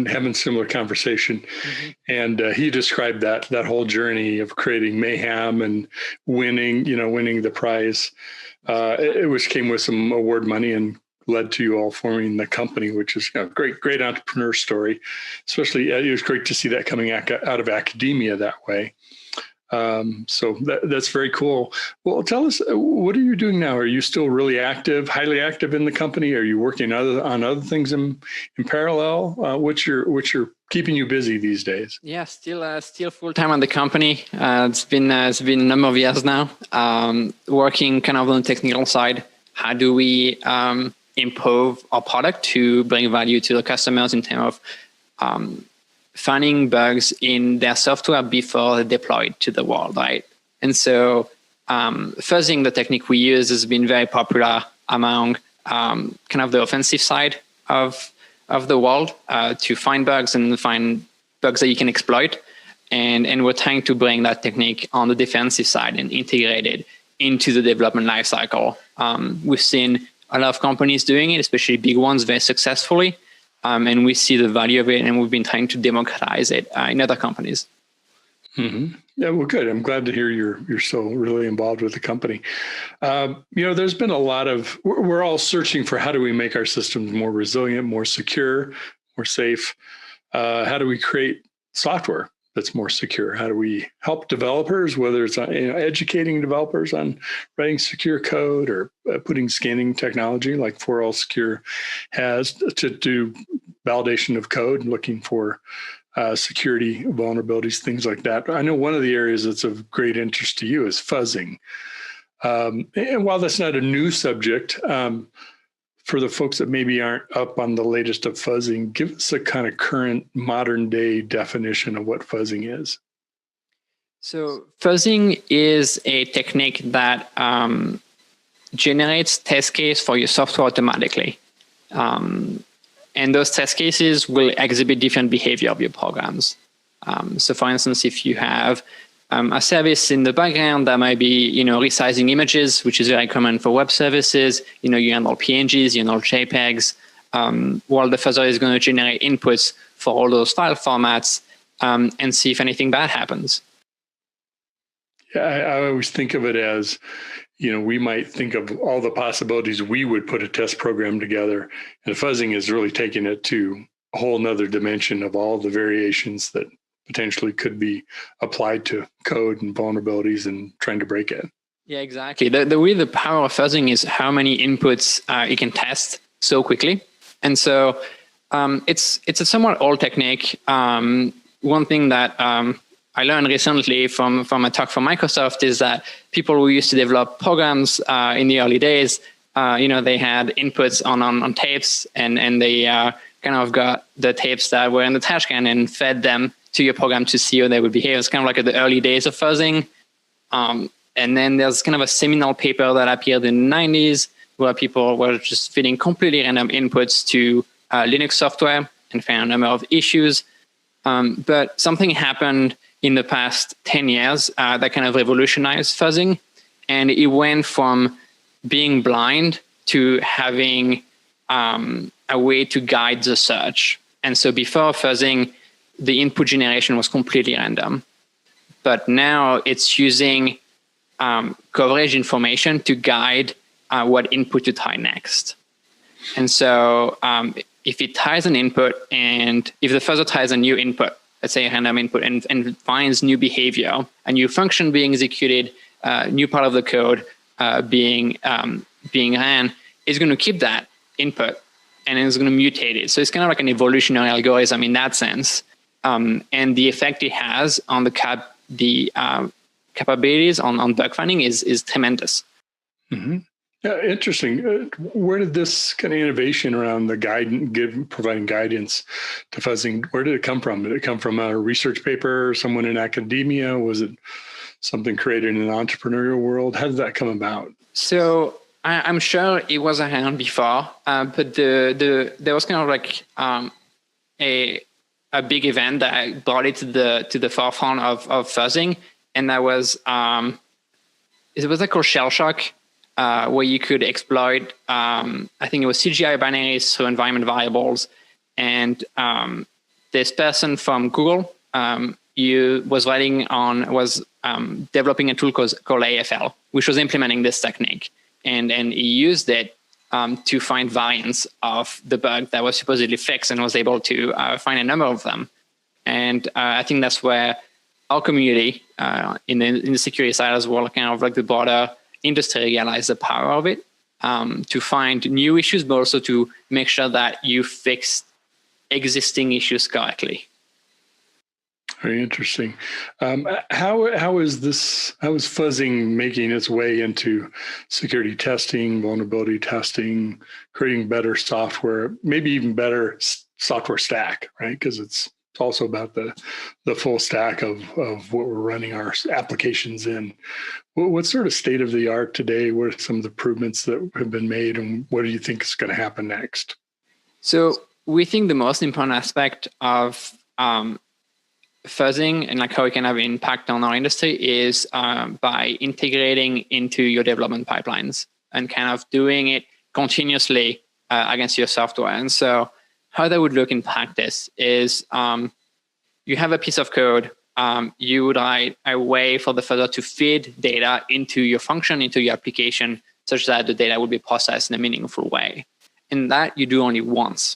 S9: having similar conversation. And he described that whole journey of creating mayhem and winning the prize. It came with some award money and led to you all forming the company, which is a great entrepreneur story. Especially, it was great to see that coming out of academia that way. So that's very cool. Well, tell us, what are you doing now? Are you still really active, highly active in the company? Are you working on other things in parallel? What's your keeping you busy these days?
S22: Yeah, still full time on the company. It's been a number of years now. Working kind of on the technical side. How do we improve our product to bring value to the customers in terms of finding bugs in their software before they deploy it to the world, right? And so fuzzing, the technique we use, has been very popular among kind of the offensive side of the world to find bugs and find bugs that you can exploit. And we're trying to bring that technique on the defensive side and integrate it into the development lifecycle. We've seen a lot of companies doing it, especially big ones, very successfully. And we see the value of it, and we've been trying to democratize it in other companies.
S9: Yeah, well, good. I'm glad to hear you're still really involved with the company. There's been a lot of, we're all searching for how do we make our systems more resilient, more secure, more safe. How do we create software that's more secure? How do we help developers, whether it's educating developers on writing secure code or putting scanning technology like For All Secure has to do validation of code and looking for security vulnerabilities, things like that. I know one of the areas that's of great interest to you is fuzzing. And while that's not a new subject, for the folks that maybe aren't up on the latest of fuzzing, give us a kind of current modern day definition of what fuzzing is.
S22: So fuzzing is a technique that generates test case for your software automatically. And those test cases will exhibit different behavior of your programs. So for instance, if you have a service in the background that might be, resizing images, which is very common for web services. You handle PNGs, you handle JPEGs. While the fuzzer is going to generate inputs for all those file formats and see if anything bad happens.
S9: Yeah, I always think of it as, we might think of all the possibilities we would put a test program together, and fuzzing is really taking it to a whole nother dimension of all the variations that potentially could be applied to code and vulnerabilities and trying to break it.
S22: Yeah, exactly. The power of fuzzing is how many inputs you can test so quickly. And so it's a somewhat old technique. One thing that I learned recently from a talk from Microsoft is that people who used to develop programs in the early days, they had inputs on tapes and they kind of got the tapes that were in the trash can and fed them to your program to see how they would behave. It's kind of like at the early days of fuzzing. And then there's kind of a seminal paper that appeared in the 90s where people were just feeding completely random inputs to Linux software and found a number of issues. But something happened in the past 10 years that kind of revolutionized fuzzing. And it went from being blind to having a way to guide the search. And so before fuzzing, the input generation was completely random. But now it's using coverage information to guide what input to try next. And so if it tries an input and if the fuzzer tries a new input, let's say a random input, and finds new behavior, a new function being executed, new part of the code, being ran is going to keep that input and it's going to mutate it. So it's kind of like an evolutionary algorithm in that sense. And the effect it has on the capabilities on bug finding is tremendous.
S9: Mm-hmm. Yeah, interesting. Where did this kind of innovation around the providing guidance to fuzzing, where did it come from? Did it come from a research paper, someone in academia? Was it something created in an entrepreneurial world? How did that come about?
S22: So I'm sure it was around before, but there was kind of like a big event that brought it to the forefront of fuzzing, and that was it was like called Shell Shock, where you could exploit I think it was CGI binaries through environment variables, and this person from Google was developing a tool called AFL, which was implementing this technique, and he used it to find variants of the bug that was supposedly fixed, and was able to find a number of them. And I think that's where our community in the security side as well, kind of like the broader industry, realized the power of it to find new issues, but also to make sure that you fix existing issues correctly.
S9: Very interesting. How is fuzzing making its way into security testing, vulnerability testing, creating better software, maybe even better software stack, right? Because it's also about the full stack of what we're running our applications in. What's sort of state of the art today? What are some of the improvements that have been made, and what do you think is going to happen next?
S22: So we think the most important aspect of fuzzing and like how it can have an impact on our industry is by integrating into your development pipelines and kind of doing it continuously against your software. And so how that would look in practice is you have a piece of code, you would write a way for the fuzzer to feed data into your function, into your application, such that the data will be processed in a meaningful way. And that you do only once.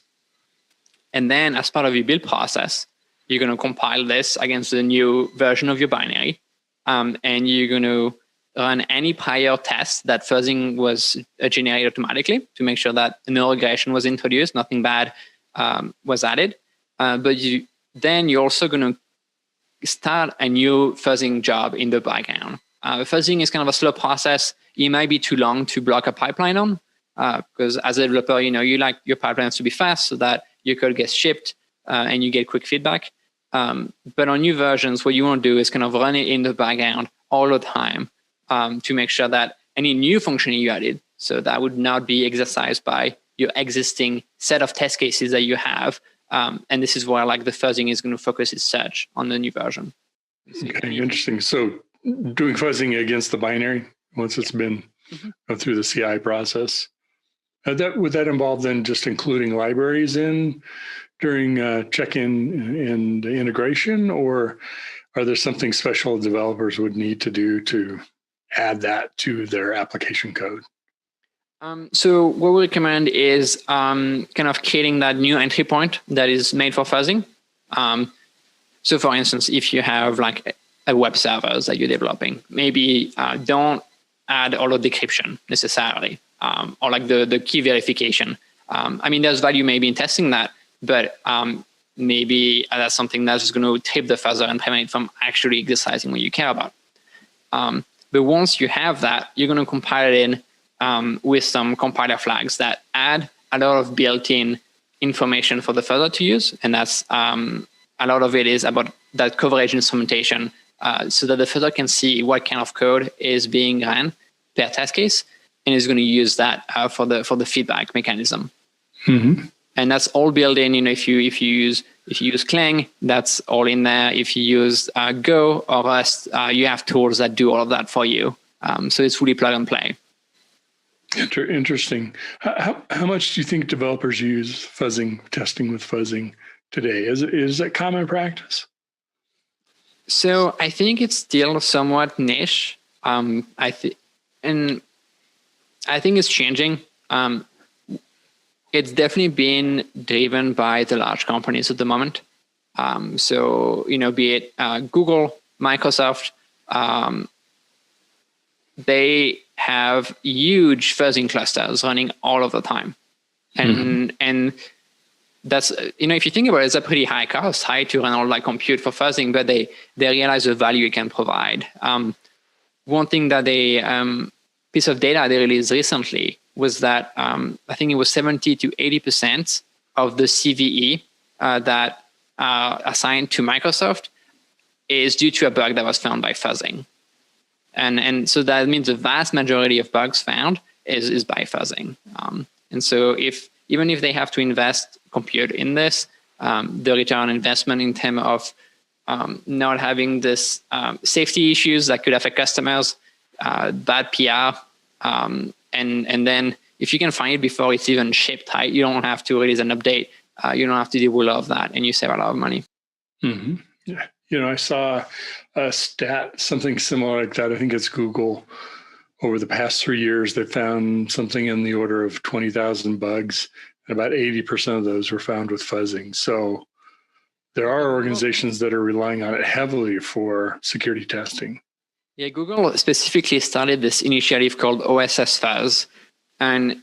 S22: And then as part of your build process, you're going to compile this against the new version of your binary, and you're going to run any prior test that fuzzing was generated automatically to make sure that no regression was introduced, nothing bad was added. But then you're also going to start a new fuzzing job in the background. Fuzzing is kind of a slow process. It might be too long to block a pipeline on, because as a developer, you like your pipelines to be fast so that your code gets shipped and you get quick feedback. But on new versions, what you want to do is kind of run it in the background all the time to make sure that any new function you added, so that would not be exercised by your existing set of test cases that you have. And this is where like the fuzzing is going to focus its search on the new version.
S9: Okay, interesting. So doing fuzzing against the binary once it's been through the CI process, would that involve then just including libraries in during check-in and integration, or are there something special developers would need to do to add that to their application code?
S22: So what we recommend is kind of creating that new entry point that is made for fuzzing. So for instance, if you have like a web server that you're developing, maybe don't add all of decryption necessarily, or like the key verification. I mean, there's value maybe in testing that, but maybe that's something that's just going to tip the fuzzer and prevent it from actually exercising what you care about. But once you have that, you're going to compile it in with some compiler flags that add a lot of built-in information for the fuzzer to use. And that's a lot of it is about that coverage instrumentation, so that the fuzzer can see what kind of code is being ran per test case, and is going to use that for the feedback mechanism.
S9: Mm-hmm.
S22: And that's all built in. If you use Clang, that's all in there. If you use Go or Rust, you have tools that do all of that for you. So it's fully plug and play.
S9: Interesting. How much do you think developers use fuzzing, testing with fuzzing today? Is that common practice?
S22: So I think it's still somewhat niche. I think it's changing. It's definitely been driven by the large companies at the moment. So, be it Google, Microsoft, they have huge fuzzing clusters running all of the time. And that's, if you think about it, it's a pretty high cost, to run all that compute for fuzzing, but they realize the value it can provide. One thing that piece of data they released recently was that I think it was 70 to 80% of the CVE that are assigned to Microsoft is due to a bug that was found by fuzzing. And so that means the vast majority of bugs found is by fuzzing. And so even if they have to invest compute in this, the return on investment in terms of not having this safety issues that could affect customers, bad PR, and then if you can find it before it's even shipped, you don't have to release an update. You don't have to deal with all of that, and you save a lot of money.
S9: Mm-hmm. Yeah. I saw a stat, something similar like that. I think it's Google. Over the past 3 years, they found something in the order of 20,000 bugs, and about 80% of those were found with fuzzing. So there are organizations that are relying on it heavily for security testing.
S22: Yeah, Google specifically started this initiative called OSS Fuzz, and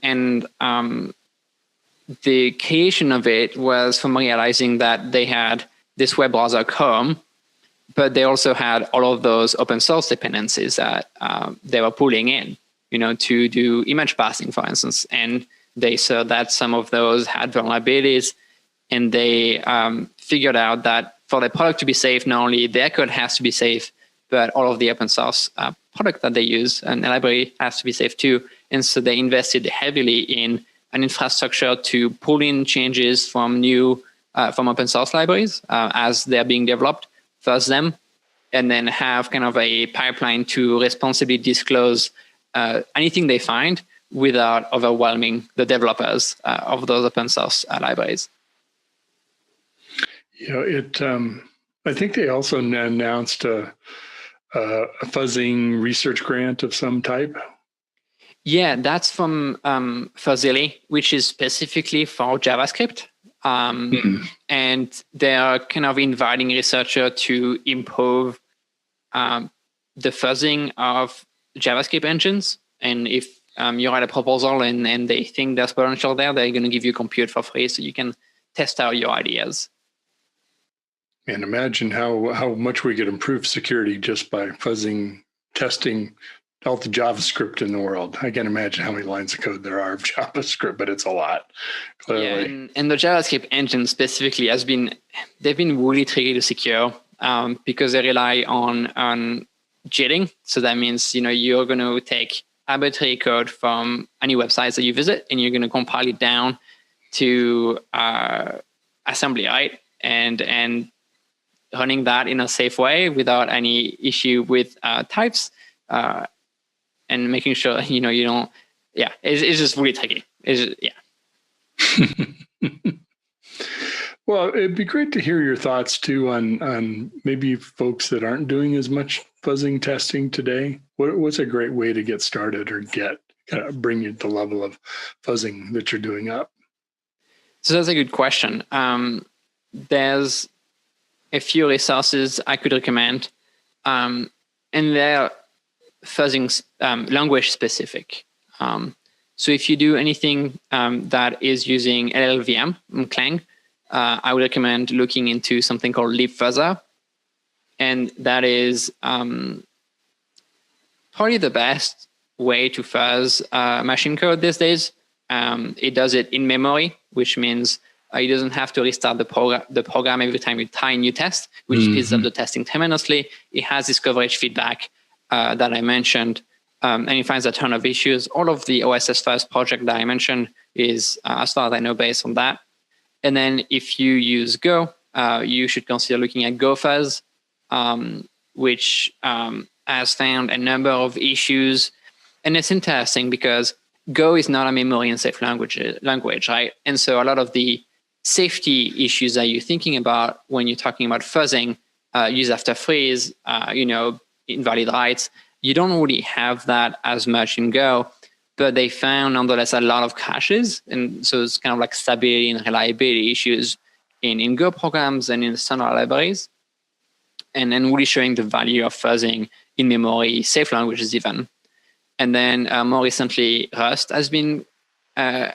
S22: the creation of it was from realizing that they had this web browser Chrome, but they also had all of those open source dependencies that they were pulling in, to do image parsing, for instance. And they saw that some of those had vulnerabilities, and they figured out that for the product to be safe, not only their code has to be safe, but all of the open source product that they use and the library has to be safe too. And so they invested heavily in an infrastructure to pull in changes from from open source libraries as they're being developed, fuzz them, and then have kind of a pipeline to responsibly disclose anything they find without overwhelming the developers of those open source libraries.
S9: I think they also announced a fuzzing research grant of some type.
S22: Yeah, that's from Fuzzily, which is specifically for JavaScript. And they're kind of inviting researchers to improve the fuzzing of JavaScript engines. And if you write a proposal and they think there's potential there, they're going to give you compute for free so you can test out your ideas.
S9: And imagine how much we could improve security just by fuzzing, testing all the JavaScript in the world. I can't imagine how many lines of code there are of JavaScript, but it's a lot, clearly.
S22: Yeah, and the JavaScript engine specifically they've been really tricky to secure because they rely on jitting. So that means, you're going to take arbitrary code from any websites that you visit, and you're going to compile it down to assembly, right? And running that in a safe way without any issue with types, and making sure you don't. Yeah, it's just really tricky.
S9: Well, it'd be great to hear your thoughts too on maybe folks that aren't doing as much fuzzing testing today. What's a great way to get started or bring you to the level of fuzzing that you're doing up?
S22: So that's a good question. There's a few resources I could recommend, and they're fuzzing language specific. So if you do anything that is using LLVM and Clang, I would recommend looking into something called libfuzzer, and that is probably the best way to fuzz machine code these days. It does it in memory, which means it doesn't have to restart the program every time you try a new test, which speeds up the testing tremendously. It has this coverage feedback that I mentioned, and it finds a ton of issues. All of the OSS Fuzz project that I mentioned is, as far as I know, based on that. And then if you use Go, you should consider looking at GoFuzz, which has found a number of issues. And it's interesting because Go is not a memory and safe language, right? And so a lot of the safety issues that you're thinking about when you're talking about fuzzing, use after freeze, invalid writes, you don't really have that as much in Go, but they found nonetheless a lot of caches. And so it's kind of like stability and reliability issues in Go programs and in standard libraries. And then really showing the value of fuzzing in memory, safe languages even. And then more recently, Rust has been kind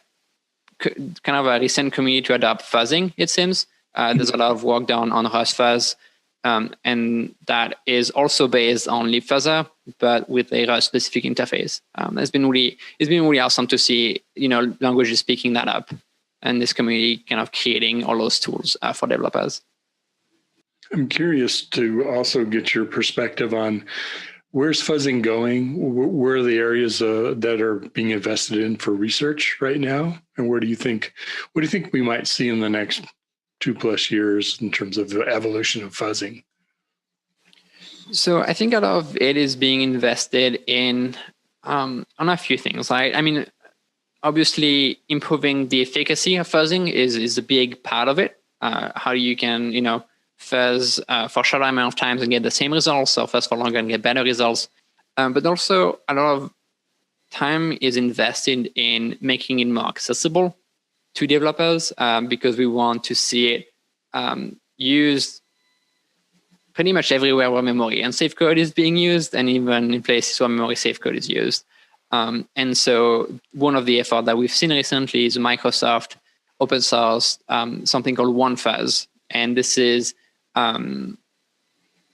S22: of a recent community to adopt fuzzing, it seems. There's a lot of work done on Rust fuzz, and that is also based on libfuzzer, but with a Rust specific interface. It's been really awesome to see, languages picking that up, and this community kind of creating all those tools for developers.
S9: I'm curious to also get your perspective on where's fuzzing going? Where are the areas that are being invested in for research right now? And what do you think we might see in the next 2+ years in terms of the evolution of fuzzing?
S22: So I think a lot of it is being invested in on a few things, right? I mean, obviously improving the efficacy of fuzzing is a big part of it. How you can, fuzz for a short amount of times and get the same results, or fuzz for longer and get better results. But also a lot of time is invested in making it more accessible to developers, because we want to see it used pretty much everywhere where memory and safe code is being used, and even in places where memory safe code is used. And so one of the efforts that we've seen recently is Microsoft open source something called OneFuzz. And this is kind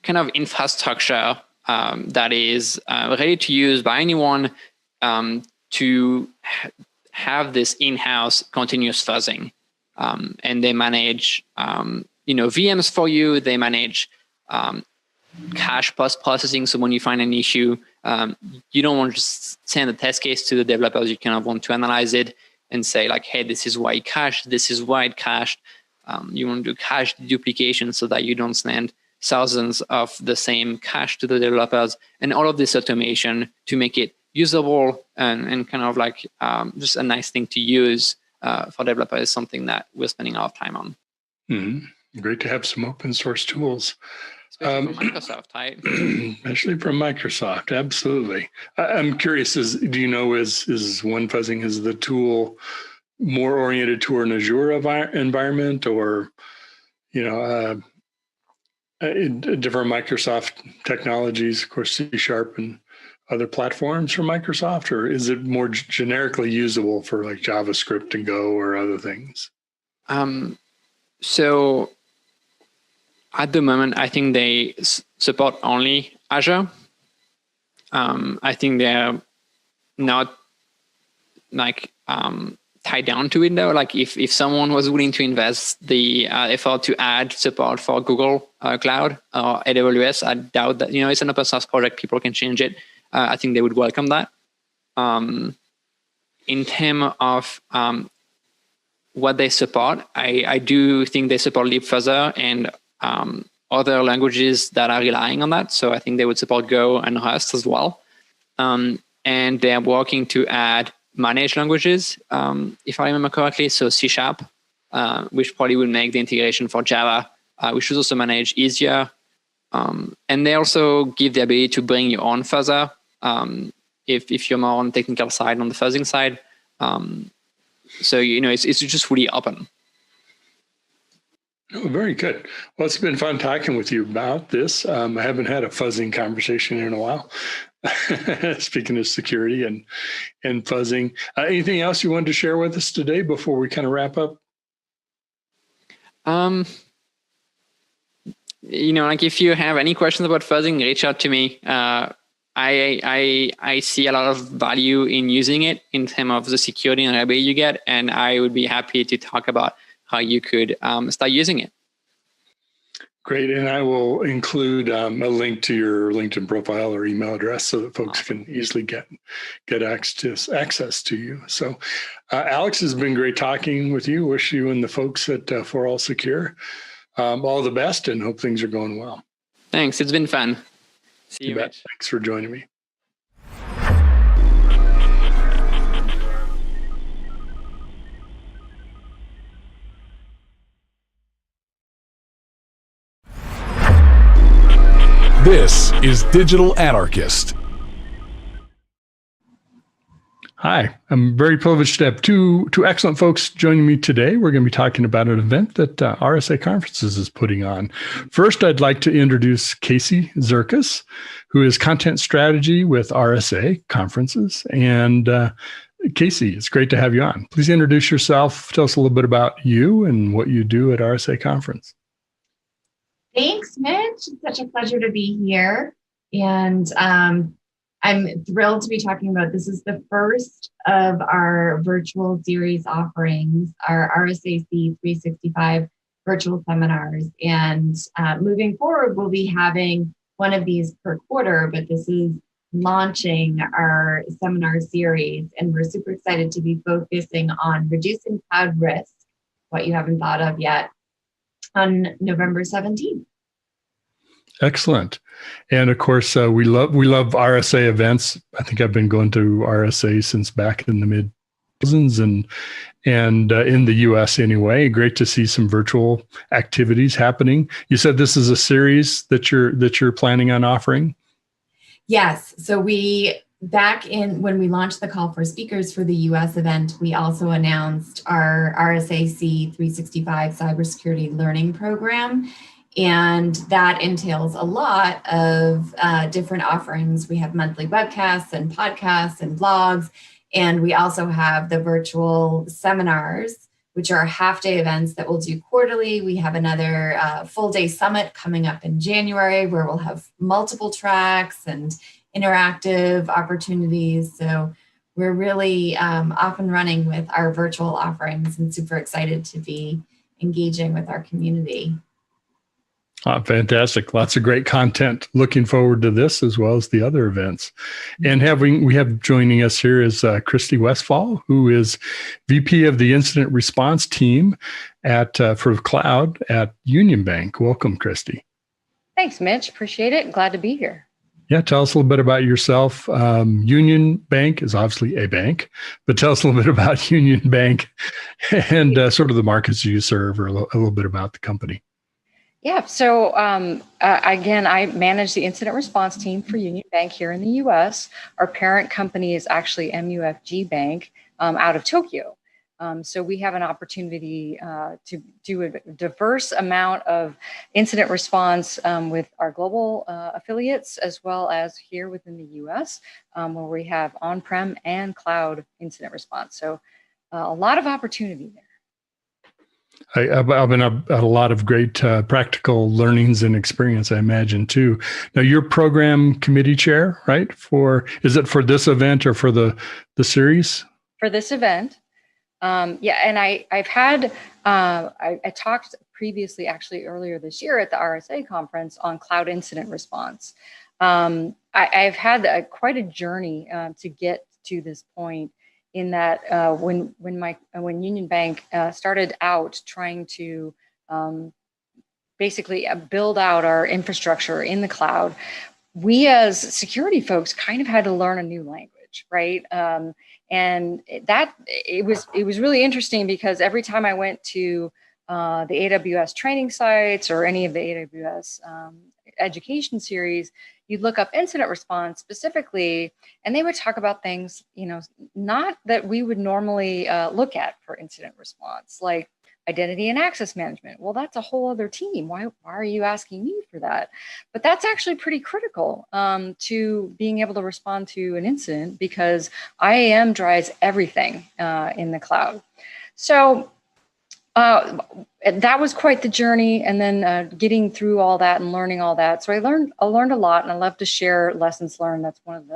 S22: of infrastructure that is ready to use by anyone to have this in-house continuous fuzzing. And they manage VMs for you. They manage cache post-processing. So when you find an issue, you don't want to just send a test case to the developers. You kind of want to analyze it and say like, hey, this is why it cached. This is why it cached. You want to do cache duplication so that you don't send thousands of the same cache to the developers, and all of this automation to make it usable and kind of like just a nice thing to use for developers is something that we're spending a lot of time on.
S9: Mm-hmm. Great to have some open source tools.
S22: Especially from Microsoft, right?
S9: Especially from Microsoft, absolutely. I'm curious, do you know, is OneFuzzing, is the tool more oriented toward an Azure environment, or, different Microsoft technologies, of course, C# and other platforms from Microsoft, or is it more generically usable for like JavaScript and Go or other things?
S22: So at the moment, I think they support only Azure. I think they're not like tied down to it though. Like if someone was willing to invest the effort to add support for Google Cloud or AWS, I doubt that, it's an open source project, people can change it. I think they would welcome that. In terms of what they support, I do think they support libfuzzer and other languages that are relying on that. So I think they would support Go and Rust as well. And they're working to add managed languages, if I remember correctly. So C#, which probably will make the integration for Java, which is also managed easier. And they also give the ability to bring your own fuzzer if you're more on the technical side, on the fuzzing side. So, it's just really open.
S9: Oh, very good. Well, it's been fun talking with you about this. I haven't had a fuzzing conversation in a while. Speaking of security and fuzzing, anything else you wanted to share with us today before we kind of wrap up?
S22: Like if you have any questions about fuzzing, reach out to me. I see a lot of value in using it in terms of the security and reliability you get, and I would be happy to talk about how you could start using it.
S9: Great, and I will include a link to your LinkedIn profile or email address so that folks can easily get access to you. So, Alex, has been great talking with you. Wish you and the folks at For All Secure all the best, and hope things are going well.
S22: Thanks, it's been fun. See you, Mitch.
S9: Thanks for joining me.
S18: This is Digital Anarchist.
S9: Hi, I'm very privileged to have two excellent folks joining me today. We're going to be talking about an event that RSA Conferences is putting on. First, I'd like to introduce Casey Zerkis, who is Content Strategy with RSA Conferences. And Casey, it's great to have you on. Please introduce yourself. Tell us a little bit about you and what you do at RSA Conference.
S2: Thanks, Mitch. It's such a pleasure to be here. And I'm thrilled to be talking about this. Is the first of our virtual series offerings, our RSAC 365 virtual seminars. And moving forward, we'll be having one of these per quarter, but this is launching our seminar series. And we're super excited to be focusing on reducing cloud risk, what you haven't thought of yet, on November 17th.
S9: Excellent. And of course, we love RSA events. I think I've been going to RSA since back in the mid-2000s and in the US anyway. Great to see some virtual activities happening. You said this is a series that you're planning on offering?
S2: Yes. So back in when we launched the call for speakers for the US event, we also announced our RSAC 365 Cybersecurity Learning Program. And that entails a lot of different offerings. We have monthly webcasts and podcasts and blogs. And we also have the virtual seminars, which are half-day events that we'll do quarterly. We have another full-day summit coming up in January where we'll have multiple tracks and interactive opportunities. So we're really off and running with our virtual offerings and super excited to be engaging with our community.
S9: Fantastic. Lots of great content. Looking forward to this as well as the other events. And we have joining us here is Christy Westfall, who is VP of the Incident Response Team for Cloud at Union Bank. Welcome, Christy.
S3: Thanks, Mitch. Appreciate it. Glad to be here.
S9: Yeah, tell us a little bit about yourself. Union Bank is obviously a bank, but tell us a little bit about Union Bank and sort of the markets you serve, or a little bit about the company.
S3: Yeah, so again, I manage the incident response team for Union Bank here in the US. Our parent company is actually MUFG Bank out of Tokyo. So we have an opportunity to do a diverse amount of incident response with our global affiliates, as well as here within the US, where we have on-prem and cloud incident response. So a lot of opportunity there.
S9: I've been at a lot of great practical learnings and experience, I imagine, too. Now, you're program committee chair, right? Is it for this event or for the series?
S3: For this event. Yeah, and I've had, I talked previously, actually earlier this year at the RSA conference on cloud incident response. I've had quite a journey to get to this point, in that when Union Bank started out trying to basically build out our infrastructure in the cloud, we as security folks kind of had to learn a new language, right? And that it was really interesting, because every time I went to the AWS training sites or any of the AWS education series, you'd look up incident response specifically, and they would talk about things, not that we would normally look at for incident response, like identity and access management. Well, that's a whole other team. Why are you asking me for that? But that's actually pretty critical to being able to respond to an incident, because IAM drives everything in the cloud. So that was quite the journey, and then getting through all that and learning all that. So I learned a lot, and I love to share lessons learned. That's one of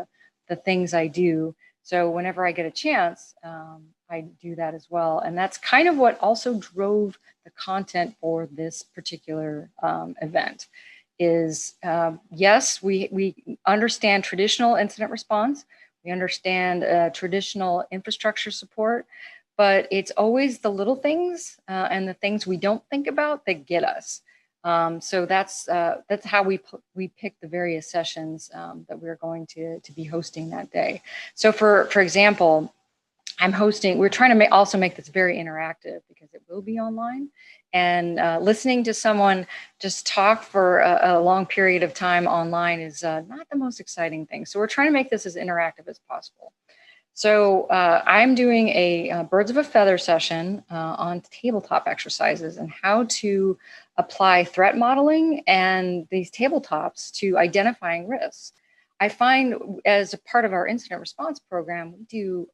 S3: the things I do. So whenever I get a chance, I do that as well. And that's kind of what also drove the content for this particular event. Is yes, we understand traditional incident response. We understand traditional infrastructure support. But it's always the little things and the things we don't think about that get us. So that's how we pick the various sessions that we're going to be hosting that day. So for example, we're trying to also make this very interactive, because it will be online. And listening to someone just talk for a long period of time online is not the most exciting thing. So we're trying to make this as interactive as possible. So I'm doing a birds of a feather session on tabletop exercises and how to apply threat modeling and these tabletops to identifying risks. I find as a part of our incident response program, we do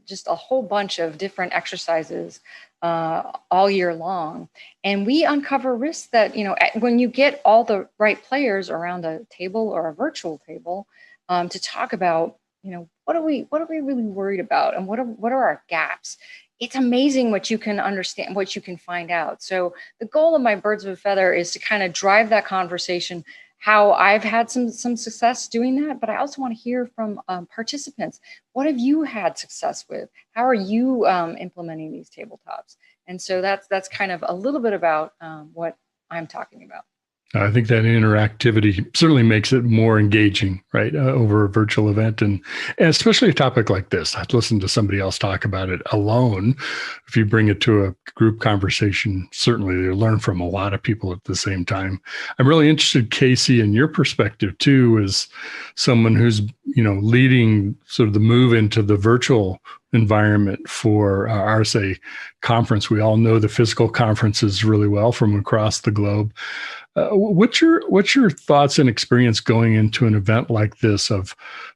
S3: just a whole bunch of different exercises all year long. And we uncover risks that, when you get all the right players around a table or a virtual table to talk about, what are we really worried about, and what are our gaps? It's amazing what you can understand, what you can find out. So the goal of my birds of a feather is to kind of drive that conversation, how I've had some success doing that, but I also want to hear from participants. What have you had success with? How are you implementing these tabletops? And so that's kind of a little bit about what I'm talking about.
S9: I think that interactivity certainly makes it more engaging, right, over a virtual event. And especially a topic like this. I'd listen to somebody else talk about it alone. If you bring it to a group conversation, certainly you'll learn from a lot of people at the same time. I'm really interested, Casey, in your perspective, too, as someone who's, leading sort of the move into the virtual environment for our RSA conference. We all know the physical conferences really well from across the globe. What's your thoughts and experience going into an event like this of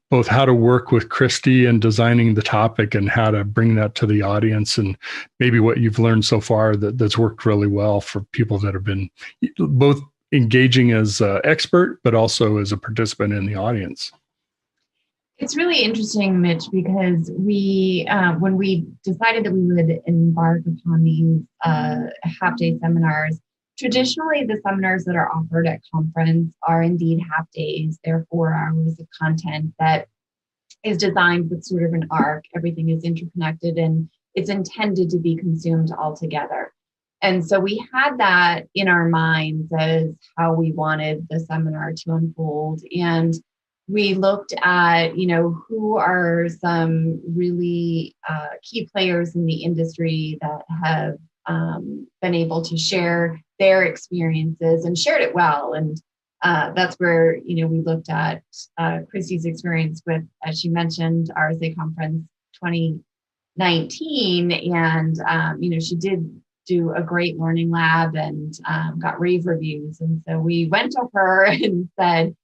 S9: both how to work with Christy and designing the topic and how to bring that to the audience, and maybe what you've learned so far that's worked really well for people that have been both engaging as an expert, but also as a participant in the audience?
S2: It's really interesting, Mitch, because we, when we decided that we would embark upon these half-day seminars, traditionally the seminars that are offered at conference are indeed half days. They're 4 hours of content that is designed with sort of an arc. Everything is interconnected and it's intended to be consumed all together. And so we had that in our minds as how we wanted the seminar to unfold. And we looked at, who are some really key players in the industry that have been able to share their experiences and shared it well. And that's where, we looked at Christy's experience with, as she mentioned, RSA Conference 2019. And, she did do a great learning lab and got rave reviews. And so we went to her and said,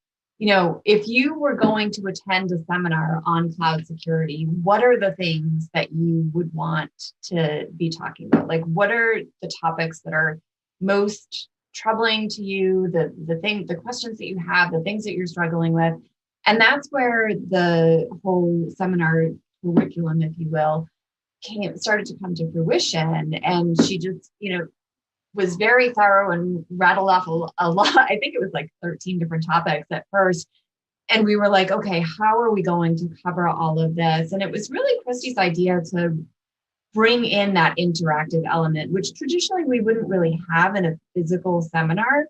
S2: if you were going to attend a seminar on cloud security, what are the things that you would want to be talking about? Like, what are the topics that are most troubling to you, the questions that you have, the things that you're struggling with? And that's where the whole seminar curriculum, if you will, started to come to fruition. And she just, was very thorough and rattled off a lot. I think it was like 13 different topics at first. And we were like, okay, how are we going to cover all of this? And it was really Christy's idea to bring in that interactive element, which traditionally we wouldn't really have in a physical seminar.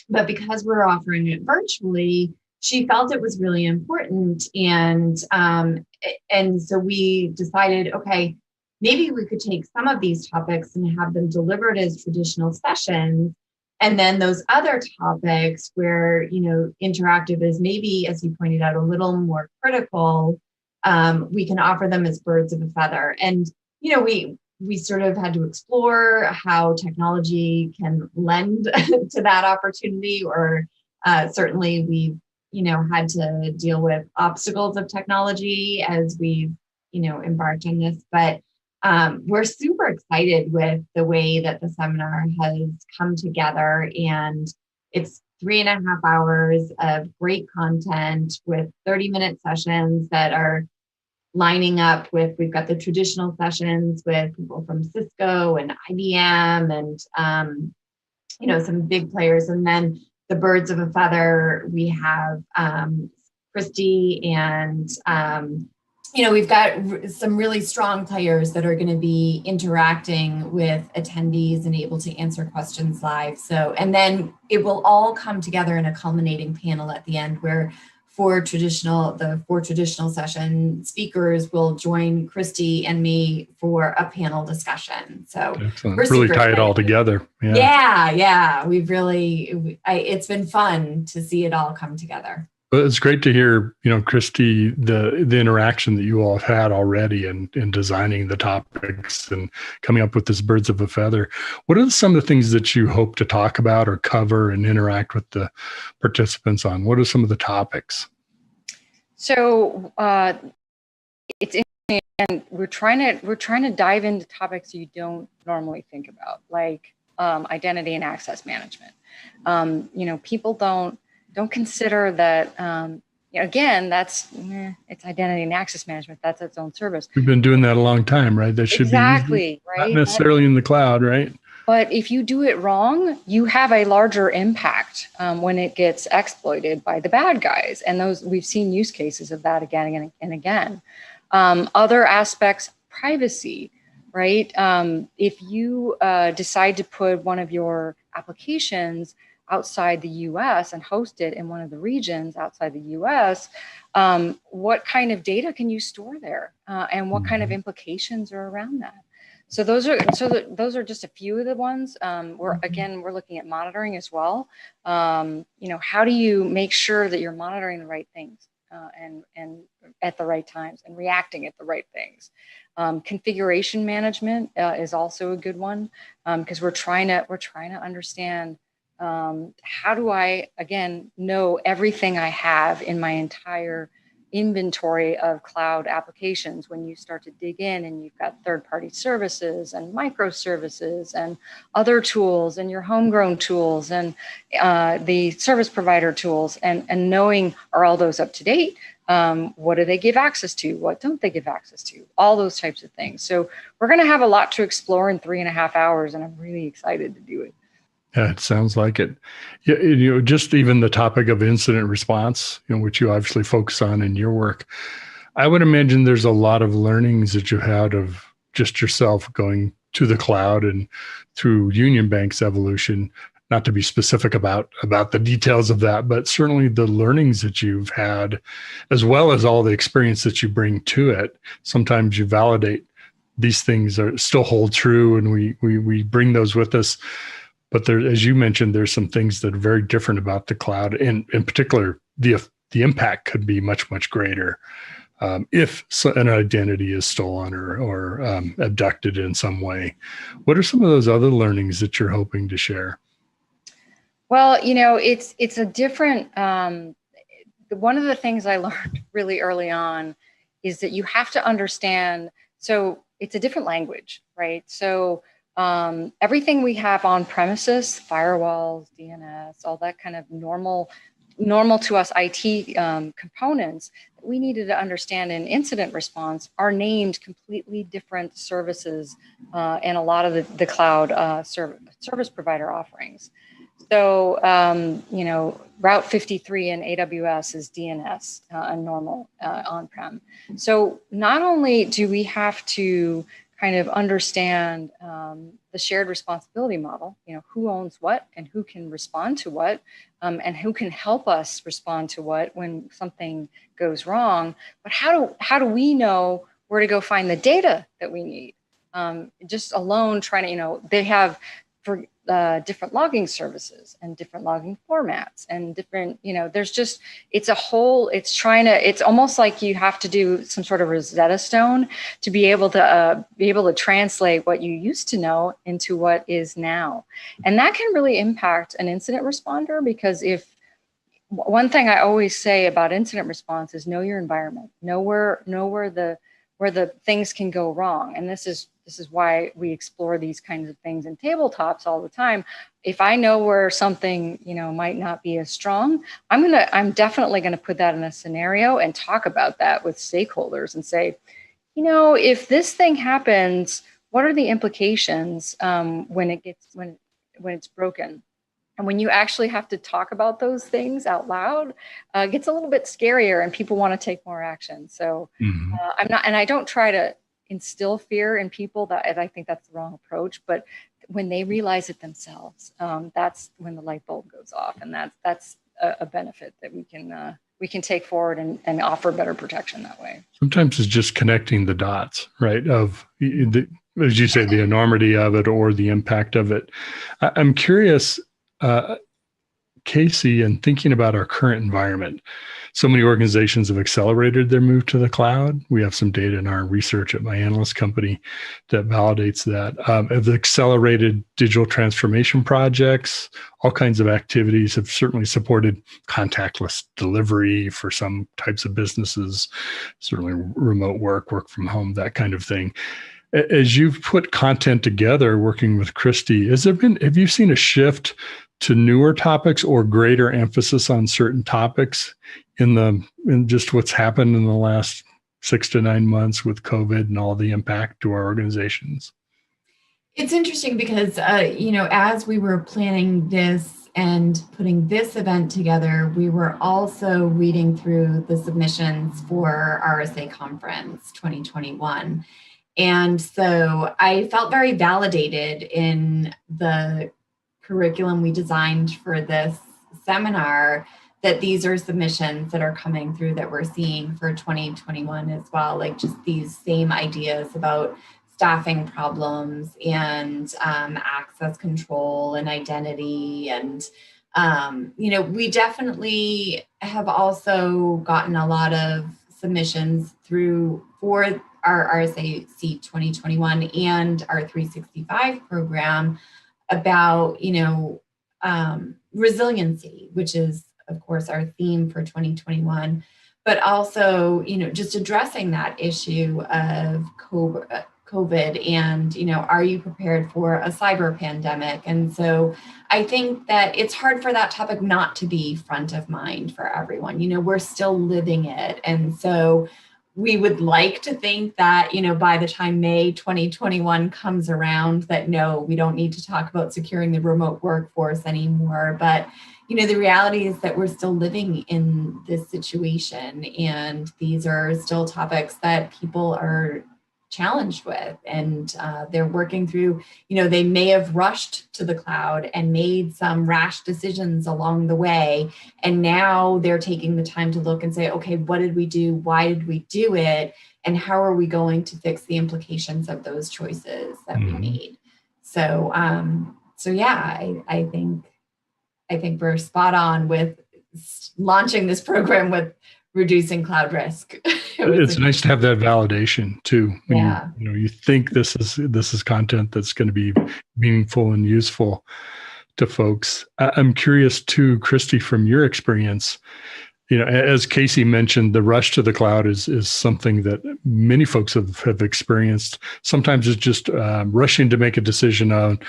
S2: But because we're offering it virtually, she felt it was really important. And so we decided, okay, maybe we could take some of these topics and have them delivered as traditional sessions. And then those other topics where, interactive is maybe, as you pointed out, a little more critical, we can offer them as birds of a feather. And, we sort of had to explore how technology can lend to that opportunity, or certainly we've, had to deal with obstacles of technology as we've, embarked on this. But we're super excited with the way that the seminar has come together, and it's 3.5 hours of great content with 30-minute sessions that are lining up with, we've got the traditional sessions with people from Cisco and IBM and, some big players. And then the birds of a feather, we have Christy and, we've got some really strong players that are going to be interacting with attendees and able to answer questions live. So, and then it will all come together in a culminating panel at the end where the four traditional session speakers will join Christy and me for a panel discussion. So
S9: excellent. Really tie it all together.
S2: Yeah. We've really, it's been fun to see it all come together.
S9: Well, it's great to hear, Christy, the interaction that you all have had already in designing the topics and coming up with this birds of a feather. What are some of the things that you hope to talk about or cover and interact with the participants on? What are some of the topics?
S3: So it's interesting, and we're trying to dive into topics you don't normally think about, like identity and access management. People don't consider that, again, it's identity and access management. That's its own service.
S9: We've been doing that a long time, right? That should be easy,
S3: right?
S9: Not necessarily in the cloud, right?
S3: But if you do it wrong, you have a larger impact when it gets exploited by the bad guys. And we've seen use cases of that again and again. Other aspects, privacy, right? If you decide to put one of your applications outside the US and host it in one of the regions outside the US, what kind of data can you store there? And what kind of implications are around that? So those are just a few of the ones. We're looking at monitoring as well. How do you make sure that you're monitoring the right things and at the right times and reacting at the right things? Configuration management is also a good one, because we're trying to understand how do I, again, know everything I have in my entire inventory of cloud applications when you start to dig in and you've got third-party services and microservices and other tools and your homegrown tools and the service provider tools, and knowing, are all those up to date? What do they give access to? What don't they give access to? All those types of things. So we're going to have a lot to explore in 3.5 hours, and I'm really excited to do it.
S9: Yeah, it sounds like it. Just even the topic of incident response, which you obviously focus on in your work. I would imagine there's a lot of learnings that you had of just yourself going to the cloud and through Union Bank's evolution. Not to be specific about the details of that, but certainly the learnings that you've had, as well as all the experience that you bring to it. Sometimes you validate these things still hold true, and we bring those with us. But there, as you mentioned, there's some things that are very different about the cloud. And in particular, the impact could be much, much greater if an identity is stolen or abducted in some way. What are some of those other learnings that you're hoping to share?
S3: Well, it's a different, one of the things I learned really early on is that you have to understand, so it's a different language, right? So everything we have on premises, firewalls, DNS, all that kind of normal to us IT components that we needed to understand in incident response are named completely different services in a lot of the cloud service provider offerings. So, Route 53 in AWS is DNS, a normal on-prem. So not only do we have to kind of understand the shared responsibility model, who owns what and who can respond to what, and who can help us respond to what when something goes wrong. But how do we know where to go find the data that we need? Just alone trying to, they have for different logging services and different logging formats and different, it's almost like you have to do some sort of Rosetta Stone to be able to translate what you used to know into what is now. And that can really impact an incident responder, because one thing I always say about incident response is know your environment, know where the things can go wrong. And this is why we explore these kinds of things in tabletops all the time. If I know where something, might not be as strong, I'm definitely going to put that in a scenario and talk about that with stakeholders and say, if this thing happens, what are the implications when it's broken? And when you actually have to talk about those things out loud, it gets a little bit scarier and people want to take more action. So I don't try to instill fear in people. That I think that's the wrong approach. But when they realize it themselves, that's when the light bulb goes off, and that's a benefit that we can take forward and offer better protection that way.
S9: Sometimes it's just connecting the dots, right? Of as you say, the enormity of it or the impact of it. I'm curious. Casey, in thinking about our current environment, so many organizations have accelerated their move to the cloud. We have some data in our research at my analyst company that validates that. Have accelerated digital transformation projects, all kinds of activities have certainly supported contactless delivery for some types of businesses, certainly remote work from home, that kind of thing. As you've put content together working with Christy, have you seen a shift to newer topics or greater emphasis on certain topics in just what's happened in the last 6 to 9 months with COVID and all the impact to our organizations?
S2: It's interesting because, as we were planning this and putting this event together, we were also reading through the submissions for RSA Conference 2021. And so I felt very validated in the curriculum we designed for this seminar that these are submissions that are coming through that we're seeing for 2021 as well, like just these same ideas about staffing problems and access control and identity. And, we definitely have also gotten a lot of submissions for our RSAC 2021 and our 365 program about, resiliency, which is, of course, our theme for 2021, but also, just addressing that issue of COVID and, are you prepared for a cyber pandemic? And so I think that it's hard for that topic not to be front of mind for everyone. We're still living it. And so we would like to think that, by the time May 2021 comes around, that no, we don't need to talk about securing the remote workforce anymore. But, the reality is that we're still living in this situation. And these are still topics that people are challenged with. And they're working through, they may have rushed to the cloud and made some rash decisions along the way. And now they're taking the time to look and say, okay, what did we do? Why did we do it? And how are we going to fix the implications of those choices that we made? So, yeah, I think we're spot on with launching this program with reducing cloud risk.
S9: It's nice to have that validation too.
S2: Yeah.
S9: You think this is content that's going to be meaningful and useful to folks. I'm curious too, Christy, from your experience, as Casey mentioned, the rush to the cloud is something that many folks have experienced. Sometimes it's just rushing to make a decision on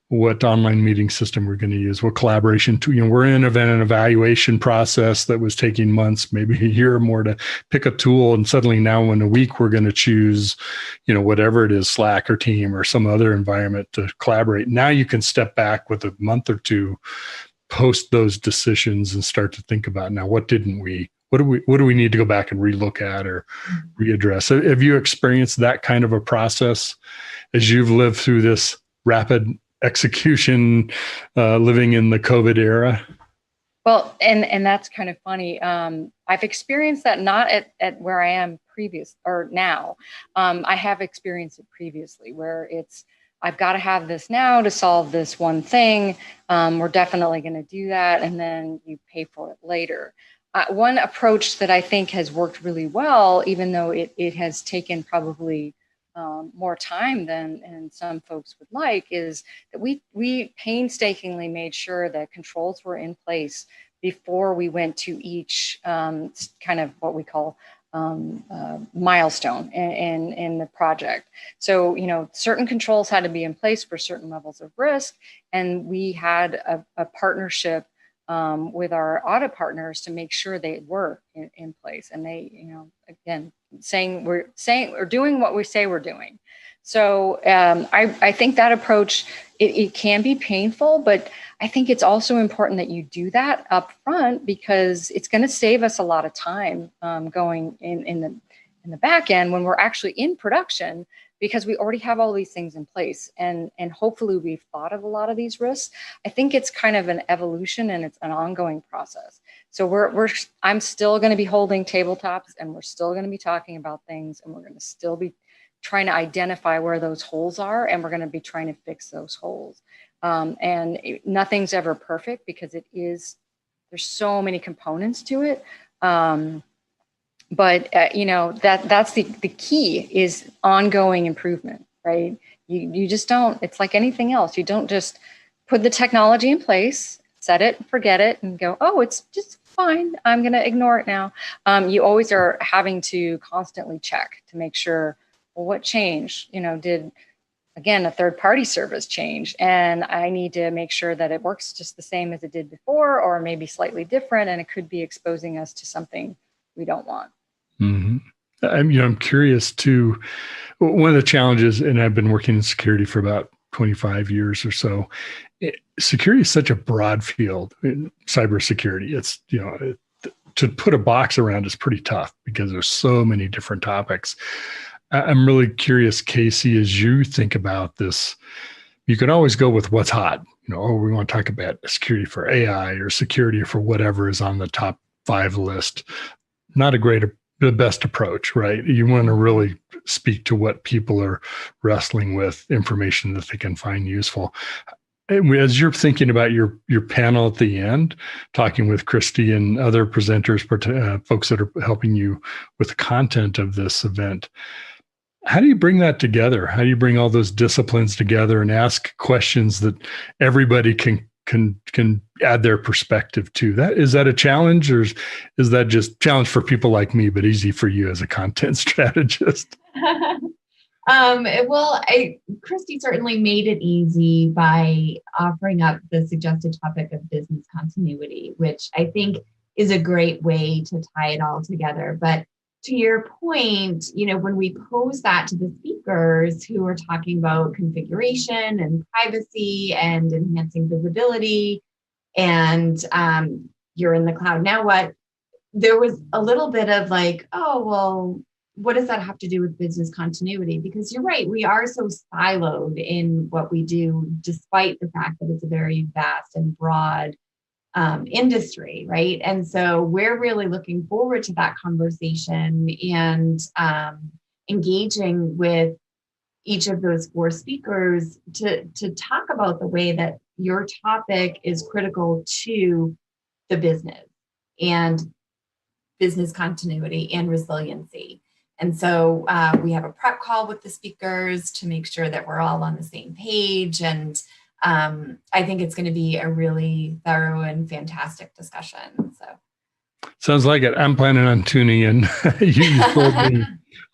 S9: what online meeting system we're going to use, what collaboration tool. We're in an evaluation process that was taking months, maybe a year or more to pick a tool. And suddenly now in a week, we're going to choose, whatever it is, Slack or Team or some other environment to collaborate. Now you can step back with a month or two, post those decisions and start to think about, now, what do we need to go back and relook at or readdress? Have you experienced that kind of a process as you've lived through this rapid execution, living in the COVID era?
S3: Well, and that's kind of funny. I've experienced that not at where I am now. I have experienced it previously where I've got to have this now to solve this one thing. We're definitely going to do that. And then you pay for it later. One approach that I think has worked really well, even though it has taken probably more time than some folks would like, is that we painstakingly made sure that controls were in place before we went to each kind of what we call milestone in the project. So, certain controls had to be in place for certain levels of risk, and we had a partnership with our audit partners to make sure they were in place. And they, again, we're doing what we say we're doing. So I think that approach, it can be painful, but I think it's also important that you do that up front because it's going to save us a lot of time going in the back end when we're actually in production, because we already have all these things in place and hopefully we've thought of a lot of these risks. I think it's kind of an evolution and it's an ongoing process. So I'm still going to be holding tabletops and we're still going to be talking about things and we're going to still be trying to identify where those holes are and we're going to be trying to fix those holes. And nothing's ever perfect because there's so many components to it. But that's the key is ongoing improvement, right? You just don't, it's like anything else. You don't just put the technology in place, set it, forget it, and go, oh, it's just fine. I'm going to ignore it now. You always are having to constantly check to make sure, well, what changed? Did, again, a third-party service change? And I need to make sure that it works just the same as it did before, or maybe slightly different, and it could be exposing us to something we don't want.
S9: Mm-hmm. I'm curious too. One of the challenges, and I've been working in security for about 25 years or so. Security is such a broad field. Cybersecurity, it's to put a box around is pretty tough because there's so many different topics. I'm really curious, Casey, as you think about this, you can always go with what's hot. We want to talk about security for AI or security for whatever is on the top 5 list. Not the best approach, right? You want to really speak to what people are wrestling with, information that they can find useful. As you're thinking about your panel at the end, talking with Christy and other presenters, folks that are helping you with the content of this event, how do you bring that together? How do you bring all those disciplines together and ask questions that everybody can add their perspective to? Is that a challenge, or is that just challenge for people like me, but easy for you as a content strategist?
S2: Christy certainly made it easy by offering up the suggested topic of business continuity, which I think is a great way to tie it all together. But to your point, when we pose that to the speakers who are talking about configuration and privacy and enhancing visibility, and you're in the cloud, now what? There was a little bit of like, oh, well, what does that have to do with business continuity? Because you're right, we are so siloed in what we do, despite the fact that it's a very vast and broad industry, right? And so we're really looking forward to that conversation and engaging with each of those 4 speakers to talk about the way that your topic is critical to the business and business continuity and resiliency. And so we have a prep call with the speakers to make sure that we're all on the same page. And I think it's going to be a really thorough and fantastic discussion. So
S9: sounds like it. I'm planning on tuning in. You told me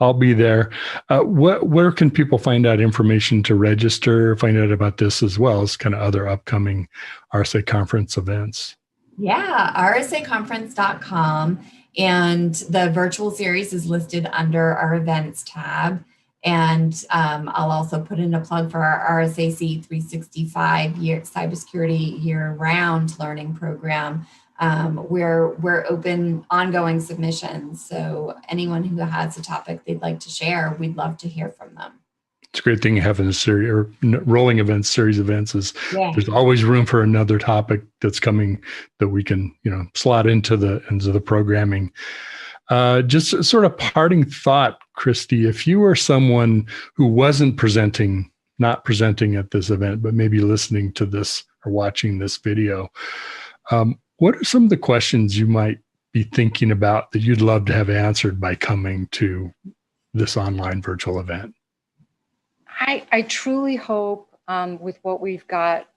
S9: I'll be there. Where can people find out information to register, find out about this as well as kind of other upcoming RSA conference events?
S2: Yeah, rsaconference.com. And the virtual series is listed under our events tab. And I'll also put in a plug for our RSAC 365 cybersecurity year-round learning program, where we're open ongoing submissions. So anyone who has a topic they'd like to share, we'd love to hear from them.
S9: It's a great thing having a series or rolling events, series events is there's always room for another topic that's coming that we can, slot into the programming. Just sort of parting thought, Christy, if you were someone who wasn't not presenting at this event, but maybe listening to this or watching this video, what are some of the questions you might be thinking about that you'd love to have answered by coming to this online virtual event?
S3: I truly hope with what we've got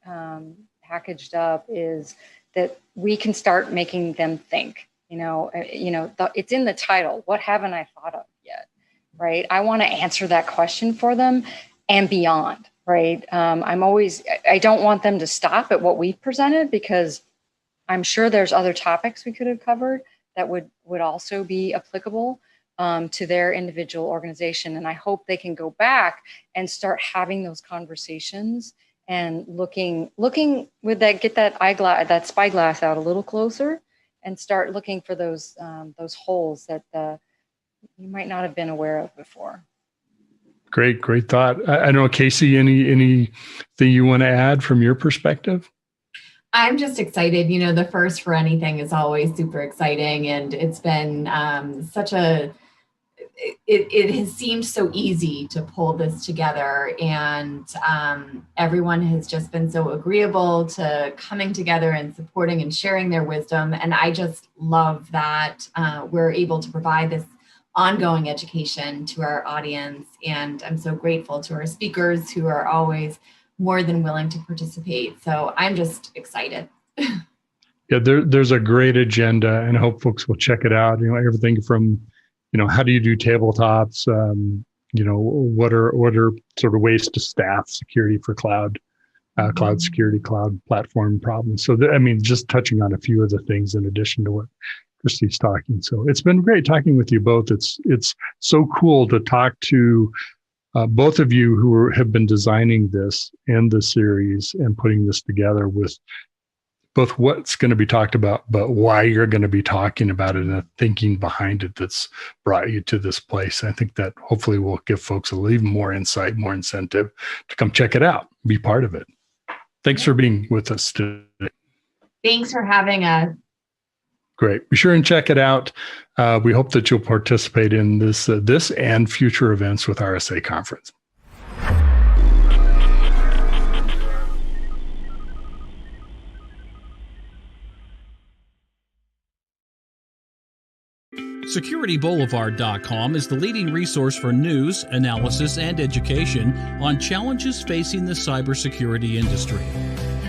S3: packaged up is that we can start making them think. It's in the title. What haven't I thought of yet? Right? I want to answer that question for them and beyond. Right? I don't want them to stop at what we've presented, because I'm sure there's other topics we could have covered that would also be applicable to their individual organization. And I hope they can go back and start having those conversations and looking with get that spyglass out a little closer and start looking for those holes that you might not have been aware of before.
S9: Great thought. I know, Casey, anything you want to add from your perspective?
S2: I'm just excited. The first for anything is always super exciting. And it's been it has seemed so easy to pull this together, and everyone has just been so agreeable to coming together and supporting and sharing their wisdom. And I just love that we're able to provide this ongoing education to our audience. And I'm so grateful to our speakers who are always more than willing to participate. So I'm just excited.
S9: Yeah, there's a great agenda, and I hope folks will check it out. Everything from, how do you do tabletops? What are sort of ways to staff security for cloud security, cloud platform problems. So, just touching on a few of the things in addition to what Christy's talking. So it's been great talking with you both. It's so cool to talk to both of you who have been designing this and the series and putting this together with both what's going to be talked about, but why you're going to be talking about it and the thinking behind it that's brought you to this place. I think that hopefully will give folks a little even more insight, more incentive to come check it out, be part of it. Thanks for being with us today.
S2: Thanks for having us.
S9: Great. Be sure and check it out. We hope that you'll participate in this and future events with RSA Conference.
S6: SecurityBoulevard.com is the leading resource for news, analysis, and education on challenges facing the cybersecurity industry.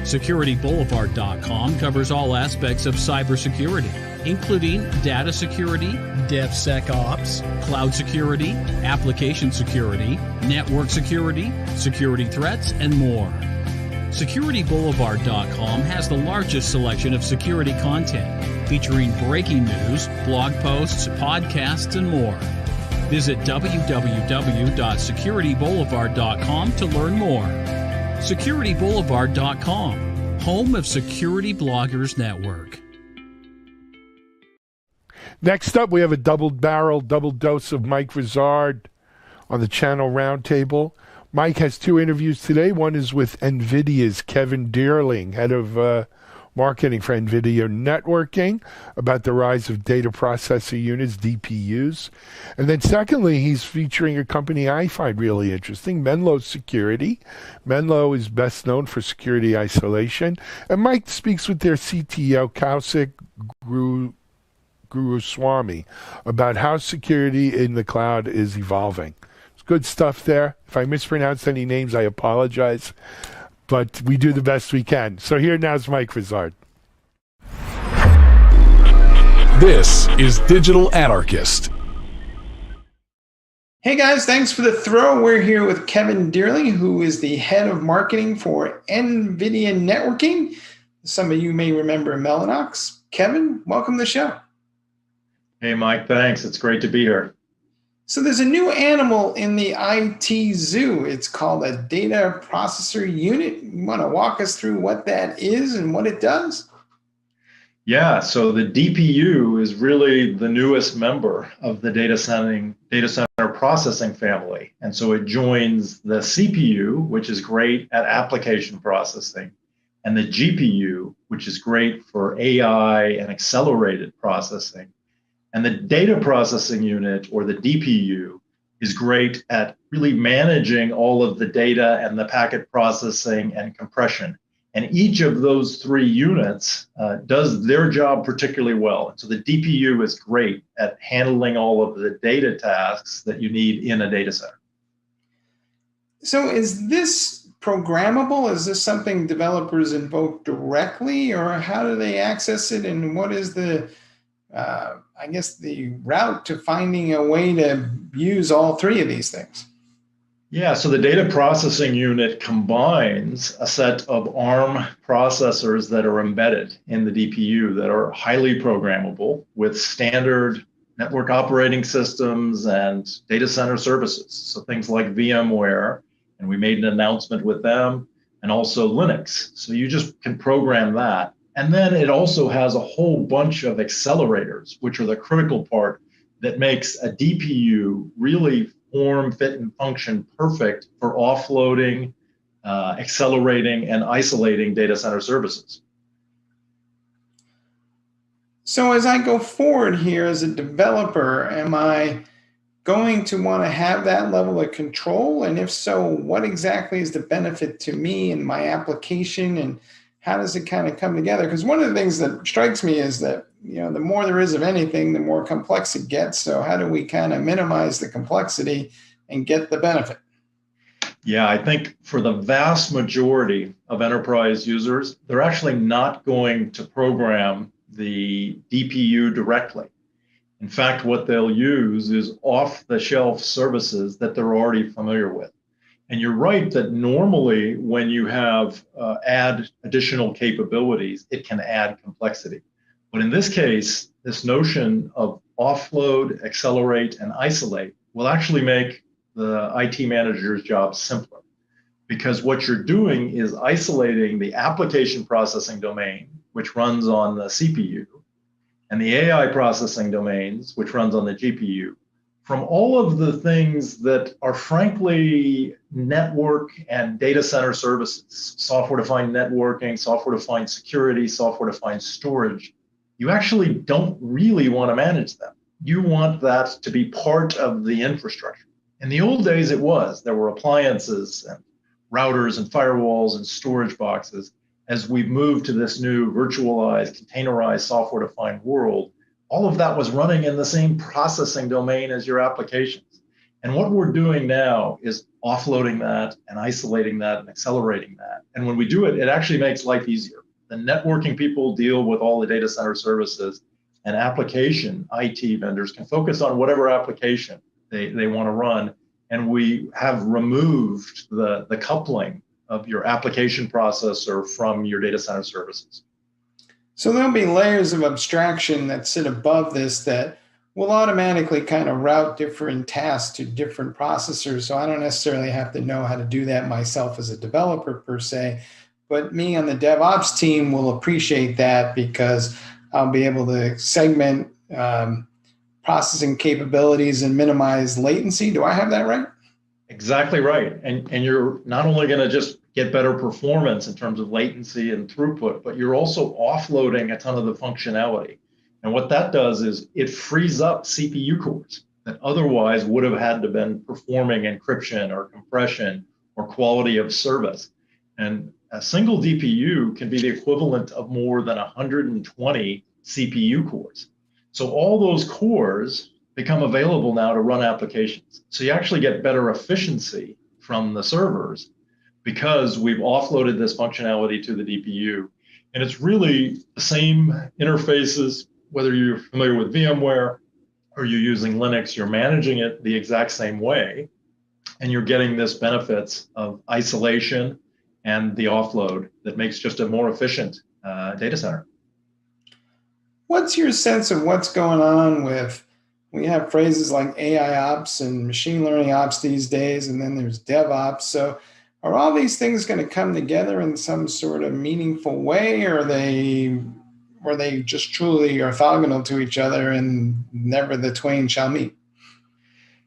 S6: SecurityBoulevard.com covers all aspects of cybersecurity, including data security, DevSecOps, cloud security, application security, network security, security threats, and more. SecurityBoulevard.com has the largest selection of security content, featuring breaking news, blog posts, podcasts, and more. Visit www.securityboulevard.com to learn more. SecurityBoulevard.com, home of Security Bloggers Network.
S1: Next up, we have a double dose of Mike Rizard on the channel roundtable. Mike has two interviews today. One is with NVIDIA's Kevin Deerling, head of marketing for NVIDIA Networking, about the rise of data processor units, DPUs. And then secondly, he's featuring a company I find really interesting, Menlo Security. Menlo is best known for security isolation. And Mike speaks with their CTO, Kaushik Guruswamy, about how security in the cloud is evolving. It's good stuff there. If I mispronounced any names, I apologize. But we do the best we can. So here now's Mike Rizard.
S18: This is Digital Anarchist.
S7: Hey guys, thanks for the throw. We're here with Kevin Deerling, who is the head of marketing for NVIDIA Networking. Some of you may remember Mellanox. Kevin, welcome to the show.
S23: Hey Mike, thanks. It's great to be here.
S7: So there's a new animal in the IT zoo. It's called a data processor unit. You want to walk us through what that is and what it does?
S23: Yeah, so the DPU is really the newest member of the data center processing family. And so it joins the CPU, which is great at application processing, and the GPU, which is great for AI and accelerated processing. And the data processing unit, or the DPU, is great at really managing all of the data and the packet processing and compression. And each of those three units does their job particularly well. And so the DPU is great at handling all of the data tasks that you need in a data center.
S7: So is this programmable? Is this something developers invoke directly, or how do they access it? And what is the the route to finding a way to use all three of these things?
S23: Yeah, so the data processing unit combines a set of ARM processors that are embedded in the DPU that are highly programmable with standard network operating systems and data center services. So things like VMware, and we made an announcement with them, and also Linux. So you just can program that. And then it also has a whole bunch of accelerators, which are the critical part that makes a DPU really form, fit, and function perfect for offloading, accelerating, and isolating data center services.
S7: So as I go forward here as a developer, am I going to want to have that level of control? And if so, what exactly is the benefit to me and my application, and how does it kind of come together? Because one of the things that strikes me is that, the more there is of anything, the more complex it gets. So how do we kind of minimize the complexity and get the benefit?
S23: Yeah, I think for the vast majority of enterprise users, they're actually not going to program the DPU directly. In fact, what they'll use is off-the-shelf services that they're already familiar with. And you're right that normally when you have add additional capabilities, it can add complexity. But in this case, this notion of offload, accelerate, and isolate will actually make the IT manager's job simpler, because what you're doing is isolating the application processing domain, which runs on the CPU, and the AI processing domains, which runs on the GPU, from all of the things that are frankly network and data center services, software-defined networking, software-defined security, software-defined storage. You actually don't really want to manage them. You want that to be part of the infrastructure. In the old days, it was. There were appliances and routers and firewalls and storage boxes. As we've moved to this new virtualized, containerized, software-defined world, all of that was running in the same processing domain as your applications. And what we're doing now is offloading that and isolating that and accelerating that. And when we do it, it actually makes life easier. The networking people deal with all the data center services, and application IT vendors can focus on whatever application they want to run. And we have removed the coupling of your application processor from your data center services.
S7: So there'll be layers of abstraction that sit above this that will automatically kind of route different tasks to different processors. So I don't necessarily have to know how to do that myself as a developer per se, but me on the DevOps team will appreciate that, because I'll be able to segment processing capabilities and minimize latency. Do I have that right?
S23: Exactly right. And you're not only going to just get better performance in terms of latency and throughput, but you're also offloading a ton of the functionality. And what that does is it frees up CPU cores that otherwise would have had to been performing encryption or compression or quality of service. And a single DPU can be the equivalent of more than 120 CPU cores. So all those cores become available now to run applications. So you actually get better efficiency from the servers because we've offloaded this functionality to the DPU. And it's really the same interfaces, whether you're familiar with VMware or you're using Linux, you're managing it the exact same way. And you're getting this benefits of isolation and the offload that makes just a more efficient data center.
S7: What's your sense of what's going on with, we have phrases like AI ops and machine learning ops these days, and then there's DevOps. So are all these things going to come together in some sort of meaningful way, or are they just truly orthogonal to each other and never the twain shall meet?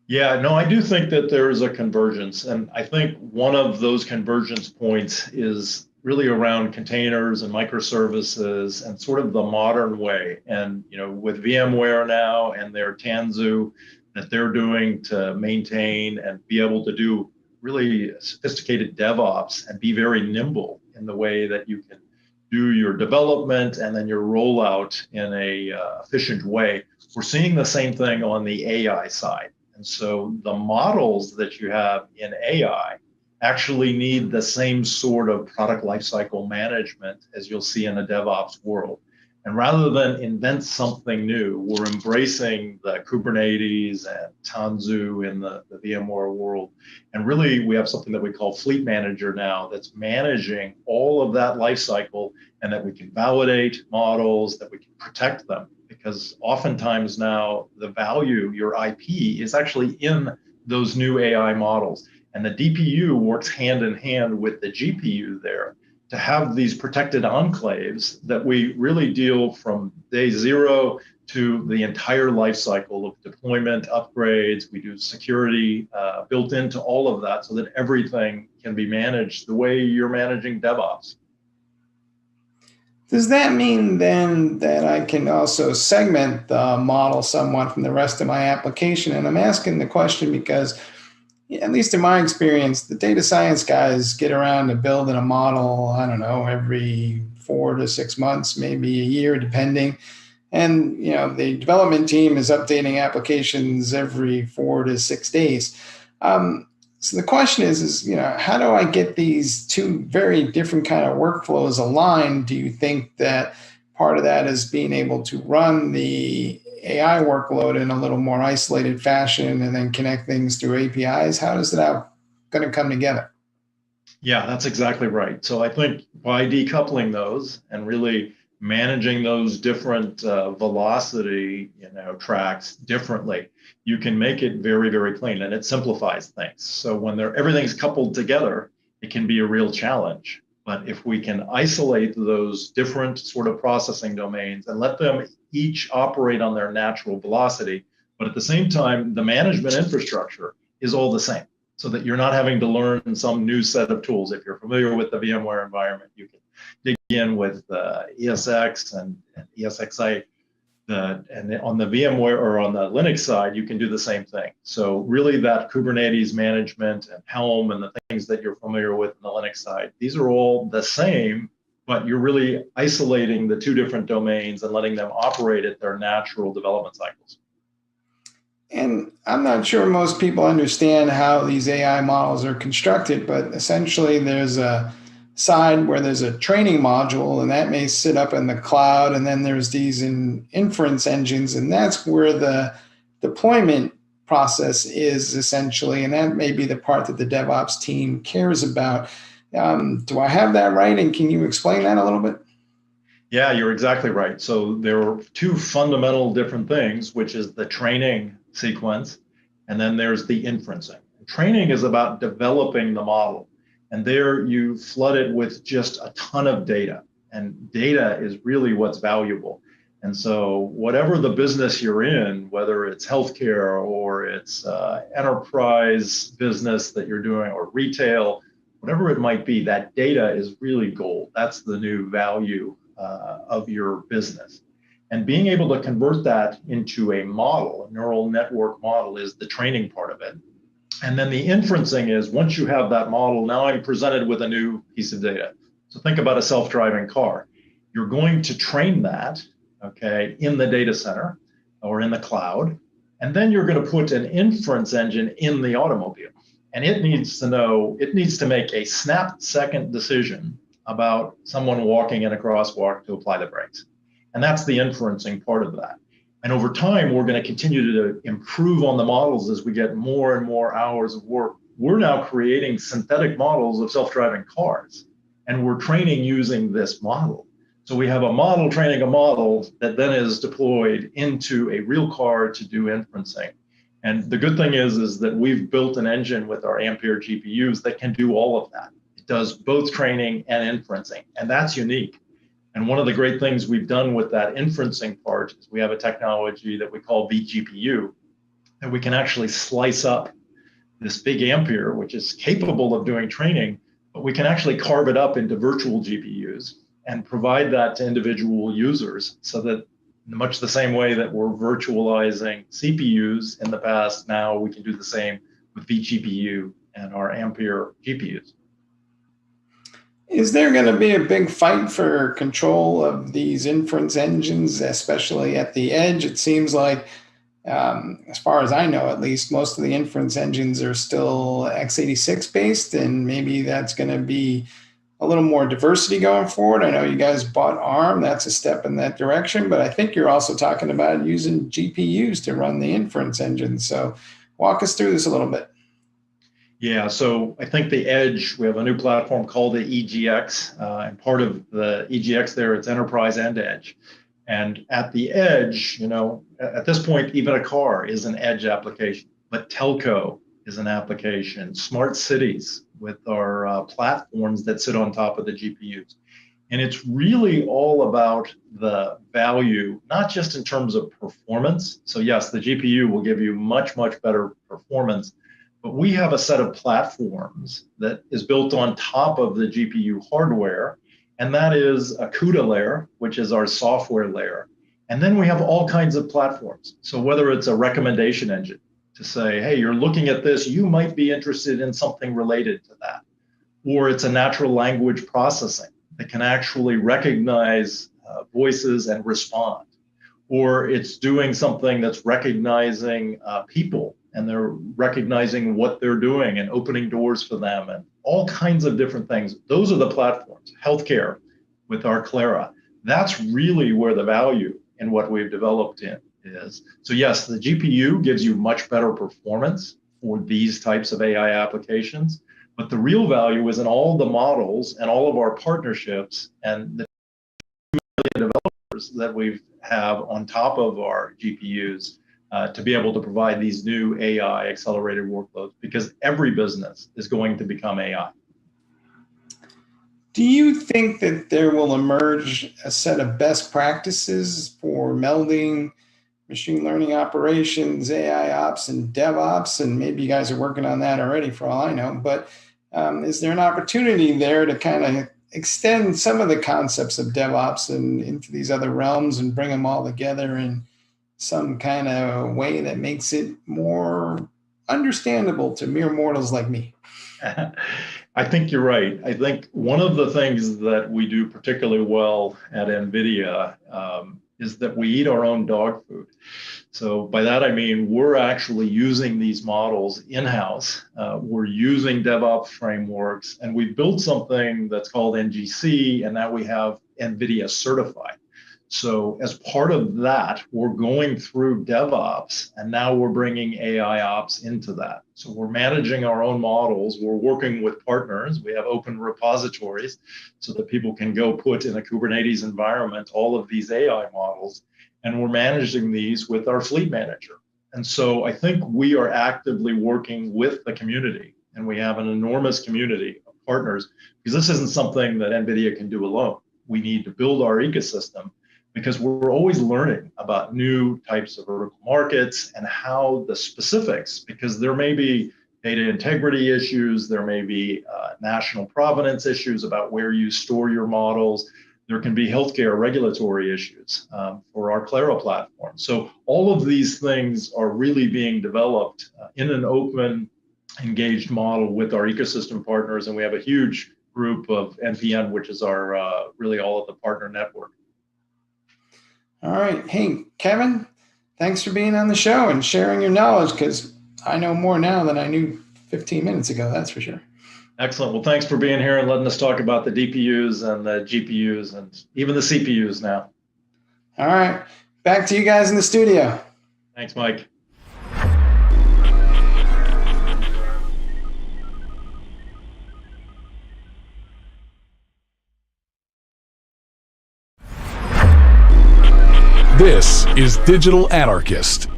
S23: Yeah, no, I do think that there is a convergence. And I think one of those convergence points is really around containers and microservices and sort of the modern way. And, with VMware now and their Tanzu that they're doing to maintain and be able to do really sophisticated DevOps and be very nimble in the way that you can do your development and then your rollout in a efficient way. We're seeing the same thing on the AI side. And so the models that you have in AI actually need the same sort of product lifecycle management as you'll see in a DevOps world. And rather than invent something new, we're embracing the Kubernetes and Tanzu in the VMware world. And really, we have something that we call Fleet Manager now that's managing all of that lifecycle, and that we can validate models, that we can protect them. Because oftentimes now the value, your IP, is actually in those new AI models. And the DPU works hand in hand with the GPU there to have these protected enclaves that we really deal from day zero to the entire life cycle of deployment, upgrades. We do security built into all of that so that everything can be managed the way you're managing DevOps.
S7: Does that mean then that I can also segment the model somewhat from the rest of my application? And I'm asking the question because, at least in my experience, the data science guys get around to building a model, I don't know, every 4 to 6 months, maybe a year, depending. And the development team is updating applications every 4 to 6 days. So the question is, how do I get these two very different kind of workflows aligned? Do you think that part of that is being able to run the AI workload in a little more isolated fashion and then connect things through APIs? How is that going to come together?
S23: Yeah, that's exactly right. So I think by decoupling those and really managing those different velocity tracks differently, you can make it very, very clean, and it simplifies things. So when everything's coupled together, it can be a real challenge. But if we can isolate those different sort of processing domains and let them each operate on their natural velocity, but at the same time, the management infrastructure is all the same, so that you're not having to learn some new set of tools. If you're familiar with the VMware environment, you can dig in with ESX and ESXi. And on the VMware or on the Linux side, you can do the same thing. So really that Kubernetes management and Helm and the things that you're familiar with on the Linux side, these are all the same, but you're really isolating the two different domains and letting them operate at their natural development cycles.
S7: And I'm not sure most people understand how these AI models are constructed, but essentially there's a side where there's a training module, and that may sit up in the cloud, and then there's these inference engines, and that's where the deployment process is essentially, and that may be the part that the DevOps team cares about. Do I have that right? And can you explain that a little bit?
S23: Yeah, you're exactly right. So there are two fundamental different things, which is the training sequence, and then there's the inferencing. Training is about developing the model. And there you flood it with just a ton of data. And data is really what's valuable. And so whatever the business you're in, whether it's healthcare or it's enterprise business that you're doing or retail, whatever it might be, that data is really gold. That's the new value of your business. And being able to convert that into a model, a neural network model, is the training part of it. And then the inferencing is, once you have that model, now I'm presented with a new piece of data. So think about a self-driving car. You're going to train that, okay, in the data center or in the cloud. And then you're going to put an inference engine in the automobile. And it needs to make a snap-second decision about someone walking in a crosswalk to apply the brakes. And that's the inferencing part of that. And over time, we're going to continue to improve on the models as we get more and more hours of work. We're now creating synthetic models of self-driving cars, and we're training using this model. So we have a model training a model that then is deployed into a real car to do inferencing. And the good thing is that we've built an engine with our Ampere GPUs that can do all of that. It does both training and inferencing, and that's unique. And one of the great things we've done with that inferencing part is we have a technology that we call vGPU, and we can actually slice up this big Ampere, which is capable of doing training, but we can actually carve it up into virtual GPUs and provide that to individual users, so that much the same way that we're virtualizing CPUs in the past, now we can do the same with vGPU and our Ampere GPUs.
S7: Is there going to be a big fight for control of these inference engines, especially at the edge? It seems like, as far as I know, at least, most of the inference engines are still x86 based, and maybe that's going to be a little more diversity going forward. I know you guys bought ARM. That's a step in that direction, but I think you're also talking about using GPUs to run the inference engine. So walk us through this a little bit.
S23: Yeah, so I think the edge, we have a new platform called the EGX, and part of the EGX there, it's enterprise and edge. And at the edge, at this point, even a car is an edge application, but telco is an application, smart cities with our platforms that sit on top of the GPUs. And it's really all about the value, not just in terms of performance. So yes, the GPU will give you much, much better performance, but we have a set of platforms that is built on top of the GPU hardware, And that is a CUDA layer, which is our software layer. And then we have all kinds of platforms. So whether it's a recommendation engine to say, hey, you're looking at this, you might be interested in something related to that. Or it's a natural language processing that can actually recognize voices and respond. Or it's doing something that's recognizing people, and they're recognizing what they're doing and opening doors for them, and all kinds of different things. Those are the platforms. Healthcare with our Clara. That's really where the value in what we've developed in is. So yes, the GPU gives you much better performance for these types of AI applications, but the real value is in all the models and all of our partnerships and the developers that we have on top of our GPUs to be able to provide these new AI accelerated workloads, because every business is going to become AI.
S7: Do you think that there will emerge a set of best practices for melding machine learning operations, AI ops, and DevOps? And maybe you guys are working on that already for all I know, but is there an opportunity there to kind of extend some of the concepts of DevOps and into these other realms and bring them all together in some kind of way that makes it more understandable to mere mortals like me?
S23: I think you're right. I think one of the things that we do particularly well at NVIDIA is that we eat our own dog food. So by that, I mean, we're actually using these models in-house. We're using DevOps frameworks, and we built something that's called NGC, and now we have NVIDIA certified. So as part of that, we're going through DevOps, and now we're bringing AI ops into that. So we're managing our own models. We're working with partners. We have open repositories so that people can go put in a Kubernetes environment all of these AI models, and we're managing these with our fleet manager. And so I think we are actively working with the community, and we have an enormous community of partners, because this isn't something that NVIDIA can do alone. We need to build our ecosystem, because we're always learning about new types of vertical markets and how the specifics, because there may be data integrity issues, there may be national provenance issues about where you store your models, there can be healthcare regulatory issues for our Clara platform. So all of these things are really being developed in an open, engaged model with our ecosystem partners, and we have a huge group of NPN, which is our really all of the partner network.
S7: All right. Hey, Kevin, thanks for being on the show and sharing your knowledge, because I know more now than I knew 15 minutes ago, that's for sure.
S23: Excellent. Well, thanks for being here and letting us talk about the DPUs and the GPUs and even the CPUs now.
S7: All right. Back to you guys in the studio.
S23: Thanks, Mike.
S18: This is Digital Anarchist.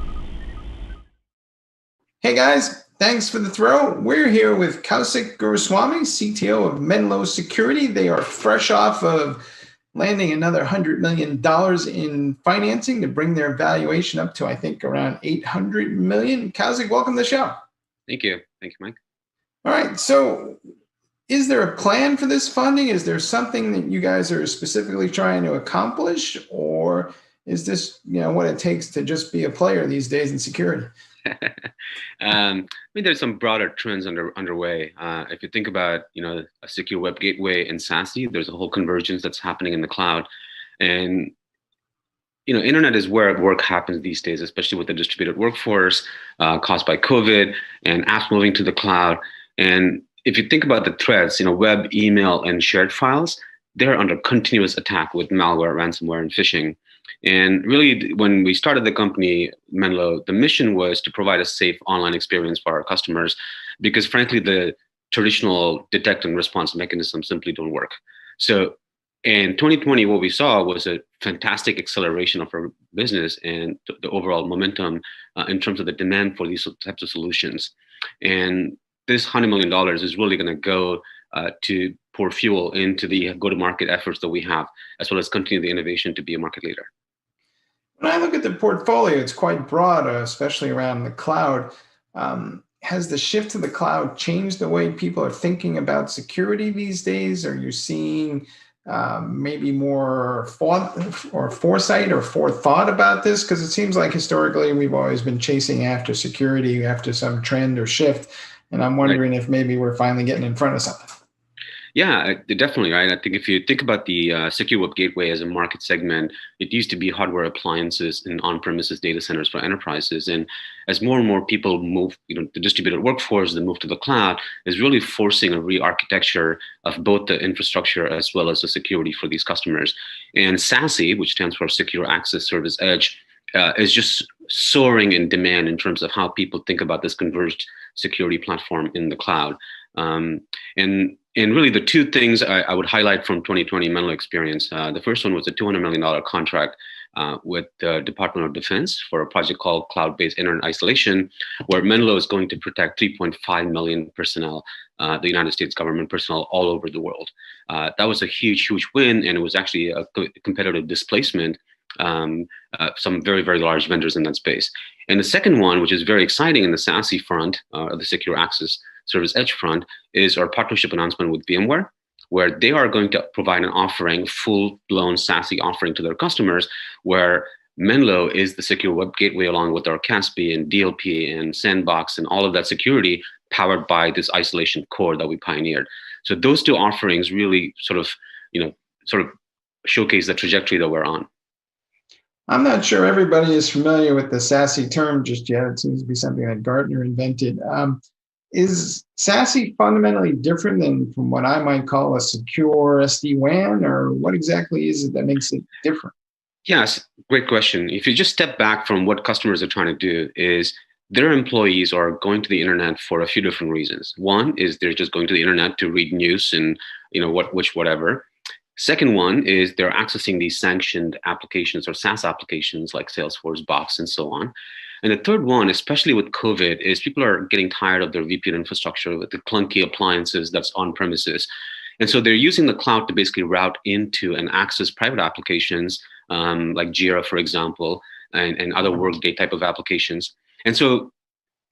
S7: Hey guys, thanks for the throw. We're here with Kaushik Guruswamy, CTO of Menlo Security. They are fresh off of landing another $100 million in financing to bring their valuation up to, I think, around $800 million. Kaushik, welcome to the show.
S8: Thank you. Thank you, Mike.
S7: All right. So is there a plan for this funding? Is there something that you guys are specifically trying to accomplish? Or is this, what it takes to just be a player these days in security?
S8: I mean, there's some broader trends underway. If you think about, a secure web gateway and SASE, there's a whole convergence that's happening in the cloud. And, internet is where work happens these days, especially with the distributed workforce caused by COVID and apps moving to the cloud. And if you think about the threats, web, email, and shared files, they're under continuous attack with malware, ransomware, and phishing. And really, when we started the company, Menlo, the mission was to provide a safe online experience for our customers, because frankly, the traditional detect and response mechanisms simply don't work. So in 2020, what we saw was a fantastic acceleration of our business and the overall momentum in terms of the demand for these types of solutions. And this $100 million is really going to go to pour fuel into the go-to-market efforts that we have, as well as continue the innovation to be a market leader.
S7: When I look at the portfolio, it's quite broad, especially around the cloud. Has the shift to the cloud changed the way people are thinking about security these days? Are you seeing maybe more foresight or forethought about this? Because it seems like historically we've always been chasing after security, after some trend or shift. And I'm wondering if maybe we're finally getting in front of something.
S8: Yeah, definitely, right? I think if you think about the secure web gateway as a market segment, it used to be hardware appliances and on-premises data centers for enterprises. And as more and more people move, the distributed workforce, they move to the cloud, is really forcing a re-architecture of both the infrastructure as well as the security for these customers. And SASE, which stands for Secure Access Service Edge, is just soaring in demand in terms of how people think about this converged security platform in the cloud. And really the two things I would highlight from 2020 Menlo experience. The first one was a $200 million contract with the Department of Defense for a project called Cloud-Based Internet Isolation, where Menlo is going to protect 3.5 million personnel, the United States government personnel all over the world. That was a huge, huge win, and it was actually a competitive displacement. Some very, very large vendors in that space. And the second one, which is very exciting in the SASE front, the Secure Access Service Edge front, is our partnership announcement with VMware, where they are going to provide an offering, full-blown SASE offering to their customers, where Menlo is the secure web gateway along with our CASB and DLP and Sandbox and all of that security powered by this isolation core that we pioneered. So those two offerings really sort of showcase the trajectory that we're on.
S7: I'm not sure everybody is familiar with the SASE term just yet. It seems to be something that Gartner invented. Is SASE fundamentally different than from what I might call a secure SD-WAN, or what exactly is it that makes it different?
S8: Yes, great question. If you just step back from what customers are trying to do, is their employees are going to the internet for a few different reasons. One is they're just going to the internet to read news and whatever. Second one is they're accessing these sanctioned applications or SaaS applications like Salesforce, Box, and so on. And the third one, especially with COVID, is people are getting tired of their VPN infrastructure with the clunky appliances that's on premises. And so they're using the cloud to basically route into and access private applications like Jira, for example, and other Workday type of applications. And so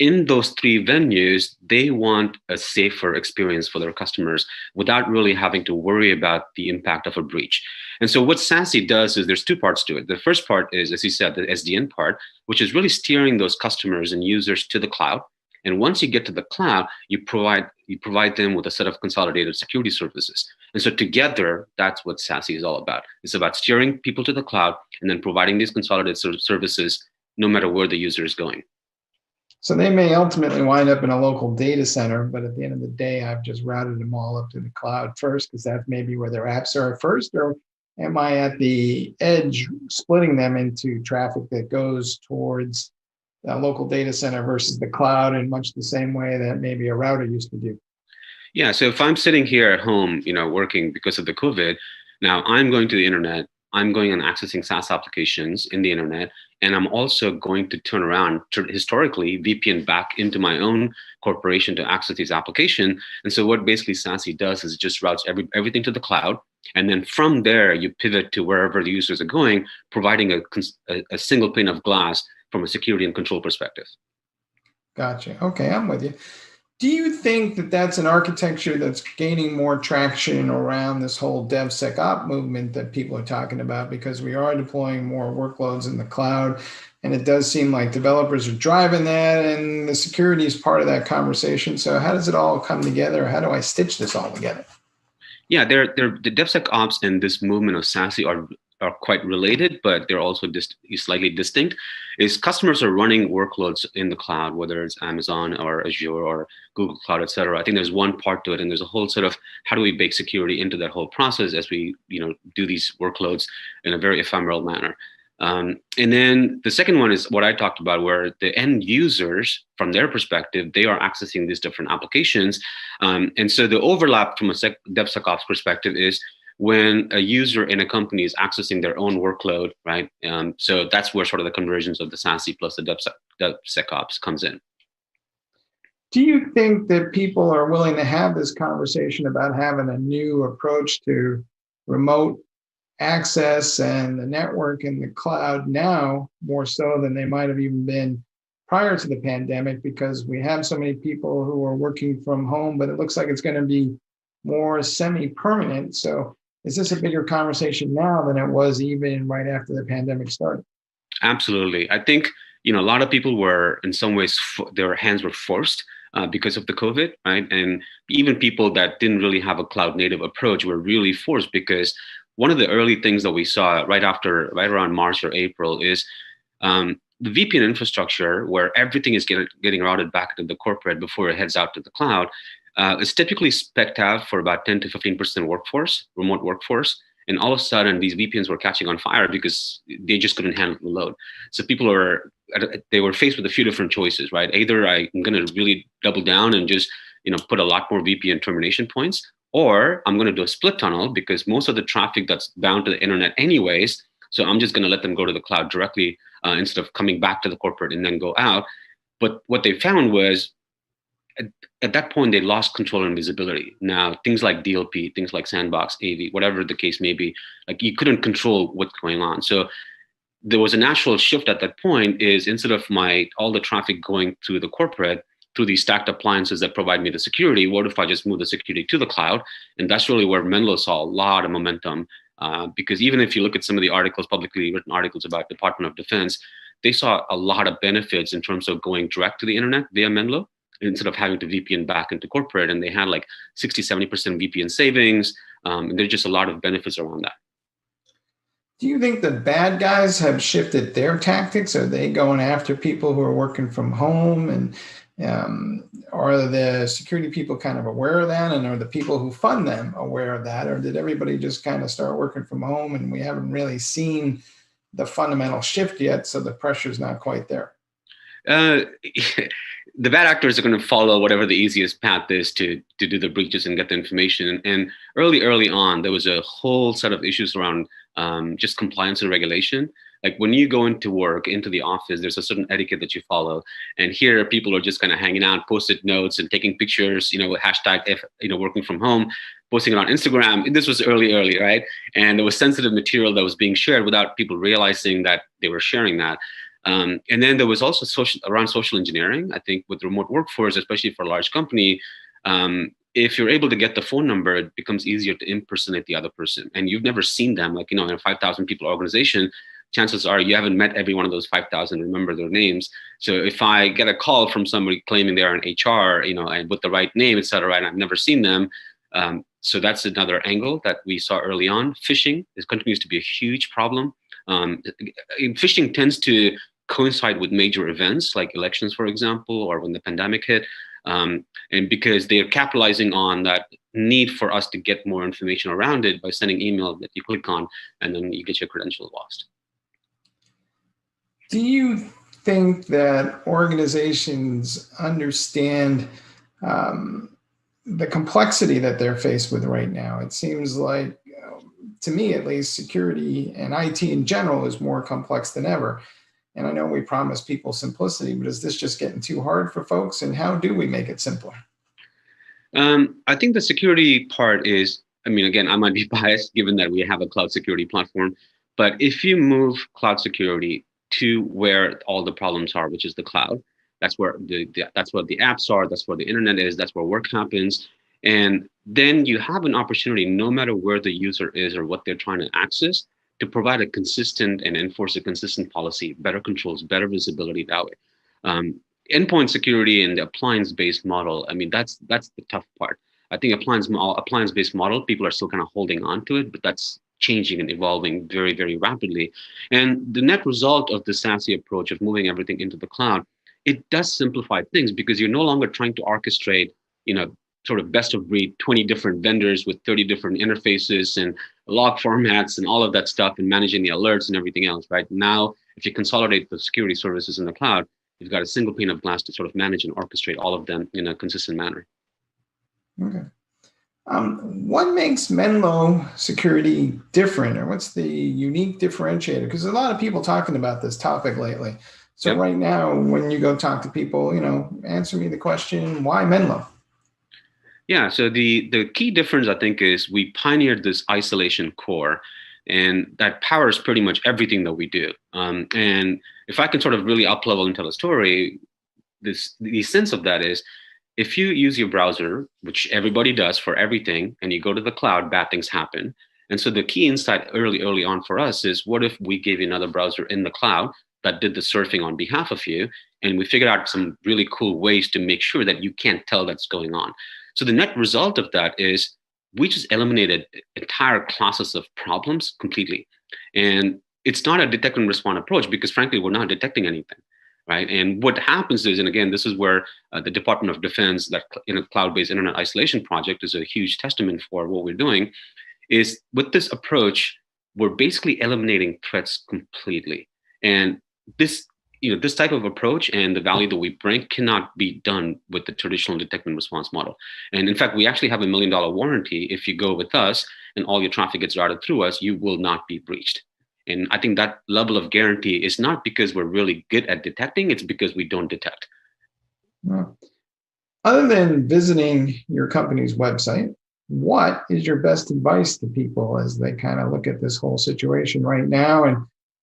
S8: in those three venues, they want a safer experience for their customers without really having to worry about the impact of a breach. And so what SASE does is there's two parts to it. The first part is, as you said, the SDN part, which is really steering those customers and users to the cloud. And once you get to the cloud, you provide them with a set of consolidated security services. And so together, that's what SASE is all about. It's about steering people to the cloud and then providing these consolidated services no matter where the user is going.
S7: So they may ultimately wind up in a local data center, but at the end of the day, I've just routed them all up to the cloud first, because that's maybe where their apps are first. Or am I at the edge splitting them into traffic that goes towards a local data center versus the cloud in much the same way that maybe a router used to do?
S8: Yeah, so if I'm sitting here at home, working because of the COVID, now I'm going to the internet, I'm going and accessing SaaS applications in the internet, and I'm also going to turn around to historically VPN back into my own corporation to access these applications. And so what basically SASE does is it just routes everything to the cloud. And then from there, you pivot to wherever the users are going, providing a single pane of glass from a security and control perspective.
S7: Gotcha. Okay, I'm with you. Do you think that that's an architecture that's gaining more traction around this whole DevSecOps movement that people are talking about? Because we are deploying more workloads in the cloud, and it does seem like developers are driving that, and the security is part of that conversation. So how does it all come together? How do I stitch this all together?
S8: Yeah, the DevSecOps and this movement of SASE are quite related, but they're also slightly distinct. Is customers are running workloads in the cloud, whether it's Amazon or Azure or Google Cloud, et cetera. I think there's one part to it, and there's a whole sort of how do we bake security into that whole process as we do these workloads in a very ephemeral manner. And then the second one is what I talked about, where the end users, from their perspective, they are accessing these different applications. And so the overlap from a DevSecOps perspective is when a user in a company is accessing their own workload, right? So that's where sort of the convergence of the SASE plus the DevSecOps comes in.
S7: Do you think that people are willing to have this conversation about having a new approach to remote access and the network in the cloud now, more so than they might have even been prior to the pandemic, because we have so many people who are working from home, but it looks like it's going to be more semi-permanent. So is this a bigger conversation now than it was even right after the pandemic started?
S8: Absolutely. I think, a lot of people were in some ways, their hands were forced because of the COVID, right? And even people that didn't really have a cloud native approach were really forced, because one of the early things that we saw right around March or April is the VPN infrastructure, where everything is getting routed back into the corporate before it heads out to the cloud, is typically spec'd out for about 10 to 15% remote workforce. And all of a sudden, these VPNs were catching on fire because they just couldn't handle the load. So people were faced with a few different choices, right? Either I'm going to really double down and just put a lot more VPN termination points, or I'm going to do a split tunnel, because most of the traffic that's bound to the internet anyways. So I'm just going to let them go to the cloud directly instead of coming back to the corporate and then go out. But what they found was, at that point, they lost control and visibility. Now, things like DLP, things like Sandbox, AV, whatever the case may be, like you couldn't control what's going on. So there was a natural shift at that point, is instead of all the traffic going to the corporate through these stacked appliances that provide me the security, what if I just move the security to the cloud? And that's really where Menlo saw a lot of momentum. Because even if you look at some of the publicly written articles about Department of Defense, they saw a lot of benefits in terms of going direct to the internet via Menlo, instead of having to VPN back into corporate. And they had like 60, 70% VPN savings. And there's just a lot of benefits around that.
S7: Do you think the bad guys have shifted their tactics? Are they going after people who are working from home? And are the security people kind of aware of that? And are the people who fund them aware of that? Or did everybody just kind of start working from home and we haven't really seen the fundamental shift yet, so the pressure's not quite there?
S8: The bad actors are going to follow whatever the easiest path is to do the breaches and get the information. And early on, there was a whole set of issues around just compliance and regulation. Like when you go into work, into the office, there's a certain etiquette that you follow. And here, people are just kind of hanging out, post-it notes and taking pictures, with hashtag, working from home, posting it on Instagram. This was early, right? And there was sensitive material that was being shared without people realizing that they were sharing that. And then there was also social engineering. I think with remote workforce, especially for a large company, if you're able to get the phone number, it becomes easier to impersonate the other person. And you've never seen them, like, in a 5,000 people organization, chances are you haven't met every one of those 5,000, remember their names. So if I get a call from somebody claiming they're in HR, and with the right name, et cetera, and I've never seen them, so that's another angle that we saw early on. Phishing continues to be a huge problem. Phishing tends to coincide with major events like elections, for example, or when the pandemic hit. And because they're capitalizing on that need for us to get more information around it by sending email that you click on, and then you get your credentials lost.
S7: Do you think that organizations understand the complexity that they're faced with right now? It seems like, to me at least, security and IT in general is more complex than ever. And I know we promise people simplicity, but is this just getting too hard for folks? And how do we make it simpler?
S8: I think the security part is, again, I might be biased given that we have a cloud security platform, but if you move cloud security to where all the problems are, which is the cloud, that's where that's where the apps are, that's where the internet is, that's where work happens. And then you have an opportunity, no matter where the user is or what they're trying to access, to provide a consistent and enforce a consistent policy, better controls, better visibility that way. Endpoint security and the appliance-based model, that's the tough part. I think appliance-based model, people are still kind of holding on to it, but that's changing and evolving very, very rapidly. And the net result of the SASE approach of moving everything into the cloud, it does simplify things, because you're no longer trying to orchestrate, sort of best of breed, 20 different vendors with 30 different interfaces and log formats and all of that stuff, and managing the alerts and everything else, right? Now, if you consolidate the security services in the cloud, you've got a single pane of glass to sort of manage and orchestrate all of them in a consistent manner.
S7: Okay. What makes Menlo Security different, or what's the unique differentiator? Because there's a lot of people talking about this topic lately. So yep. Right now, when you go talk to people, answer me the question, why Menlo?
S8: Yeah, so the key difference, I think, is we pioneered this isolation core, and that powers pretty much everything that we do. And if I can sort of really up level and tell a story, the sense of that is, if you use your browser, which everybody does for everything, and you go to the cloud, bad things happen. And so the key insight early on for us is, what if we gave you another browser in the cloud that did the surfing on behalf of you? And we figured out some really cool ways to make sure that you can't tell that's going on. So the net result of that is we just eliminated entire classes of problems completely. And it's not a detect and respond approach because frankly, we're not detecting anything, right? And what happens is, and again, this is where the Department of Defense, that cloud-based internet isolation project is a huge testament for what we're doing, is with this approach, we're basically eliminating threats completely. And this type of approach and the value that we bring cannot be done with the traditional detect and response model. And in fact, we actually have $1 million warranty. If you go with us and all your traffic gets routed through us, you will not be breached. And I think that level of guarantee is not because we're really good at detecting, it's because we don't detect.
S7: Well, other than visiting your company's website, what is your best advice to people as they kind of look at this whole situation right now? And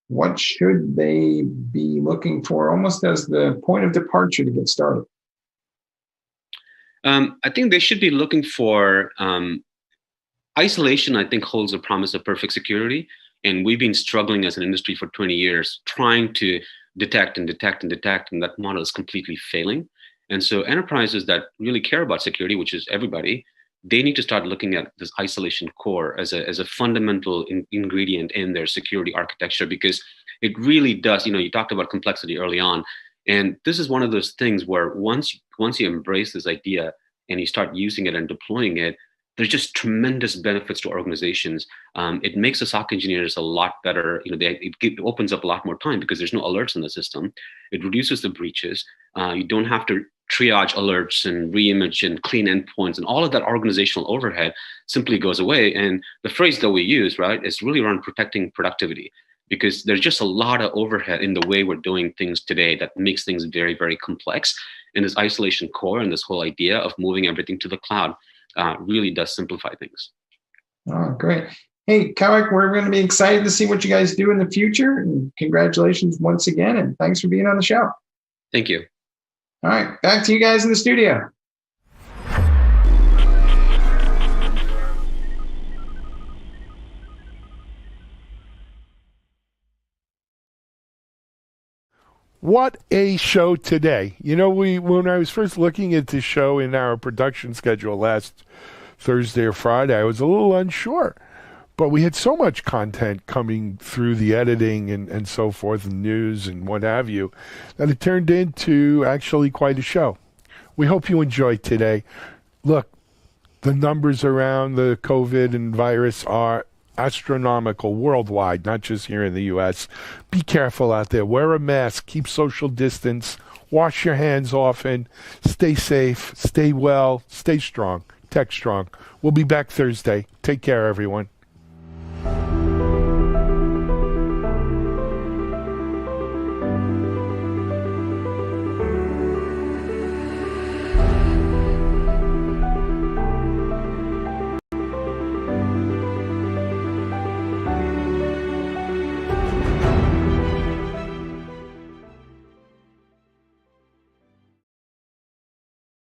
S7: what should they be looking for almost as the point of departure to get started?
S8: I think they should be looking for isolation. I think holds a promise of perfect security. And we've been struggling as an industry for 20 years, trying to detect, and that model is completely failing. And so enterprises that really care about security, which is everybody, they need to start looking at this isolation core as a fundamental ingredient in their security architecture, because it really does, you talked about complexity early on. And this is one of those things where once you embrace this idea and you start using it and deploying it, there's just tremendous benefits to organizations. It makes the SOC engineers a lot better. It opens up a lot more time because there's no alerts in the system. It reduces the breaches. You don't have to triage alerts and reimage and clean endpoints, and all of that organizational overhead simply goes away. And the phrase that we use, right, is really around protecting productivity, because there's just a lot of overhead in the way we're doing things today that makes things very, very complex. And this isolation core and this whole idea of moving everything to the cloud really does simplify things.
S7: Oh, great. Hey, Kawak, we're going to be excited to see what you guys do in the future. And congratulations once again. And thanks for being on the show.
S8: Thank you.
S7: All right, back to you guys in the studio.
S1: What a show today. When I was first looking at this show in our production schedule last Thursday or Friday, I was a little unsure. But we had so much content coming through the editing and so forth, and news and what have you, that it turned into actually quite a show. We hope you enjoyed today. Look, the numbers around the COVID and virus are astronomical worldwide, not just here in the U.S. Be careful out there. Wear a mask. Keep social distance. Wash your hands often. Stay safe. Stay well. Stay strong. TechStrong. We'll be back Thursday. Take care, everyone.